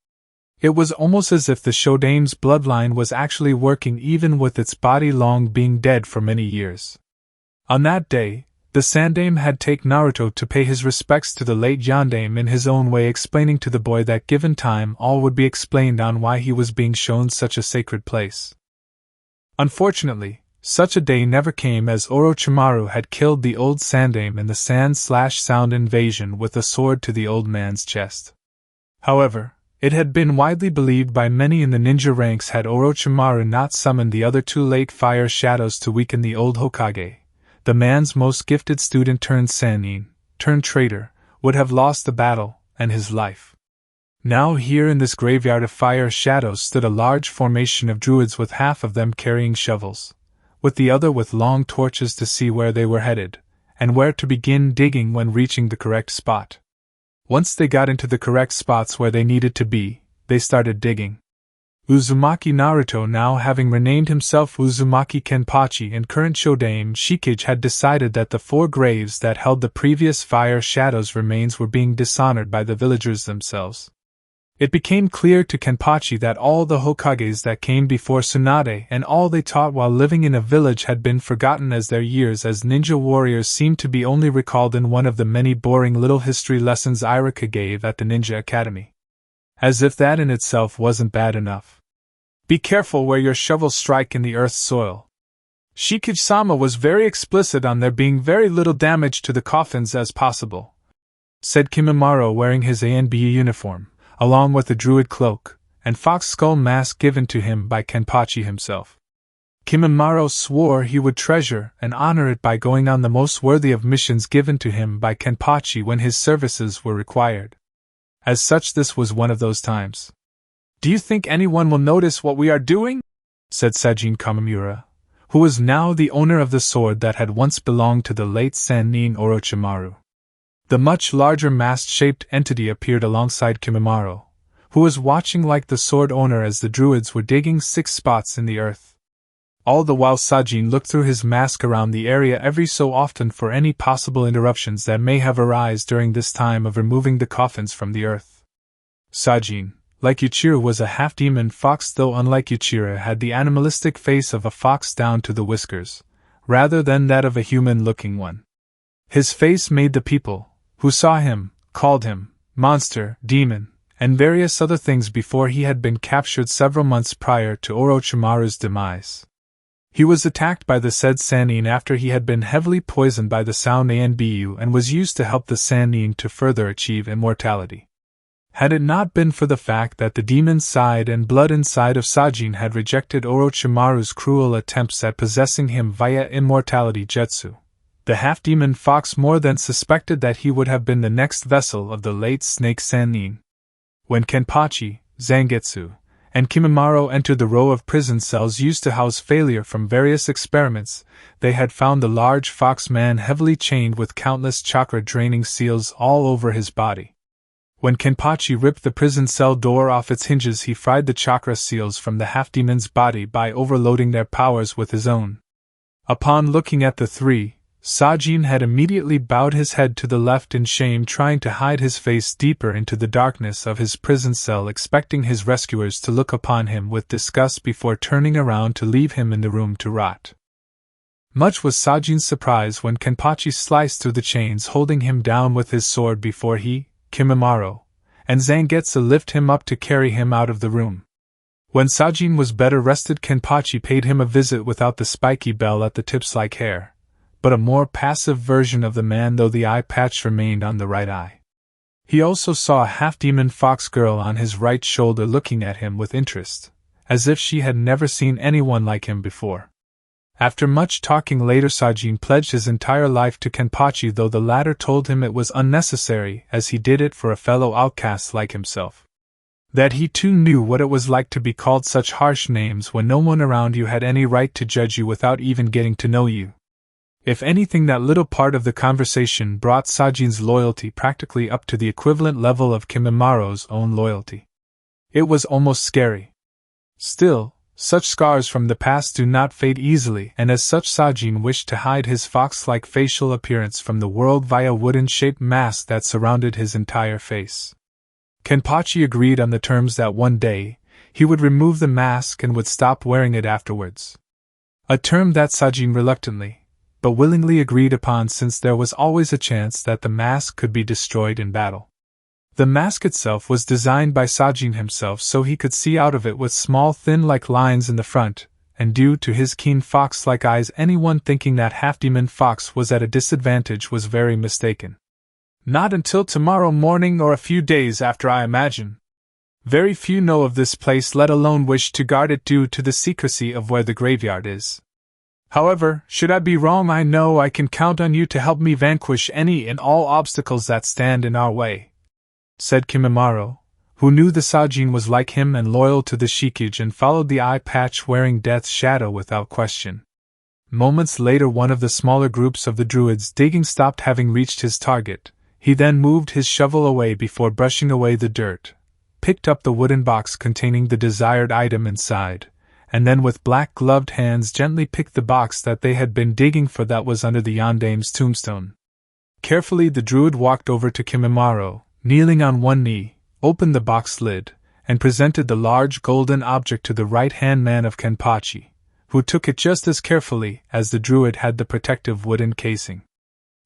It was almost as if the Shodaime's bloodline was actually working, even with its body long being dead for many years. On that day, the Sandaime had taken Naruto to pay his respects to the late Yondaime in his own way, explaining to the boy that given time all would be explained on why he was being shown such a sacred place. Unfortunately, such a day never came, as Orochimaru had killed the old Sandaime in the sand/sound invasion with a sword to the old man's chest. However, it had been widely believed by many in the ninja ranks, had Orochimaru not summoned the other two late fire shadows to weaken the old Hokage, the man's most gifted student turned Sannin, turned traitor, would have lost the battle and his life. Now here in this graveyard of fire shadows stood a large formation of druids, with half of them carrying shovels, with the other with long torches to see where they were headed, and where to begin digging when reaching the correct spot. Once they got into the correct spots where they needed to be, they started digging. Uzumaki Naruto, now having renamed himself Uzumaki Kenpachi and current Shodaime Shikage, had decided that the 4 graves that held the previous fire shadows' remains were being dishonored by the villagers themselves. It became clear to Kenpachi that all the Hokages that came before Tsunade and all they taught while living in a village had been forgotten, as their years as ninja warriors seemed to be only recalled in one of the many boring little history lessons Ichiraku gave at the Ninja Academy. As if that in itself wasn't bad enough. Be careful where your shovels strike in the earth's soil. Shikage-sama was very explicit on there being very little damage to the coffins as possible, said Kimimaro, wearing his ANBU uniform, along with the druid cloak and fox skull mask given to him by Kenpachi himself. Kimimaro swore he would treasure and honor it by going on the most worthy of missions given to him by Kenpachi when his services were required. As such, this was one of those times. Do you think anyone will notice what we are doing? Said Sajin Kamimura, who was now the owner of the sword that had once belonged to the late Sannin Orochimaru. The much larger mast-shaped entity appeared alongside Kimimaro, who was watching like the sword owner as the druids were digging 6 spots in the earth. All the while Sajin looked through his mask around the area every so often for any possible interruptions that may have arisen during this time of removing the coffins from the earth. Sajin, like Yuichiro, was a half-demon fox, though unlike Yuichiro had the animalistic face of a fox down to the whiskers, rather than that of a human-looking one. His face made the people who saw him called him monster, demon, and various other things before he had been captured several months prior to Orochimaru's demise. He was attacked by the said Sannin after he had been heavily poisoned by the sound Anbu and was used to help the Sannin to further achieve immortality. Had it not been for the fact that the demon side and blood inside of Sajin had rejected Orochimaru's cruel attempts at possessing him via immortality jutsu, the half-demon fox more than suspected that he would have been the next vessel of the late Snake Sannin. When Kenpachi, Zangetsu, and Kimimaro entered the row of prison cells used to house failure from various experiments, they had found the large fox man heavily chained with countless chakra-draining seals all over his body. When Kenpachi ripped the prison cell door off its hinges, he fried the chakra seals from the half-demon's body by overloading their powers with his own. Upon looking at the three, Sajin had immediately bowed his head to the left in shame, trying to hide his face deeper into the darkness of his prison cell, expecting his rescuers to look upon him with disgust before turning around to leave him in the room to rot. Much was Sajin's surprise when Kenpachi sliced through the chains holding him down with his sword before he, Kimimaro, and Zangetsu lift him up to carry him out of the room. When Sajin was better rested, Kenpachi paid him a visit without the spiky bell at the tips like hair, but a more passive version of the man, though the eye patch remained on the right eye. He also saw a half-demon fox girl on his right shoulder looking at him with interest, as if she had never seen anyone like him before. After much talking later, Sajin pledged his entire life to Kenpachi, though the latter told him it was unnecessary, as he did it for a fellow outcast like himself. That he too knew what it was like to be called such harsh names when no one around you had any right to judge you without even getting to know you. If anything, that little part of the conversation brought Sajin's loyalty practically up to the equivalent level of Kimimaro's own loyalty. It was almost scary. Still, such scars from the past do not fade easily, and as such Sajin wished to hide his fox-like facial appearance from the world via a wooden-shaped mask that surrounded his entire face. Kenpachi agreed on the terms that one day, he would remove the mask and would stop wearing it afterwards. A term that Sajin reluctantly, but willingly agreed upon, since there was always a chance that the mask could be destroyed in battle. The mask itself was designed by Sajin himself so he could see out of it with small thin-like lines in the front, and due to his keen fox-like eyes, anyone thinking that half-demon fox was at a disadvantage was very mistaken. Not until tomorrow morning, or a few days after, I imagine. Very few know of this place, let alone wish to guard it due to the secrecy of where the graveyard is. However, should I be wrong, I know I can count on you to help me vanquish any and all obstacles that stand in our way, said Kimimaro, who knew the Sajin was like him and loyal to the Shikage and followed the eye patch wearing Death's shadow without question. Moments later, one of the smaller groups of the druids digging stopped, having reached his target. He then moved his shovel away before brushing away the dirt, picked up the wooden box containing the desired item inside, and then with black-gloved hands gently picked the box that they had been digging for that was under the Yondame's tombstone. Carefully the druid walked over to Kimimaro, kneeling on one knee, opened the box lid, and presented the large golden object to the right-hand man of Kenpachi, who took it just as carefully as the druid had the protective wooden casing.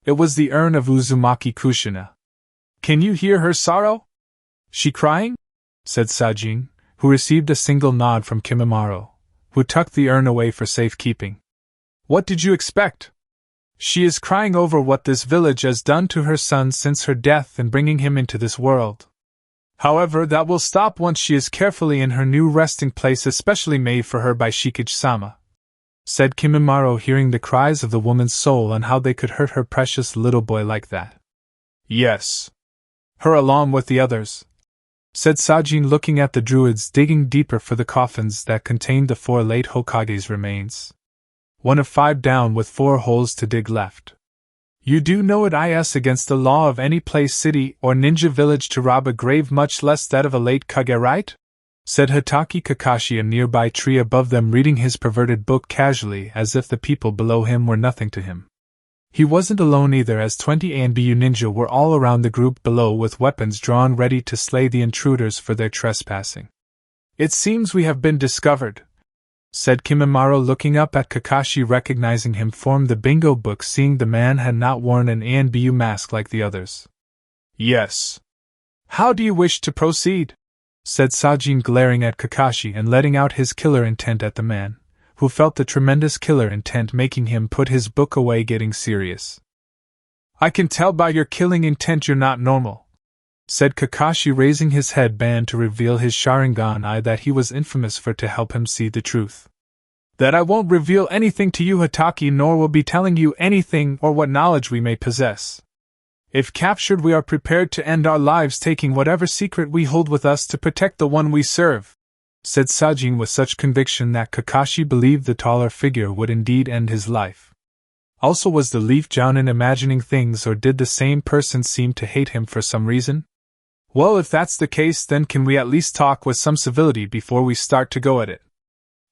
It was the urn of Uzumaki Kushina. "Can you hear her sorrow? She crying?" said Sajin, who received a single nod from Kimimaro, who tucked the urn away for safekeeping. "What did you expect? She is crying over what this village has done to her son since her death and bringing him into this world. However, that will stop once she is carefully in her new resting place especially made for her by Shikage-sama," said Kimimaro, hearing the cries of the woman's soul and how they could hurt her precious little boy like that. "Yes. Her along with the others," said Sajin, looking at the druids digging deeper for the coffins that contained the 4 late Hokage's remains. 1 of 5 down with 4 holes to dig left. "You do know it is against the law of any place, city, or ninja village to rob a grave, much less that of a late Kage, right?" said Hitaki Kakashi, a nearby tree above them, reading his perverted book casually as if the people below him were nothing to him. He wasn't alone either, as 20 ANBU ninja were all around the group below with weapons drawn ready to slay the intruders for their trespassing. "It seems we have been discovered," said Kimimaro, looking up at Kakashi, recognizing him from the bingo book, seeing the man had not worn an ANBU mask like the others. "Yes. How do you wish to proceed?" said Sajin, glaring at Kakashi and letting out his killer intent at the man, who felt the tremendous killer intent making him put his book away, getting serious. "I can tell by your killing intent you're not normal," said Kakashi, raising his headband to reveal his Sharingan eye that he was infamous for to help him see the truth. "That I won't reveal anything to you, Hitaki, nor will be telling you anything or what knowledge we may possess. If captured, we are prepared to end our lives taking whatever secret we hold with us to protect the one we serve," said Sajin with such conviction that Kakashi believed the taller figure would indeed end his life. Also, was the Leaf Jounin imagining things, or did the same person seem to hate him for some reason? "Well, if that's the case, then can we at least talk with some civility before we start to go at it?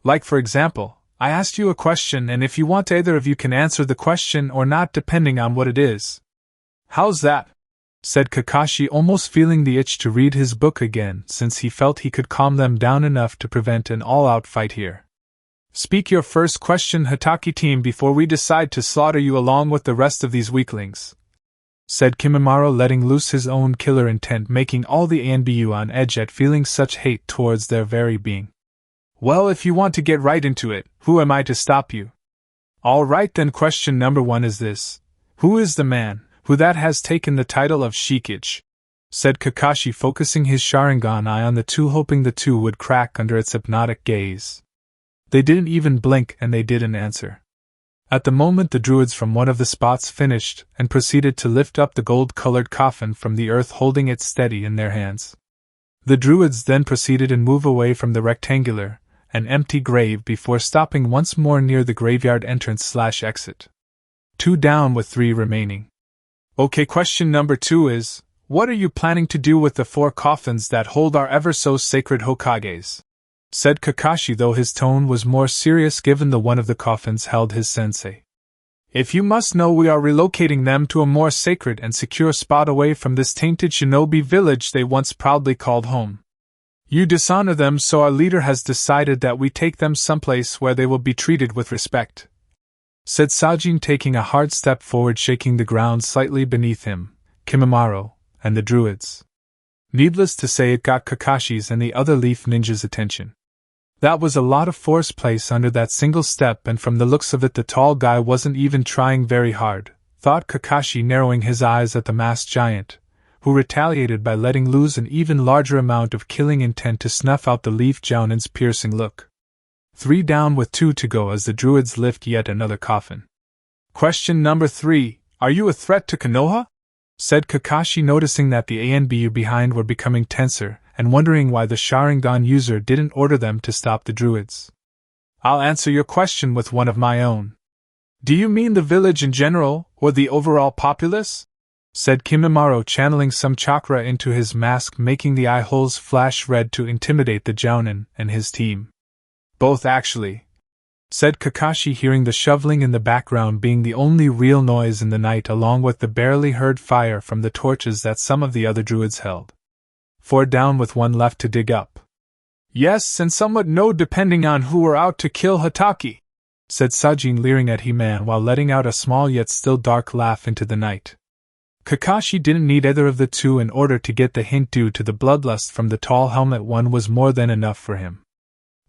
Like, for example, I asked you a question, and if you want, either of you can answer the question or not, depending on what it is. How's that?" said Kakashi, almost feeling the itch to read his book again, since he felt he could calm them down enough to prevent an all-out fight here. "Speak your first question, Hitaki team, before we decide to slaughter you along with the rest of these weaklings," said Kimimaro, letting loose his own killer intent, making all the ANBU on edge at feeling such hate towards their very being. "Well, if you want to get right into it, who am I to stop you? All right, then question number 1 is this. Who is the man who that has taken the title of Shikage?" said Kakashi, focusing his Sharingan eye on the 2, hoping the 2 would crack under its hypnotic gaze. They didn't even blink, and they didn't answer. At the moment, the druids from one of the spots finished and proceeded to lift up the gold-colored coffin from the earth, holding it steady in their hands. The druids then proceeded and move away from the rectangular and empty grave before stopping once more near the graveyard entrance/exit. 2 down with 3 remaining. "Okay, question number 2 is, what are you planning to do with the 4 coffins that hold our ever-so-sacred Hokages?" said Kakashi, though his tone was more serious given the one of the coffins held his sensei. "If you must know, we are relocating them to a more sacred and secure spot away from this tainted shinobi village they once proudly called home. You dishonor them, so our leader has decided that we take them someplace where they will be treated with respect," said Sajin, taking a hard step forward, shaking the ground slightly beneath him, Kimimaro, and the druids. Needless to say, it got Kakashi's and the other Leaf Ninja's attention. That was a lot of force placed under that single step, and from the looks of it, the tall guy wasn't even trying very hard, thought Kakashi, narrowing his eyes at the masked giant, who retaliated by letting loose an even larger amount of killing intent to snuff out the Leaf Jounin's piercing look. 3 down with 2 to go as the druids lift yet another coffin. "Question number 3, are you a threat to Konoha?" said Kakashi, noticing that the ANBU behind were becoming tenser, and wondering why the Sharingan user didn't order them to stop the druids. "I'll answer your question with one of my own. Do you mean the village in general, or the overall populace?" said Kimimaro, channeling some chakra into his mask, making the eye holes flash red to intimidate the Jounin and his team. "Both, actually," said Kakashi, hearing the shoveling in the background being the only real noise in the night, along with the barely heard fire from the torches that some of the other druids held. 4 down with 1 left to dig up. Yes, and somewhat no depending on who were out to kill Hataki, said Sajin leering at He-Man while letting out a small yet still dark laugh into the night. Kakashi didn't need either of the two in order to get the hint due to the bloodlust from the tall helmet one was more than enough for him.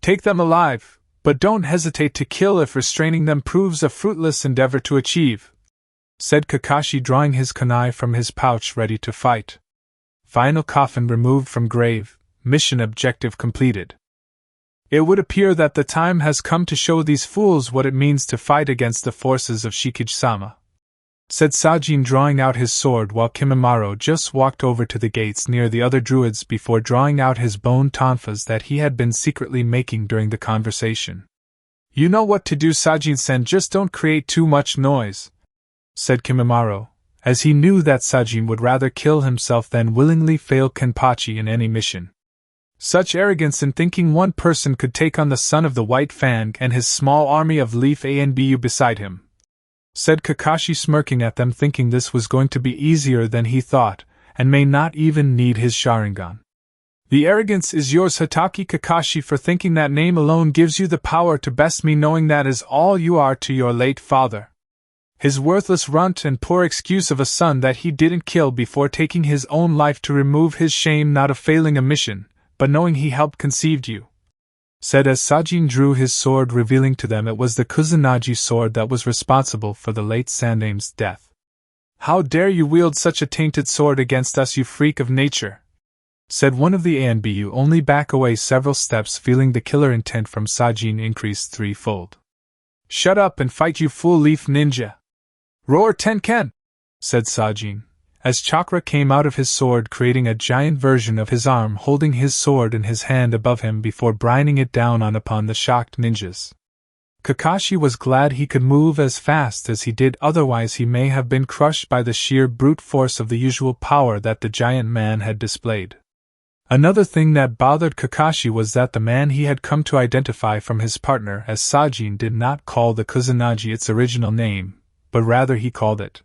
Take them alive, but don't hesitate to kill if restraining them proves a fruitless endeavor to achieve, said Kakashi drawing his kunai from his pouch ready to fight. Final coffin removed from grave, mission objective completed. It would appear that the time has come to show these fools what it means to fight against the forces of Shikage-sama, said Sajin drawing out his sword while Kimimaro just walked over to the gates near the other druids before drawing out his bone tonfas that he had been secretly making during the conversation. You know what to do, Sajin-sen, just don't create too much noise, said Kimimaro, as he knew that Sajin would rather kill himself than willingly fail Kenpachi in any mission. Such arrogance in thinking one person could take on the son of the White Fang and his small army of Leaf Anbu beside him, said Kakashi smirking at them, thinking this was going to be easier than he thought, and may not even need his Sharingan. The arrogance is yours, Hataki Kakashi, for thinking that name alone gives you the power to best me, knowing that is all you are to your late father. His worthless runt and poor excuse of a son that he didn't kill before taking his own life to remove his shame, not of failing a mission, but knowing he helped conceived you, said as Sajin drew his sword, revealing to them it was the Kusanagi sword that was responsible for the late Sandame's death. How dare you wield such a tainted sword against us, you freak of nature, said one of the Anbu, only back away several steps, feeling the killer intent from Sajin increased threefold. Shut up and fight, you fool leaf ninja! Roar Tenken! Said Sajin, as chakra came out of his sword, creating a giant version of his arm, holding his sword in his hand above him before brining it down upon the shocked ninjas. Kakashi was glad he could move as fast as he did, otherwise he may have been crushed by the sheer brute force of the usual power that the giant man had displayed. Another thing that bothered Kakashi was that the man he had come to identify from his partner as Sajin did not call the Kusanagi its original name, but rather he called it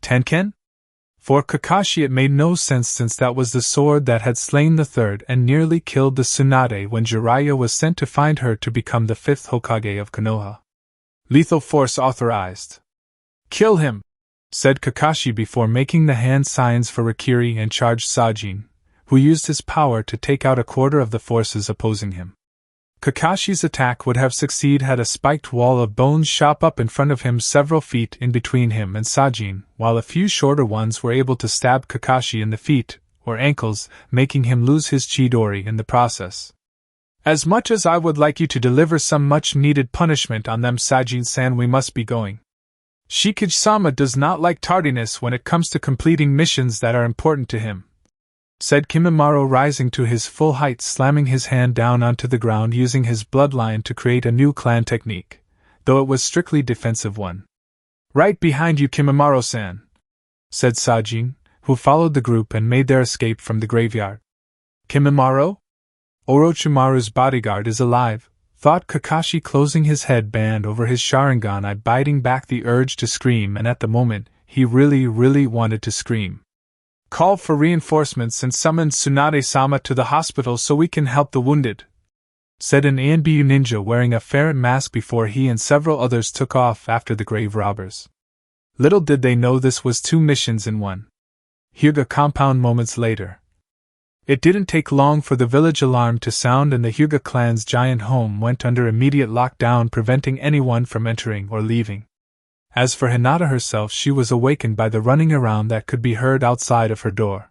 Tenken? For Kakashi it made no sense, since that was the sword that had slain the third and nearly killed the Tsunade when Jiraiya was sent to find her to become the 5th Hokage of Konoha. Lethal force authorized. Kill him, said Kakashi before making the hand signs for Rikiri and charged Sajin, who used his power to take out a quarter of the forces opposing him. Kakashi's attack would have succeeded had a spiked wall of bones shot up in front of him several feet in between him and Sajin, while a few shorter ones were able to stab Kakashi in the feet or ankles, making him lose his Chidori in the process. As much as I would like you to deliver some much-needed punishment on them, Sajin-san, we must be going. Shikage-sama does not like tardiness when it comes to completing missions that are important to him, said Kimimaro, rising to his full height, slamming his hand down onto the ground, using his bloodline to create a new clan technique, though it was strictly defensive one. Right behind you, Kimimaro-san, said Sajin, who followed the group and made their escape from the graveyard. Kimimaro? Orochimaru's bodyguard is alive, thought Kakashi, closing his headband over his Sharingan, biting back the urge to scream, and at the moment, he really wanted to scream. Call for reinforcements and summon Tsunade-sama to the hospital so we can help the wounded, said an Anbu ninja wearing a ferret mask before he and several others took off after the grave robbers. Little did they know this was 2 missions in one. Hyuga compound moments later. It didn't take long for the village alarm to sound, and the Hyuga clan's giant home went under immediate lockdown, preventing anyone from entering or leaving. As for Hinata herself, she was awakened by the running around that could be heard outside of her door.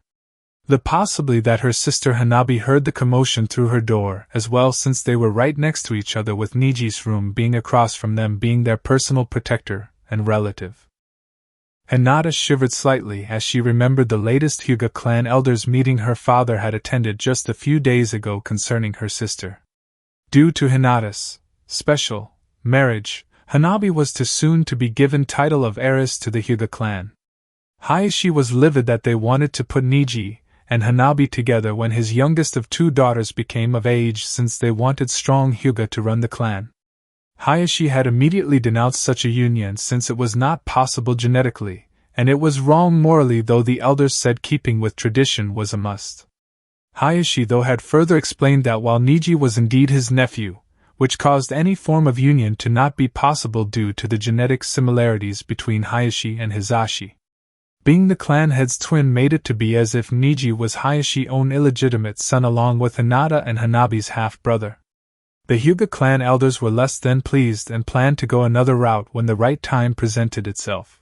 The possibility that her sister Hanabi heard the commotion through her door as well, since they were right next to each other, with Niji's room being across from them, being their personal protector and relative. Hinata shivered slightly as she remembered the latest Hyuga clan elders meeting her father had attended just a few days ago concerning her sister. Due to Hinata's special marriage, Hanabi was too soon to be given title of heiress to the Hyuga clan. Hayashi was livid that they wanted to put Niji and Hanabi together when his youngest of 2 daughters became of age, since they wanted strong Hyuga to run the clan. Hayashi had immediately denounced such a union since it was not possible genetically, and it was wrong morally, though the elders said keeping with tradition was a must. Hayashi though had further explained that while Niji was indeed his nephew, which caused any form of union to not be possible due to the genetic similarities between Hayashi and Hisashi. Being the clan head's twin made it to be as if Niji was Hayashi's own illegitimate son along with Hinata and Hanabi's half-brother. The Hyuga clan elders were less than pleased and planned to go another route when the right time presented itself.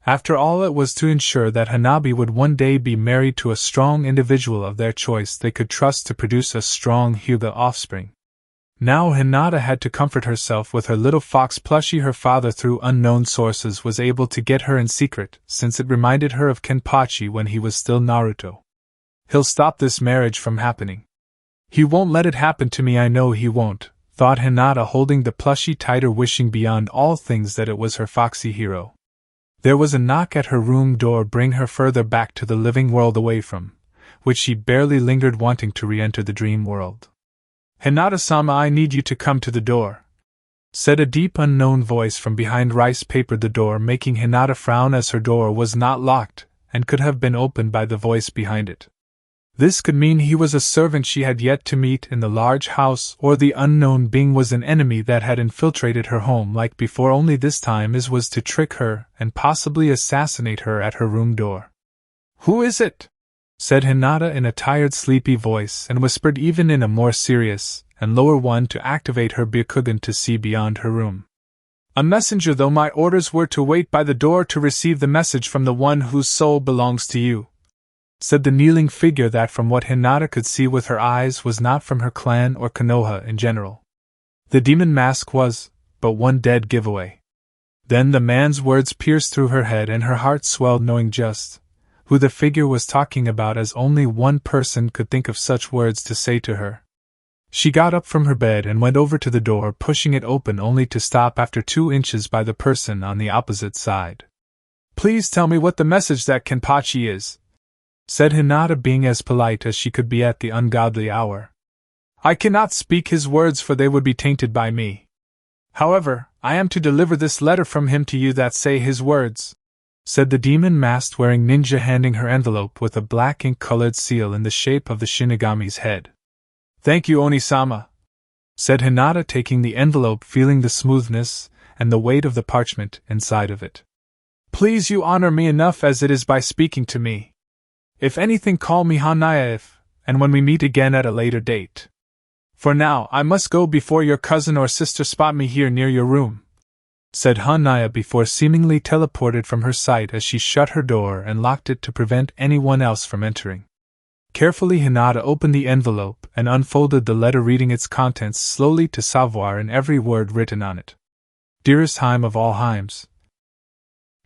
After all, it was to ensure that Hanabi would one day be married to a strong individual of their choice they could trust to produce a strong Hyuga offspring. Now Hinata had to comfort herself with her little fox plushie her father through unknown sources was able to get her in secret, since it reminded her of Kenpachi when he was still Naruto. He'll stop this marriage from happening. He won't let it happen to me, I know he won't, thought Hinata, holding the plushie tighter, wishing beyond all things that it was her foxy hero. There was a knock at her room door, bringing her further back to the living world away from which she barely lingered, wanting to re-enter the dream world. "Hinata-sama, I need you to come to the door," said a deep unknown voice from behind rice paper the door, making Hinata frown as her door was not locked and could have been opened by the voice behind it. This could mean he was a servant she had yet to meet in the large house, or the unknown being was an enemy that had infiltrated her home like before, only this time it was to trick her and possibly assassinate her at her room door. "Who is it?" said Hinata in a tired, sleepy voice, and whispered even in a more serious and lower one to activate her Byakugan to see beyond her room. "A messenger, though my orders were to wait by the door to receive the message from the one whose soul belongs to you," said the kneeling figure that, from what Hinata could see with her eyes, was not from her clan or Konoha in general. The demon mask was but one dead giveaway. Then the man's words pierced through her head and her heart swelled, knowing just who the figure was talking about, as only one person could think of such words to say to her. She got up from her bed and went over to the door, pushing it open only to stop after 2 inches by the person on the opposite side. "Please tell me what the message that Kenpachi is," said Hinata, being as polite as she could be at the ungodly hour. "I cannot speak his words, for they would be tainted by me. However, I am to deliver this letter from him to you that say his words," said the demon-masked-wearing ninja, handing her envelope with a black ink-colored seal in the shape of the Shinigami's head. "Thank you, Oni-sama," said Hinata, taking the envelope, feeling the smoothness and the weight of the parchment inside of it. "Please, you honor me enough as it is by speaking to me. If anything, call me Hanaya and when we meet again at a later date. For now, I must go before your cousin or sister spot me here near your room," said Hanaya before seemingly teleported from her sight as she shut her door and locked it to prevent anyone else from entering. Carefully, Hinata opened the envelope and unfolded the letter, reading its contents slowly to savoir in every word written on it. "Dearest Haim of all Haims,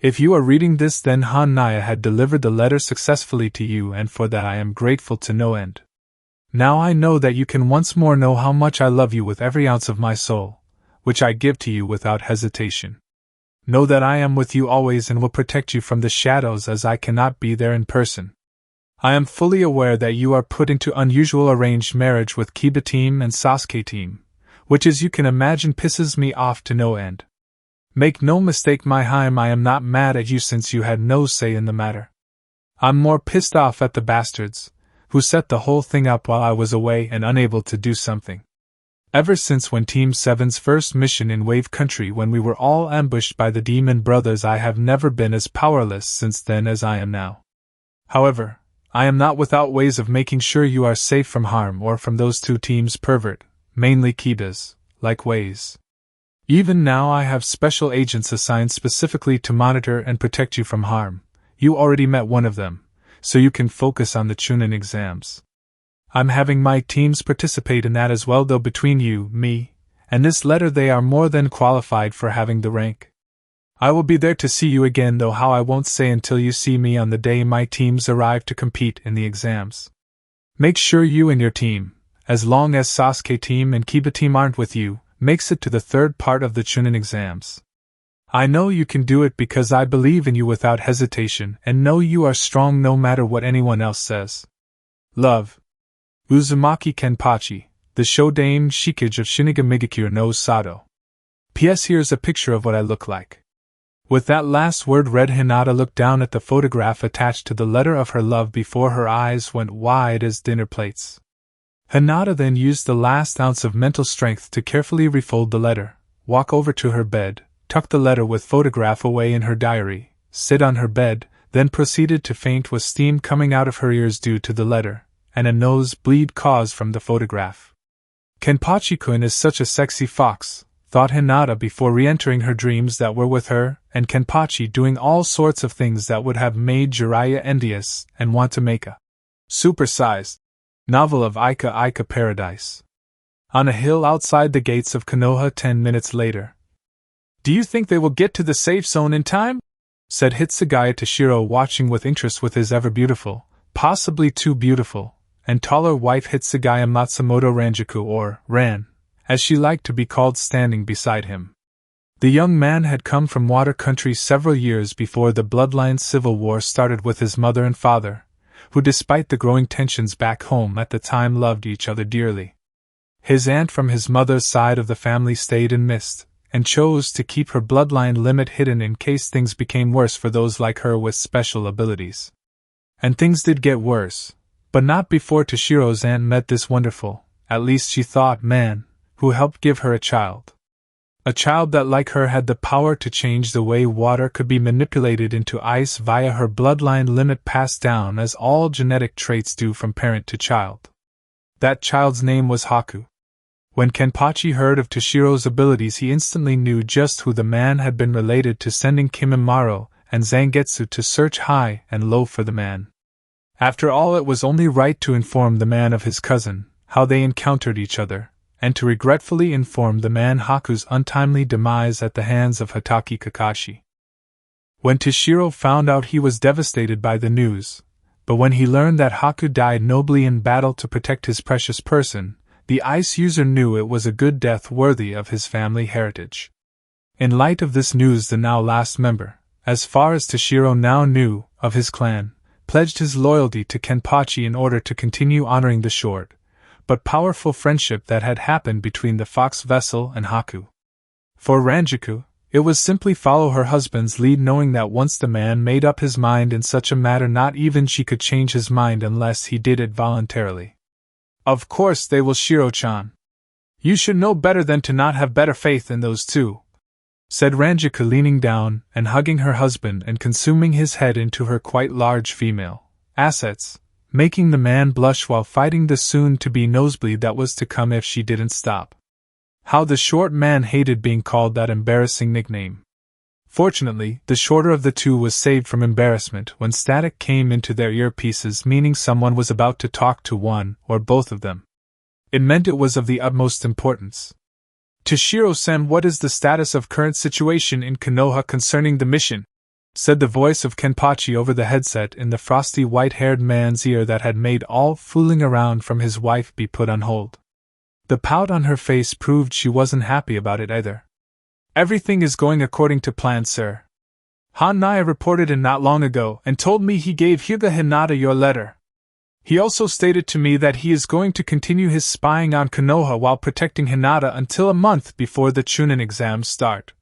if you are reading this, then Hanaya had delivered the letter successfully to you, and for that I am grateful to no end. Now I know that you can once more know how much I love you with every ounce of my soul, which I give to you without hesitation. Know that I am with you always and will protect you from the shadows, as I cannot be there in person. I am fully aware that you are put into unusual arranged marriage with Kiba team and Sasuke team, which, as you can imagine, pisses me off to no end. Make no mistake, my Haim, I am not mad at you since you had no say in the matter. I'm more pissed off at the bastards who set the whole thing up while I was away and unable to do something. Ever since when Team 7's first mission in Wave Country, when we were all ambushed by the Demon Brothers, I have never been as powerless since then as I am now. However, I am not without ways of making sure you are safe from harm or from those 2 teams' pervert, mainly Kiba's, like ways. Even now I have special agents assigned specifically to monitor and protect you from harm. You already met one of them, so you can focus on the Chunin exams. I'm having my teams participate in that as well, though between you, me, and this letter they are more than qualified for having the rank. I will be there to see you again, though how I won't say until you see me on the day my teams arrive to compete in the exams. Make sure you and your team, as long as Sasuke team and Kiba team aren't with you, makes it to the 3rd part of the Chunin exams. I know you can do it because I believe in you without hesitation and know you are strong no matter what anyone else says. Love. Uzumaki Kenpachi, the Shodaime Shikage of Shiniga Megakure no Sato. P.S. Here's a picture of what I look like. With that last word read, Hinata looked down at the photograph attached to the letter of her love before her eyes went wide as dinner plates. Hinata then used the last ounce of mental strength to carefully refold the letter, walk over to her bed, tuck the letter with photograph away in her diary, sit on her bed, then proceeded to faint with steam coming out of her ears due to the letter, and a nosebleed caused from the photograph. Kenpachi-kun is such a sexy fox, thought Hinata before re-entering her dreams that were with her and Kenpachi doing all sorts of things that would have made Jiraiya envious and want to make a super-sized novel of Ika Ika Paradise. On a hill outside the gates of Konoha 10 minutes later. "Do you think they will get to the safe zone in time?" said Hitsugaya to Shiro, watching with interest with his ever-beautiful, possibly too beautiful, and taller wife Hitsugaya Matsumoto Ranjaku, or Ran, as she liked to be called, standing beside him. The young man had come from Water Country several years before the bloodline civil war started with his mother and father, who despite the growing tensions back home at the time loved each other dearly. His aunt from his mother's side of the family stayed in Mist, and chose to keep her bloodline limit hidden in case things became worse for those like her with special abilities. And things did get worse, but not before Toshiro's aunt met this wonderful, at least she thought, man, who helped give her a child. A child that, like her, had the power to change the way water could be manipulated into ice via her bloodline limit passed down as all genetic traits do from parent to child. That child's name was Haku. When Kenpachi heard of Toshiro's abilities, he instantly knew just who the man had been related to, sending Kimimaro and Zangetsu to search high and low for the man. After all, it was only right to inform the man of his cousin, how they encountered each other, and to regretfully inform the man Haku's untimely demise at the hands of Hatake Kakashi. When Toshiro found out, he was devastated by the news, but when he learned that Haku died nobly in battle to protect his precious person, the ice user knew it was a good death worthy of his family heritage. In light of this news, the now last member, as far as Toshiro now knew, of his clan, pledged his loyalty to Kenpachi in order to continue honoring the short, but powerful friendship that had happened between the Fox vessel and Haku. For Ranjaku, it was simply follow her husband's lead, knowing that once the man made up his mind in such a matter, not even she could change his mind unless he did it voluntarily. Of course they will, Shiro-chan. You should know better than to not have better faith in those two, said Ranjaku, leaning down and hugging her husband and consuming his head into her quite large female assets, making the man blush while fighting the soon-to-be nosebleed that was to come if she didn't stop. How the short man hated being called that embarrassing nickname. Fortunately, the shorter of the two was saved from embarrassment when static came into their earpieces, meaning someone was about to talk to one or both of them. It meant it was of the utmost importance. Toshiro-san, what is the status of current situation in Konoha concerning the mission? Said the voice of Kenpachi over the headset in the frosty white-haired man's ear that had made all fooling around from his wife be put on hold. The pout on her face proved she wasn't happy about it either. Everything is going according to plan, sir. Hanaya reported in not long ago and told me he gave Hyuga Hinata your letter. He also stated to me that he is going to continue his spying on Konoha while protecting Hinata until a month before the Chunin exams start,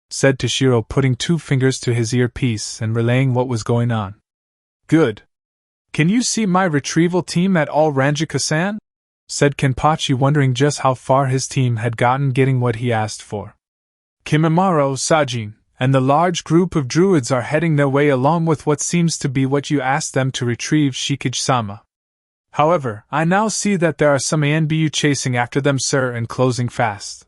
said Toshiro, putting two fingers to his earpiece and relaying what was going on. Good. Can you see my retrieval team at all, Ranjaku-san? Said Kenpachi, wondering just how far his team had gotten getting what he asked for. Kimimaro, Sajin, and the large group of druids are heading their way along with what seems to be what you asked them to retrieve, Shikage-sama. However, I now see that there are some ANBU chasing after them, sir, and closing fast,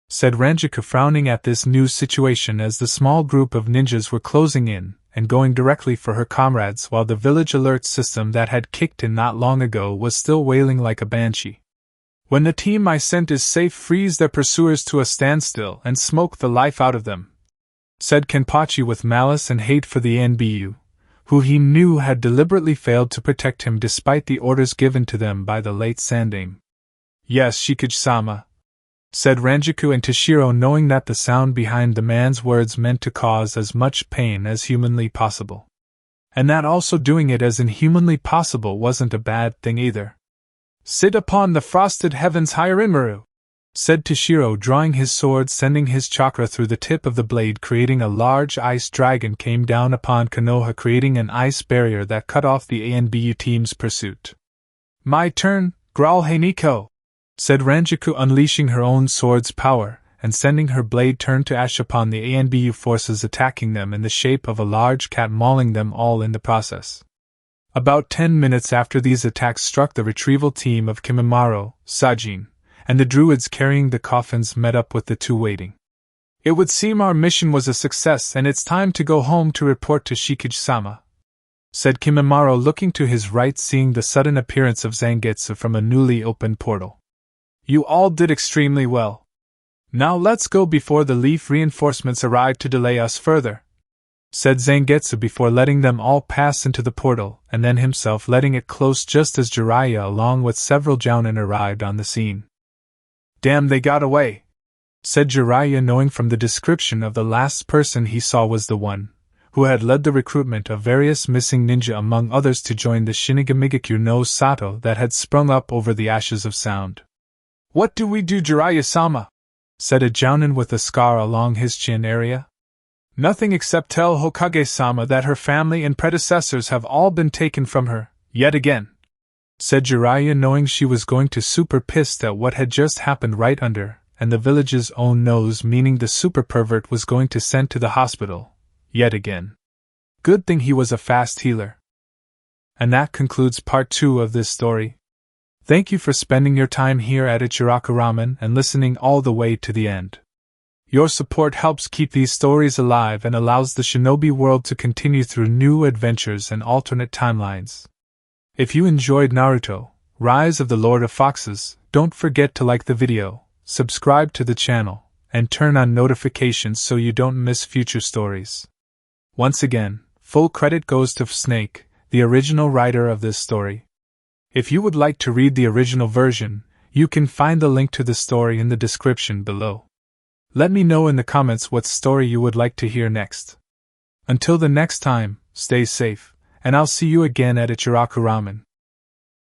said Ranjaku, frowning at this new situation as the small group of ninjas were closing in and going directly for her comrades, while the village alert system that had kicked in not long ago was still wailing like a banshee. When the team I sent is safe, freeze their pursuers to a standstill and smoke the life out of them, said Kenpachi with malice and hate for the NBU, who he knew had deliberately failed to protect him despite the orders given to them by the late Sandame. Yes, Shikage-sama, said Ranjaku and Toshiro, knowing that the sound behind the man's words meant to cause as much pain as humanly possible. And that also doing it as inhumanly possible wasn't a bad thing either. Sit upon the frosted heavens higher, Inmaru, said Toshiro, drawing his sword, sending his chakra through the tip of the blade, creating a large ice dragon came down upon Konoha, creating an ice barrier that cut off the ANBU team's pursuit. My turn, growl Heiniko, said Ranjaku, unleashing her own sword's power, and sending her blade turned to ash upon the ANBU forces, attacking them in the shape of a large cat, mauling them all in the process. About 10 minutes after these attacks struck the retrieval team of Kimimaro, Sajin, and the druids carrying the coffins met up with the two waiting. It would seem our mission was a success and it's time to go home to report to Shikage-sama, said Kimimaro, looking to his right, seeing the sudden appearance of Zangetsu from a newly opened portal. You all did extremely well. Now let's go before the leaf reinforcements arrive to delay us further, said Zangetsu before letting them all pass into the portal, and then himself letting it close just as Jiraiya along with several jounin arrived on the scene. Damn, they got away, said Jiraiya, knowing from the description of the last person he saw was the one who had led the recruitment of various missing ninja, among others, to join the Shinigami no Sato that had sprung up over the ashes of sound. What do we do, Jiraiya-sama? Said a jounin with a scar along his chin area. Nothing, except tell Hokage-sama that her family and predecessors have all been taken from her, yet again, said Jiraiya, knowing she was going to super pissed at what had just happened right under and the village's own nose, meaning the super pervert was going to send to the hospital, yet again. Good thing he was a fast healer. And that concludes part 2 of this story. Thank you for spending your time here at Ichiraku Ramen and listening all the way to the end. Your support helps keep these stories alive and allows the Shinobi world to continue through new adventures and alternate timelines. If you enjoyed Naruto, Rise of the Lord of Foxes, don't forget to like the video, subscribe to the channel, and turn on notifications so you don't miss future stories. Once again, full credit goes to VFSNAKE, the original writer of this story. If you would like to read the original version, you can find the link to the story in the description below. Let me know in the comments what story you would like to hear next. Until the next time, stay safe, and I'll see you again at Ichiraku Ramen.